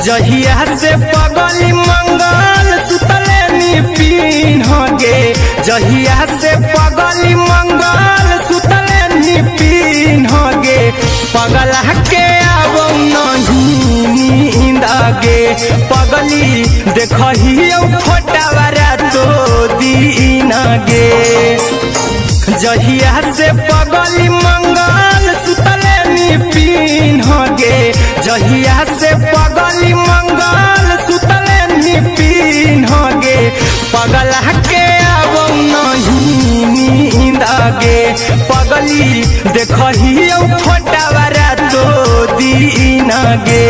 जहिया से पगली मंगल सुतले निपिन गे जहिया से पगली मंगल सुतले निपिन गे पगला के आब नहीं नींद गे पगली देखही फोटावारा तो दीन गे जहिया से पगली मंगल सुतले निपिन गे जहिया से पगली मंगल सुतले निपिन गे पगला के आब नहीं नींद गे पगली देखही फोटावारा तो दीन गे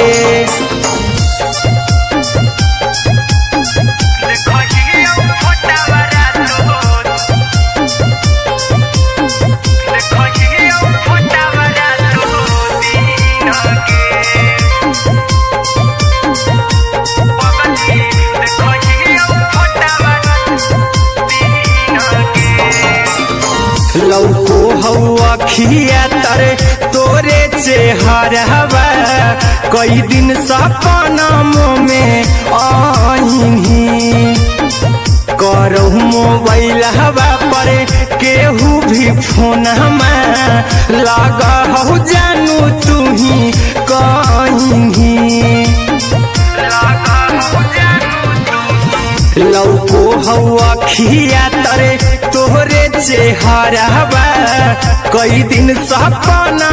लौको हवा खिया तरे तोरे चेहरवा कई दिन सपना में आईनी करहु मोबाइल हवा पर केहू भी फोन में लगा हो जानू तू ही कहीं लौको हवा खिया तरे तोहरे चेहरवा कई दिन सपना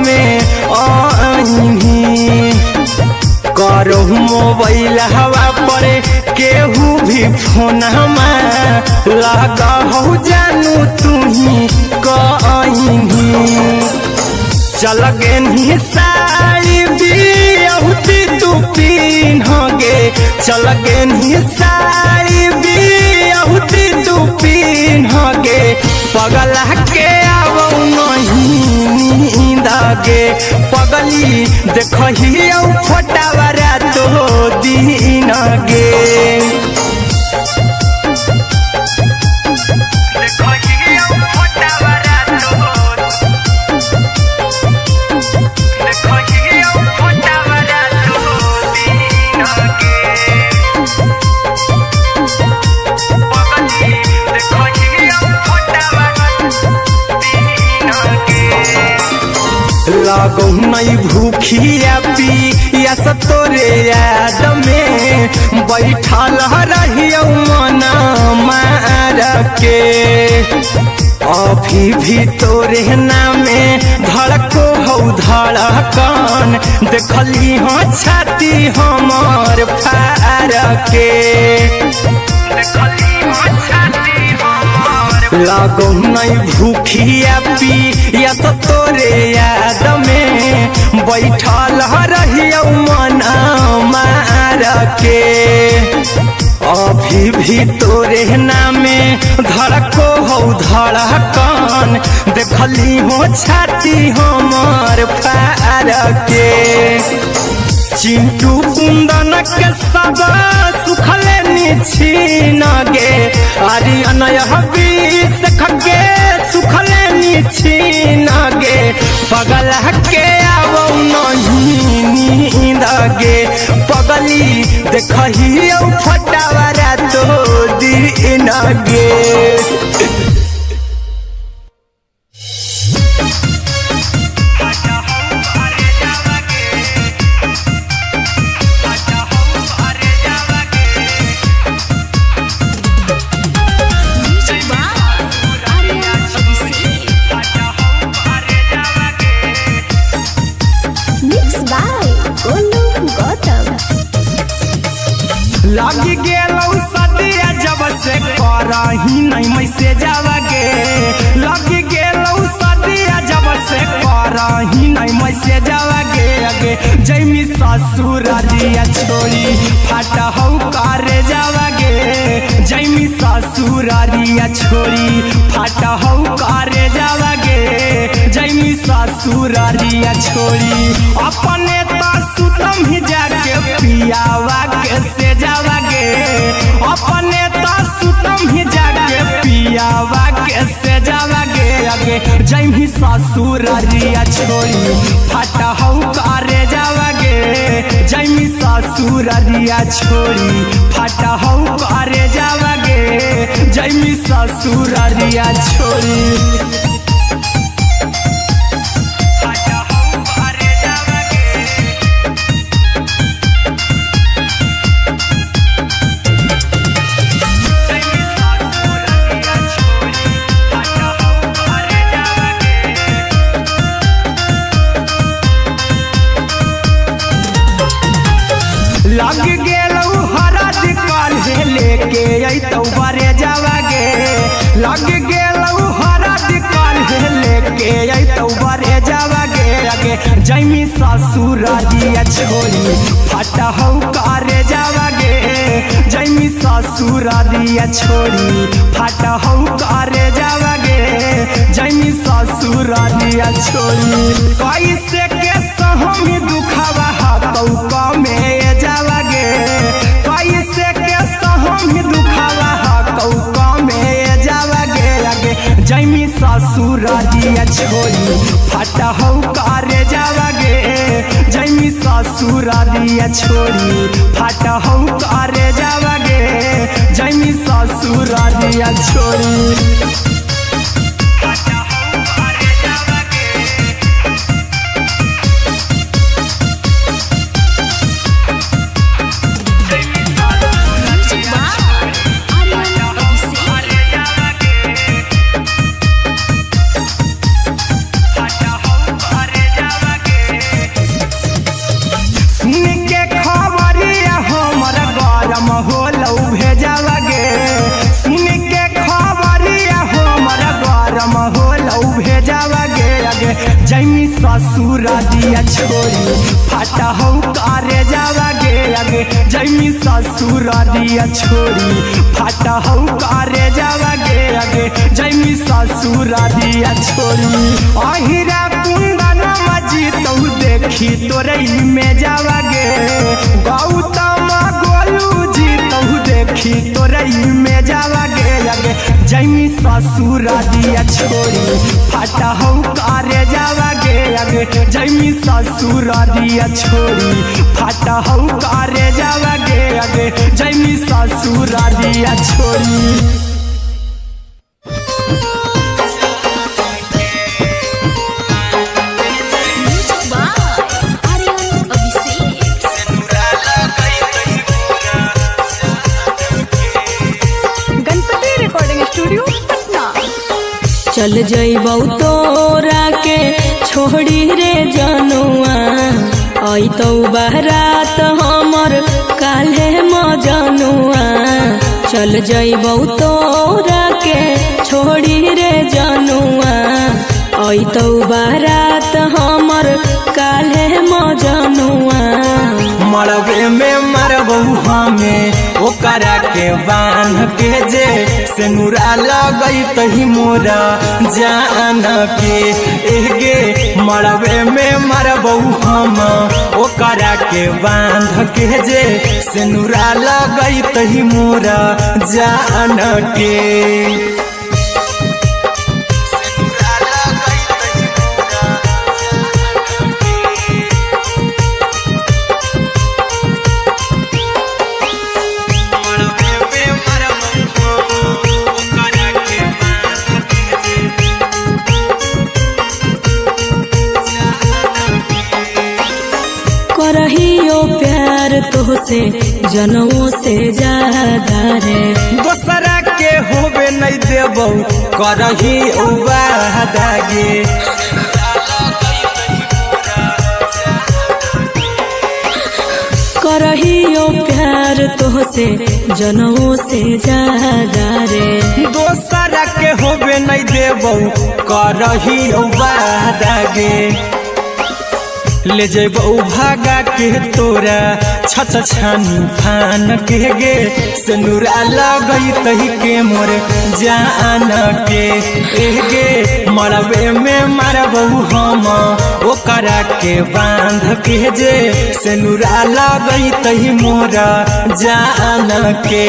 में आईनी करो मोबाइल हवा पर केहू भी फोन लगा हो जानू तुही कहीं चल गे साड़ी बियहुती तू पिन्हगे चल गे साड़ी बियहुती तू पिन्हगे पगला के आवो नहीं नींदगे पगली देखही फोटावरा तो दिन गे लगो नहीं भूखिया पिया तोरे याद में बैठल रहियो मन मार के अभी भी तोरे नामे धड़को हो धड़कन देखली हो छाती हमर फार के लगो नहीं भूखिया पिया तोरे याद में बैठल रहियो मन मार के अभी भी तोरे नामे धड़को हो धड़कन देखली हो छाती हमर फार के चिंटू कुंदन के सब सुखले निछीन गे आर्यन हबीस खगे सुखले निछीन गे पगला के आवो नहीं नींद गे पगली देखही फटावरा तो दिन गे लगी गेलौ सदिया जब से करही नहीं मैसे जावगे लगी गेलौ सदिया जब से करही नहीं मैसे जावगे अगे जैमी ससुरारिया छोड़ी फाटा हौ करे जावगे जैमी ससुरारिया छोड़ी फाटा हौ करे जावगे जैमी ससुरारिया छोड़ी अपने तो सुतम ही जाके पियावा के से जावगे अपने तो सुतम ही जाके पियावा के से जावगे अगे जैमी ससुरारिया छोड़ी फाटा हौ करे जावगे जैमी ससुरारिया छोड़ी फाटा हौ करे जावगे जैमी ससुरारिया छोड़ी लग गेलौ हरा दिकाल लेके अइतौ बरे जावगे लग गेलौ हरा दिकाल लेके अइतौ बरे जावगे अगे जैमी ससुरारिया छोड़ी फाटा हौ करे जावगे जैमी ससुरारिया छोड़ी फाटा हौ करे जावगे जैमी ससुरारिया छोड़ी कैसे के सहमी दुखवा हतौ कमे जावगे कैसे के सहमी दुखवा हतौ कमे जावगे अगे जैमी ससुरारिया छोड़ी फाटा हौ करे जावगे जैमी ससुरारिया छोड़ी फाटा हौ करे जावगे जैमी ससुरारिया छोड़ी ससुर दिया छोड़ी फाटा हो करे जावा गे आगे जैमी ससुर दिया छोड़ी फाटा हो करे जावा गे आगे जैमी ससुर दिया छोड़ी अहिरा कुंदन मजी तो देखी तोरे में जावा गे गौतम गोलू जी तो देखी तोरे में जावा गे आगे जैमी ससुर दिया छोड़ी फाटा हो करे जावा गे आगे जैमी ससुर दिया छोड़ी फाटा हो करे जावा गे आगे जैमी ससुर दिया छोड़ी चल जइबौ तोरा के छोड़ी रे जनुआ अइतौ बारात हमर काल्हे मजनुआ चल जइबौ तोरा के छोड़ी रे जनुआ अइतौ बारात हमर काल्हे मजनुआ मरबे में मरबू हमें ओकरा के बांध के जे सेनुरा लगई तही मोरा जान के एगे मरबे में मरबू हम ओकरा के बांध के जे सेनुरा लगई तही मोरा जान के करहियो प्यार तोहसे जनों से ज्यादा रे दोसरा के होबे नहीं देबौ करही वादा गे करहियो प्यार तोहसे जनों से ज्यादा रे दोसरा के होबे नहीं देबौ करही वादा गे ले जेबौ भागा के तोरा छछ छानी फान के गे सेनुरा लगई तही के मोर जान के एगे मरबे में मरबौ हम ओकरा के बांध के जे सेनुरा लगई तही मोरा जान के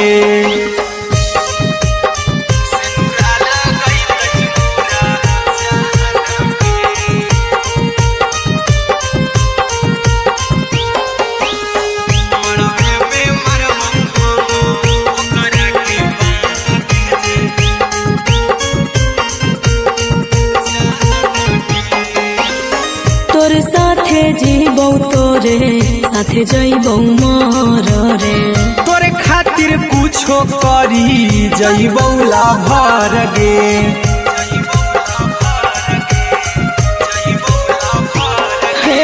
जीबौ तोरे साथे जइबौ मर रे तोरे खातिर कुछो करी जइबौ लाभर गे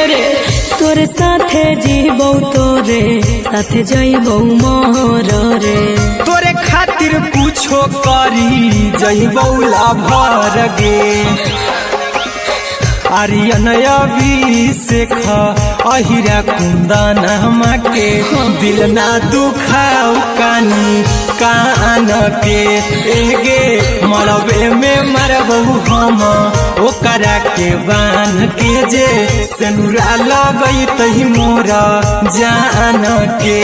रे तोरे साथे जीबौ तोरे साथे जइबौ मर रे तोरे खातिर कुछो करी जइबौ लाभर गे आर्यन अभिषेक अहिरा कुंदन के दिल ना दुखाऊ कानी कान के एगे मरबे में मरबू हम ओकरा के बांध के जे सेनुरा लगई तही मोरा जान के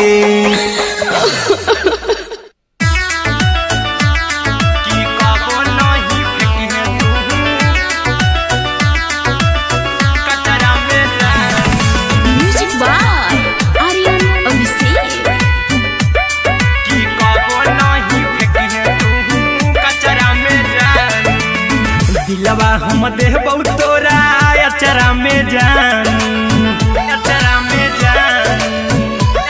दिलवा हम देबौ तोरा अचरा में जान अचरा में जान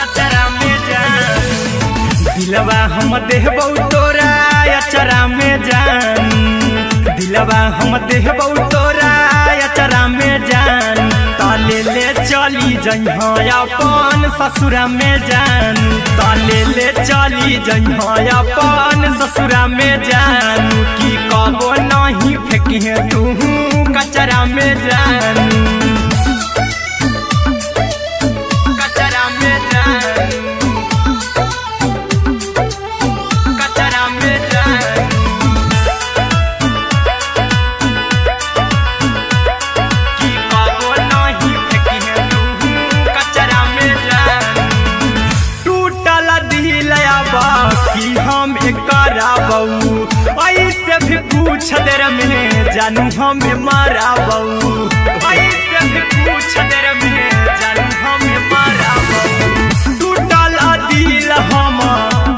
अचरा में जान दिलवा हम देबौ तोरा अचरा में जान दिलवा हम देबौ तोरा अचरा में जान ताले ले चली जइहा अपन ससुरा में जान ताले ले चली जइहा अपन ससुरा में जान की कबो नहीं फेंकी तू कचरा में जान। देर में जानू हमें मारा बहू ऐसे भी कुछ देर में जानू हमें मारा बहू टूटल दिल हम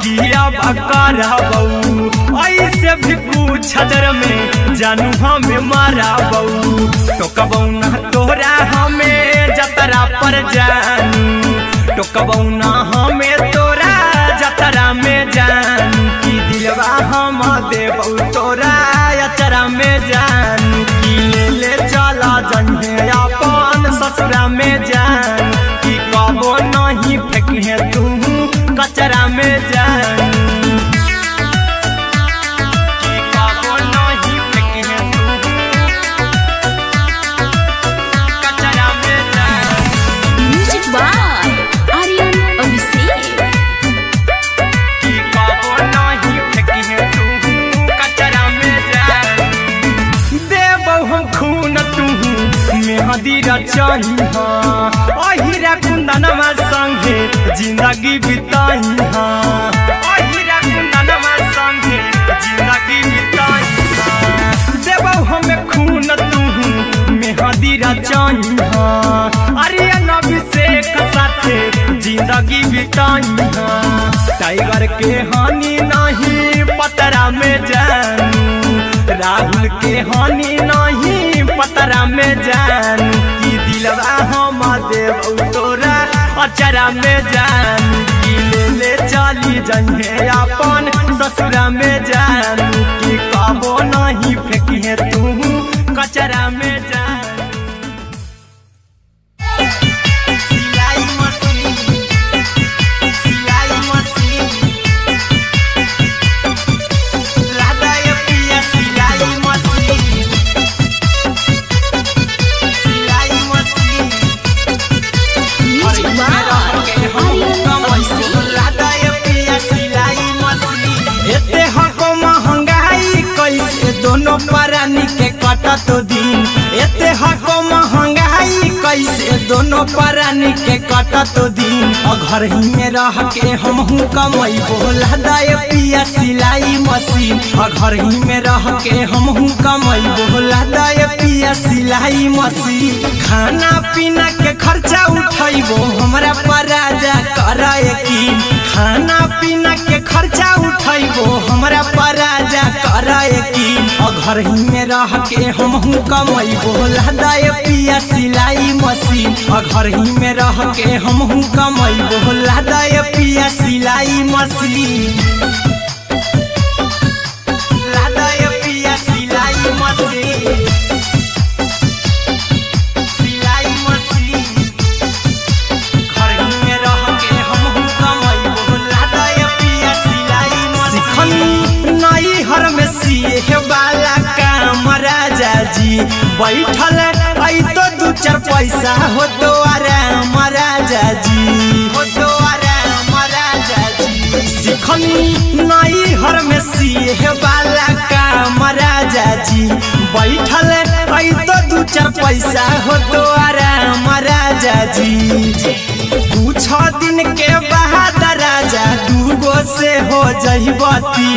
किया बकारा बहू ऐसे भी कुछ देर में जानू हमें मारा बहू टोकबौ ना तोरा हमें जतरा पर जानू टोकबौ ना हमें तोरा जतरा में जानू की दिलवा हम देबौ तोरा अचरा में जानू की ले चला जन्हे अपन ससुरा में जान की कबो नहीं फेंके तू कचरा में जानू अहिरा कुंदनमा संगे जिंदगी बिताई अहिरा कुंदनमा संगे जिंदगी बिताई देबौ हमें खून तू मेहदी रचाई आर्यन अभिषेक साथे जिंदगी बिताई टाइगर के हानि नहीं पतरा में जानू राहुल के हानि नहीं पतरा में जानू की दिलवा हम देबौ तोरा अचरा में जानू की ले चली जन्हे अपन ससुरा में जानू की कबो नहीं फेंकिए तू कचरा में जानू दोनों परानी के कटत दिन एते हको महंगाई कैसे दोनों परानी के कटत दिन घर ही में रह के हमहू कमाई बोला दाय पिया सिलाई मशीन घर ही में रह के हमहू कमाई बोला दाय पिया सिलाई मशीन खाना पीना के खर्चा उठाइबो हमरा पराजा कराए की खाना पीना के खर्चा उठाइबो हमरा पराजा कराए की घर ही में रह के हमहू कमाई बोला दाय पिया सिलाई मशीन घर ही में रह के हमहू कमाई बोला दाय पिया सिलाई मशीन लादाय पिया सिलाई मशीन सिलाई मशीन घर ही में रह के हमहू कमाई बोला दाय पिया सिलाई मशीन नई हर में सिए वाला काम राजा जी बैठल आई तो दू चार पैसा हो तो आराम राजा जी हो तो आराम राजा जी सिखनी नई हर में सिए वाला काम राजा जी बैठल आई तो दू चार पैसा हो तो आराम राजा जी कुछ दिन के बाद राजा दूगो से हो जहिबती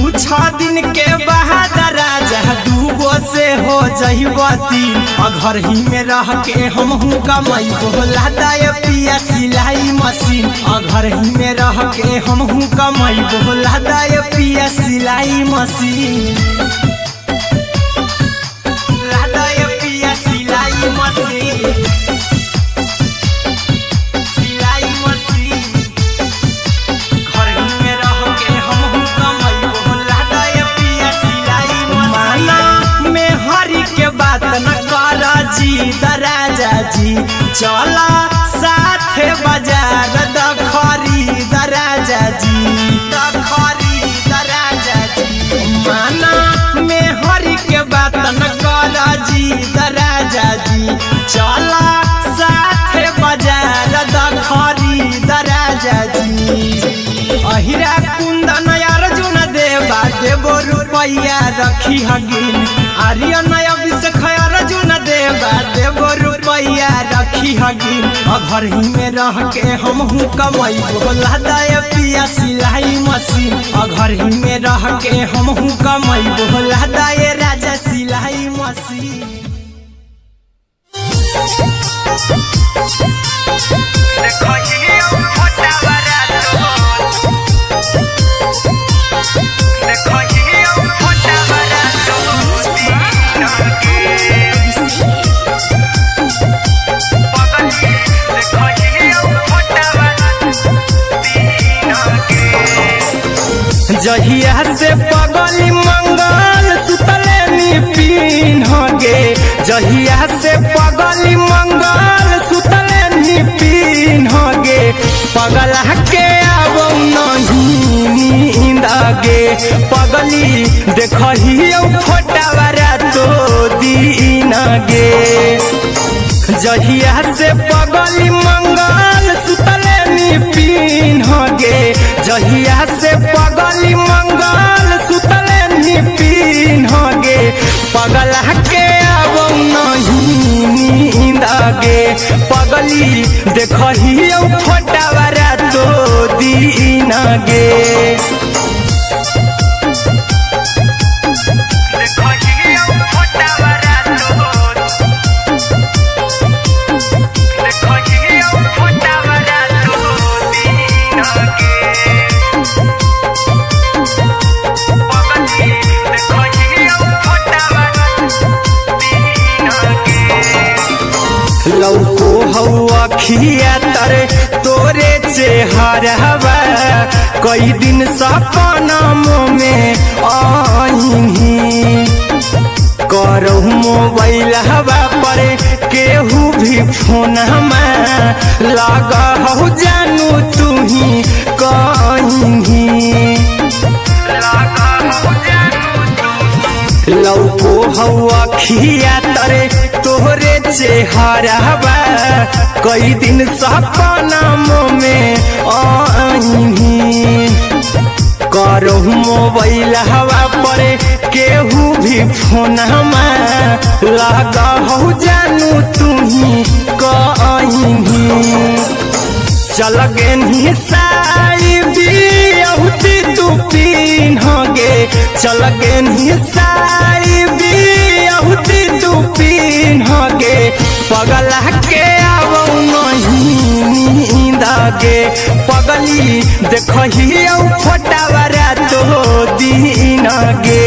कुछ दिन के बाद राजा दूगो से हो जहिबती घर ही में रह के हमहू कमाई बोला दाय पिया सिलाई मशीन घर ही में रह के हमहू कमाई बोला दाय पिया सिलाई मशीन लादाय पिया सिलाई मशीन राजा जी चला साथे बाजार द खरीद राजा जी द खरीद राजा जी माना में हरी के बात न कर जी द राजा जी चला साथे बाजार द खरीद राजा जी अहिरा कुंदन अर्जुन देवा देबो रुपया रखी हगिन आर्यन अभिषेक अर्जुन देवा देबो रुपया रखी हगिन घर ही में रह के हमहू कमाई बोला दाय पिया सिलाई मशीन घर ही में रह के हमहू कमाई बोला दाय राजा जहिया से पगली मंगल सुतले निपिन गे जहिया से पगली मंगल सुतले निपिन गे पगला के आब नहीं नींद गे पगली देखही फोटावारा तो दीन गे जहिया से पगली मंगल सुतले निपिन गे जहिया से पगली मंगल सुतले निपिन गे पगला के आब नहीं नींद गे पगली देखही फोटावारा तो दीन गे लौको हवा खिया तरे तोरे चेहरवा कई दिन सपना में आईनी करहु मोबाइल हवा पर केहू भी फोन में लगा हो जानू तू ही कहीं लौको हवा खिया तरे तोहरे चेहरवा कई दिन सपना में आईनी करहु मोबाइल हवा पर केहू भी फोन में लगा हो जानू तू ही कहीं चल गे साई बियहुती तू पीन गे चल गे साई बियहुती तू पीन गे पगला के आब नहीं नींद गे पगली देखही फोटावारा तो दीन गे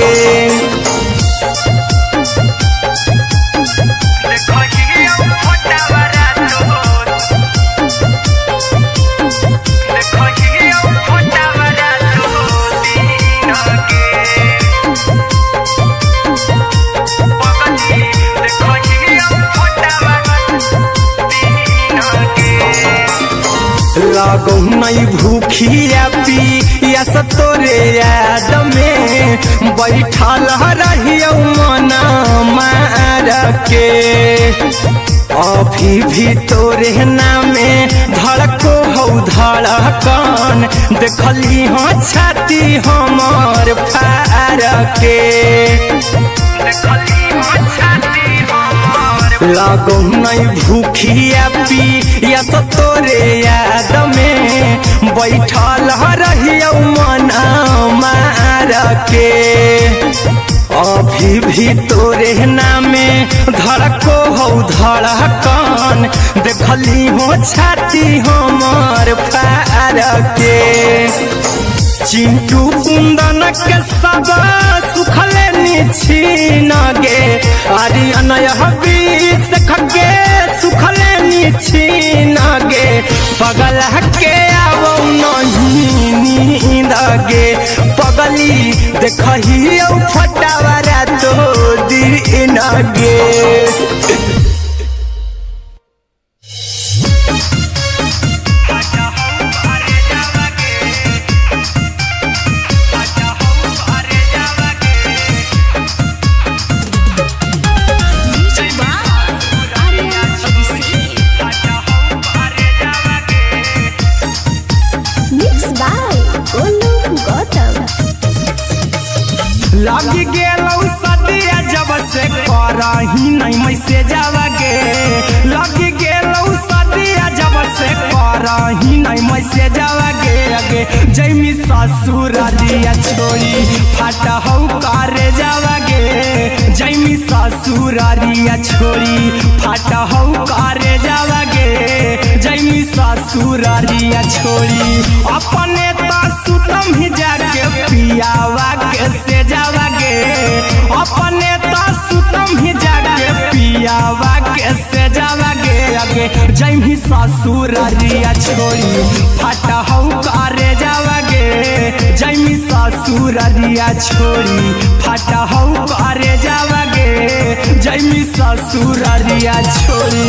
लागो नहीं भूखिया पिया तोरे याद में बैठल रहियो मना मार के अभी भी तोरे नामे धड़को हो धड़कन देखली हाँ छाती हमार फार के लागो नहीं भूखिया पिया तोरे याद में बैठल रहियो मना मार के अभी भी तोरे नामे धड़को हो धड़कन देखली हो छाती हमार फार के चिंटू कुंदन के सब सुखले निछीन गे आर्यन हबीस खगे सुखले निछीन गे पगला के आब नहीं नींद गे पगली देखही फटावारा तो दीन गे लगी गेलौ सदिया जब से करही नहीं मैसेजवा गे लगी गेलौ सदिया जब से करही नहीं मैसेजवा गे अगे जैमी ससुरारिया छोड़ी फाटा हौ करे जावा गे जैमी ससुरारिया छोड़ी फाटा हौ करे जावा गे जैमी ससुरारिया छोड़ी अपने तो सुतम ही जाके पियावा के से जावा गे अपने तो सुतम ही जाके पियावा के से जावा गे अगे जैमी ससुरारिया छोड़ी फाटा हौ करे जावा गे जैमी ससुर ससुररिया छोड़ी फाटा हौ करे जावागे जैमी ससुररिया छोड़ी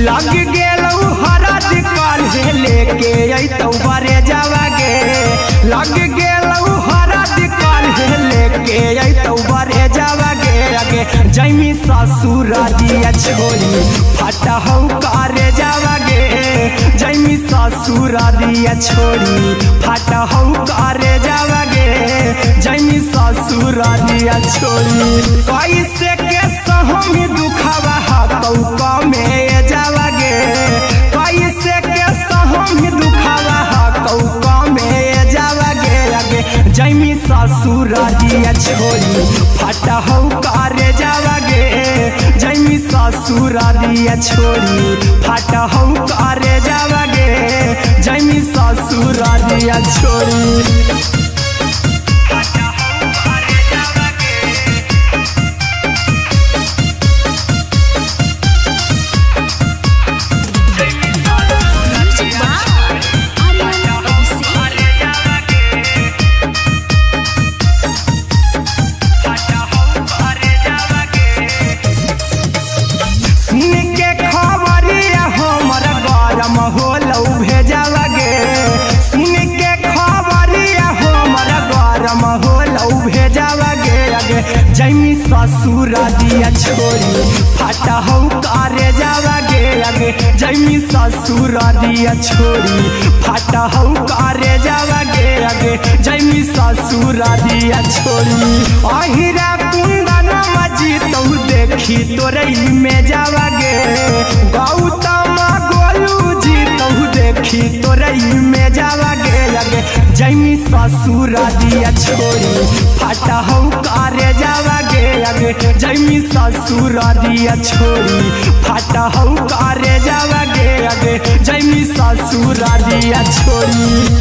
लग गेलौ हरद काल्हे लेके अइतौ बरे जावागे लग गेलौ हरद काल्हे लेके अइतौ बरे जावागे आगे जैमी ससुररिया छोड़ी फाटा हौ करे जावागे जैमी ससुररिया छोड़ी फाटा हौ करे जावागे जैमी ससुररिया छोड़ी कैसे के सहमी दुखावा हतौ कमे जावागे कैसे के सहमी दुखावा हतौ कमे जावागे आगे जैमी ससुररिया छोड़ी फाटा हौ करे जावागे जैमी ससुररिया छोड़ी फाटा हौ करे जावागे जैमी ससुररिया छोड़ी जैमी ससुररिया छोड़ी फाटा हौ करे जावागे आगे जैमी ससुररिया छोड़ी फाटा हौ करे जावागे आगे जैमी ससुररिया छोड़ी अहिरा कुंदन मजी तौ देखी तोरई में जावागे गौतम गोलू जी तौ देखी तोरई में जावागे आगे जैमी ससुररिया छोड़ी फाटा हौ करे जावागे आगे जैमी ससुररिया छोड़ी फाटा हौ करे जावागे आगे जैमी ससुररिया छोड़ी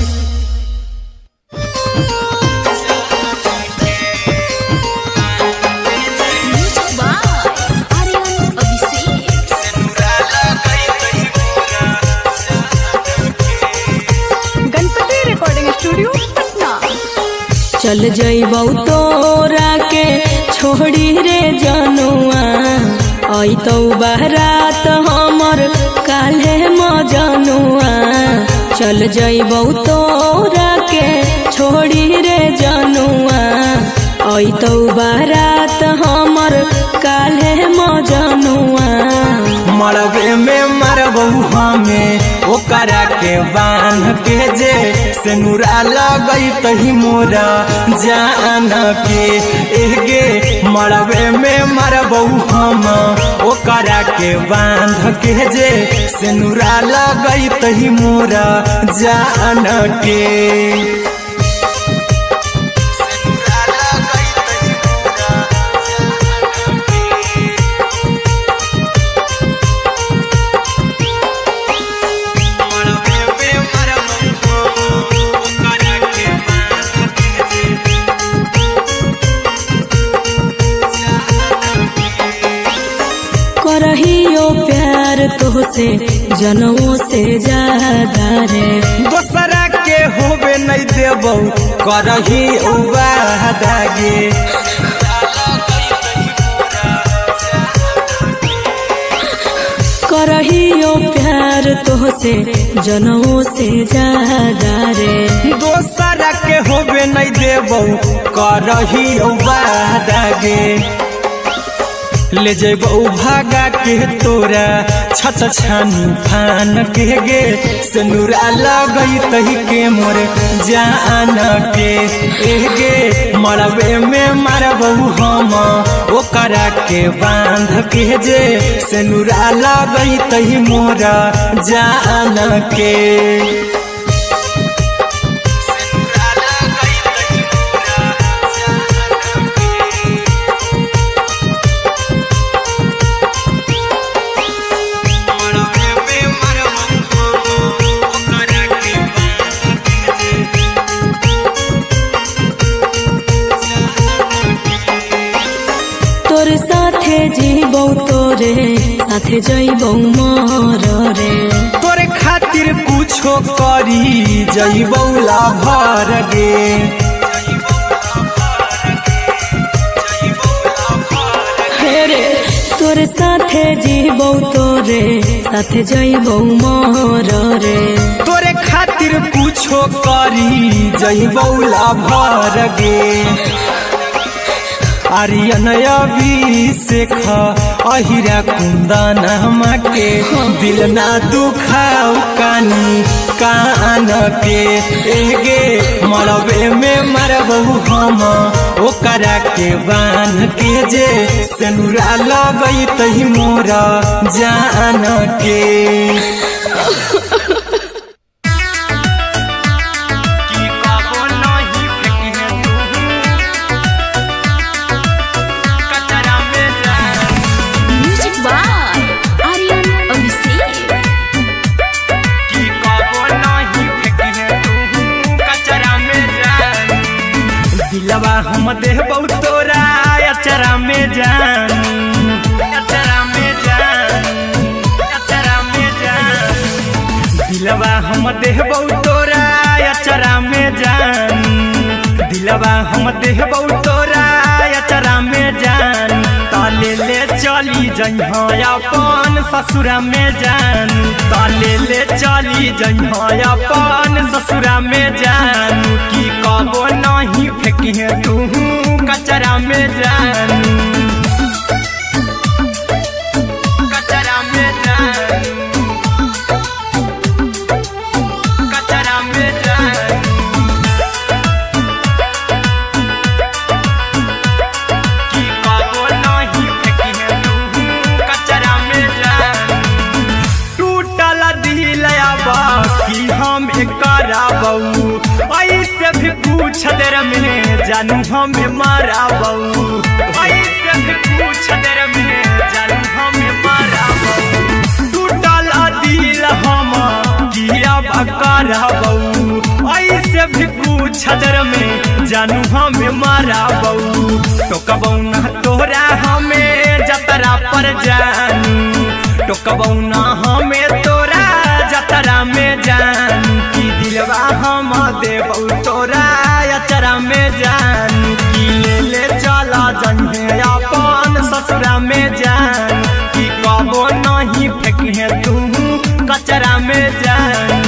चल जइबौ तोरा के छोड़ी रे जनुआ अइतौ बारात हमर काल्हे मजनुआ चल जइबौ तोरा के छोड़ी रे जनुआ अइतौ बारात हमर काल्हे मजनुआ मरबे में मरबौ हमें ओकरा के बांध के जे सेनुरा लगई तही मोरा जान के एगे मरबे में मरबौ हम ओकरा के बांध के जे सेनुरा लगई तही मोरा जान के करहियो प्यार तोहसे जनों से ज्यादा रे दोसरा के होबे नहीं देबौ करही उबादागे करहियो प्यार तोहसे जनों से ज्यादा रे दोसरा के होबे नहीं देबौ करही उबादागे ले जेबौ भागा के तोरा छत छानी फान के गे सेनुरा लगई तही के मोर जान के एगे मरबे में मरबौ हम ओकरा के बांध के जे सेनुरा लगई तही मोरा जान के साथे जइबौ मोर रे। तोरे खातिर कुछो करी जइबौ लाभर गे। रे तोरे साथे जीबौ तोरे साथे जइबौ मोर रे। तोरे खातिर कुछो करी जइबौ लाभर गे। आर्यन अभिषेक अहिरा कुंदन के दिल ना दुखाऊ कानी कान के। एगे मरबे में मरबहू हम ओकरा के बान के जे सेनुरा लगई तही मोरा जान के। दिलवा हम देबौ तोरा अचरा में जान, अचरा में जान, अचरा में जान। दिलवा हम देबौ तोरा अचरा में जान। दिलवा हम देबौ तोरा अचरा में जान। ताले ले चली जइहा अपन ससुरा में जान। ताले ले चली जइहा अपन ससुरा में जान। की कबो नहीं फेंकिहे तू कचरा में जान, कचरा में जान, कचरा में जान। की कबो नहीं फेंकिहे तू कचरा में जान। टूटल दिल बाकी हम कराबऊ ऐसे भी पूछ देर में जानू हमें माराबऊ। ऐसे भी पूछ देर में जानू हमें माराबऊ। टूटल दिल हम किया कराबऊ। ऐसे भी पूछ देर में जानू हमें माराबऊ। टोकबऊ ना तोरा हमें जतरा पर जानू। टोकबऊ ना हमें तोरा जतरा में जानू। की दिलवा हम देबौ तोरा अचरा में जान। की ले ले चला जइहे अपन ससुरा में जान। की कबो नहीं फेंकिहे तू कचरा में जान।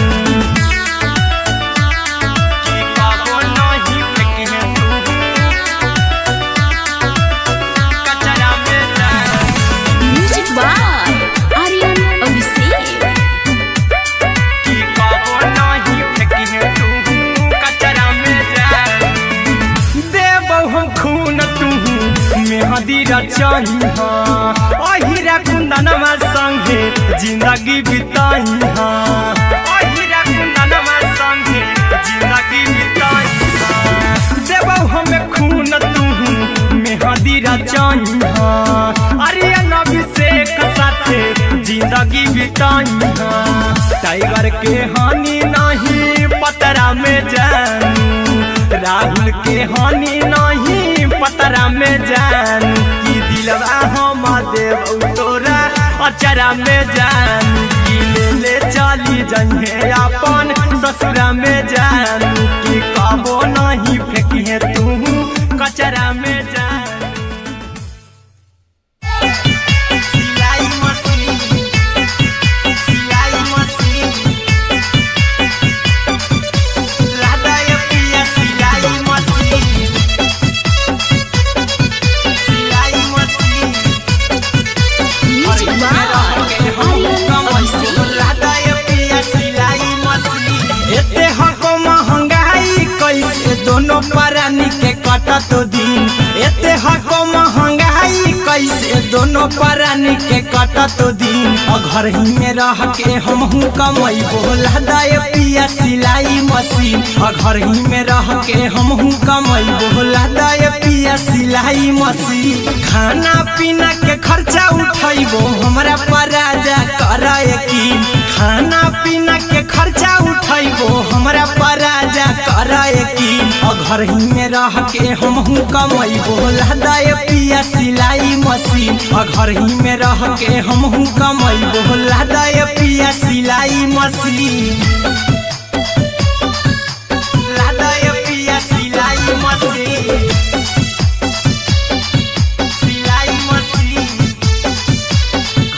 की कबो नहीं फेंकिहे तू कचरा में जान। Music by Aryan Abhishek. की कबो नहीं फेंकिहे तू कचरा में जान। देबौ हम खून तू मेहदी रचइहा अहिरा कुंदनमा संगे जिंदगी बिताइहा। अहिरा कुंदनमा संगे जिंदगी बिताइहा। देबौ हमें खून तू मेहदी रचइहा आर्यन अभिषेक साथे जिंदगी बिताइहा। टाइगर के हानि नहीं पतरा में जानू। राहुल के हानि नहीं पतरा में जानू। की दिलवा हम देबौ तोरा अचरा में जानू। की ले ले चली जइहे अपन ससुरा में जानू। की कबो नहीं फेंकिहे तू कचरा में जानू। सिलाई मशीन, सिलाई मशीन, लादा ये पिया सिलाई मशीन, सिलाई machine. Music by Aryan Abhishek. लादा ये पिया सिलाई मशीन। एते हको महंगाई कैसे दोनों परानी के कटत दिन। एते हको महंगाई कैसे दोनों परानी के कटत दिन। घर ही में रह के हमहू कमैबो लादा ये पिया सिलाई मशीन। घर ही में रह के हमहू कमैबो लादा ये पिया सिलाई मशीन। खाना पीना के खर्चा उठैबो हमरा पर राजा कर यकीन। खाना पीना के खर्चा उठैबो हमरा पर राजा कर यकीन। घर ही में रह के हमहू कमैबो लहदाए पिया सिलाई मशीन घर ही में रह के हमहू कमैबो लहदाए पिया सिलाई मशीन लहदाए पिया सिलाई मशीन सिलाई मशीन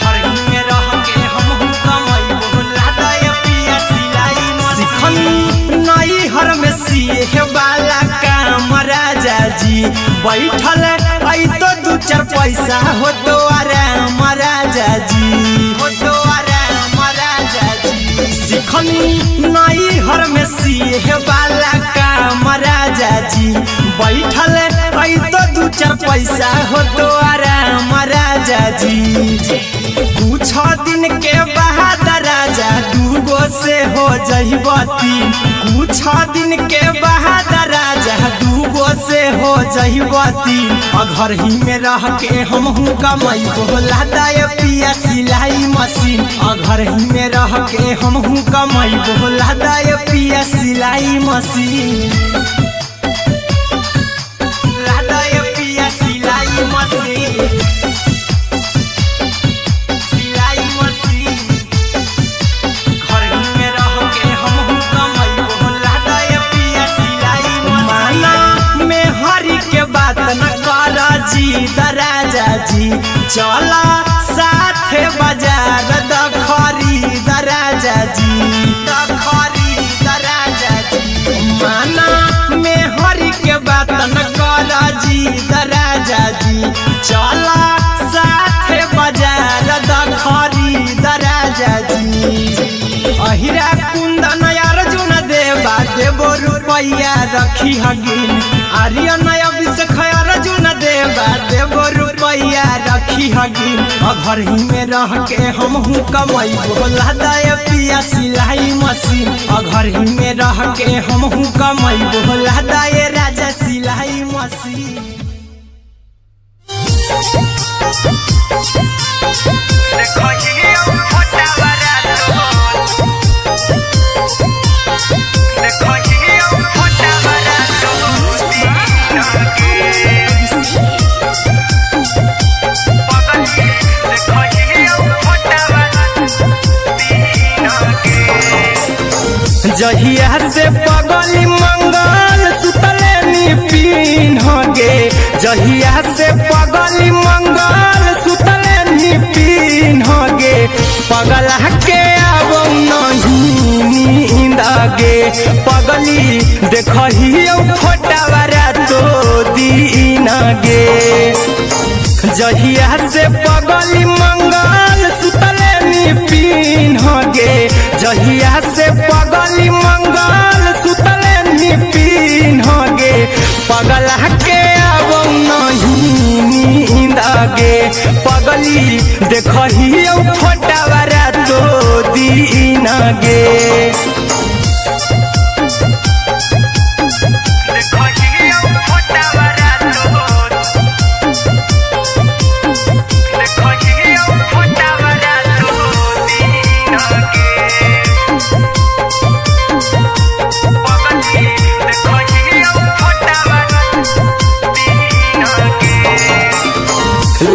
घर ही में रह के हमहू कमैबो लहदाए पिया सिलाई मशीन नई हर में सिए वाला काम राजा जी बैठल आई तो दू चार पैसा हो तो आराम राजा जी हो तो आराम राजा जी सिखनी नई हर में सिए वाला काम राजा जी बैठल आई तो दू चार पैसा हो तो आराम राजा जी कुछ दिन के बाद राजा दूगो से हो जहिबती कुछ दिन के बाद राजा दूगो से हो जहिबती घर ही में रह के हमहू कमैबो लहदाए पिया सिलाई मशीन घर ही में रह के हमहू कमैबो लहदाए पिया सिलाई मशीन लहदाए पिया सिलाई मशीन राजा जी चला साथ बाजार द खरीद राजा जी द खरीद राजा जी माना में हरी के बात न कर जी राजा जी चला साथ बाजार द खरीद राजा जी अहिरा कुंदन अर्जुन देवा देवो रुपया रखी हगिन आर्यन अभिषेक अर्जुन देवा देवो रुपया रखी हगिन घर ही में रह के हमहू कमैबो लहदाए पिया सिलाई मशीन घर ही में रह के हमहू कमैबो लहदाए राजा सिलाई मशीन जहिया से पगली मंगल सुतले पिन्ह गे जहिया से पगली मंगल सुतले पिन्ह गे पगला के अब नहीं नींद गे पगली देखही फोटावारा तो दीन गे जहिया से पगली मंगल सुतले पिन्ह गे जहिया से पगली मंगल सुतले पिन्ह गे पगला के अब नहीं नींद गे पगली देखही फोटावारा तो दीन गे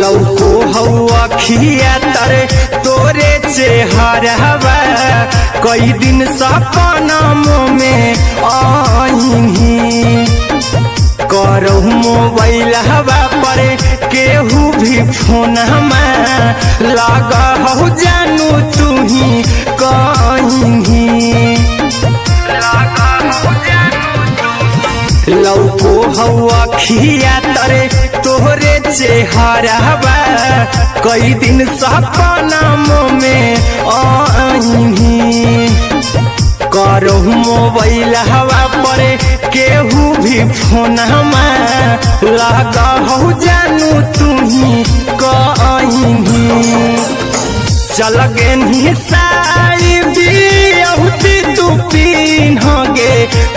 लौको हवा खिया तरे तोरे चेहरवा कई दिन सपना में आईनी करो मोबाइल हवा पर केहू भी फोन में लगा हो जानू तू ही कहीं लौको हवा खिया तरे तोहरे चेहरवा कई दिन सपना में आईनी करो मोबाइल हवा पर केहू भी फोन में लगा हो जानू तू ही कहीं चल गे साड़ी बिहुती तू पिन्ह गे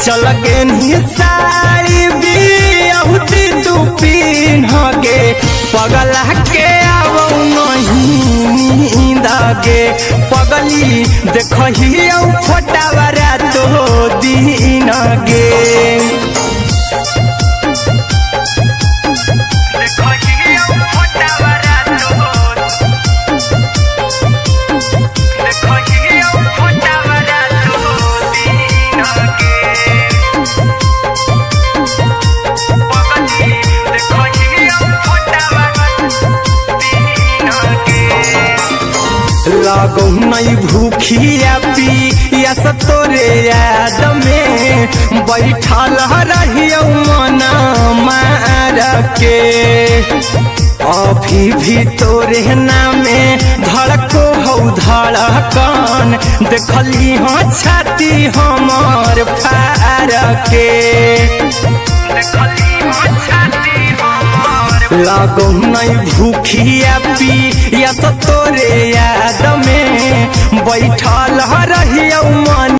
चल गे साड़ी बिहुती तू पिन्ह गे पगला के अब नहीं नींद गे पगली देखही फोटावारा तो दीन गे लागो नहीं भूखिया पिया तोरे याद में बैठल रहियो मन मार के अभी भी तोरे नामे धड़को हो धड़कन देखली हाँ छाती हमार फार के लागो नहीं भूखिया पिया तोरे याद में बैठल